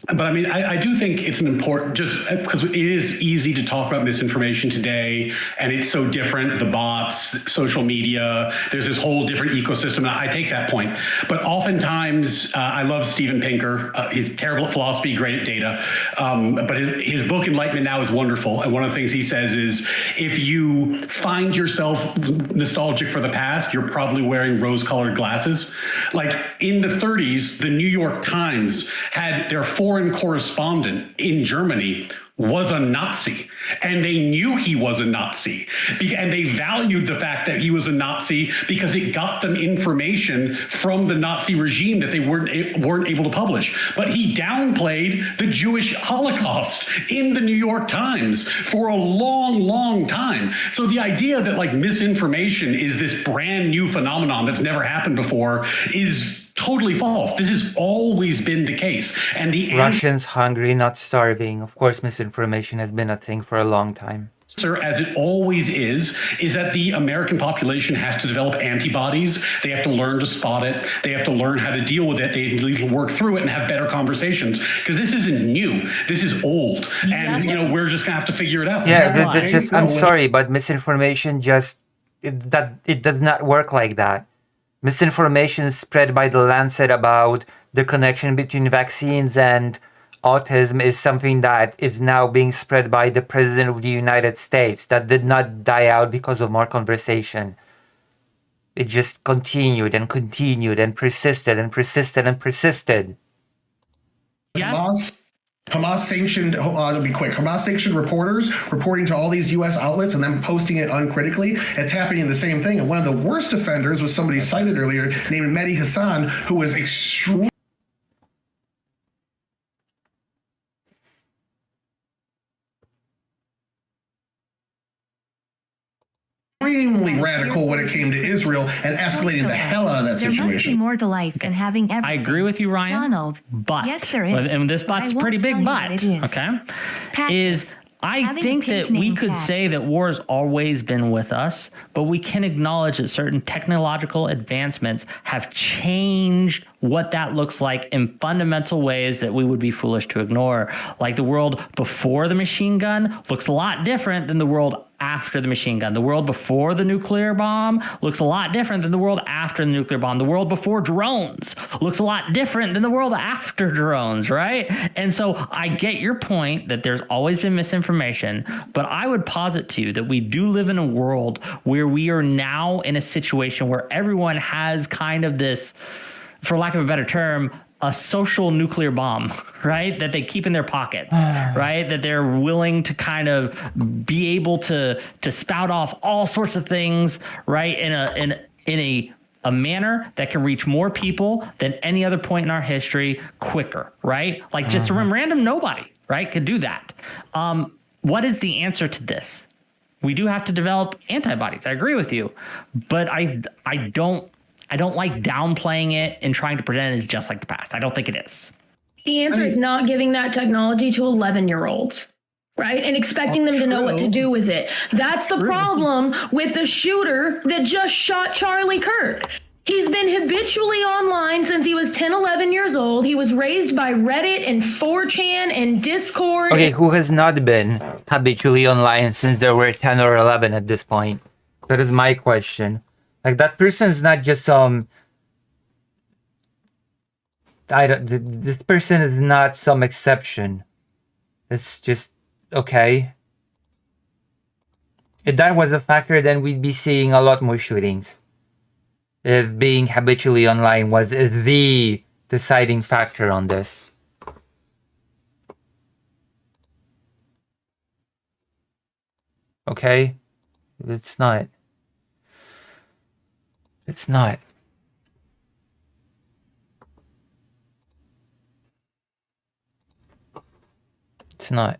But I mean, I do think it's an important, just because it is easy to talk about misinformation today, and it's so different, the bots, social media, there's this whole different ecosystem, and I take that point. But oftentimes, I love Steven Pinker. He's terrible at philosophy, great at data. But his book, Enlightenment Now, is wonderful. And one of the things he says is, if you find yourself nostalgic for the past, you're probably wearing rose-colored glasses. Like, in the 30s, the New York Times had their foreign correspondent in Germany was a Nazi, and they knew he was a Nazi, and they valued the fact that he was a Nazi because it got them information from the Nazi regime that they weren't able to publish. But he downplayed the Jewish Holocaust in the New York Times for a long, long time. So the idea that like misinformation is this brand new phenomenon that's never happened before is totally false. This has always been the case. And the Russians hungry, not starving. Of course, misinformation has been a thing for a long time. As it always is that the American population has to develop antibodies. They have to learn to spot it. They have to learn how to deal with it. They need to work through it and have better conversations, because this isn't new. This is old. And, we're just going to have to figure it out. Yeah, I'm sorry, but misinformation it does not work like that. Misinformation spread by the Lancet about the connection between vaccines and autism is something that is now being spread by the President of the United States. That did not die out because of more conversation. It just continued and continued and persisted and persisted and persisted. Hamas sanctioned, to be quick, Hamas sanctioned reporters reporting to all these U.S. outlets and then posting it uncritically. It's happening the same thing. And one of the worst offenders was somebody cited earlier named Mehdi Hassan, who was extremely radical when it came to Israel and escalating the hell out of that situation. There must be more to life than having everything. I agree with you, Ryan. Donald. But yes, there is. And this but's a pretty big but. Okay, I think that we could say that war has always been with us, but we can acknowledge that certain technological advancements have changed what that looks like in fundamental ways that we would be foolish to ignore. Like the world before the machine gun looks a lot different than the world after the machine gun. The world before the nuclear bomb looks a lot different than the world after the nuclear bomb. The world before drones looks a lot different than the world after drones, right? And so I get your point that there's always been misinformation, but I would posit to you that we do live in a world where we are now in a situation where everyone has kind of this, for lack of a better term, a social nuclear bomb, right? That they keep in their pockets, right? That they're willing to kind of be able to spout off all sorts of things, right? In a manner that can reach more people than any other point in our history quicker, right? Like just a random nobody, right? Could do that. What is the answer to this? We do have to develop antibodies. I agree with you, but I don't like downplaying it and trying to pretend it's just like the past. I don't think it is. The answer is not giving that technology to 11-year-olds, right? And expecting them to know what to do with it. That's the problem with the shooter that just shot Charlie Kirk. He's been habitually online since he was 10, 11 years old. He was raised by Reddit and 4chan and Discord. Okay, who has not been habitually online since they were 10 or 11 at this point? That is my question. Like, that person's not just some... This person is not some exception. It's just... okay. If that was a factor, then we'd be seeing a lot more shootings. If being habitually online was the deciding factor on this. Okay? It's not. It's not. It's not.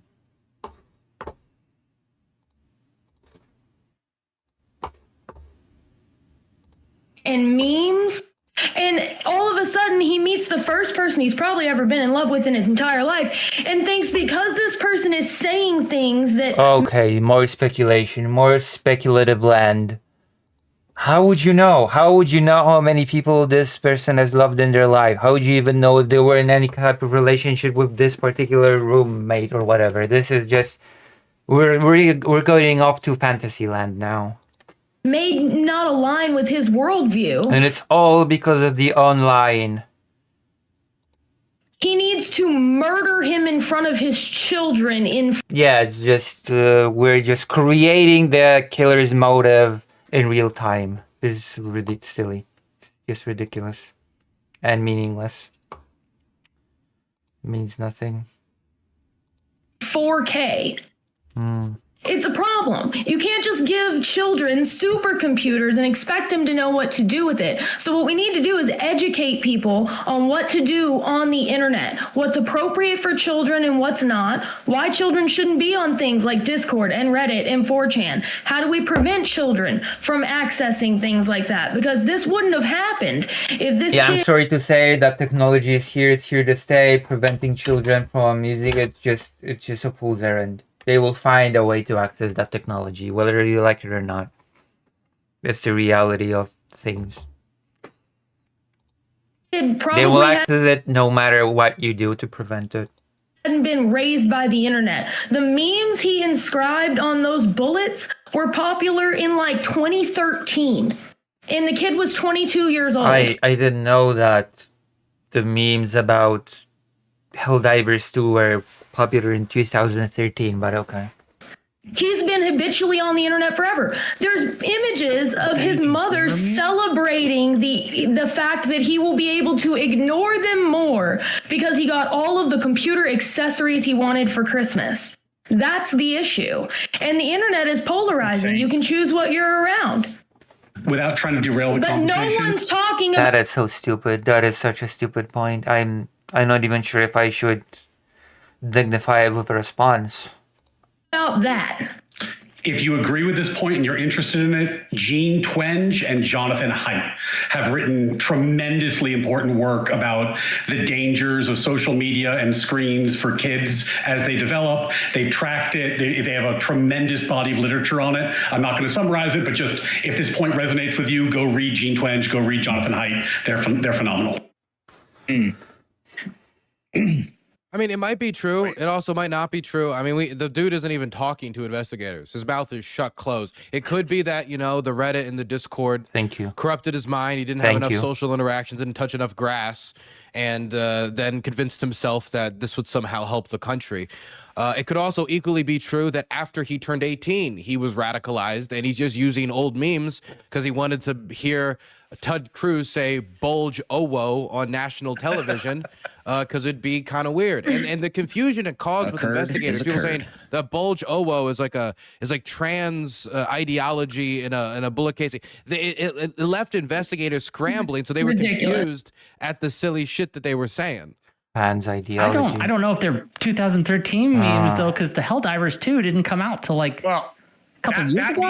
And memes, and all of a sudden he meets the first person he's probably ever been in love with in his entire life and thinks because this person is saying things that... Okay, more speculation, more speculative land. How would you know? How would you know how many people this person has loved in their life? How would you even know if they were in any type of relationship with this particular roommate or whatever? This is just... We're going off to fantasy land now. May not align with his worldview. And it's all because of the online. He needs to murder him in front of his children in... Yeah, it's just, we're just creating the killer's motive in real time. This is silly. It's just ridiculous. And meaningless. Means nothing. 4K. It's a problem. You can't just give children supercomputers and expect them to know what to do with it. So what we need to do is educate people on what to do on the internet, what's appropriate for children and what's not, why children shouldn't be on things like Discord and Reddit and 4chan. How do we prevent children from accessing things like that? Because this wouldn't have happened if this I'm sorry to say that technology is here. It's here to stay. Preventing children from using it, it's just a fool's errand. They will find a way to access that technology, whether you like it or not. It's the reality of things. They will access it no matter what you do to prevent it. Hadn't been raised by the internet. The memes he inscribed on those bullets were popular in like 2013. And the kid was 22 years old. I didn't know that the memes about Helldivers 2 were popular in 2013, but okay. He's been habitually on the internet forever. There's images of his mother celebrating the fact that he will be able to ignore them more because he got all of the computer accessories he wanted for Christmas. That's the issue. And the internet is polarizing. You can choose what you're around. Without trying to derail the conversation. But no one's talking about... That is so stupid. That is such a stupid point. I'm not even sure if I should dignify it with a response. About that. If you agree with this point and you're interested in it, Gene Twenge and Jonathan Haidt have written tremendously important work about the dangers of social media and screens for kids as they develop. They've tracked it. They have a tremendous body of literature on it. I'm not going to summarize it, but just if this point resonates with you, go read Gene Twenge, go read Jonathan Haidt. They're phenomenal. I mean, it might be true. It also might not be true. I mean, the dude isn't even talking to investigators. His mouth is shut closed. It could be that, the Reddit and the Discord corrupted his mind. He didn't have enough social interactions, didn't touch enough grass, and then convinced himself that this would somehow help the country. It could also equally be true that after he turned 18, he was radicalized, and he's just using old memes because he wanted to hear Ted Cruz say "bulge owo" on national television because it'd be kind of weird. And the confusion it caused with investigators, people saying that "bulge owo" is like trans ideology in a bullet casing. It left investigators scrambling, so they were confused at the silly shit that they were saying. Fans' ideology. I don't know if they're 2013 memes though, because the Helldivers 2 didn't come out till like a couple years ago.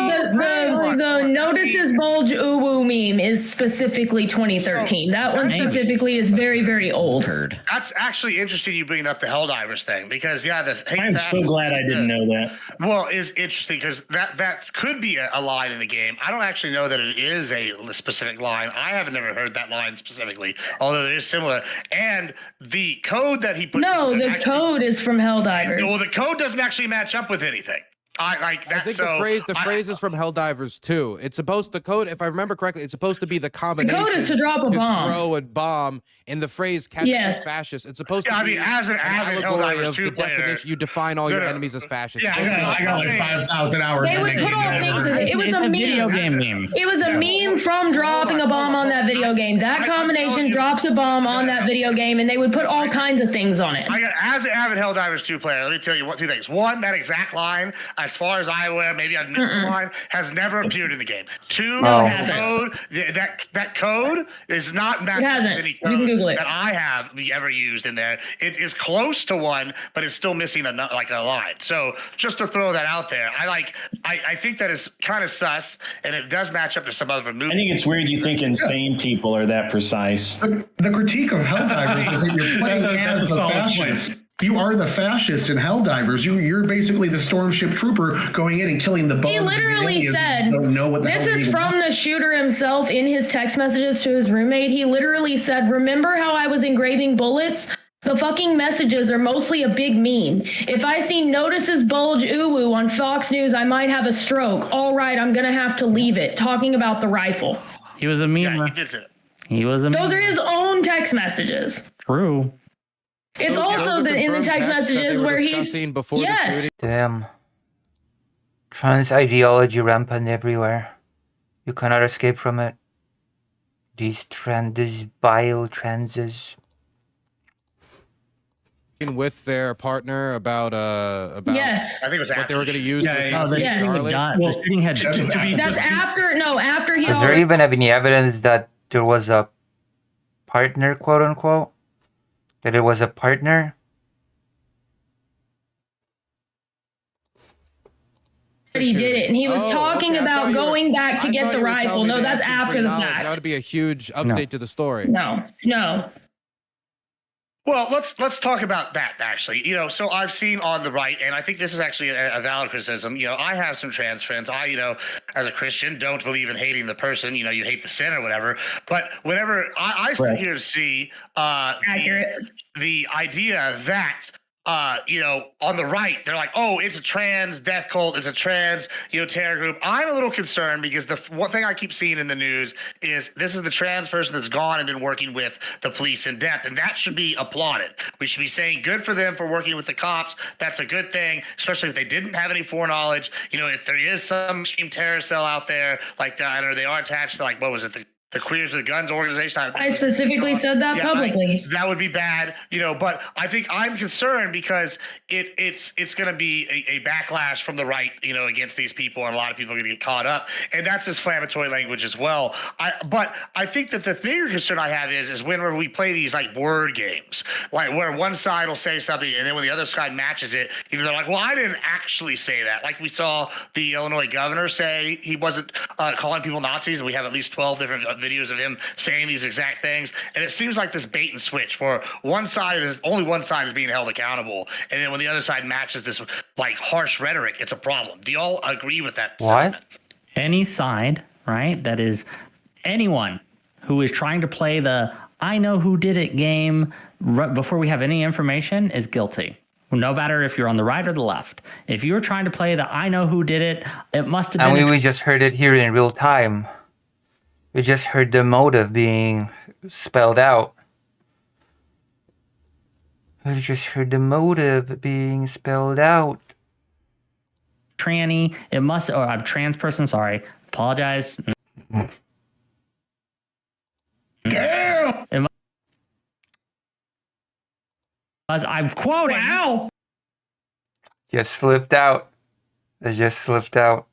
The notices bulge uwu meme is specifically 2013. That one specifically is very, very old. That's actually interesting you bringing up the Helldivers thing because I'm so glad I didn't know that. Well, it's interesting because that could be a line in the game. I don't actually know that it is a specific line. I haven't never heard that line specifically, although it is similar. And the code that he put. No, the code is from Helldivers. Well, the code doesn't actually match up with anything. I think the phrase is from Helldivers 2. It's supposed the code, if I remember correctly, it's supposed to be the combination. The code is to drop a bomb. Throw a bomb, and the phrase catch the fascist. It's supposed to be as an allegory of the player, definition. You define all your enemies as fascists. Yeah, I got like 5,000 hours. They would put all things in it. It was a video game meme. It was a meme from dropping a bomb on that video game. That combination drops a bomb on that video game, and they would put all kinds of things on it. As an avid Helldivers 2 player, let me tell you two things. One, that exact line, as far as I'm aware, maybe I've missed the line, has never appeared in the game. Two, code, that code is not matched with any code that I have ever used in there. It is close to one, but it's still missing a line. So just to throw that out there, I think that is kind of sus, and it does match up to some other movies. I think it's weird you think insane people are that precise. The critique of Helldivers is that you're playing as the fascist. You are the fascist in Helldivers. You're basically the stormship trooper going in and killing the bugs. He literally said, don't know what the this hell is from the shooter himself in his text messages to his roommate. He literally said, remember how I was engraving bullets? The fucking messages are mostly a big meme. If I see notices bulge uwu on Fox News, I might have a stroke. All right, I'm going to have to leave it. Talking about the rifle. He was a meme. Yeah, he did it. He was a Those are his own text messages. True. It's also in the text messages where he's yes. Damn. Trans ideology rampant everywhere. You cannot escape from it. These vile transes. With their partner about yes. I think it was what they were going to use to assassinate yes. Charlie. That's after he. Is there even any evidence that there was a partner, quote unquote? That it was a partner? He did it, and he was talking about going back to get the rifle. No, that's after the fact. That would be a huge update to the story. No. Well, let's talk about that actually. So I've seen on the right, and I think this is actually a valid criticism. I have some trans friends. I, as a Christian, don't believe in hating the person. You hate the sin or whatever. But whenever I sit here to see the idea that on the right, they're like, oh, it's a trans death cult, it's a trans, terror group. I'm a little concerned because the one thing I keep seeing in the news is this is the trans person that's gone and been working with the police in depth, and that should be applauded. We should be saying good for them for working with the cops. That's a good thing, especially if they didn't have any foreknowledge. If there is some extreme terror cell out there like that, or they are attached to what was it, the Queers with Guns organization. I specifically said that publicly. That would be bad, but I think I'm concerned because it's going to be a backlash from the right, against these people, and a lot of people are going to get caught up, and that's inflammatory language as well. But I think that the bigger concern I have is whenever we play these word games, where one side will say something and then when the other side matches it, they're like, well, I didn't actually say that. Like we saw the Illinois governor say he wasn't calling people Nazis, and we have at least 12 different videos of him saying these exact things, and it seems like this bait and switch where only one side is being held accountable, and then when the other side matches this harsh rhetoric, it's a problem. Do y'all agree with that? What? Any side, right? That is anyone who is trying to play the I know who did it game before we have any information is guilty. No matter if you're on the right or the left. If you're trying to play the I know who did it, it must have been. And we just heard it here in real time. We just heard the motive being spelled out. We just heard the motive being spelled out. Tranny, it must, or I'm trans person, sorry. Apologize. Damn! I'm quoting. Wow. Just slipped out. It just slipped out.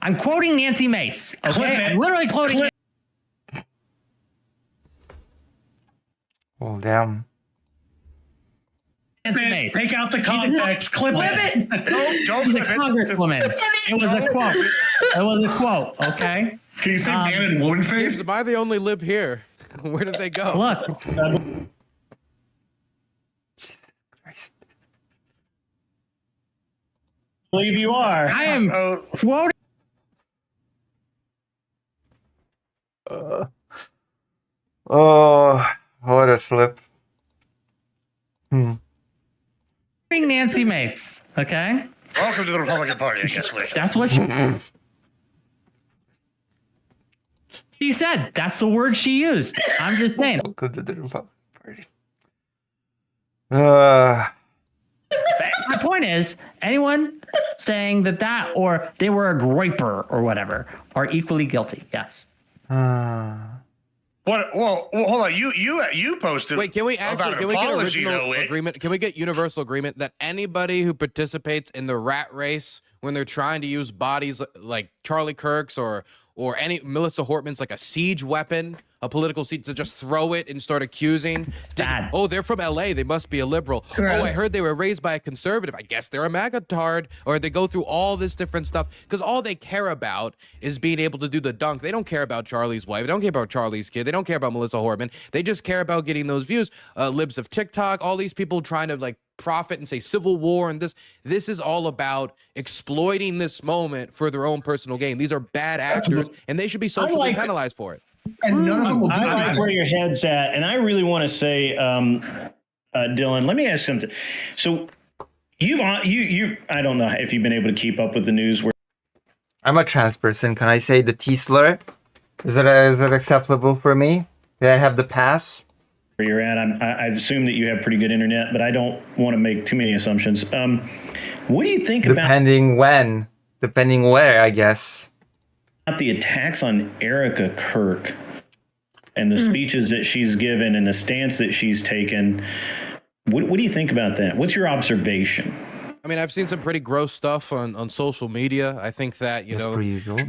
I'm quoting Nancy Mace. Okay, I'm literally quoting. Oh damn! Take out the context, clip it. Don't She's a clip it. congresswoman. It was a quote. It was a quote, okay? Can you say man and woman face? Am I the only lib here? Where did they go? Look. Believe you are. I am quoting. Oh, what a slip. Nancy Mace, okay? Welcome to the Republican Party, I guess. That's what she said. That's the word she used. I'm just saying. Welcome to the Republican Party. My point is, anyone saying that or they were a groiper or whatever are equally guilty. Yes. What? Well, hold on. You posted. Wait, can we about an get apology, original though, Wick. agreement? Can we get universal agreement that anybody who participates in the rat race when they're trying to use bodies like Charlie Kirk's or any Melissa Hortman's like a siege weapon, a political siege, to just throw it and start accusing? Oh, they're from LA. They must be a liberal. Correct. Oh, I heard they were raised by a conservative. I guess they're a MAGA tard, or they go through all this different stuff because all they care about is being able to do the dunk. They don't care about Charlie's wife. They don't care about Charlie's kid. They don't care about Melissa Hortman. They just care about getting those views. Libs of TikTok, all these people trying to like profit and say civil war and this is all about exploiting this moment for their own personal gain. These are bad actors and they should be socially penalized for it. And none of them will do I like where your head's at, and I really want to say, Dylan, let me ask something. So you I don't know if you've been able to keep up with the news where I'm a trans person. Can I say the T slur? Is that acceptable for me? Do I have the pass? where you're at. I assume that you have pretty good internet, but I don't want to make too many assumptions. What do you think Depending where, I guess. about the attacks on Erica Kirk and the speeches that she's given and the stance that she's taken? What do you think about that? What's your observation? I mean, I've seen some pretty gross stuff on social media. I think that, you know,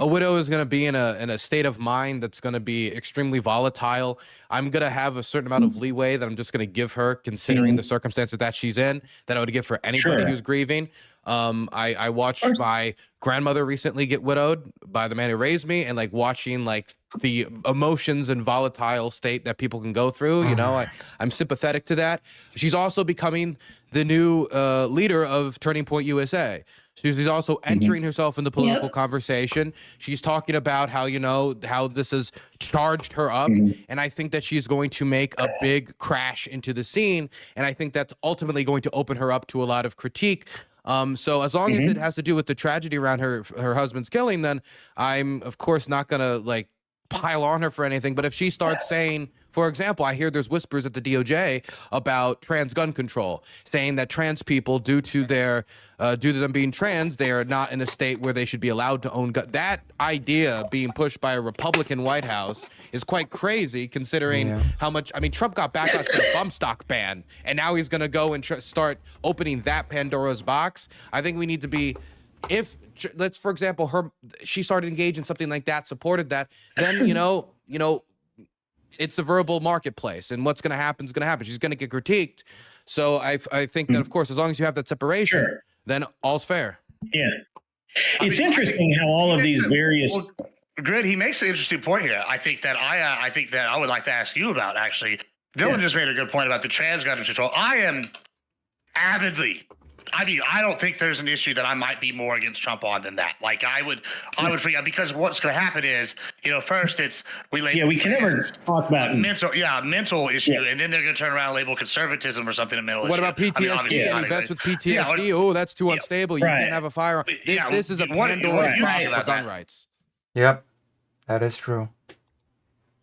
a widow is going to be in a state of mind that's going to be extremely volatile. I'm going to have a certain amount of leeway that I'm just going to give her, considering the circumstances that she's in, that I would give for anybody who's grieving. I watched my grandmother recently get widowed by the man who raised me, and like watching like the emotions and volatile state that people can go through, you know, I'm sympathetic to that. She's also becoming the new leader of Turning Point USA. She's also entering herself in the political conversation. She's talking about how, you know, how this has charged her up. And I think that she's going to make a big crash into the scene. And I think that's ultimately going to open her up to a lot of critique. So as long as it has to do with the tragedy around her husband's killing, then I'm of course not gonna like pile on her for anything. But if she starts saying, for example, I hear there's whispers at the DOJ about trans gun control, saying that trans people, due to them being trans, they are not in a state where they should be allowed to own guns. That idea being pushed by a Republican White House is quite crazy, considering how much. I mean, Trump got backlash for the bump stock ban, and now he's going to go and start opening that Pandora's box. I think we need to be. If let's, for example, she started engaging in something like that, supported that, then you know, it's the verbal marketplace, and what's going to happen is going to happen. She's going to get critiqued. So I think that, of course, as long as you have that separation, then all's fair. Yeah. It's interesting how all of these various. Well, Grid, he makes an interesting point here. I think that I would like to ask you about, actually. Dylan just made a good point about the trans gun control. I am avidly. I mean, I don't think there's an issue that I might be more against Trump on than that. Like, I would freak out, because what's going to happen is, you know, first it's we can never talk about mental issue, and then they're going to turn around and label conservatism or something a mental issue. What about PTSD? And vets with PTSD? Oh, that's too unstable. You can't have a firearm. This is a Pandora's box for gun rights. Yep, that is true.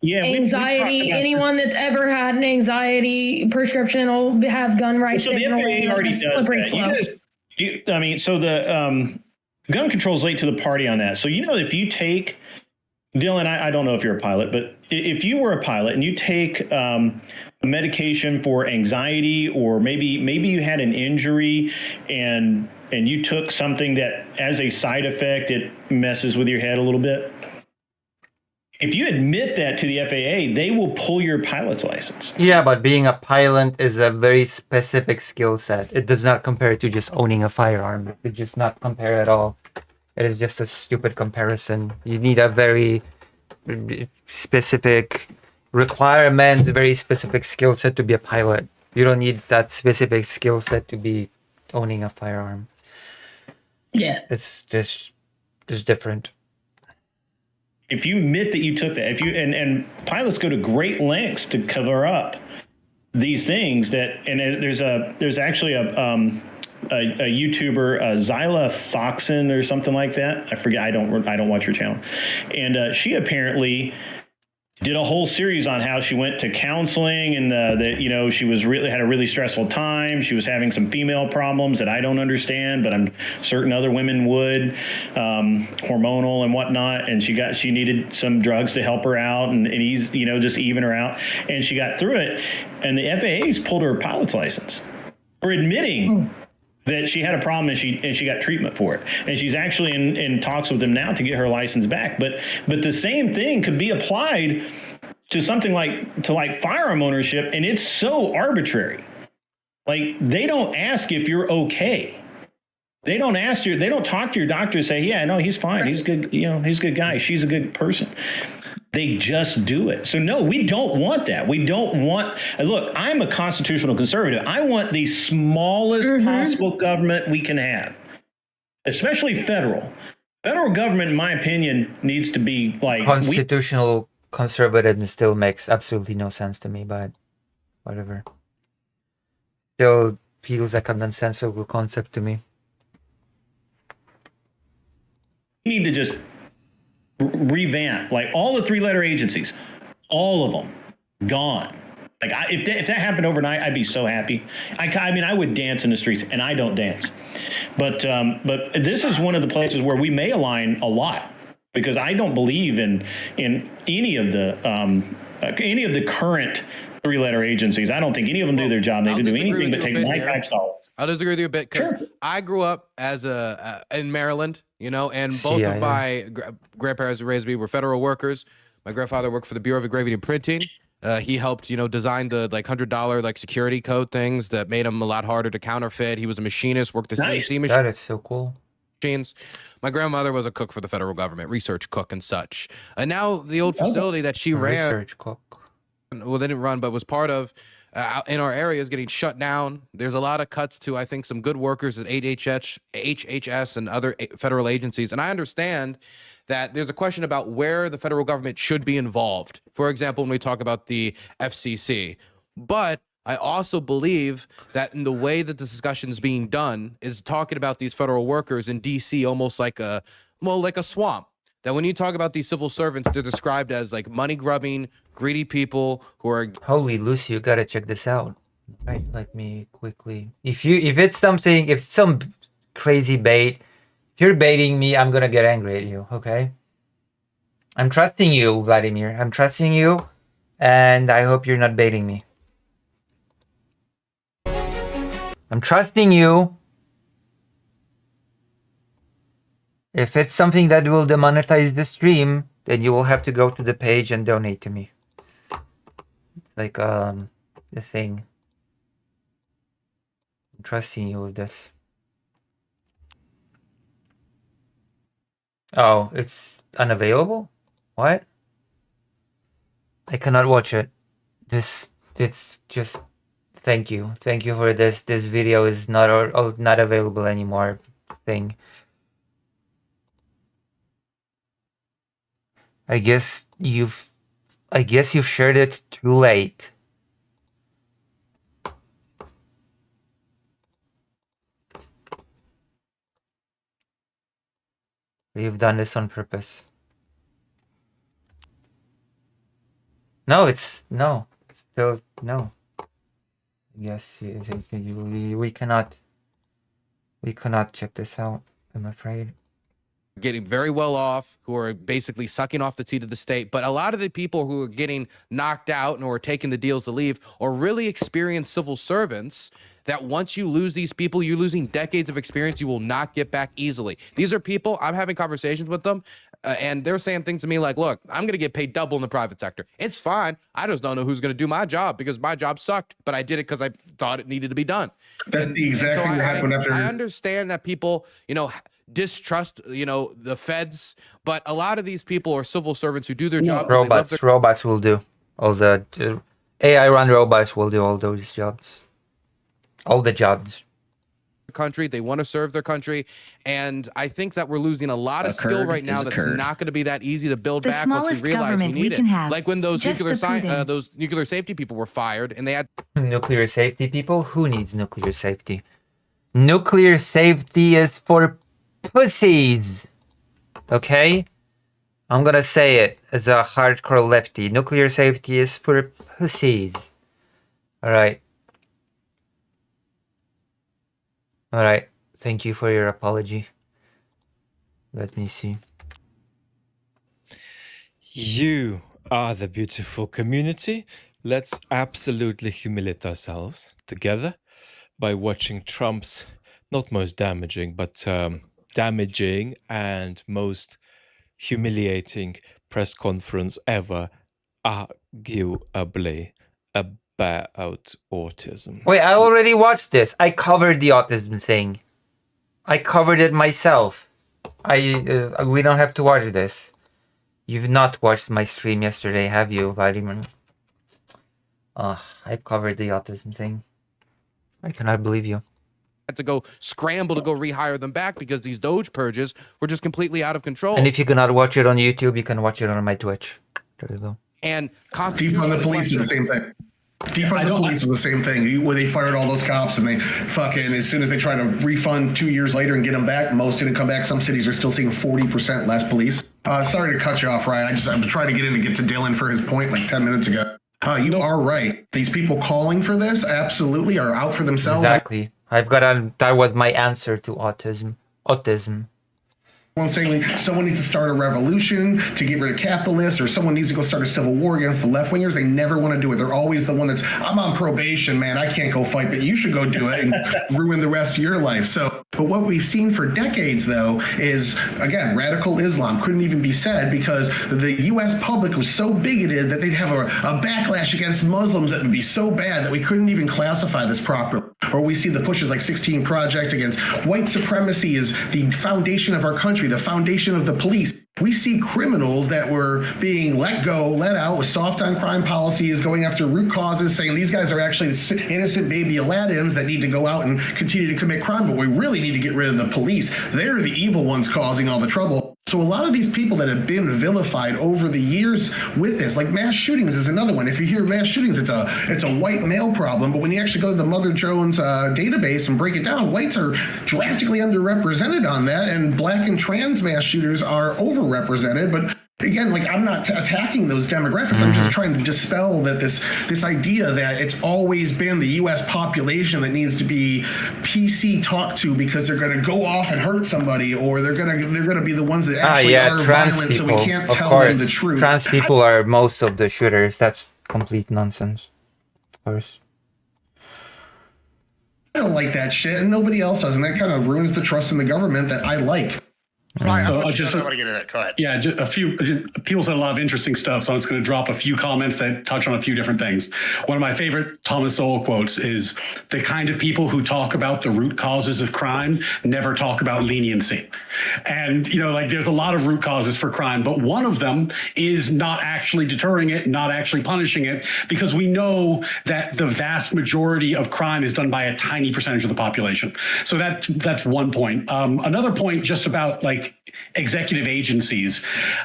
Yeah, anxiety. Anyone that's ever had an anxiety prescription will have gun rights. So the FAA already does that. So the gun control's late to the party on that. So, you know, if you take, Dylan, I don't know if you're a pilot, but if you were a pilot and you take a medication for anxiety, or maybe you had an injury and you took something that as a side effect, it messes with your head a little bit. If you admit that to the FAA, they will pull your pilot's license. Yeah, but being a pilot is a very specific skill set. It does not compare to just owning a firearm. It does not compare at all. It is just a stupid comparison. You need a very specific requirement, very specific skill set to be a pilot. You don't need that specific skill set to be owning a firearm. Yeah. It's just different. If you admit that you took that, if you and pilots go to great lengths to cover up these things there's actually a YouTuber, Zyla Foxen or something like that. I forget. I don't watch her channel, and she apparently did a whole series on how she went to counseling and that she was had a really stressful time. She was having some female problems that I don't understand, but I'm certain other women would, hormonal and whatnot. And she needed some drugs to help her out and he's, just even her out. And she got through it. And the FAA's pulled her pilot's license for admitting that she had a problem and she got treatment for it. And she's actually in talks with them now to get her license back. But the same thing could be applied to something like firearm ownership, and it's so arbitrary. Like, they don't ask if you're okay. They don't talk to your doctor and say, yeah, no, he's fine. He's good. He's a good guy. She's a good person. They just do it. So no, we don't want that. We don't want, look, I'm a constitutional conservative. I want the smallest possible government we can have, especially federal. Federal government, in my opinion, needs to be like constitutional conservatism still makes absolutely no sense to me, but whatever. Still feels like a nonsensical concept to me. We need to just revamp like all the 3-letter agencies, all of them gone. Like if that happened overnight, I'd be so happy. I mean, I would dance in the streets, and I don't dance. But this is one of the places where we may align a lot, because I don't believe in any of the current 3-letter agencies. I don't think any of them do their job. They do anything but take my tax dollars. I'll disagree with you a bit because I grew up as in Maryland, and both of my grandparents who raised me were federal workers. My grandfather worked for the Bureau of Engraving and Printing. He helped, design the $100 security code things that made them a lot harder to counterfeit. He was a machinist, worked the CNC machine. That is so cool. Machines. My grandmother was a cook for the federal government, research cook and such. And now the old facility that she ran, Research cook. well, they didn't run, but was part of in our area is getting shut down. There's a lot of cuts to, I think, some good workers at HHS and other federal agencies. And I understand that there's a question about where the federal government should be involved. For example, when we talk about the FCC. But I also believe that in the way that the discussion is being done is talking about these federal workers in DC almost like a swamp. That when you talk about these civil servants, they're described as like money grubbing, greedy people who are. Holy Lucy, you gotta check this out. Right, let me quickly. If it's some crazy bait, if you're baiting me, I'm gonna get angry at you. Okay. I'm trusting you, Vladimir. I'm trusting you, and I hope you're not baiting me. I'm trusting you. If it's something that will demonetize the stream, then you will have to go to the page and donate to me. It's like the thing. I'm trusting you with this. Oh, it's unavailable? What? I cannot watch it. It's just thank you for this. This video is not available anymore. Thing. I guess you've shared it too late. You've done this on purpose. No. Still no. Yes, we cannot check this out, I'm afraid. Getting very well off, who are basically sucking off the teat of the state. But a lot of the people who are getting knocked out and who are taking the deals to leave are really experienced civil servants that once you lose these people, you're losing decades of experience you will not get back easily. These are people, I'm having conversations with them, And they're saying things to me like, look, I'm going to get paid double in the private sector. It's fine. I just don't know who's going to do my job because my job sucked, but I did it because I thought it needed to be done. That's the exact thing that happened after. I understand that people, distrust, the feds, but a lot of these people are civil servants who do their job. Robots will do all the AI run robots will do all those jobs. All the jobs. Country, they want to serve their country, and I think that we're losing a lot of skill right now that's not going to be that easy to build back once we realize we need it. Like when those nuclear safety people were fired and they had nuclear safety people. Who needs nuclear safety? Nuclear safety is for pussies. Okay? I'm gonna say it as a hardcore lefty. Nuclear safety is for pussies. Alright. Alright. Thank you for your apology. Let me see. You are the beautiful community. Let's absolutely humiliate ourselves together by watching Trump's not most damaging, but damaging and most humiliating press conference ever, arguably about autism. Wait, I already watched this. I covered the autism thing. I covered it myself. We don't have to watch this. You've not watched my stream yesterday, have you, Vladimir? I covered the autism thing. I cannot believe you. Had to go scramble to go rehire them back because these Doge purges were just completely out of control. And if you cannot watch it on YouTube, you can watch it on my Twitch. There you go. And Defund the police did the same thing. Defund the police was the same thing. Where they fired all those cops and they fucking, as soon as they try to refund 2 years later and get them back, most didn't come back. Some cities are still seeing 40% less police. Sorry to cut you off, Ryan. I'm trying to get in and get to Dylan for his point like 10 minutes ago. You are right. These people calling for this absolutely are out for themselves. Exactly. That was my answer to autism. Saying like someone needs to start a revolution to get rid of capitalists, or someone needs to go start a civil war against the left wingers. They never want to do it. They're always the one that's, I'm on probation, man. I can't go fight, but you should go do it and ruin the rest of your life. So, but what we've seen for decades, though, is, again, radical Islam couldn't even be said because the U.S. public was so bigoted that they'd have a backlash against Muslims that would be so bad that we couldn't even classify this properly. Or we see the pushes like 16 Project against white supremacy is the foundation of our country, the foundation of the police. We see criminals that were being let out with soft on crime policies, going after root causes, saying these guys are actually innocent baby Aladdins that need to go out and continue to commit crime, but we really need to get rid of the police. They're the evil ones causing all the trouble. So a lot of these people that have been vilified over the years with this, like mass shootings is another one. If you hear mass shootings, it's a white male problem, but when you actually go to the Mother Jones database and break it down, whites are drastically underrepresented on that, and black and trans mass shooters are overrepresented. But again, like I'm not attacking those demographics. I'm just trying to dispel that this idea that it's always been the U.S. population that needs to be PC talked to because they're going to go off and hurt somebody, or they're going to be the ones that actually are violent. So we can't tell them the truth. Trans people are most of the shooters. That's complete nonsense. Of course. I don't like that shit, and nobody else does, and that kind of ruins the trust in the government that I like. Right, So I just want to get into that. Go ahead. Yeah, just a few people said a lot of interesting stuff, so I'm just going to drop a few comments that touch on a few different things. One of my favorite Thomas Sowell quotes is, the kind of people who talk about the root causes of crime never talk about leniency. And, there's a lot of root causes for crime, but one of them is not actually deterring it, not actually punishing it, because we know that the vast majority of crime is done by a tiny percentage of the population. So that's one point. Another point just about executive agencies.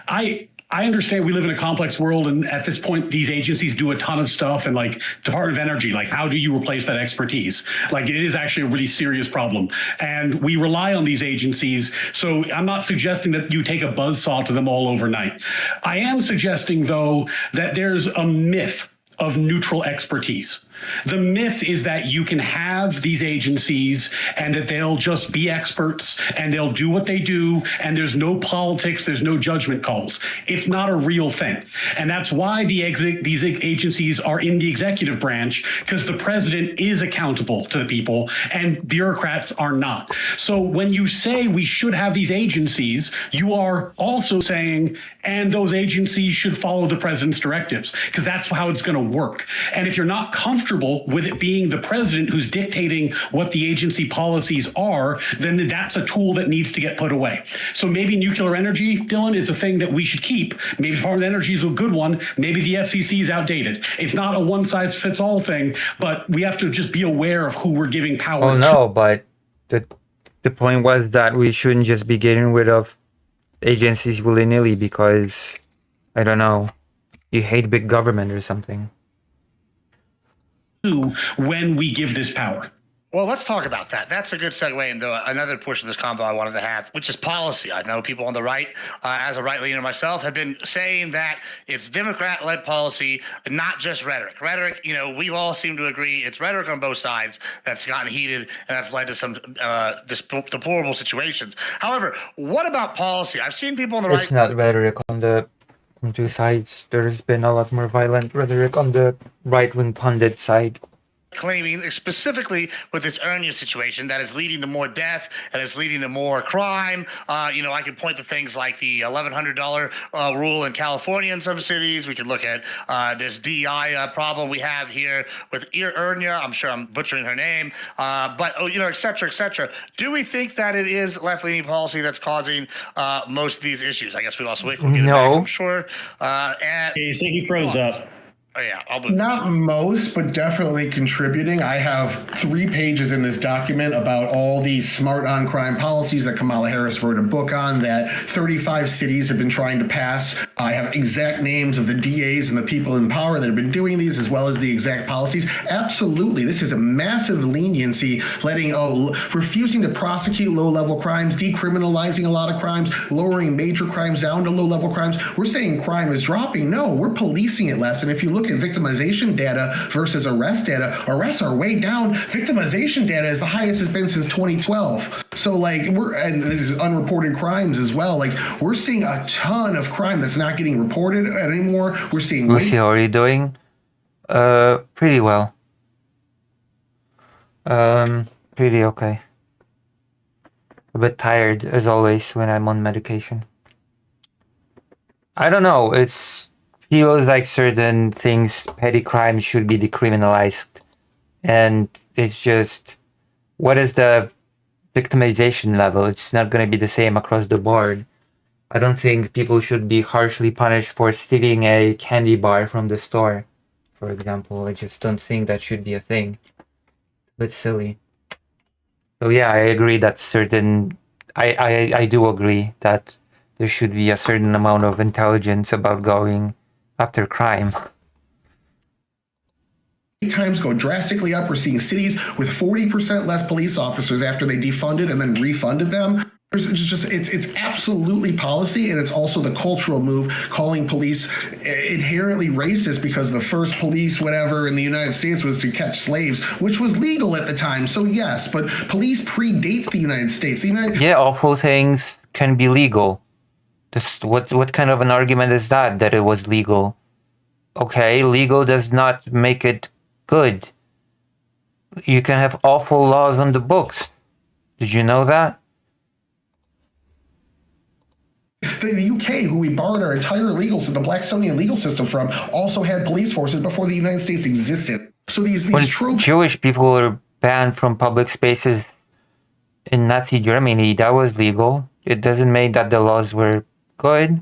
I understand we live in a complex world, and at this point, these agencies do a ton of stuff, and Department of Energy, how do you replace that expertise? It is actually a really serious problem, and we rely on these agencies. So I'm not suggesting that you take a buzzsaw to them all overnight. I am suggesting, though, that there's a myth of neutral expertise. The myth is that you can have these agencies and that they'll just be experts and they'll do what they do and there's no politics, there's no judgment calls. It's not a real thing. And that's why these agencies are in the executive branch, because the president is accountable to the people and bureaucrats are not. So when you say we should have these agencies, you are also saying, and those agencies should follow the president's directives, because that's how it's going to work. And if you're not comfortable with it being the president who's dictating what the agency policies are, then that's a tool that needs to get put away. So maybe nuclear energy, Dylan, is a thing that we should keep. Maybe Department of Energy is a good one. Maybe the FCC is outdated. It's not a one-size-fits-all thing, but we have to just be aware of who we're giving power Oh no, but the point was that we shouldn't just be getting rid of agencies willy-nilly because, I don't know, you hate big government or something. When we give this power. Well, let's talk about that. That's a good segue into another portion of this convo I wanted to have, which is policy. I know people on the right, as a right leaner myself, have been saying that it's Democrat-led policy, not just rhetoric. Rhetoric, you know, we all seem to agree it's rhetoric on both sides that's gotten heated and that's led to some deplorable situations. However, what about policy? I've seen people on the right. It's not rhetoric on two sides. There's been a lot more violent rhetoric on the right-wing pundit side. Claiming specifically with this Ernia situation that is leading to more death and it's leading to more crime. You know, I could point to things like the $1,100 rule in California in some cities. We could look at this DEI problem we have here with Ernia. I'm sure I'm butchering her name, but you know, et cetera, et cetera. Do we think that it is left-leaning policy that's causing most of these issues? I guess we lost Wick. We'll get it back, I'm sure. And you see, he froze up. Oh, yeah, Not most, but definitely contributing. I have 3 pages in this document about all these smart on crime policies that Kamala Harris wrote a book on that 35 cities have been trying to pass. I have exact names of the DAs and the people in power that have been doing these, as well as the exact policies. Absolutely. This is a massive leniency, refusing to prosecute low-level crimes, decriminalizing a lot of crimes, lowering major crimes down to low-level crimes. We're saying crime is dropping. No, we're policing it less. And if you look at victimization data versus arrest data, arrests are way down. Victimization data is the highest it's been since 2012. So like and this is unreported crimes as well. Like we're seeing a ton of crime that's not getting reported anymore. We're seeing Lucy, how are you doing? Pretty well. Pretty okay. A bit tired as always when I'm on medication. I don't know, feels like certain things, petty crimes should be decriminalized. And it's just, what is the victimization level? It's not going to be the same across the board. I don't think people should be harshly punished for stealing a candy bar from the store, for example. I just don't think that should be a thing. A bit silly. So yeah, I agree that I do agree that there should be a certain amount of intelligence about going after crime. Times go drastically up. We're seeing cities with 40% less police officers after they defunded and then refunded them. It's absolutely policy, and it's also the cultural move, calling police inherently racist because the first police whatever in the United States was to catch slaves, which was legal at the time. So yes, but police predates the United States. Yeah, awful things can be legal. What kind of an argument is that it was legal? Okay, legal does not make it good. You can have awful laws on the books. Did you know that? The UK, who we borrowed our entire the Blackstonian legal system from, also had police forces before the United States existed. So these tropes. Jewish people were banned from public spaces in Nazi Germany. That was legal. It doesn't mean that the laws were good.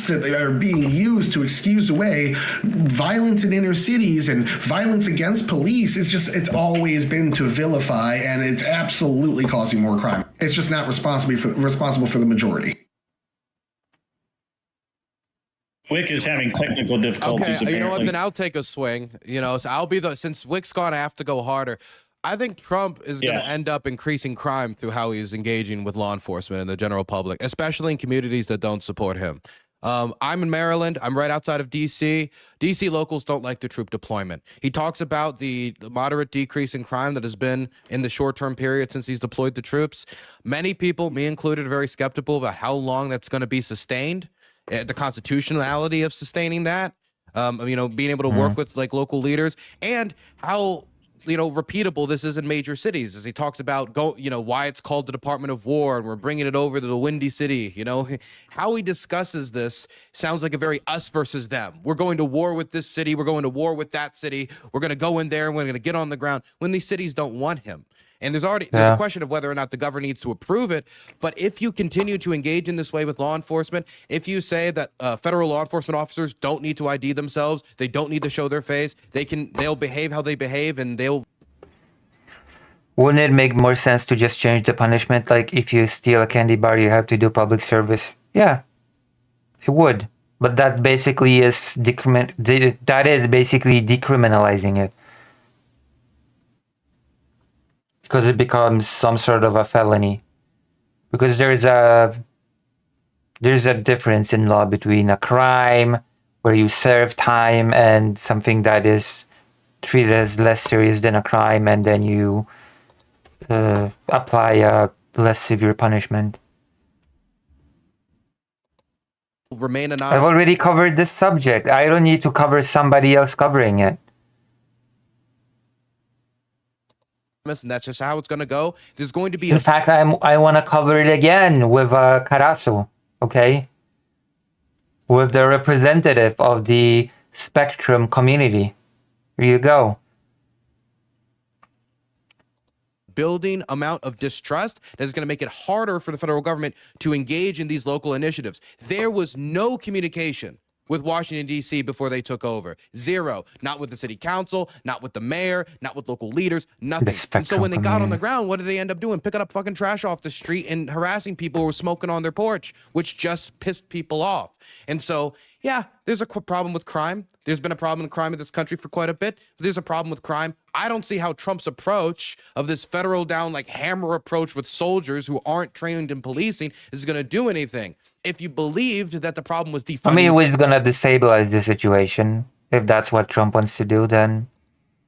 That they are being used to excuse away violence in inner cities and violence against police. It's always been to vilify, and it's absolutely causing more crime. It's just not responsible for the majority. Wick is having technical difficulties. Okay, you know what? apparently. Then I'll take a swing. You know, so I'll be since Wick's gone, I have to go harder. I think Trump is going to end up increasing crime through how he's engaging with law enforcement and the general public, especially in communities that don't support him. I'm in Maryland. I'm right outside of D.C. D.C. locals don't like the troop deployment. He talks about the moderate decrease in crime that has been in the short-term period since he's deployed the troops. Many people, me included, are very skeptical about how long that's going to be sustained, the constitutionality of sustaining that, being able to work with like local leaders, and how repeatable this is in major cities, as he talks about why it's called the Department of War and we're bringing it over to the Windy City. How he discusses this sounds like a very us versus them. We're going to war with this city. We're going to war with that city. We're going to go in there and we're going to get on the ground when these cities don't want him. And there's a question of whether or not the governor needs to approve it. But if you continue to engage in this way with law enforcement, if you say that federal law enforcement officers don't need to ID themselves, they don't need to show their face, they'll behave how they behave, and they'll. Wouldn't it make more sense to just change the punishment? Like if you steal a candy bar, you have to do public service. Yeah, it would. But that basically is basically decriminalizing it. Because it becomes some sort of a felony. Because there's a difference in law between a crime where you serve time and something that is treated as less serious than a crime, and then you apply a less severe punishment. Remain anonymous. I've already covered this subject. I don't need to cover somebody else covering it. And that's just how it's going to go. There's going to be In fact, I want to cover it again with Carasso, okay? With the representative of the Spectrum community. Here you go. Building amount of distrust that is going to make it harder for the federal government to engage in these local initiatives. There was no communication with Washington, D.C. before they took over. Zero. Not with the city council, not with the mayor, not with local leaders, nothing. And so when they got on the ground, what did they end up doing? Picking up fucking trash off the street and harassing people who were smoking on their porch, which just pissed people off. And so, yeah, there's a problem with crime. There's been a problem with crime in this country for quite a bit. There's a problem with crime. I don't see how Trump's approach of this federal down, like hammer approach with soldiers who aren't trained in policing is going to do anything. If you believed that the problem was defunding... I mean, we're going to destabilize the situation. If that's what Trump wants to do, then...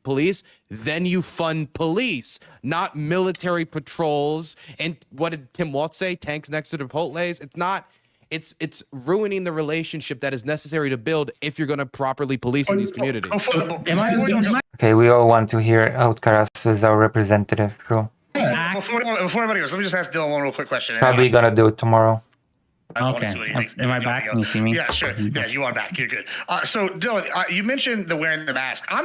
Police, then you fund police, not military patrols. And what did Tim Walz say? Tanks next to Chipotle's? It's not... It's ruining the relationship that is necessary to build if you're going to properly police in these communities. Okay, we all want to hear out Carasso as our representative. True. Before everybody goes, let me just ask Dylan one real quick question. Probably going to do it tomorrow. Okay. Am I back? Can you see me? Yeah, sure. Yeah, you are back. You're good. So, Dylan, you mentioned the wearing the mask. I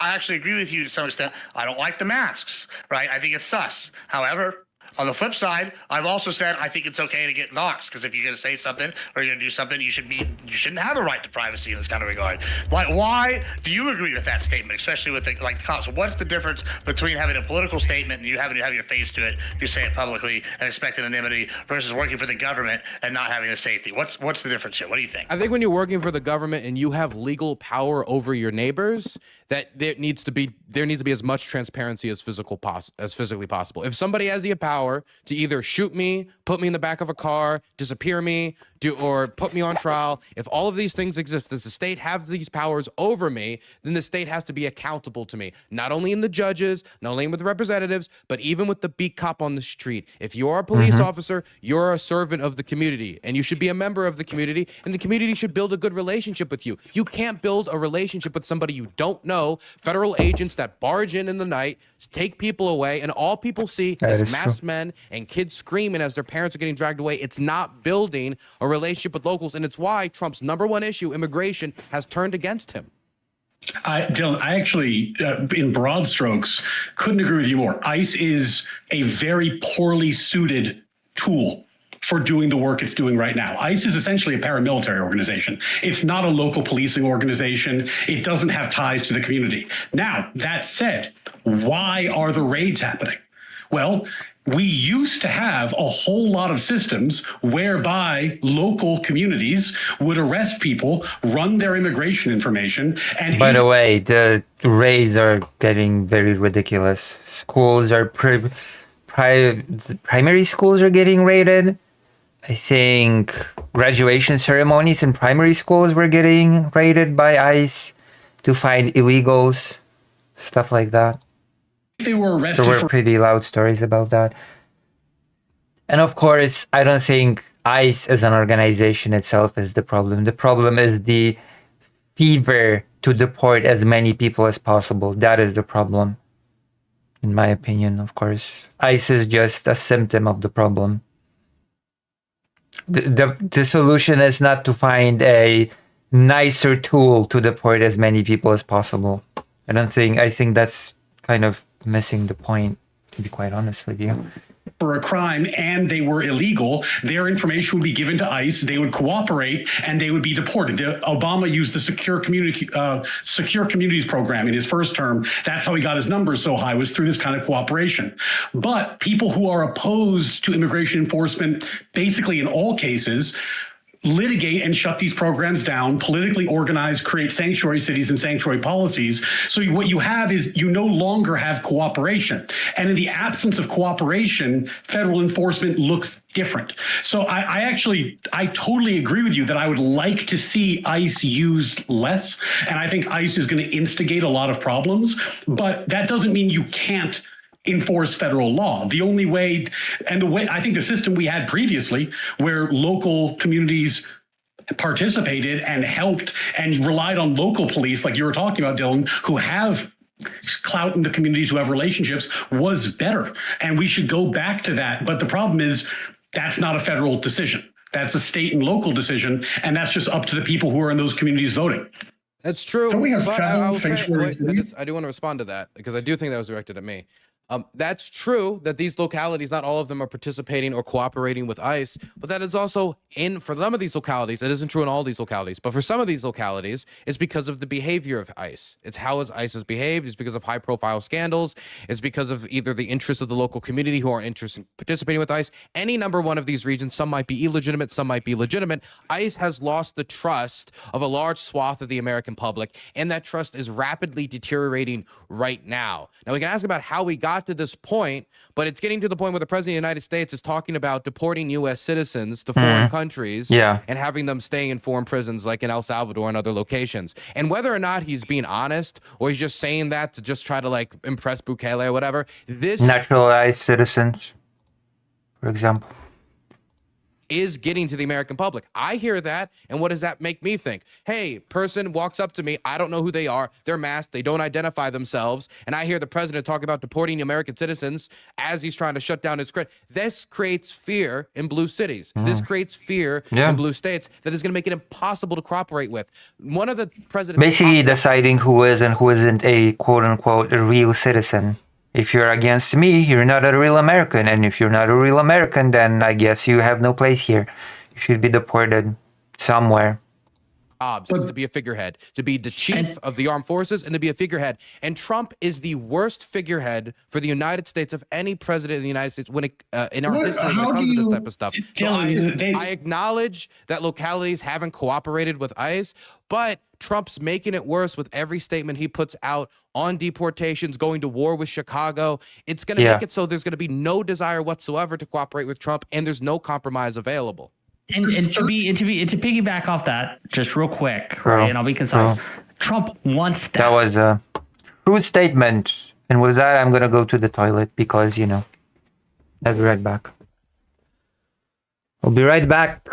actually agree with you to some extent. I don't like the masks, right? I think it's sus. However, on the flip side, I've also said I think it's okay to get doxxed, because if you're going to say something or you're going to do something, you shouldn't have a right to privacy in this kind of regard. Like, why do you agree with that statement, especially with the cops? What's the difference between having a political statement and you having to have your face to it, you say it publicly and expect anonymity, versus working for the government and not having the safety? What's the difference here? What do you think? I think when you're working for the government and you have legal power over your neighbors, that there needs to be as much transparency as physically possible. If somebody has the power to either shoot me, put me in the back of a car, disappear me, or put me on trial, if all of these things exist, if the state has these powers over me, then the state has to be accountable to me. Not only in the judges, not only with the representatives, but even with the beat cop on the street. If you're a police officer, you're a servant of the community, and you should be a member of the community, and the community should build a good relationship with you. You can't build a relationship with somebody you don't know. Federal agents that barge in the night, take people away, and all people see is masked men and kids screaming as their parents are getting dragged away. It's not building a relationship with locals, and it's why Trump's #1 issue, immigration, has turned against him. Dylan, I actually, in broad strokes, couldn't agree with you more. ICE is a very poorly suited tool for doing the work it's doing right now. ICE is essentially a paramilitary organization. It's not a local policing organization. It doesn't have ties to the community. Now, that said, why are the raids happening? Well, we used to have a whole lot of systems whereby local communities would arrest people, run their immigration information, and... By the way, the raids are getting very ridiculous. Schools are... primary schools are getting raided. I think graduation ceremonies in primary schools were getting raided by ICE to find illegals, stuff like that. They were arrested There were for pretty loud stories about that. And of course, I don't think ICE as an organization itself is the problem. The problem is the fever to deport as many people as possible. That is the problem, in my opinion, of course. ICE is just a symptom of the problem. The solution is not to find a nicer tool to deport as many people as possible. I think that's kind of missing the point, to be quite honest with you. for a crime and they were illegal, their information would be given to ICE. They would cooperate and they would be deported. Obama used the Secure Communities program in his first term. That's how he got his numbers so high, was through this kind of cooperation. But people who are opposed to immigration enforcement, basically in all cases, litigate and shut these programs down, politically organize, create sanctuary cities and sanctuary policies. So what you have is you no longer have cooperation. And in the absence of cooperation, federal enforcement looks different. So I totally agree with you that I would like to see ICE used less. And I think ICE is going to instigate a lot of problems, but that doesn't mean you can't enforce federal law. The only way, and the way, I think the system we had previously, where local communities participated and helped and relied on local police, like you were talking about, Dylan, who have clout in the communities, who have relationships, was better. And we should go back to that. But the problem is that's not a federal decision. That's a state and local decision. And that's just up to the people who are in those communities voting. That's true. Don't we have but federal will say, sanctuary cities? I do want to respond to that because I do think that was directed at me. That's true that these localities, not all of them are participating or cooperating with ICE, but that is also for some of these localities, it isn't true in all these localities, but for some of these localities, it's because of the behavior of ICE. It's how ICE has behaved. It's because of high profile scandals. It's because of either the interests of the local community who are interested in participating with ICE. Any number one of these regions, some might be illegitimate, some might be legitimate. ICE has lost the trust of a large swath of the American public, and that trust is rapidly deteriorating right now. Now, we can ask about how we got to this point, but it's getting to the point where the president of the United States is talking about deporting U.S. citizens to foreign countries and having them staying in foreign prisons like in El Salvador and other locations. And whether or not he's being honest or he's just saying that to just try to like impress Bukele or whatever, this naturalized citizens, for example, is getting to the American public. I hear that, and what does that make me think? Hey, person walks up to me, I don't know who they are, they're masked, they don't identify themselves, and I hear the president talk about deporting American citizens as he's trying to shut down his credit. This creates fear in blue cities. This creates fear in blue states that is going to make it impossible to cooperate with. One of the president's basically deciding who is and who isn't a quote-unquote a real citizen. If you're against me, you're not a real American. And if you're not a real American, then I guess you have no place here. You should be deported somewhere. Jobs is to be a figurehead, to be the chief of the armed forces and to be a figurehead. And Trump is the worst figurehead for the United States of any president in the United States when it, in our history when it comes to this type of stuff. So I acknowledge that localities haven't cooperated with ICE, but Trump's making it worse with every statement he puts out on deportations, going to war with Chicago. It's going to make it so there's going to be no desire whatsoever to cooperate with Trump, and there's no compromise available. And to piggyback off that, just real quick, right, and I'll be concise. Trump wants that. That was a true statement. And with that, I'm going to go to the toilet because, I'll be right back. I'll be right back.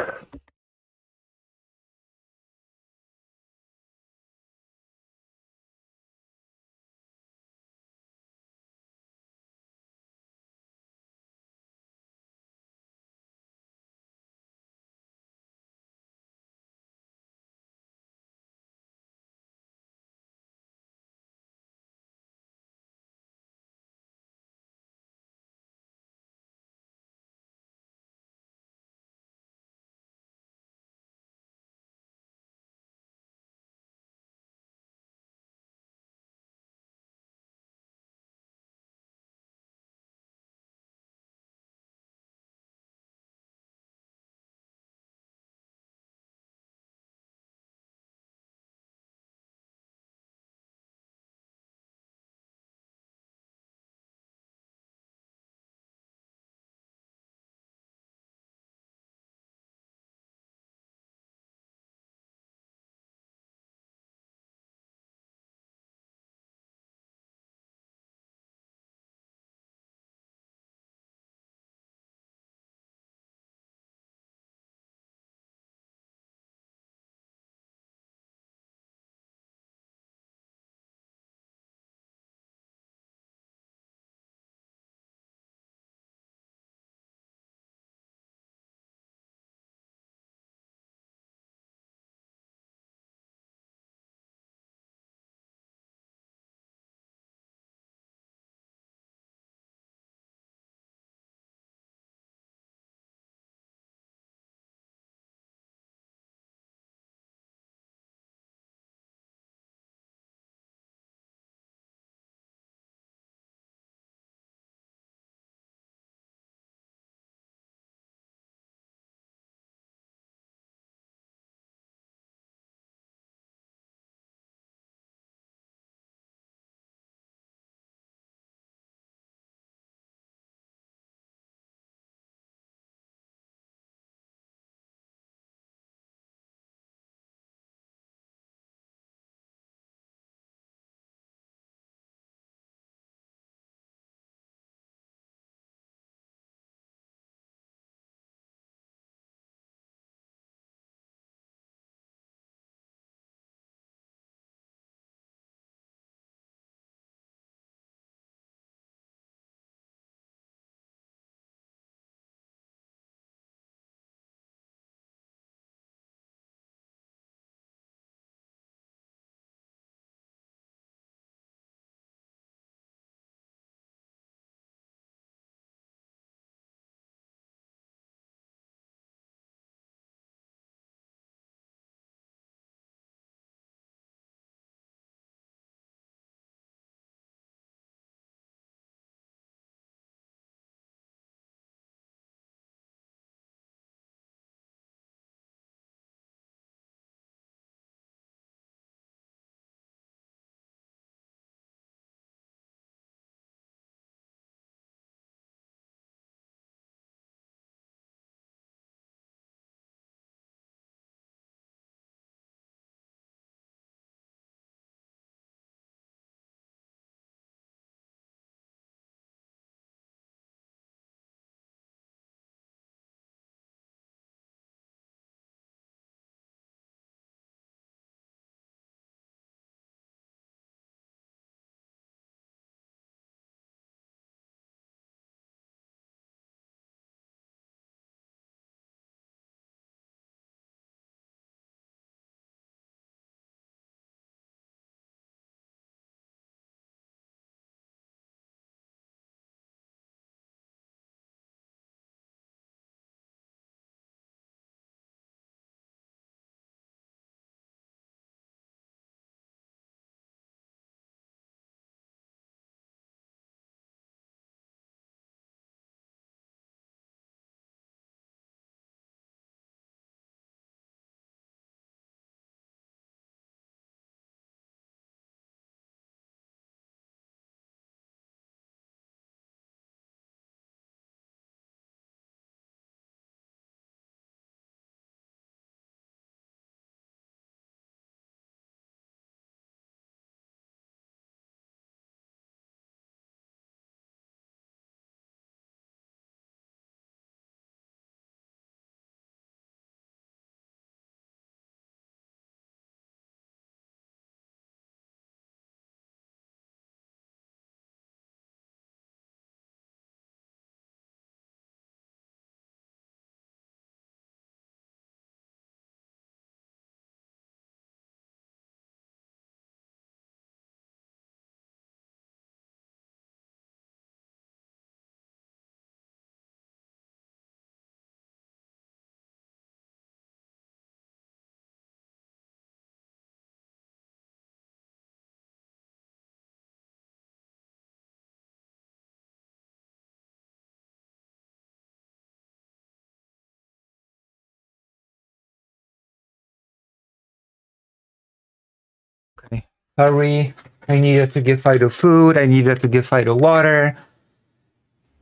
Hurry. I needed to give Fido food. I needed to give Fido water.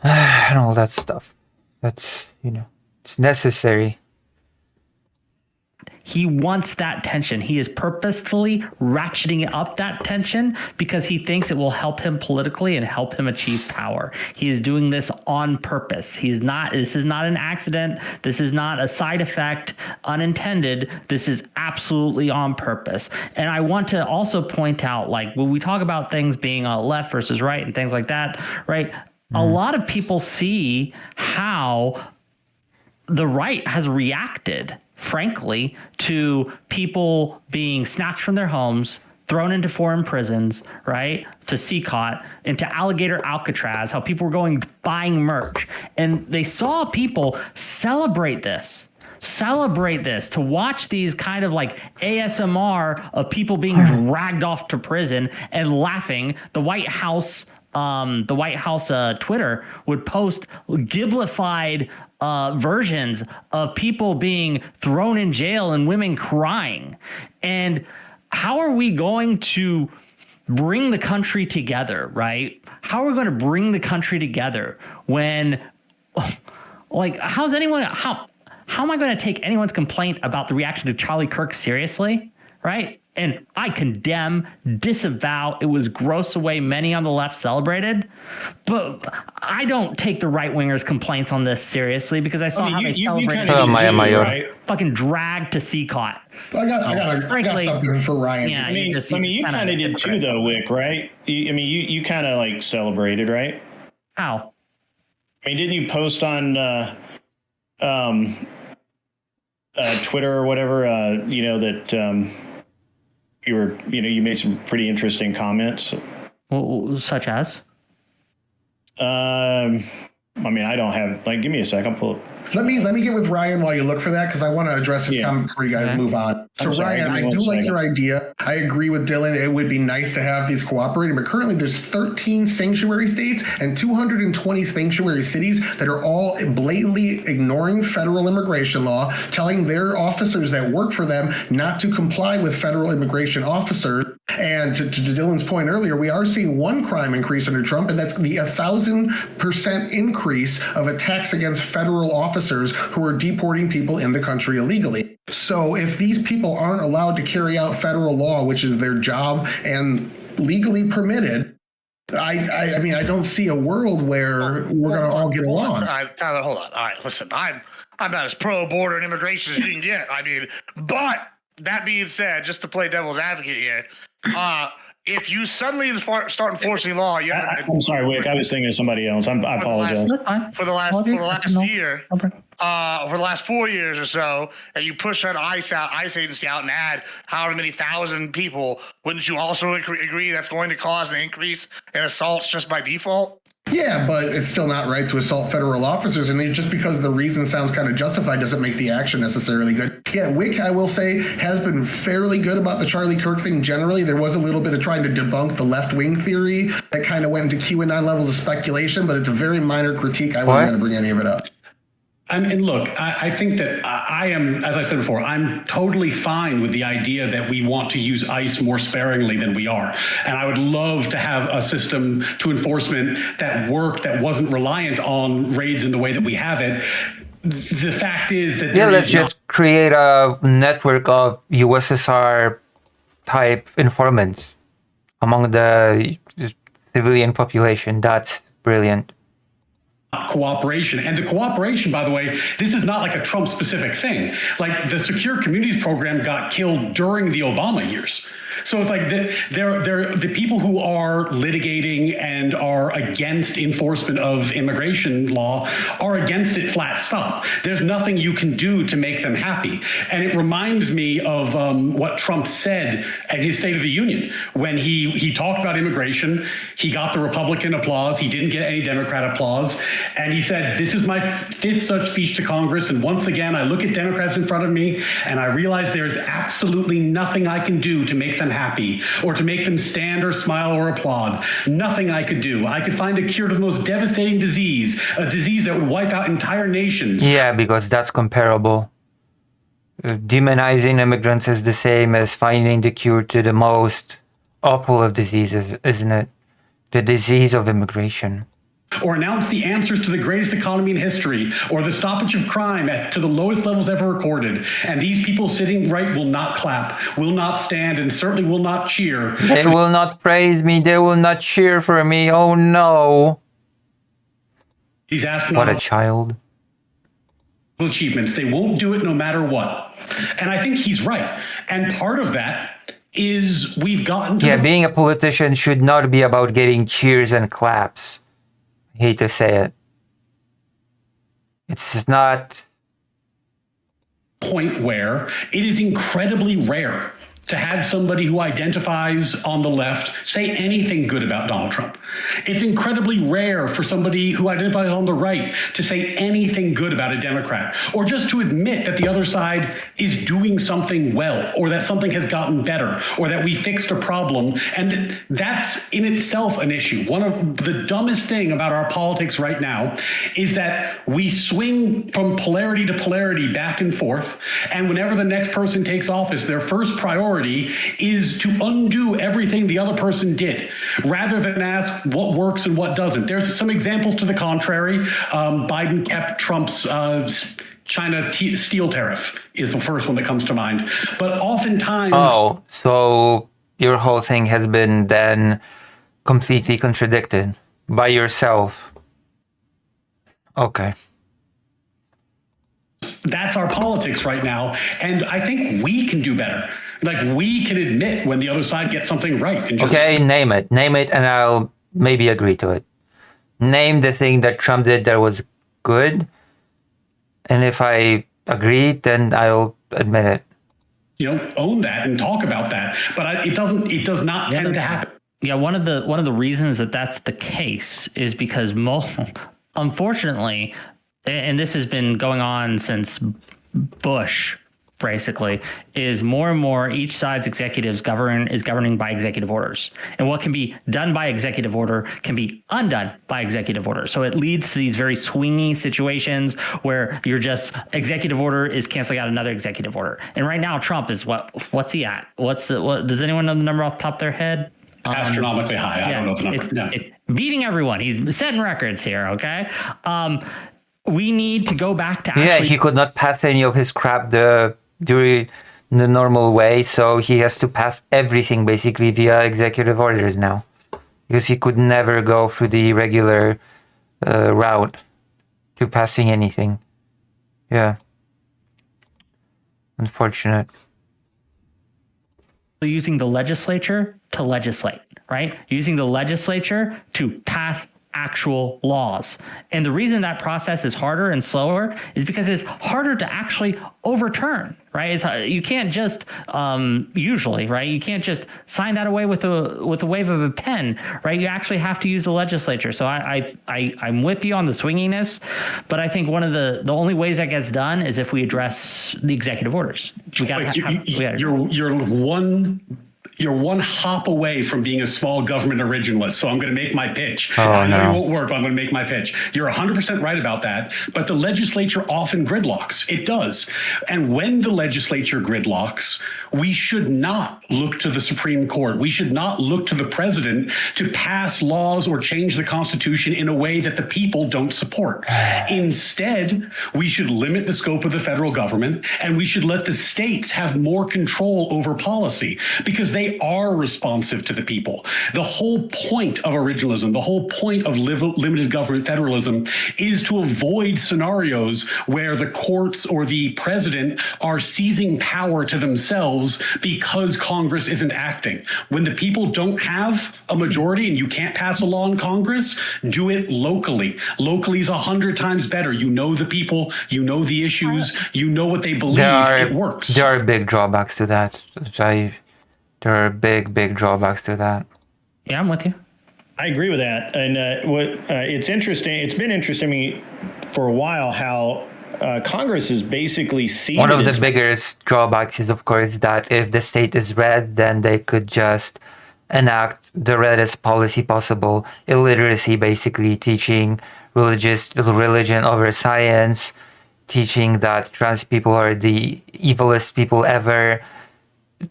And all that stuff. That's, it's necessary. He wants that tension. He is purposefully ratcheting up that tension because he thinks it will help him politically and help him achieve power. He is doing this on purpose. This is not an accident. This is not a side effect unintended. This is absolutely on purpose. And I want to also point out, like, when we talk about things being left versus right and things like that, right? A lot of people see how the right has reacted, frankly, to people being snatched from their homes, thrown into foreign prisons, right, to CCOT, into Alligator Alcatraz, how people were going buying merch. And they saw people celebrate this, to watch these kind of like ASMR of people being dragged off to prison and laughing. The White House Twitter would post giblified versions of people being thrown in jail and women crying. And how are we going to bring the country together, right? How are we going to bring the country together when, like, how am I going to take anyone's complaint about the reaction to Charlie Kirk seriously, right? And I condemn, disavow. It was gross the way many on the left celebrated, but I don't take the right wingers' complaints on this seriously because I saw how they celebrated. Right? Fucking dragged to CCOT. I got something for Ryan. Yeah, you kind of did too, though, Wick. Right? You kind of like celebrated, right? How? I mean, didn't you post on Twitter or whatever? That. You made some pretty interesting comments. Well, such as? I don't have, give me a second. I'll pull it. Let me get with Ryan while you look for that, because I want to address this comment before you guys move on. So Ryan, I do like your idea. I agree with Dylan. It would be nice to have these cooperating, but currently there's 13 sanctuary states and 220 sanctuary cities that are all blatantly ignoring federal immigration law, telling their officers that work for them not to comply with federal immigration officers. And to Dylan's point earlier, we are seeing one crime increase under Trump, and that's the 1,000% increase of attacks against federal officers who are deporting people in the country illegally. So if these people aren't allowed to carry out federal law, which is their job and legally permitted, I don't see a world where we're going to all get along. Tyler, hold on. All right, listen, I'm not as pro-border and immigration as you can get. But that being said, just to play devil's advocate here, if you suddenly start enforcing law, I'm sorry, Wick. I was thinking of somebody else. I apologize. For the last 4 years or so, and you push that ICE agency out and add however many thousand people, wouldn't you also agree that's going to cause an increase in assaults just by default? Yeah, but it's still not right to assault federal officers, and just because the reason sounds kind of justified doesn't make the action necessarily good. Yeah, Wick, I will say, has been fairly good about the Charlie Kirk thing generally. There was a little bit of trying to debunk the left-wing theory that kind of went into QAnon levels of speculation, but it's a very minor critique. I wasn't going to bring any of it up. And look, I think that I am, as I said before, I'm totally fine with the idea that we want to use ICE more sparingly than we are. And I would love to have a system to enforcement that worked, that wasn't reliant on raids in the way that we have it. The fact is that let's just create a network of USSR type informants among the civilian population. That's brilliant. Cooperation. And the cooperation, by the way, this is not like a Trump specific thing. Like the Secure Communities program got killed during the Obama years. So it's like the people who are litigating and are against enforcement of immigration law are against it flat stop. There's nothing you can do to make them happy. And it reminds me of what Trump said at his State of the Union when he talked about immigration. He got the Republican applause. He didn't get any Democrat applause. And he said, this is my 5th such speech to Congress. And once again, I look at Democrats in front of me and I realize there's absolutely nothing I can do to make them happy or to make them stand or smile or applaud. Nothing I could do. I could find a cure to the most devastating disease, a disease that would wipe out entire nations. Yeah, because that's comparable. Demonizing immigrants is the same as finding the cure to the most awful of diseases, isn't it? The disease of immigration. Or announce the answers to the greatest economy in history, or the stoppage of crime to the lowest levels ever recorded. And these people sitting right will not clap, will not stand, and certainly will not cheer. They will not praise me. They will not cheer for me. Oh no. He's asking what a child. Achievements. They won't do it no matter what. And I think he's right. And part of that is we've gotten to being a politician should not be about getting cheers and claps. I hate to say it. It's not point where it is incredibly rare to have somebody who identifies on the left say anything good about Donald Trump. It's incredibly rare for somebody who identifies on the right to say anything good about a Democrat, or just to admit that the other side is doing something well, or that something has gotten better, or that we fixed a problem. And that's in itself an issue. One of the dumbest thing about our politics right now is that we swing from polarity to polarity back and forth. And whenever the next person takes office, their first priority is to undo everything the other person did, rather than ask what works and what doesn't. There's some examples to the contrary. Biden kept Trump's China steel tariff is the first one that comes to mind. But oftentimes... Oh, so your whole thing has been then completely contradicted by yourself. Okay. That's our politics right now. And I think we can do better. Like, we can admit when the other side gets something right. And just... Okay, name it. Name it and I'll maybe agree to it. Name the thing that Trump did that was good. And if I agree, then I'll admit it. You know, own that and talk about that. But it does not tend to happen. Yeah, one of the reasons that that's the case is because unfortunately, and this has been going on since Bush, basically, is more and more each side's executives is governing by executive orders. And what can be done by executive order can be undone by executive order. So it leads to these very swingy situations where you're just executive order is canceling out another executive order. And right now Trump is what's he at? What does anyone know the number off the top of their head? Astronomically high. I don't know the number. It's beating everyone. He's setting records here, okay? We need to go back to actually... he could not pass any of his crap during the normal way, so he has to pass everything basically via executive orders now, because he could never go through the regular route to passing anything. Yeah. Unfortunate. Using the legislature to legislate, right? Using the legislature to pass actual laws. And the reason that process is harder and slower is because it's harder to actually overturn, right? You can't just usually, right? You can't just sign that away with a wave of a pen, right? You actually have to use the legislature. So I'm with you on the swinginess, but I think one of the only ways that gets done is if we address the executive orders. You're one hop away from being a small government originalist. So I'm going to make my pitch. Oh, I know no. it won't work, but I'm going to make my pitch. You're 100% right about that. But the legislature often gridlocks. It does. And when the legislature gridlocks, we should not look to the Supreme Court. We should not look to the president to pass laws or change the Constitution in a way that the people don't support. Instead, we should limit the scope of the federal government, and we should let the states have more control over policy, because they are responsive to the people. The whole point of originalism, the whole point of limited government federalism is to avoid scenarios where the courts or the president are seizing power to themselves because Congress isn't acting. When the people don't have a majority and you can't pass a law in Congress, do it locally. Locally is 100 times better. You know the people, you know the issues, you know what they believe, it works. There are big drawbacks to that. There are big drawbacks to that. Yeah, I'm with you. I agree with that. And it's interesting. It's been interesting to me for a while how Congress is basically seeing... One of the biggest drawbacks is, of course, that if the state is red, then they could just enact the reddest policy possible. Illiteracy, basically, teaching religion over science, teaching that trans people are the evilest people ever,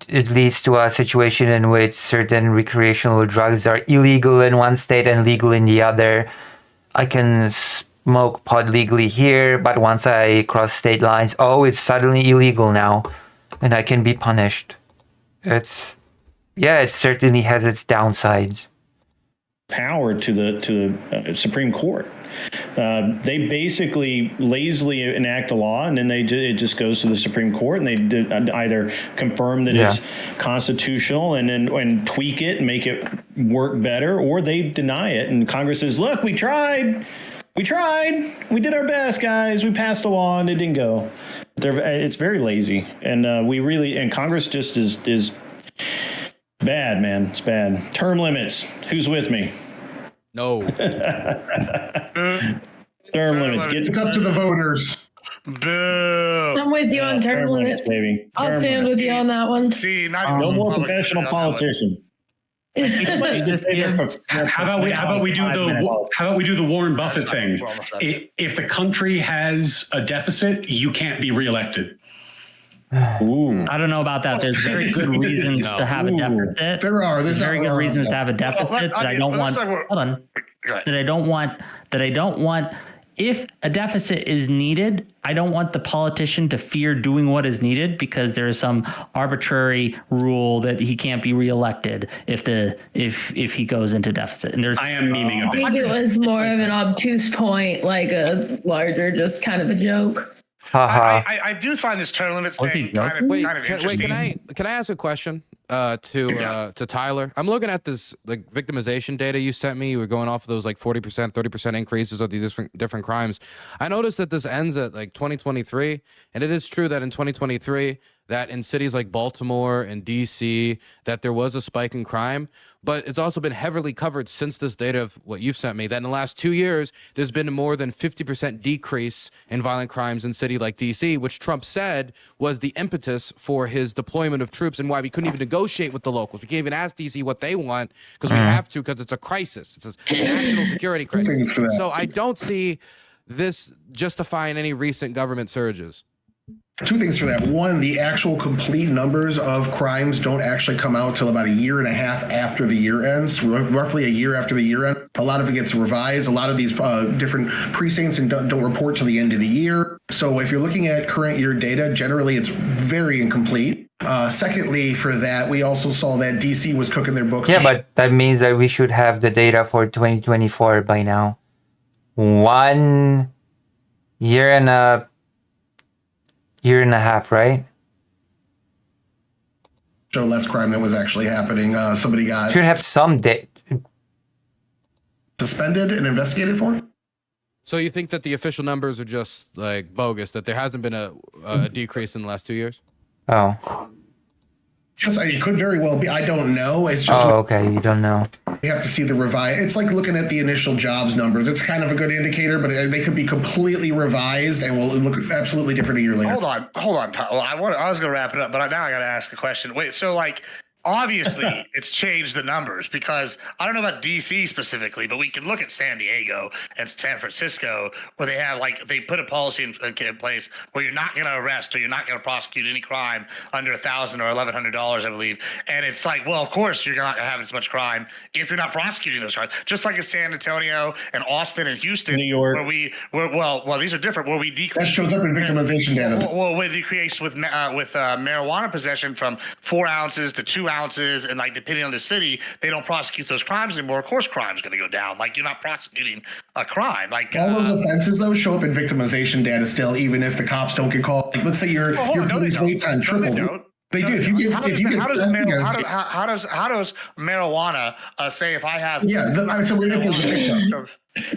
it leads to a situation in which certain recreational drugs are illegal in one state and legal in the other. I can smoke pot legally here, but once I cross state lines, it's suddenly illegal now, and I can be punished. It certainly has its downsides. Power to the Supreme Court. They basically lazily enact a law, and then it just goes to the Supreme Court, and they either confirm that it's constitutional and tweak it and make it work better, or they deny it. And Congress says, "Look, we tried. We did our best, guys. We passed a law, and it didn't go." It's very lazy, and Congress just is bad, man. It's bad. Term limits. Who's with me? No. Term limits. It's up to the voters. Boo. I'm with you on term limits, baby. I'll stand with you on that one. See, no more professional politicians. How about we do the Warren Buffett thing? If the country has a deficit, you can't be reelected. Ooh. I don't know about that. There's very good reasons to have a deficit. There's very good reasons to have a deficit that I don't want. Hold on. That I don't want. If a deficit is needed, I don't want the politician to fear doing what is needed because there is some arbitrary rule that he can't be reelected if he goes into deficit. And I am memeing a I bit. think it was more of an obtuse point, like a larger, just kind of a joke. I do find this term limits thing kind of interesting. Can I ask a question to Tyler? I'm looking at this like victimization data you sent me. You were going off of those like 40%, 30% increases of these different crimes. I noticed that this ends at like 2023, and it is true that in 2023 that in cities like Baltimore and DC that there was a spike in crime, but it's also been heavily covered since this data of what you've sent me that in the last 2 years there's been a more than 50% decrease in violent crimes in a city like DC, which Trump said was the impetus for his deployment of troops and why we couldn't even negotiate with the locals. We can't even ask DC what they want because we have to, because it's a crisis. It's a national security crisis. So I don't see this justifying any recent government surges. Two things for that. One, the actual complete numbers of crimes don't actually come out till about a year and a half after the year ends, roughly a year after the year ends. A lot of it gets revised. A lot of these different precincts don't report till the end of the year. So if you're looking at current year data, generally it's very incomplete. Secondly, for that, we also saw that DC was cooking their books. Yeah, but that means that we should have the data for 2024 by now. 1 year and a half, right? Show less crime that was actually happening. Somebody got should have some suspended and investigated for. So you think that the official numbers are just like bogus? That there hasn't been a decrease in the last 2 years? Oh. Just it could very well be. I don't know. It's just okay. You don't know. You have to see the revised. It's like looking at the initial jobs numbers. It's kind of a good indicator, but they could be completely revised and will look absolutely different a year later. Hold on. Well, I was going to wrap it up, but now I got to ask a question. Wait, so like, obviously it's changed the numbers because I don't know about DC specifically, but we can look at San Diego and San Francisco where they have they put a policy in place where you're not going to arrest or you're not going to prosecute any crime under $1,000 or $1,100, I believe. And it's like, well, of course you're not going to have as much crime if you're not prosecuting those crimes. Just like in San Antonio and Austin and Houston, New York, where these are different. Where we decrease that shows up in victimization data. Well, we decrease with marijuana possession from 4 ounces to 2 ounces, and depending on the city, they don't prosecute those crimes anymore. Of course, crime's going to go down. You're not prosecuting a crime. All those offenses though show up in victimization data still, even if the cops don't get called. Let's say your police wait time tripled. They do. How does marijuana say if I have? Yeah, so if there's a victim,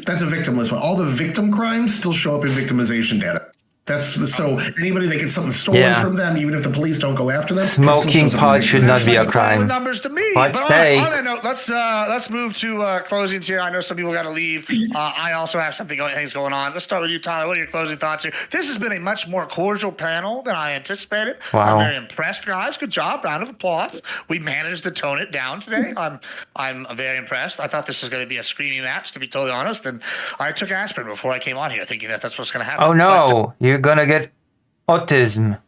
that's a victimless one. All the victim crimes still show up in victimization data. So anybody that gets something stolen from them, even if the police don't go after them, smoking pot should not be a crime. Numbers to me. But on that note, let's move to closings here. I know some people got to leave. I also have things going on. Let's start with you, Tyler. What are your closing thoughts here? This has been a much more cordial panel than I anticipated. Wow. I'm very impressed, guys. Good job. Round of applause. We managed to tone it down today. I'm very impressed. I thought this was going to be a screaming match, to be totally honest, and I took aspirin before I came on here, thinking that's what's going to happen. Oh no, you're gonna get autism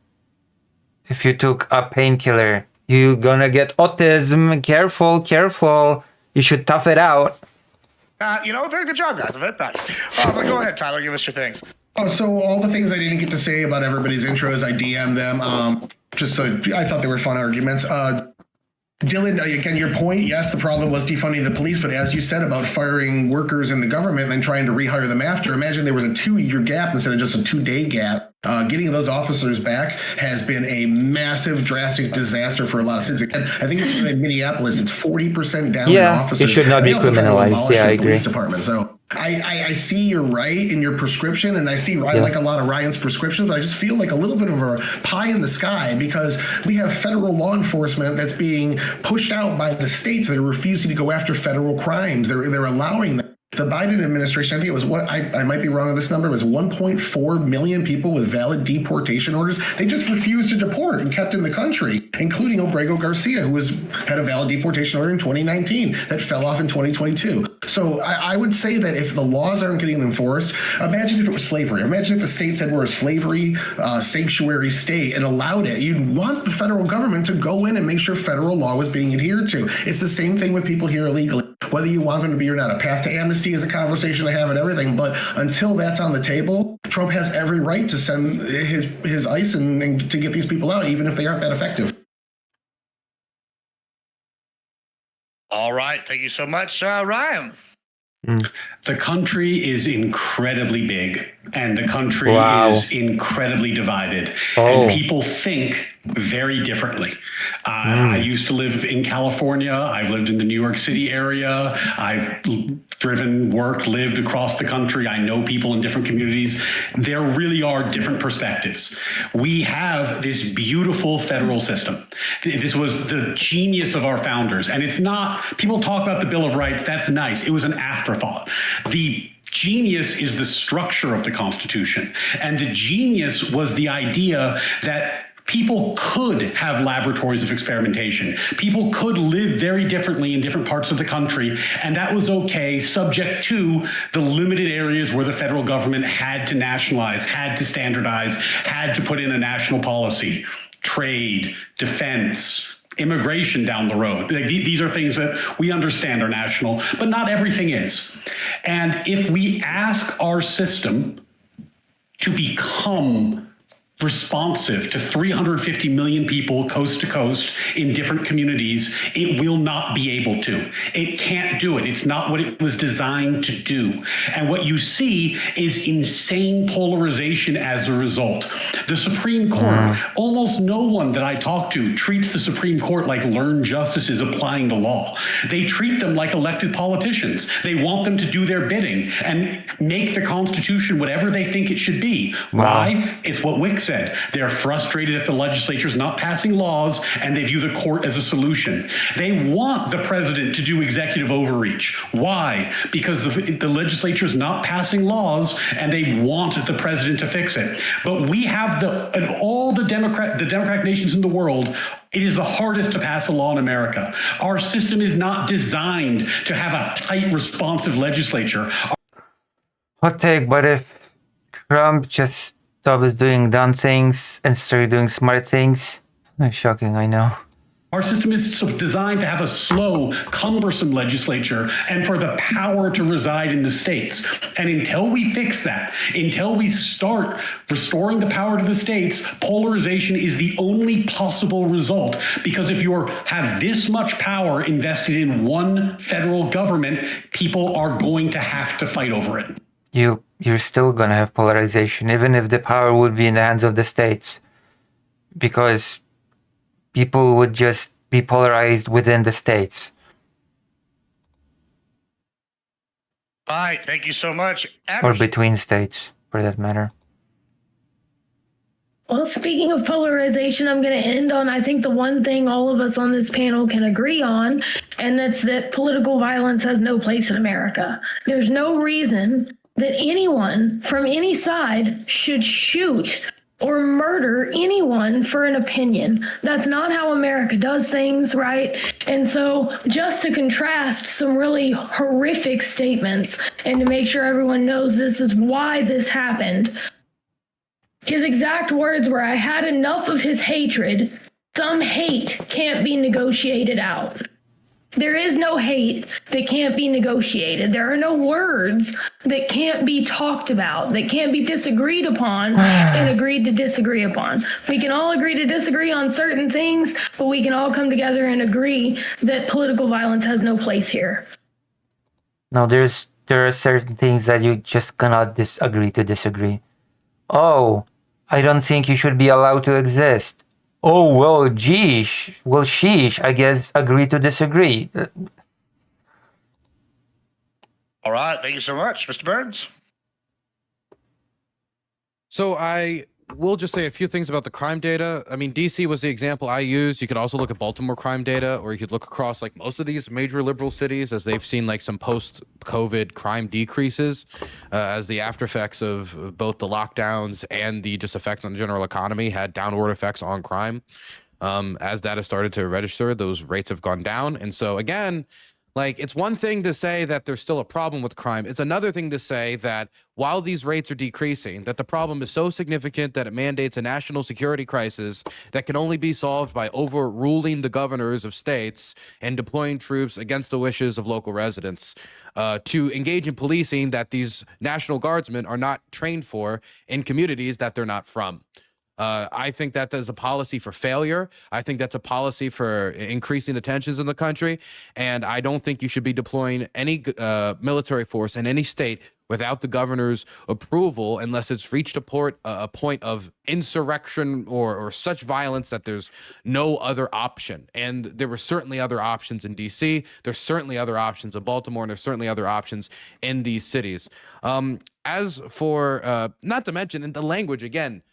if you took a painkiller. You're gonna get autism. Careful, careful. You should tough it out. Very good job, guys. I'm very proud. But go ahead, Tyler. Give us your things. Oh, so all the things I didn't get to say about everybody's intros, I DM'd them. Just so I thought they were fun arguments. Dylan, again, your point, yes, the problem was defunding the police, but as you said about firing workers in the government and then trying to rehire them after, imagine there was a 2-year gap instead of just a 2-day gap. Getting those officers back has been a massive, drastic disaster for a lot of cities. Again, I think it's in Minneapolis, it's 40% down in officers. It should not be criminalized. Yeah, I agree. Police department. So I see you're right in your prescription, and I like a lot of Ryan's prescriptions, but I just feel like a little bit of a pie in the sky because we have federal law enforcement that's being pushed out by the states. They're refusing to go after federal crimes. They're allowing them. The Biden administration, I think it was I might be wrong on this number, it was 1.4 million people with valid deportation orders. They just refused to deport and kept in the country, including Obrego Garcia, who had a valid deportation order in 2019 that fell off in 2022. So I would say that if the laws aren't getting enforced, imagine if it was slavery. Imagine if a state said we're a slavery sanctuary state and allowed it. You'd want the federal government to go in and make sure federal law was being adhered to. It's the same thing with people here illegally. Whether you want them to be or not, a path to amnesty is a conversation to have and everything, but until that's on the table, Trump has every right to send his ICE and to get these people out, even if they aren't that effective. All right. Thank you so much, Ryan. The country is incredibly big, and the country is incredibly divided, and people think very differently. I used to live in California. I've lived in the New York City area. I've driven, worked, lived across the country. I know people in different communities. There really are different perspectives. We have this beautiful federal system. This was the genius of our founders. And it's not, people talk about the Bill of Rights. That's nice. It was an afterthought. The genius is the structure of the Constitution. And the genius was the idea that people could have laboratories of experimentation. People could live very differently in different parts of the country, and that was okay, subject to the limited areas where the federal government had to nationalize, had to standardize, had to put in a national policy, trade, defense, immigration down the road. These are things that we understand are national, but not everything is. And if we ask our system to become responsive to 350 million people coast to coast in different communities, it will not be able to. It can't do it. It's not what it was designed to do. And what you see is insane polarization as a result. The Supreme Court, almost no one that I talk to treats the Supreme Court like learned justices applying the law. They treat them like elected politicians. They want them to do their bidding and make the Constitution whatever they think it should be. Why? It's what Wick said. They're frustrated that the legislature is not passing laws, and they view the court as a solution. They want the president to do executive overreach. Why? Because the legislature is not passing laws, and they want the president to fix it. But we have all the democratic nations in the world, it is the hardest to pass a law in America. Our system is not designed to have a tight, responsive legislature. Hot take, but if Trump just stopped doing dumb things and started doing smart things, that's shocking, I know. Our system is designed to have a slow, cumbersome legislature and for the power to reside in the states. And until we fix that, until we start restoring the power to the states, polarization is the only possible result. Because if you have this much power invested in one federal government, people are going to have to fight over it. You're still gonna have polarization, even if the power would be in the hands of the states. Because people would just be polarized within the states. All right, thank you so much. Or between states, for that matter. Well, speaking of polarization, I'm going to end on, I think, the one thing all of us on this panel can agree on, and that's that political violence has no place in America. There's no reason that anyone from any side should shoot or murder anyone for an opinion. That's not how America does things, right? And so just to contrast some really horrific statements and to make sure everyone knows this is why this happened, his exact words were, "I had enough of his hatred Some hate can't be negotiated out. There is no hate that can't be negotiated. There are no words that can't be talked about, that can't be disagreed upon and agreed to disagree upon. We can all agree to disagree on certain things, but we can all come together and agree that political violence has no place here. No, there are certain things that you just cannot agree to disagree. Oh, I don't think you should be allowed to exist. Oh, well, geesh. Well, sheesh, I guess agree to disagree. All right. Thank you so much, Mr. Burns. So I will just say a few things about the crime data. I mean, DC was the example I used. You could also look at Baltimore crime data, or you could look across like most of these major liberal cities as they've seen like some post-COVID crime decreases as the after effects of both the lockdowns and the just effects on the general economy had downward effects on crime. As that has started to register, those rates have gone down. And so again, like, it's one thing to say that there's still a problem with crime. It's another thing to say that while these rates are decreasing, that the problem is so significant that it mandates a national security crisis that can only be solved by overruling the governors of states and deploying troops against the wishes of local residents to engage in policing that these National Guardsmen are not trained for in communities that they're not from. I think that is a policy for failure. I think that's a policy for increasing the tensions in the country. And I don't think you should be deploying any military force in any state without the governor's approval, unless it's reached a point of insurrection or such violence that there's no other option. And there were certainly other options in DC. There's certainly other options in Baltimore, and there's certainly other options in these cities. As for, not to mention in the language, again,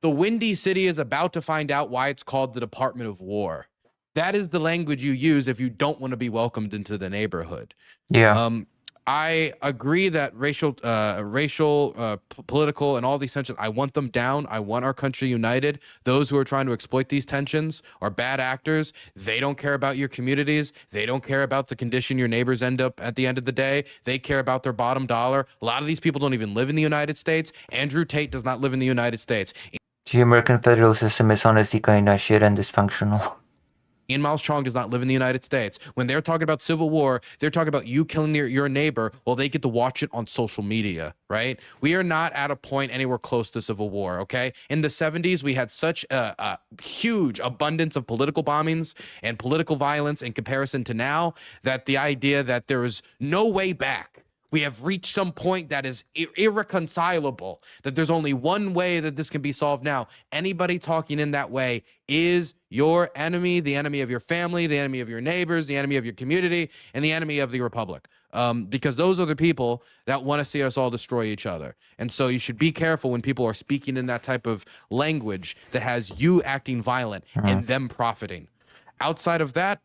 the Windy City is about to find out why it's called the Department of War. That is the language you use if you don't want to be welcomed into the neighborhood. Yeah. I agree that racial, political, and all these tensions, I want them down. I want our country united. Those who are trying to exploit these tensions are bad actors. They don't care about your communities. They don't care about the condition your neighbors end up at the end of the day. They care about their bottom dollar. A lot of these people don't even live in the United States. Andrew Tate does not live in the United States. The American federal system is honestly kind of shit and dysfunctional. Ian Miles Chong does not live in the United States. When they're talking about civil war, they're talking about you killing your neighbor while they get to watch it on social media, right? We are not at a point anywhere close to civil war, okay? In the 70s, we had such a huge abundance of political bombings and political violence in comparison to now that the idea that there is no way back, we have reached some point that is irreconcilable, that there's only one way that this can be solved now. Anybody talking in that way is your enemy, the enemy of your family, the enemy of your neighbors, the enemy of your community, and the enemy of the republic. Because those are the people that want to see us all destroy each other. And so you should be careful when people are speaking in that type of language that has you acting violent and them profiting. Outside of that,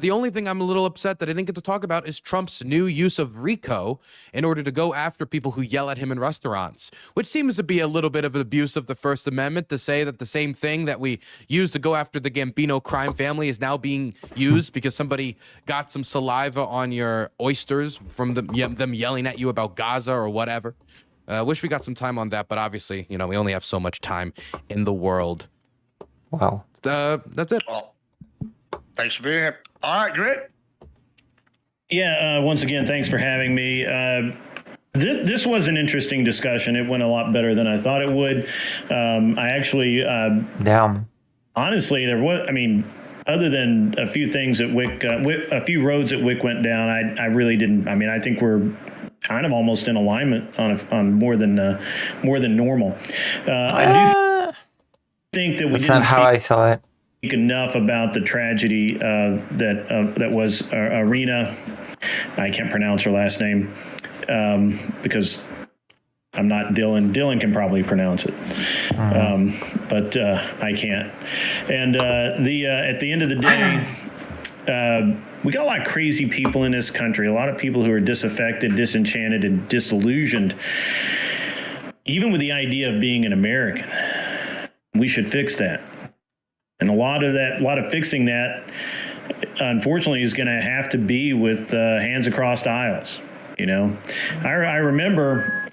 the only thing I'm a little upset that I didn't get to talk about is Trump's new use of RICO in order to go after people who yell at him in restaurants, which seems to be a little bit of an abuse of the First Amendment to say that the same thing that we used to go after the Gambino crime family is now being used because somebody got some saliva on your oysters from them yelling at you about Gaza or whatever. Wish we got some time on that, but obviously, we only have so much time in the world. Wow. That's it. Well, thanks for being here. All right, Grit. Yeah, once again, thanks for having me. This was an interesting discussion. It went a lot better than I thought it would. I actually, honestly, there was, other than a few things at Wick, a few roads at Wick went down, I really didn't. I think we're kind of almost in alignment on more than normal. I do think that we That's didn't not how I saw it. Enough about the tragedy that was Irina. I can't pronounce her last name because I'm not Dylan. Dylan can probably pronounce it, but I can't. And at the end of the day, we got a lot of crazy people in this country. A lot of people who are disaffected, disenchanted, and disillusioned, even with the idea of being an American. We should fix that. And a lot of fixing that, unfortunately, is going to have to be with hands across aisles. I remember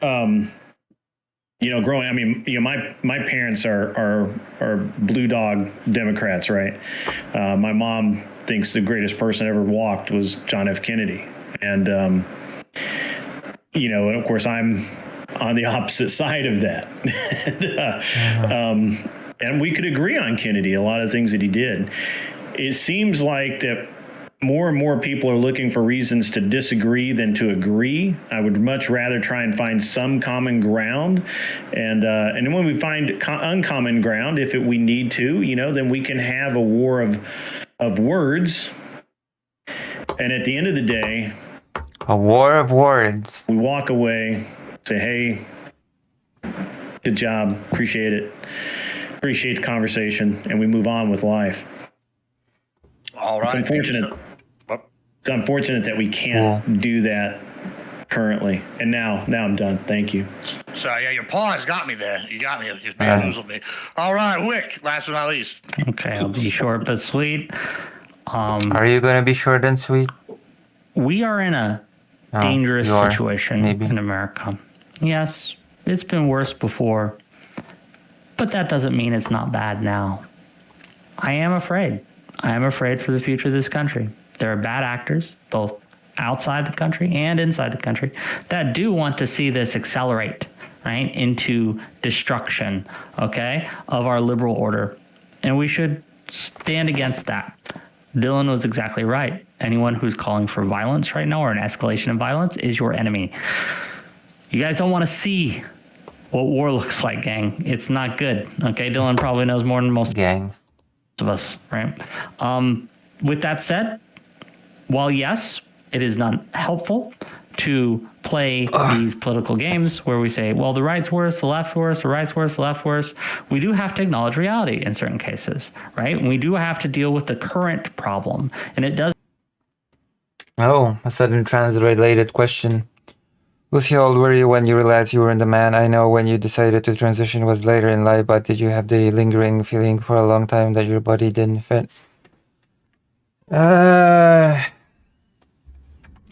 growing, I mean, my parents are blue dog Democrats, right? My mom thinks the greatest person ever walked was John F. Kennedy. And, and of course I'm on the opposite side of that. And we could agree on Kennedy, a lot of things that he did. It seems like that more and more people are looking for reasons to disagree than to agree. I would much rather try and find some common ground. And then when we find uncommon ground, if we need to, then we can have a war of words. And at the end of the day, a war of words. We walk away, say, hey, good job, appreciate it, appreciate the conversation, and we move on with life. All right. It's unfortunate. It's unfortunate that we can't do that currently. And now I'm done. Thank you. So yeah, your pause got me there. You got me. You bamboozled me. All right, Wick. Last but not least. Okay, I'll be short but sweet. Are you gonna be short and sweet? We are in a dangerous situation in America. Yes, it's been worse before, but that doesn't mean it's not bad now. I am afraid. I am afraid for the future of this country. There are bad actors, both outside the country and inside the country, that do want to see this accelerate, right, into destruction, okay, of our liberal order. And we should stand against that. Dylan was exactly right. Anyone who's calling for violence right now or an escalation of violence is your enemy. You guys don't want to see what war looks like, gang. It's not good, okay? Dylan probably knows more than most of us, right? With that said, while yes, it is not helpful to play these political games where we say, well, the right's worse, the left's worse, the right's worse, the left's worse, we do have to acknowledge reality in certain cases, right? We do have to deal with the current problem, and it does. Oh, a sudden trans-related question. Lucy, how old were you when you realized you weren't the man? I know when you decided to transition was later in life, but did you have the lingering feeling for a long time that your body didn't fit?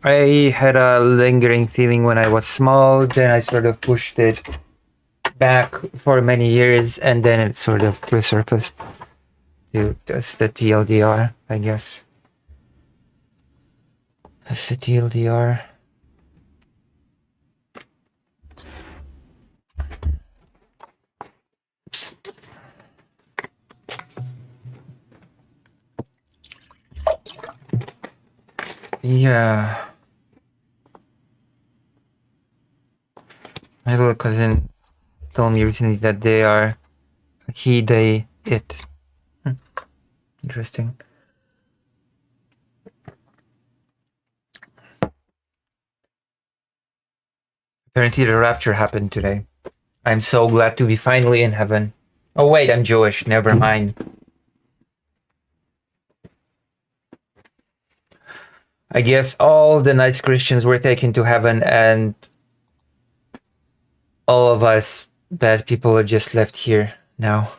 I had a lingering feeling when I was small, then I sort of pushed it back for many years, and then it sort of resurfaced. That's the TLDR, I guess. That's the TLDR. Yeah. My little cousin told me recently that they are he, they, it. Interesting. Apparently the rapture happened today. I'm so glad to be finally in heaven. Oh wait, I'm Jewish, never mind. I guess all the nice Christians were taken to heaven and all of us bad people are just left here now.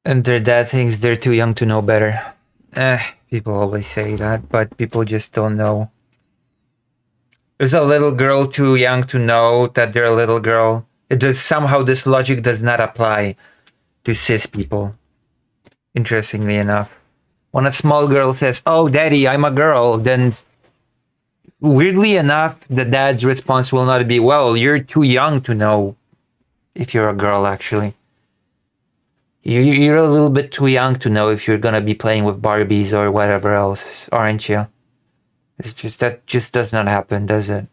And their dad thinks they're too young to know better. People always say that, but people just don't know. Is a little girl too young to know that they're a little girl? It does, somehow this logic does not apply to cis people. Interestingly enough. When a small girl says, "Oh, daddy, I'm a girl," then weirdly enough, the dad's response will not be, "Well, you're too young to know if you're a girl, actually. You're a little bit too young to know if you're gonna be playing with Barbies or whatever else, aren't you?" It's just, that just does not happen, does it?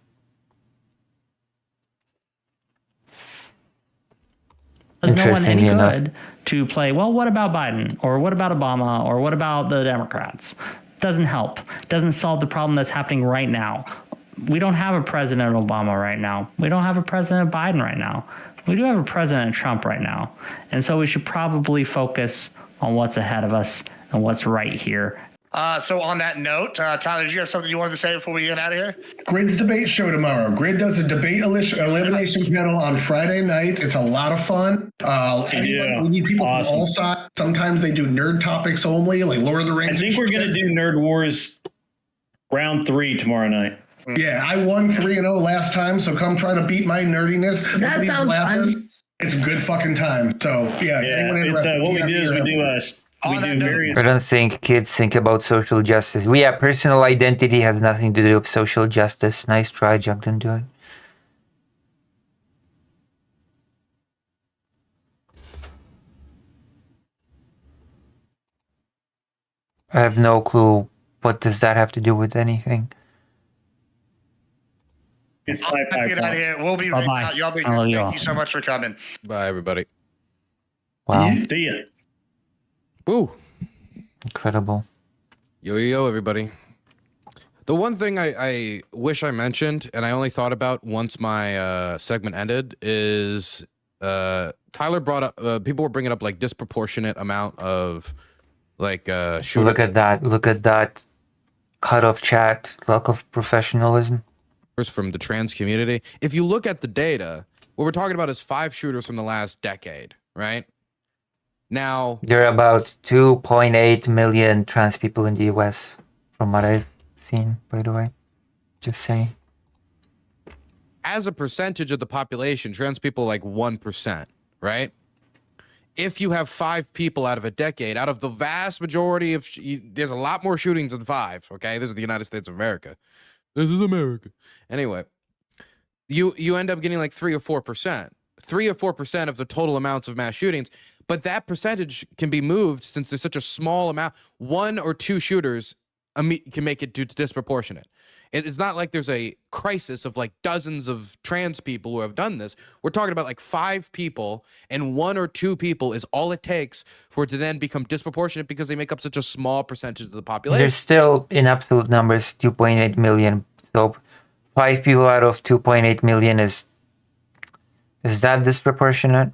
Does no one any good to play, well, what about Biden? Or what about Obama? Or what about the Democrats? Doesn't help. Doesn't solve the problem that's happening right now. We don't have a President Obama right now. We don't have a President Biden right now. We do have a President Trump right now. And so we should probably focus on what's ahead of us and what's right here. So on that note, Tyler, did you have something you wanted to say before we get out of here? Grid's debate show tomorrow. Grid does a debate elimination panel on Friday nights. It's a lot of fun. We need people from all sides. Sometimes they do nerd topics only, like Lord of the Rings. I think we're going to do Nerd Wars Round 3 tomorrow night. Yeah, I won 3-0 last time, so come try to beat my nerdiness. That These sounds glasses. fun. It's a good fucking time. So yeah, anyone It's interested, what we do is we do various. I don't think kids think about social justice. Yeah, personal identity has nothing to do with social justice. Nice try, jumped into it. I have no clue. What does that have to do with anything? It's I'll get out of here. We'll be right out. Y'all be I love good. you Thank all. you so much for coming. Bye, everybody. Wow, See ya. Woo. incredible. Yo, everybody. The one thing I wish I mentioned, and I only thought about once my segment ended, is Tyler brought up, people were bringing up like disproportionate amount of like shooting. Look at that. Look at that cut of chat. Lack of professionalism. From the trans community. If you look at the data, what we're talking about is 5 shooters from the last decade, right? Now, There are about 2.8 million trans people in the US, from what I've seen, by the way. Just saying. as a percentage of the population, trans people are like 1%, right? If you have 5 people out of a decade, out of the vast majority of, there's a lot more shootings than 5, okay? This is the United States of America. This is America. Anyway, you end up getting like 3 or 4%. 3 or 4% of the total amounts of mass shootings, but that percentage can be moved since there's such a small amount. 1 or 2 shooters can make it disproportionate. It's not like there's a crisis of like dozens of trans people who have done this. We're talking about like 5 people, and 1 or 2 people is all it takes for it to then become disproportionate because they make up such a small percentage of the population. There's still, in absolute numbers, 2.8 million. So 5 people out of 2.8 million is that disproportionate?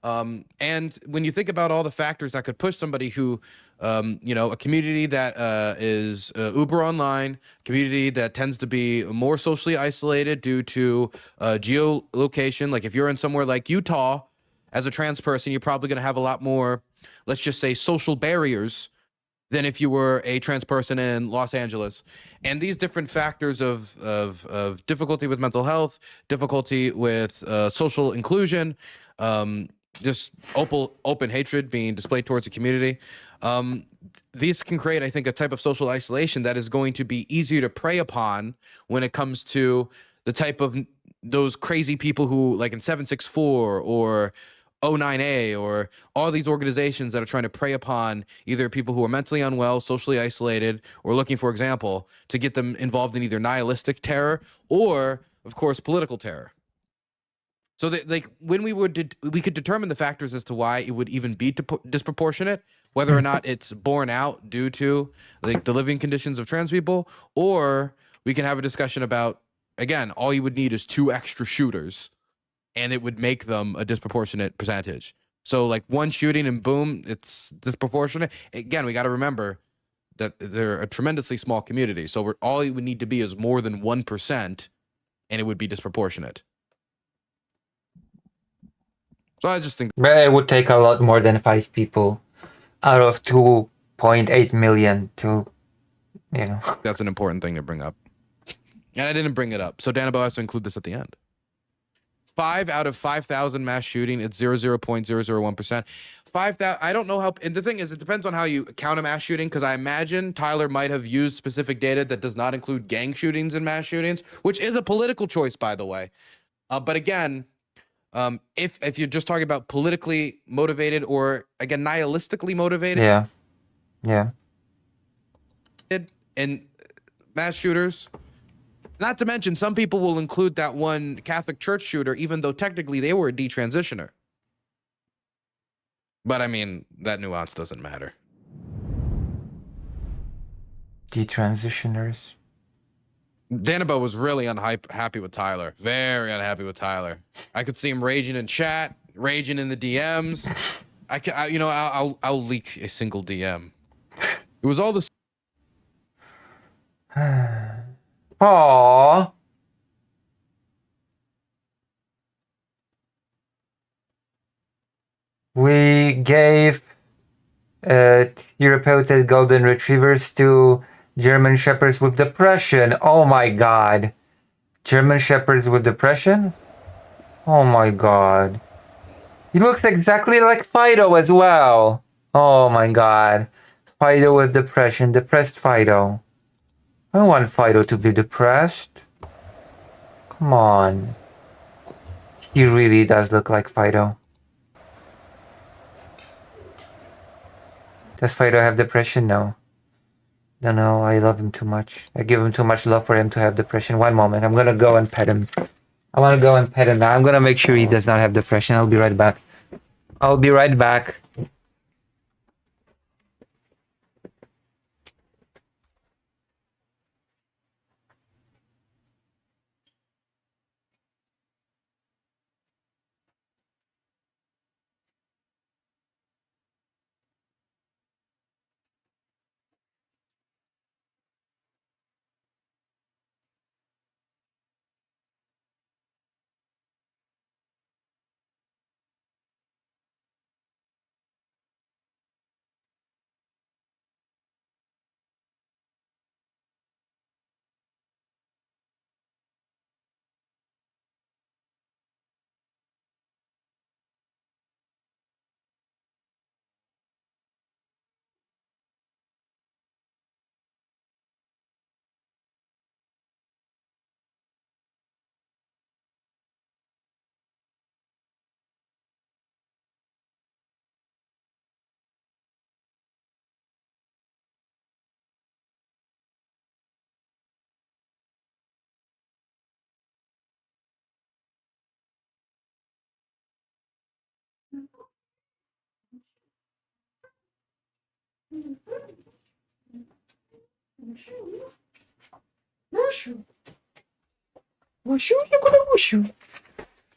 And when you think about all the factors that could push somebody who, a community that is uber online, community that tends to be more socially isolated due to geolocation. Like if you're in somewhere like Utah, as a trans person, you're probably going to have a lot more, let's just say, social barriers than if you were a trans person in Los Angeles. And these different factors of difficulty with mental health, difficulty with social inclusion, just open hatred being displayed towards the community. These can create, I think, a type of social isolation that is going to be easier to prey upon when it comes to the type of those crazy people who, like in 764 or 09A or all these organizations that are trying to prey upon either people who are mentally unwell, socially isolated, or looking, for example, to get them involved in either nihilistic terror or, of course, political terror. So that, like, when we could determine the factors as to why it would even be disproportionate, whether or not it's borne out due to like the living conditions of trans people, or we can have a discussion about, again, all you would need is 2 extra shooters and it would make them a disproportionate percentage. So like 1 shooting and boom, it's disproportionate. Again, we got to remember that they're a tremendously small community. So all you would need to be is more than 1% and it would be disproportionate. So I just think... But it would take a lot more than 5 people out of 2.8 million to, That's an important thing to bring up. And I didn't bring it up. So Danabo has to include this at the end. 5 out of 5,000 mass shooting, it's 0.001%. 5,000, I don't know how, and the thing is, it depends on how you count a mass shooting, because I imagine Tyler might have used specific data that does not include gang shootings and mass shootings, which is a political choice, by the way. But again, if you're just talking about politically motivated or, again, nihilistically motivated. Yeah. And mass shooters, not to mention some people will include that one Catholic church shooter, even though technically they were a detransitioner. But I mean, that nuance doesn't matter. Detransitioners. Danabo was really unhappy with Tyler. Very unhappy with Tyler. I could see him raging in chat, raging in the DMs. I'll leak a single DM. It was all the... Aww. We gave therapeutic golden retrievers to German Shepherds with depression. Oh my god. German Shepherds with depression? Oh my god. He looks exactly like Fido as well. Oh my god. Fido with depression. Depressed Fido. I don't want Fido to be depressed. Come on. He really does look like Fido. Does Fido have depression? No. No, I love him too much. I give him too much love for him to have depression. One moment. I'm gonna go and pet him. I wanna go and pet him now. I'm gonna make sure he does not have depression. I'll be right back. I'll be right back.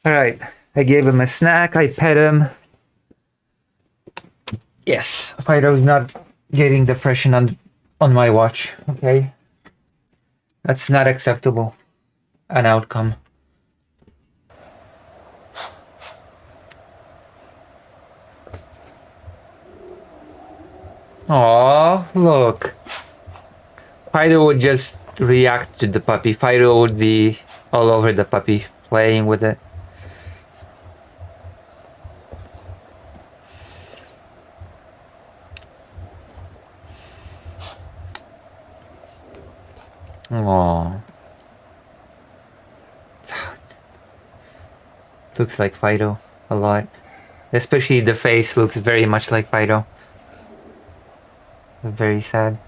Alright, I gave him a snack, I pet him. Yes, Fido's not getting depression on my watch, okay? That's not acceptable. An outcome. Aww, look. Fido would just react to the puppy. Fido would be all over the puppy, playing with it. Aww. Looks like Fido a lot. Especially the face looks very much like Fido. Very sad.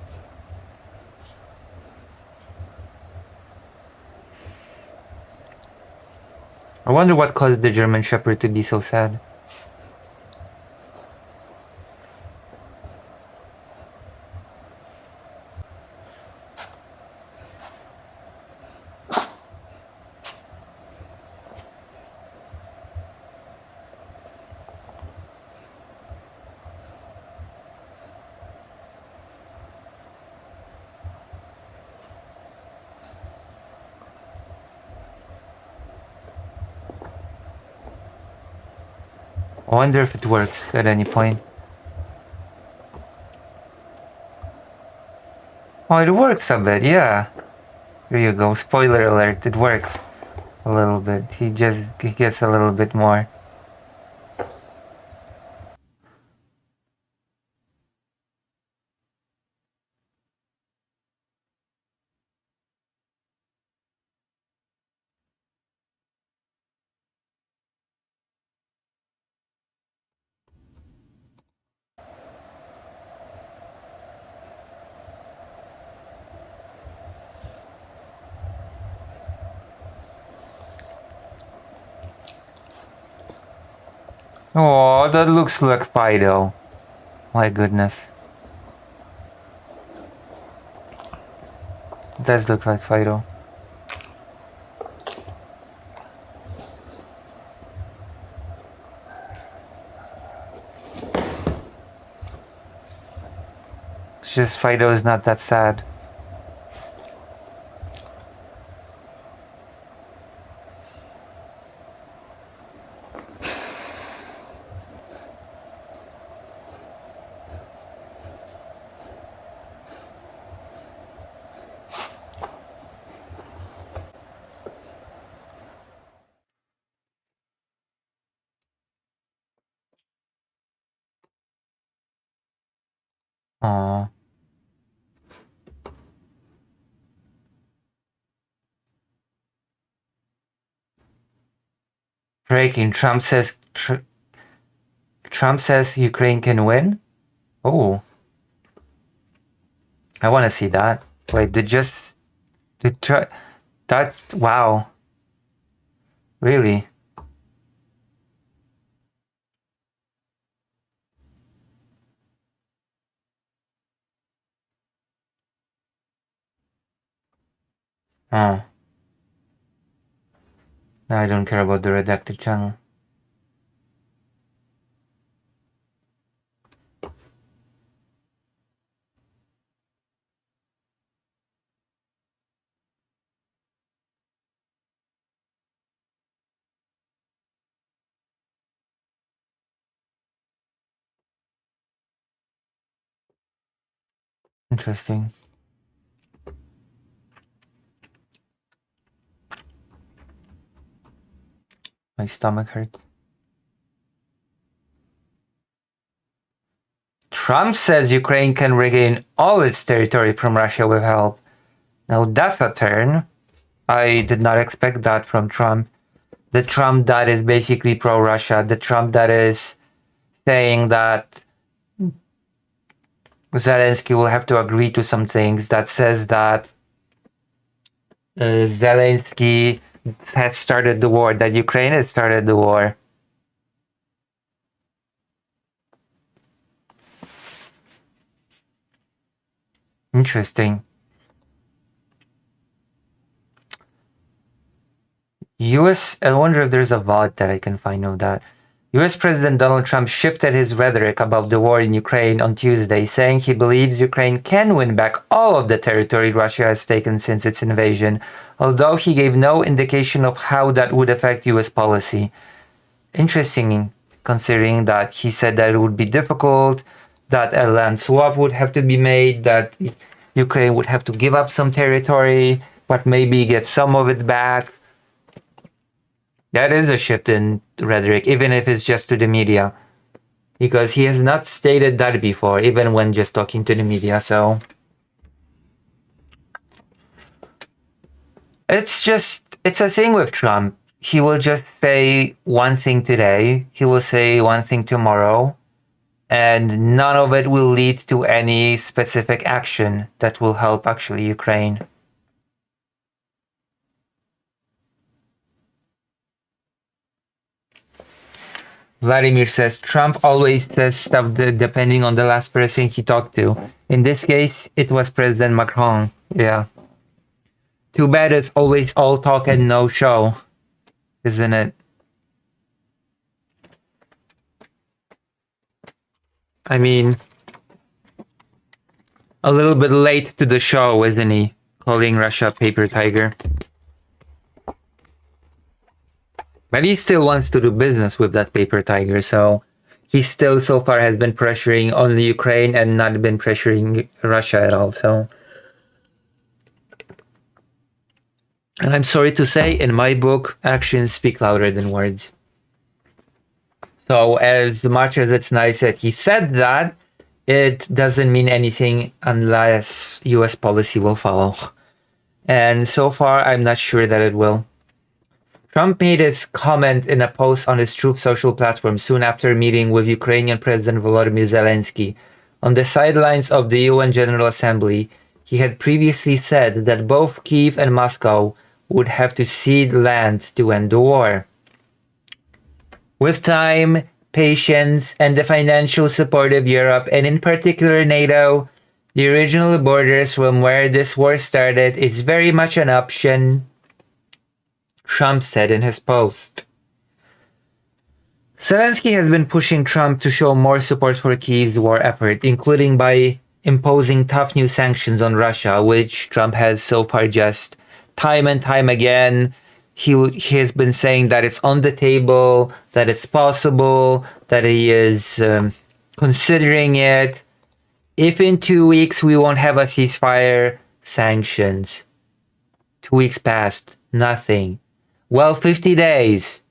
I wonder what caused the German Shepherd to be so sad. I wonder if it works at any point. Oh, it works a bit, yeah. Here you go. Spoiler alert, it works a little bit. He gets a little bit more. Oh, that looks like Fido. My goodness. It does look like Fido. It's just Fido is not that sad. Aw. Breaking. Trump says Ukraine can win. Oh, I want to see that. Wait, that's wow. Really? Oh. No, I don't care about the redacted channel. Interesting. My stomach hurts. Trump says Ukraine can regain all its territory from Russia with help. Now that's a turn. I did not expect that from Trump. The Trump that is basically pro-Russia. The Trump that is saying that Zelensky will have to agree to some things. That says that Zelensky has started the war. That Ukraine has started the war. Interesting. I wonder if there's a VOD that I can find of that. US President Donald Trump shifted his rhetoric about the war in Ukraine on Tuesday, saying he believes Ukraine can win back all of the territory Russia has taken since its invasion, although he gave no indication of how that would affect US policy. Interesting, considering that he said that it would be difficult, that a land swap would have to be made, that Ukraine would have to give up some territory, but maybe get some of it back. That is a shift in rhetoric, even if it's just to the media. Because he has not stated that before, even when just talking to the media, so... It's a thing with Trump. He will just say one thing today, he will say one thing tomorrow, and none of it will lead to any specific action that will help actually Ukraine. Vladimir says Trump always says stuff depending on the last person he talked to. In this case, it was President Macron. Yeah. Too bad it's always all talk and no show, isn't it? I mean, a little bit late to the show, isn't he? Calling Russia a paper tiger. But he still wants to do business with that paper tiger, so he still so far has been pressuring only Ukraine and not been pressuring Russia at all, so... And I'm sorry to say, in my book, actions speak louder than words. So as much as it's nice that he said that, it doesn't mean anything unless US policy will follow. And so far, I'm not sure that it will. Trump made his comment in a post on his Truth Social platform soon after meeting with Ukrainian President Volodymyr Zelensky. On the sidelines of the UN General Assembly, he had previously said that both Kyiv and Moscow would have to cede land to end the war. With time, patience, and the financial support of Europe, and in particular NATO, the original borders from where this war started is very much an option, Trump said in his post. Zelensky has been pushing Trump to show more support for Kyiv's war effort, including by imposing tough new sanctions on Russia, which Trump has so far just time and time again. He has been saying that it's on the table, that it's possible, that he is considering it. If in 2 weeks we won't have a ceasefire, sanctions. 2 weeks passed, nothing. Well, 50 days.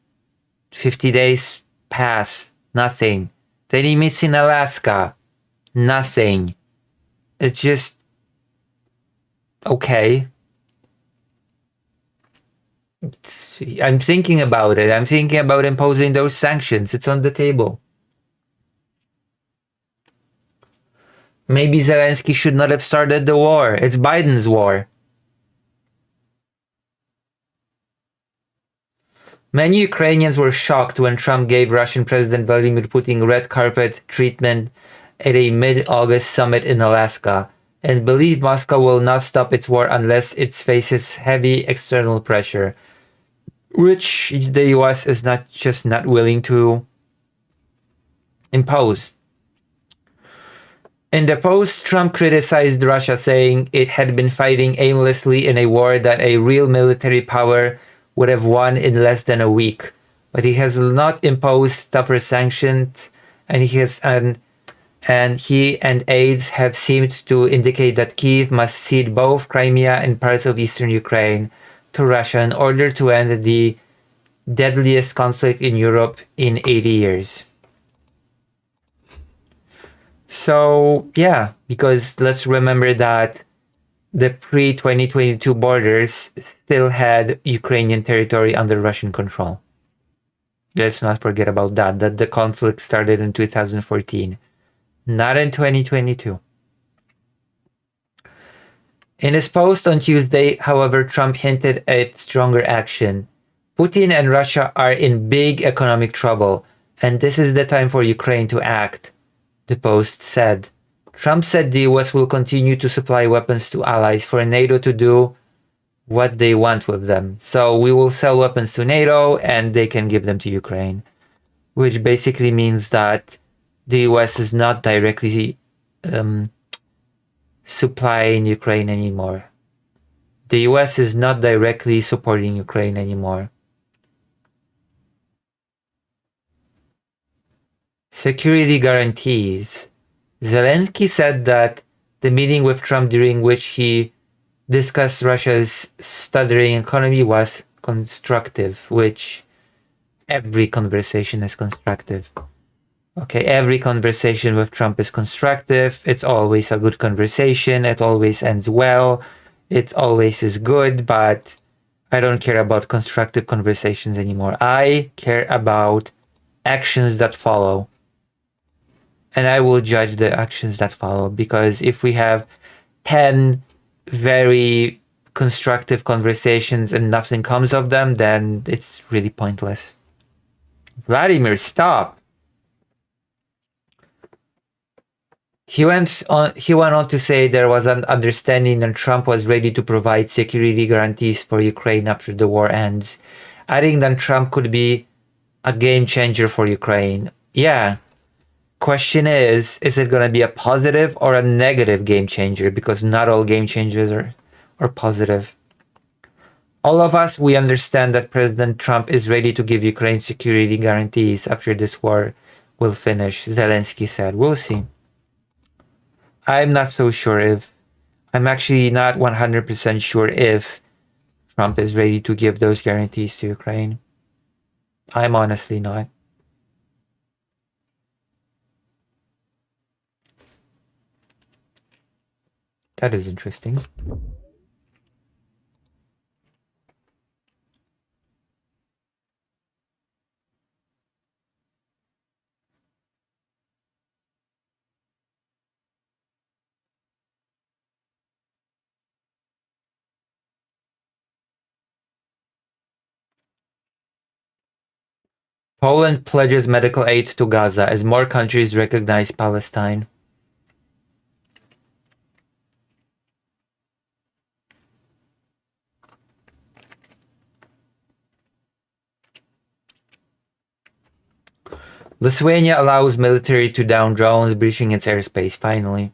50 days pass, nothing. Then he meets in Alaska, nothing. It's just okay. I'm thinking about it. I'm thinking about imposing those sanctions. It's on the table. Maybe Zelensky should not have started the war. It's Biden's war. Many Ukrainians were shocked when Trump gave Russian President Vladimir Putin red carpet treatment at a mid-August summit in Alaska, and believe Moscow will not stop its war unless it faces heavy external pressure, which the US is not willing to impose. In the post, Trump criticized Russia, saying it had been fighting aimlessly in a war that a real military power would have won in less than a week. But he has not imposed tougher sanctions, and he and aides have seemed to indicate that Kyiv must cede both Crimea and parts of eastern Ukraine to Russia in order to end the deadliest conflict in Europe in 80 years. So, yeah, because let's remember that the pre-2022 borders still had Ukrainian territory under Russian control. Let's not forget about that the conflict started in 2014, not in 2022. In his post on Tuesday, however, Trump hinted at stronger action. Putin and Russia are in big economic trouble, and this is the time for Ukraine to act, the post said. Trump said the US will continue to supply weapons to allies for NATO to do what they want with them. So we will sell weapons to NATO and they can give them to Ukraine, which basically means that the US is not directly supplying Ukraine anymore. The US is not directly supporting Ukraine anymore. Security guarantees. Zelensky said that the meeting with Trump, during which he discussed Russia's stuttering economy, was constructive, which every conversation is constructive. Okay, every conversation with Trump is constructive. It's always a good conversation. It always ends well. It always is good, but I don't care about constructive conversations anymore. I care about actions that follow. And I will judge the actions that follow, because if we have 10 very constructive conversations and nothing comes of them, then it's really pointless. Vladimir, stop. He went on to say there was an understanding that Trump was ready to provide security guarantees for Ukraine after the war ends, adding that Trump could be a game changer for Ukraine. Yeah. Question is it going to be a positive or a negative game changer? Because not all game changers are positive. All of us, we understand that President Trump is ready to give Ukraine security guarantees after this war will finish, Zelensky said. We'll see. I'm not so sure if, I'm actually not 100% sure if Trump is ready to give those guarantees to Ukraine. I'm honestly not. That is interesting. Poland pledges medical aid to Gaza as more countries recognize Palestine. Lithuania allows military to down drones breaching its airspace, finally.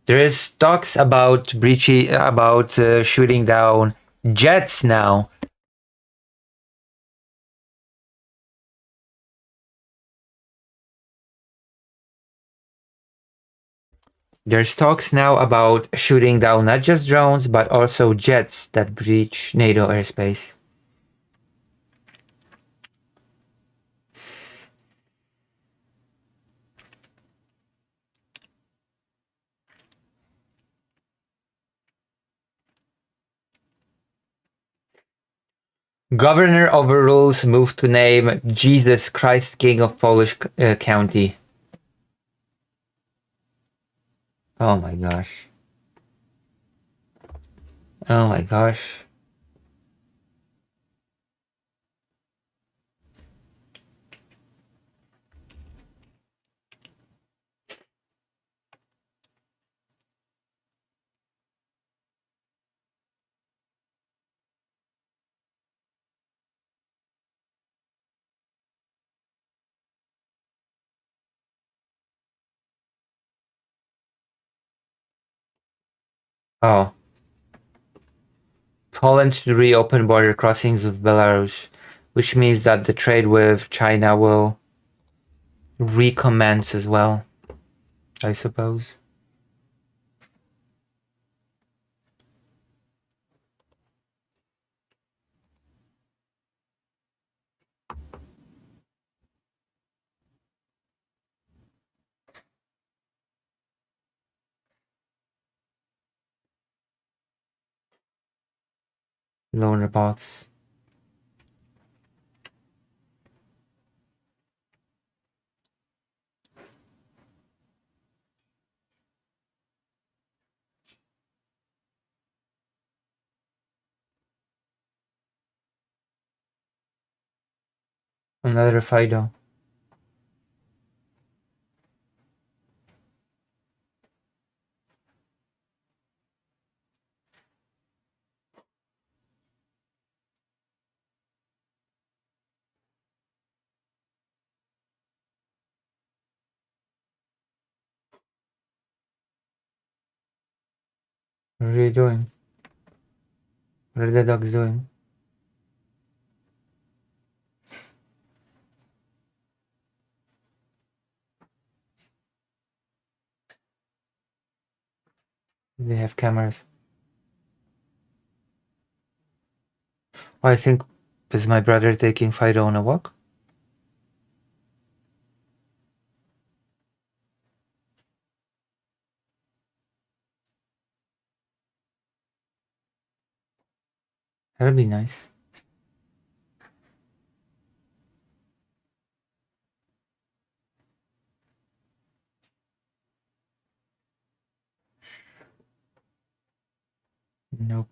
There is talks about shooting down jets now. There's talks now about shooting down not just drones, but also jets that breach NATO airspace. Governor overrules move to name Jesus Christ King of Polish County. Oh my gosh. Oh my gosh. Oh. Poland should reopen border crossings with Belarus, which means that the trade with China will recommence as well, I suppose. Loner bots. Another Fido. What are you doing? What are the dogs doing? They have cameras. Oh, I think is my brother taking Fido on a walk? That'd be nice. Nope.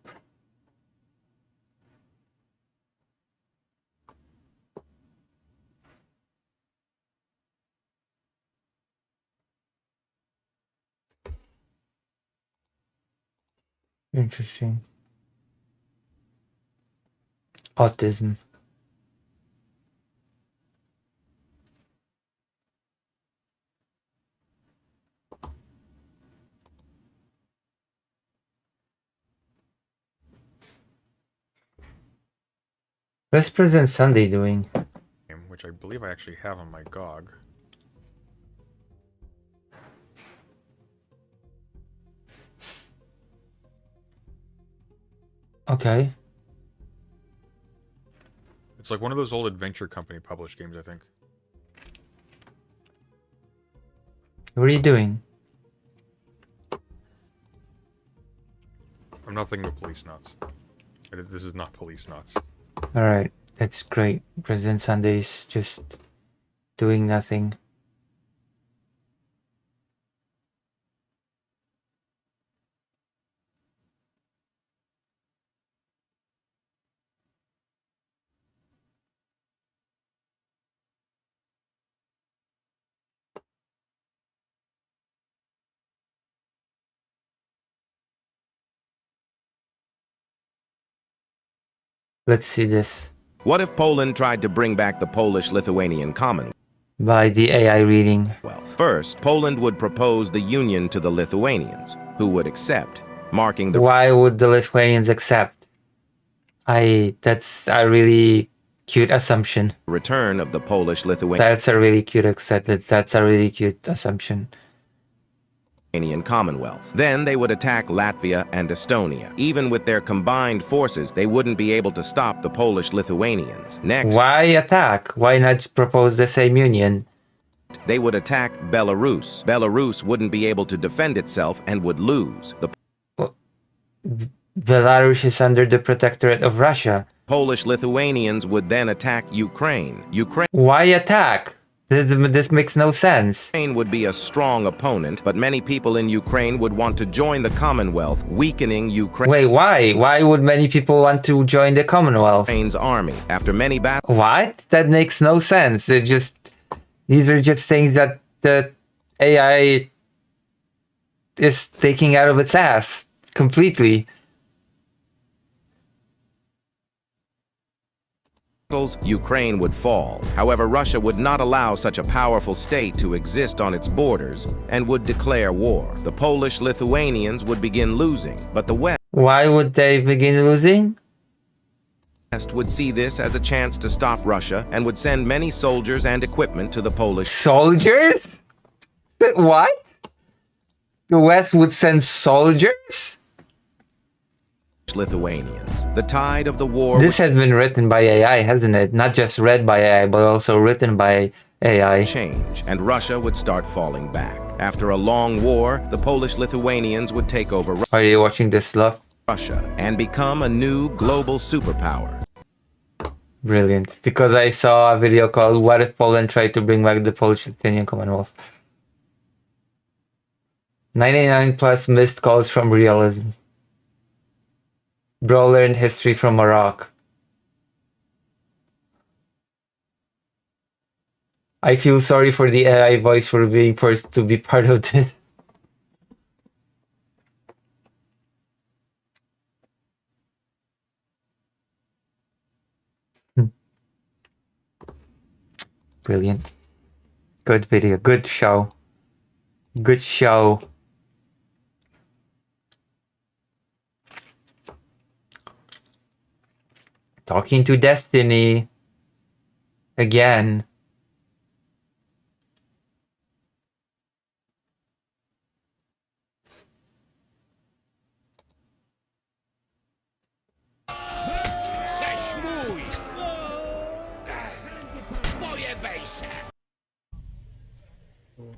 Interesting. Autism. What's President Sunday doing? Which I believe I actually have on my GOG. Okay. It's like one of those old Adventure Company published games, I think. What are you doing? I'm not thinking of Police Nuts. This is not Police Nuts. Alright, that's great. President Sunday's just doing nothing. Let's see this. What if Poland tried to bring back the Polish-Lithuanian Commonwealth? By the AI reading. First, Poland would propose the union to the Lithuanians, who would accept, marking the... Why would the Lithuanians accept? That's a really cute assumption. Return of the Polish-Lithuanian... That's a really cute That's a really cute assumption. Commonwealth. Then they would attack Latvia and Estonia. Even with their combined forces, they wouldn't be able to stop the Polish-Lithuanians. Next, why attack? Why not propose the same union? They would attack Belarus. Belarus wouldn't be able to defend itself and would lose. Belarus is under the protectorate of Russia. Polish Lithuanians would then attack Ukraine. Why attack? This makes no sense. Ukraine would be a strong opponent, but many people in Ukraine would want to join the Commonwealth, weakening Ukraine. Wait, why? Why would many people want to join the Commonwealth? Ukraine's army. After many battles. What? That makes no sense. These are just things that the AI is taking out of its ass completely. Ukraine would fall. However, Russia would not allow such a powerful state to exist on its borders and would declare war. The Polish Lithuanians would begin losing, but the West. Why would they begin losing? West would see this as a chance to stop Russia and would send many soldiers and equipment to the Polish. Soldiers? What? The West would send soldiers? Lithuanians. The tide of the war. This has been written by AI, hasn't it? Not just read by AI, but also written by AI. Change, and Russia would start falling back. After a long war, the Polish Lithuanians would take over. Are you watching this stuff? Russia and become a new global superpower. Brilliant. Because I saw a video called "What if Poland tried to bring back the Polish-Lithuanian Commonwealth?" 99 plus missed calls from realism. Bro learned history from Iraq. I feel sorry for the AI voice for being forced to be part of this. Brilliant. Good video. Good show. Good show. Talking to Destiny. Again.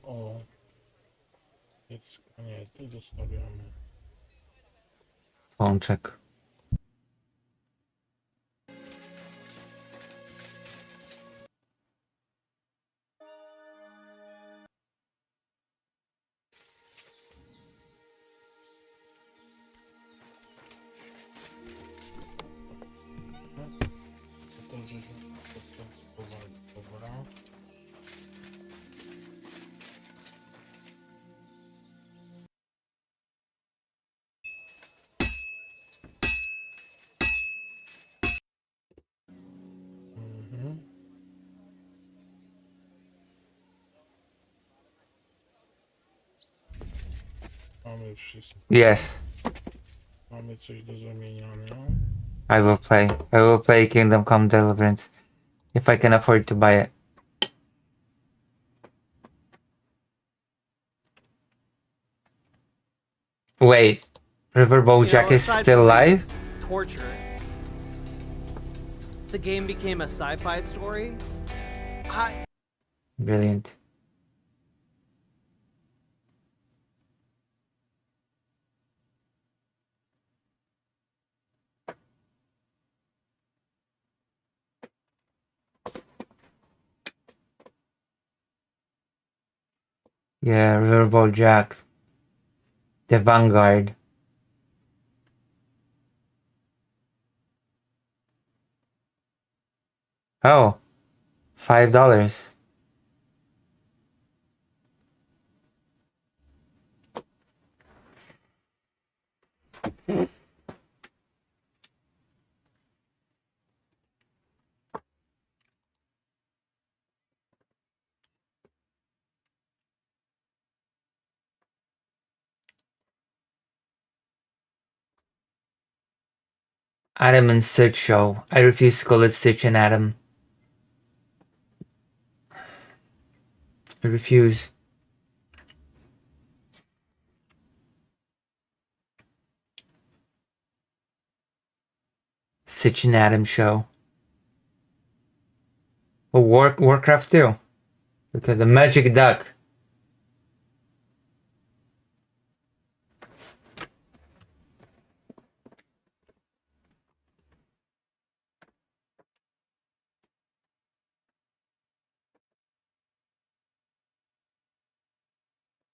O. Jest, nie, to zostawiamy. Pączek. To gdzieś powoli, dobra. Mamy wszystko. Yes. Mamy coś do zamieniania. I will play. I will play Kingdom Come Deliverance. If I can afford to buy it. Wait. Riverboat Jack is aside still from alive? Torture. The game became a sci-fi story. Brilliant. Yeah, Riverboat Jack. The Vanguard. Oh, $5. Adam and Sid show. I refuse to call it Sitch and Adam. I refuse. Sitch and Adam show. Oh, Warcraft 2. Look at the magic duck.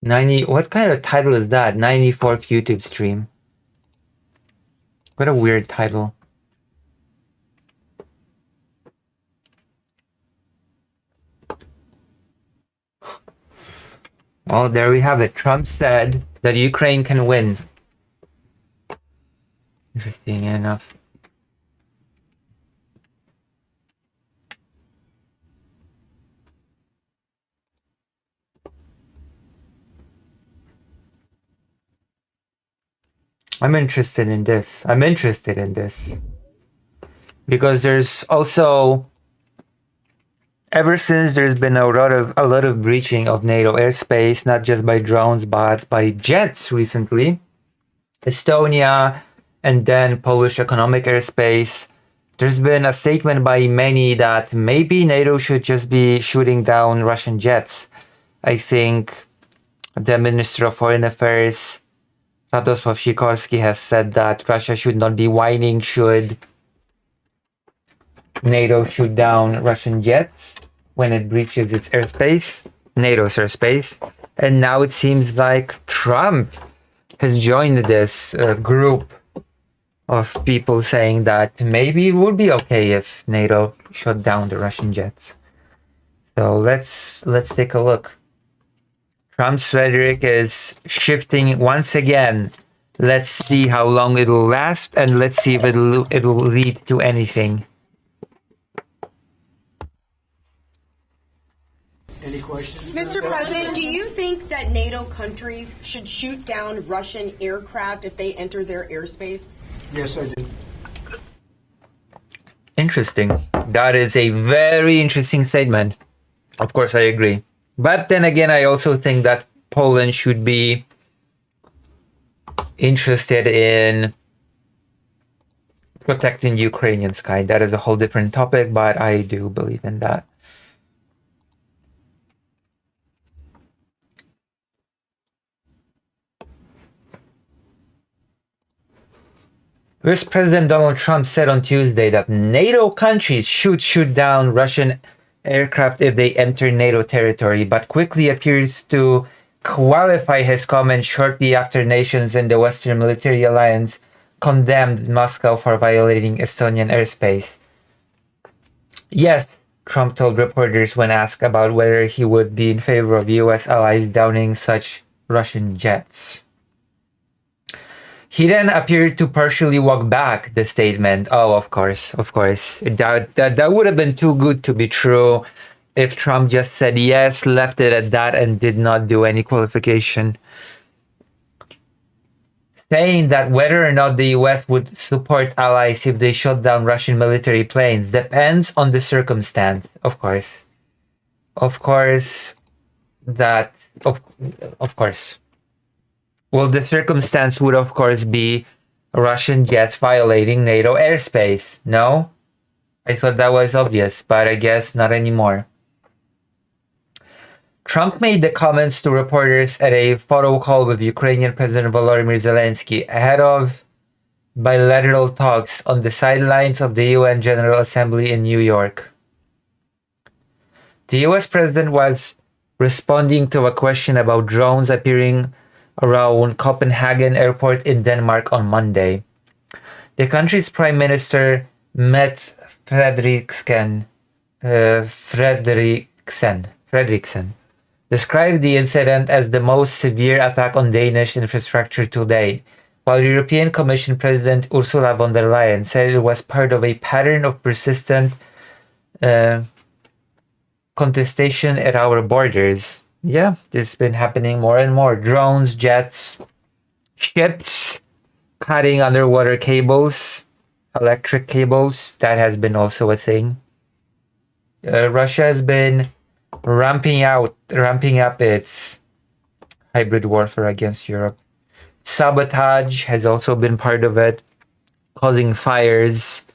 90. What kind of title is that? 94th YouTube stream. What a weird title. Well, there we have it. Trump said that Ukraine can win. Interesting enough. I'm interested in this. Because there's also, ever since there's been a lot of breaching of NATO airspace, not just by drones but by jets recently. Estonia and then Polish economic airspace. There's been a statement by many that maybe NATO should just be shooting down Russian jets. I think the Minister of Foreign Affairs, Radosław Sikorski, has said that Russia should not be whining should NATO shoot down Russian jets when it breaches its airspace, NATO's airspace. And now it seems like Trump has joined this group of people saying that maybe it would be okay if NATO shut down the Russian jets. So let's take a look. Trump's rhetoric is shifting once again. Let's see how long it'll last, and let's see if it'll lead to anything. Any questions? Mr. President, do you think that NATO countries should shoot down Russian aircraft if they enter their airspace? Yes, I do. Interesting. That is a very interesting statement. Of course, I agree. But then again, I also think that Poland should be interested in protecting Ukrainian sky. That is a whole different topic, but I do believe in that. US President Donald Trump said on Tuesday that NATO countries should shoot down Russian aircraft if they enter NATO territory, but quickly appears to qualify his comment shortly after nations in the Western Military Alliance condemned Moscow for violating Estonian airspace. Yes, Trump told reporters when asked about whether he would be in favor of US allies downing such Russian jets. He then appeared to partially walk back the statement. Oh, of course. That would have been too good to be true if Trump just said yes, left it at that, and did not do any qualification. Saying that whether or not the US would support allies if they shot down Russian military planes depends on the circumstance, of course. Of course. Well, the circumstance would, of course, be Russian jets violating NATO airspace. No? I thought that was obvious, but I guess not anymore. Trump made the comments to reporters at a photo call with Ukrainian President Volodymyr Zelensky ahead of bilateral talks on the sidelines of the UN General Assembly in New York. The US president was responding to a question about drones appearing around Copenhagen Airport in Denmark on Monday. The country's Prime Minister Mette Frederiksen described the incident as the most severe attack on Danish infrastructure to date, while European Commission President Ursula von der Leyen said it was part of a pattern of persistent contestation at our borders. Yeah, this has been happening more and more. Drones, jets, ships cutting underwater cables, electric cables. That has been also a thing. Russia has been ramping up its hybrid warfare against Europe. Sabotage has also been part of it, causing fires.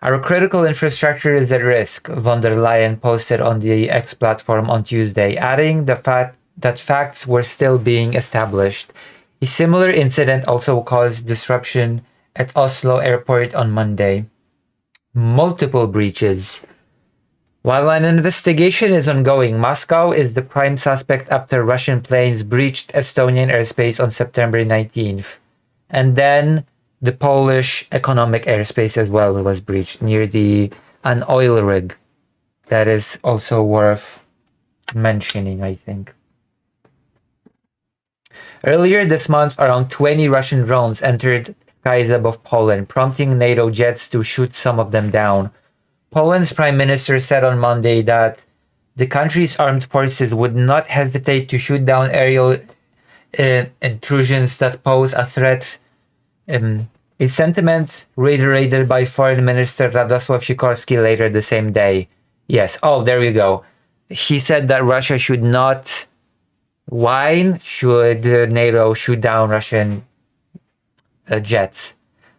Our critical infrastructure is at risk, von der Leyen posted on the X platform on Tuesday, adding the fact that facts were still being established. A similar incident also caused disruption at Oslo Airport on Monday. Multiple breaches While an investigation is ongoing, Moscow is the prime suspect after Russian planes breached Estonian airspace on September 19th. And then the Polish economic airspace as well was breached near an oil rig. That is also worth mentioning, I think. Earlier this month, around 20 Russian drones entered skies above Poland, prompting NATO jets to shoot some of them down. Poland's prime minister said on Monday that the country's armed forces would not hesitate to shoot down aerial intrusions that pose a threat, a sentiment reiterated by Foreign Minister Radosław Sikorski later the same day. Yes, there we go. He said that Russia should not whine should NATO shoot down Russian jets.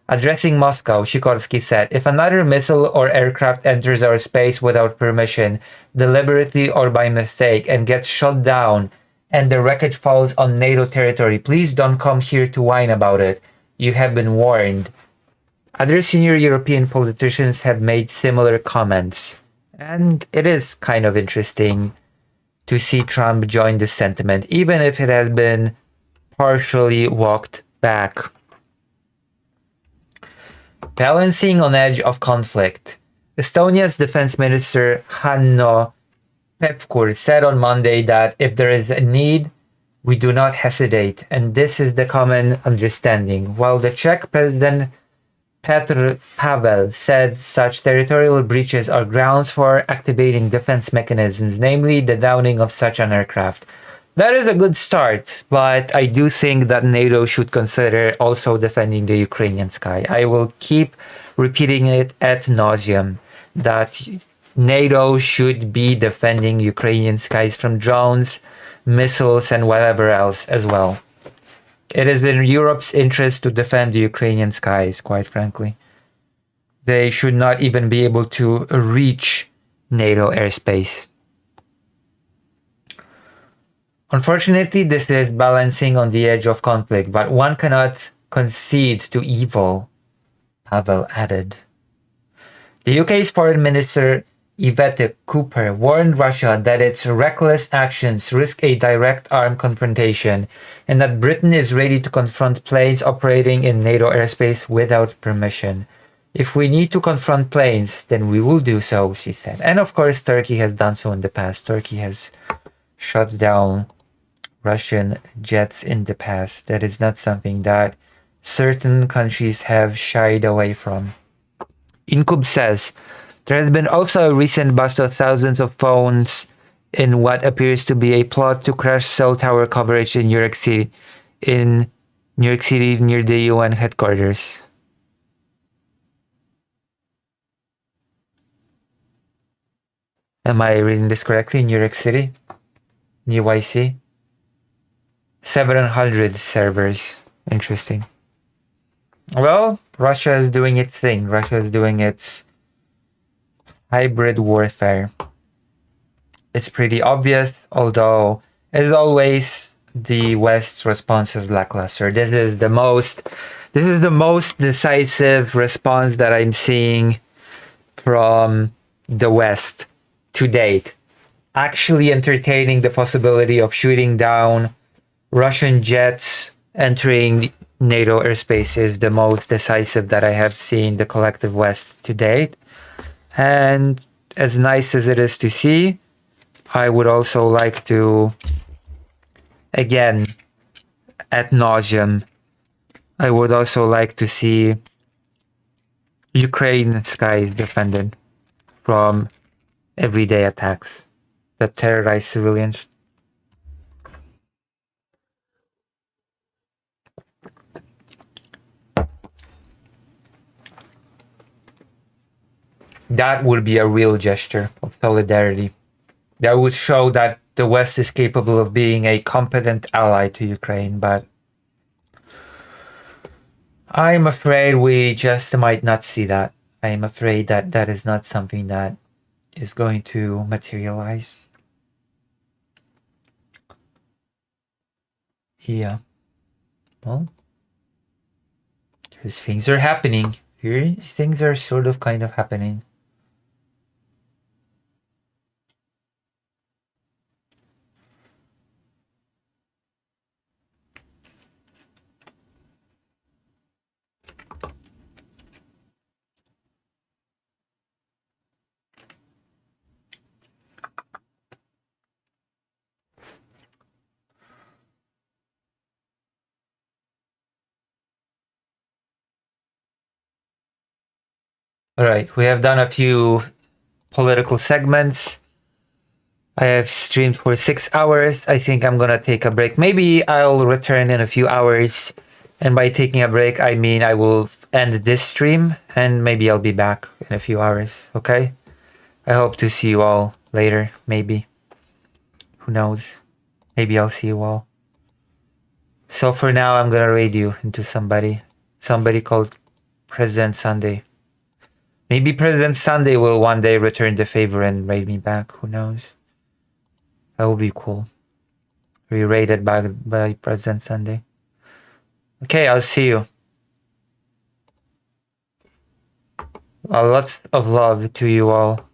Addressing Moscow, Sikorski said, if another missile or aircraft enters our space without permission, deliberately or by mistake, and gets shot down, and the wreckage falls on NATO territory, please don't come here to whine about it. You have been warned. Other senior European politicians have made similar comments. And it is kind of interesting to see Trump join this sentiment, even if it has been partially walked back. Balancing on edge of conflict. Estonia's defense minister Hanno Pevkur said on Monday that if there is a need, we do not hesitate, and this is the common understanding. While the Czech president Petr Pavel said such territorial breaches are grounds for activating defense mechanisms, namely the downing of such an aircraft. That is a good start, but I do think that NATO should consider also defending the Ukrainian sky. I will keep repeating it ad nauseum that NATO should be defending Ukrainian skies from drones, missiles, and whatever else as well. It is in Europe's interest to defend the Ukrainian skies, quite frankly. They should not even be able to reach NATO airspace. Unfortunately, this is balancing on the edge of conflict, but one cannot concede to evil, Pavel added. The UK's Foreign Minister Yvette Cooper warned Russia that its reckless actions risk a direct armed confrontation and that Britain is ready to confront planes operating in NATO airspace without permission. If we need to confront planes, then we will do so, she said. And of course, Turkey has done so in the past. Turkey has shut down Russian jets in the past. That is not something that certain countries have shied away from. Incub says, there has been also a recent bust of thousands of phones in what appears to be a plot to crash cell tower coverage in New York City, near the UN headquarters. Am I reading this correctly? New York City? NYC? 700 servers. Interesting. Well, Russia is doing its thing. Russia is doing its hybrid warfare. It's pretty obvious, although, as always, the West's response is lackluster. This is the most decisive response that I'm seeing from the West to date. Actually entertaining the possibility of shooting down Russian jets entering NATO airspace is the most decisive that I have seen the collective West to date. And as nice as it is to see, I would also like to, again, ad nauseum, I would also like to see Ukraine skies defended from everyday attacks that terrorize civilians. That would be a real gesture of solidarity. That would show that the West is capable of being a competent ally to Ukraine, but I'm afraid we just might not see that. I'm afraid that that is not something that is going to materialize. Yeah. Well, things are happening. Here, things are sort of kind of happening. Alright, we have done a few political segments. I have streamed for 6 hours. I think I'm gonna take a break. Maybe I'll return in a few hours. And by taking a break, I mean I will end this stream and maybe I'll be back in a few hours, okay? I hope to see you all later, maybe. Who knows? Maybe I'll see you all. So for now, I'm gonna raid you into somebody. Somebody called President Sunday. Maybe President Sunday will one day return the favor and raid me back. Who knows? That would be cool. Be raided by President Sunday. Okay, I'll see you. Lots of love to you all.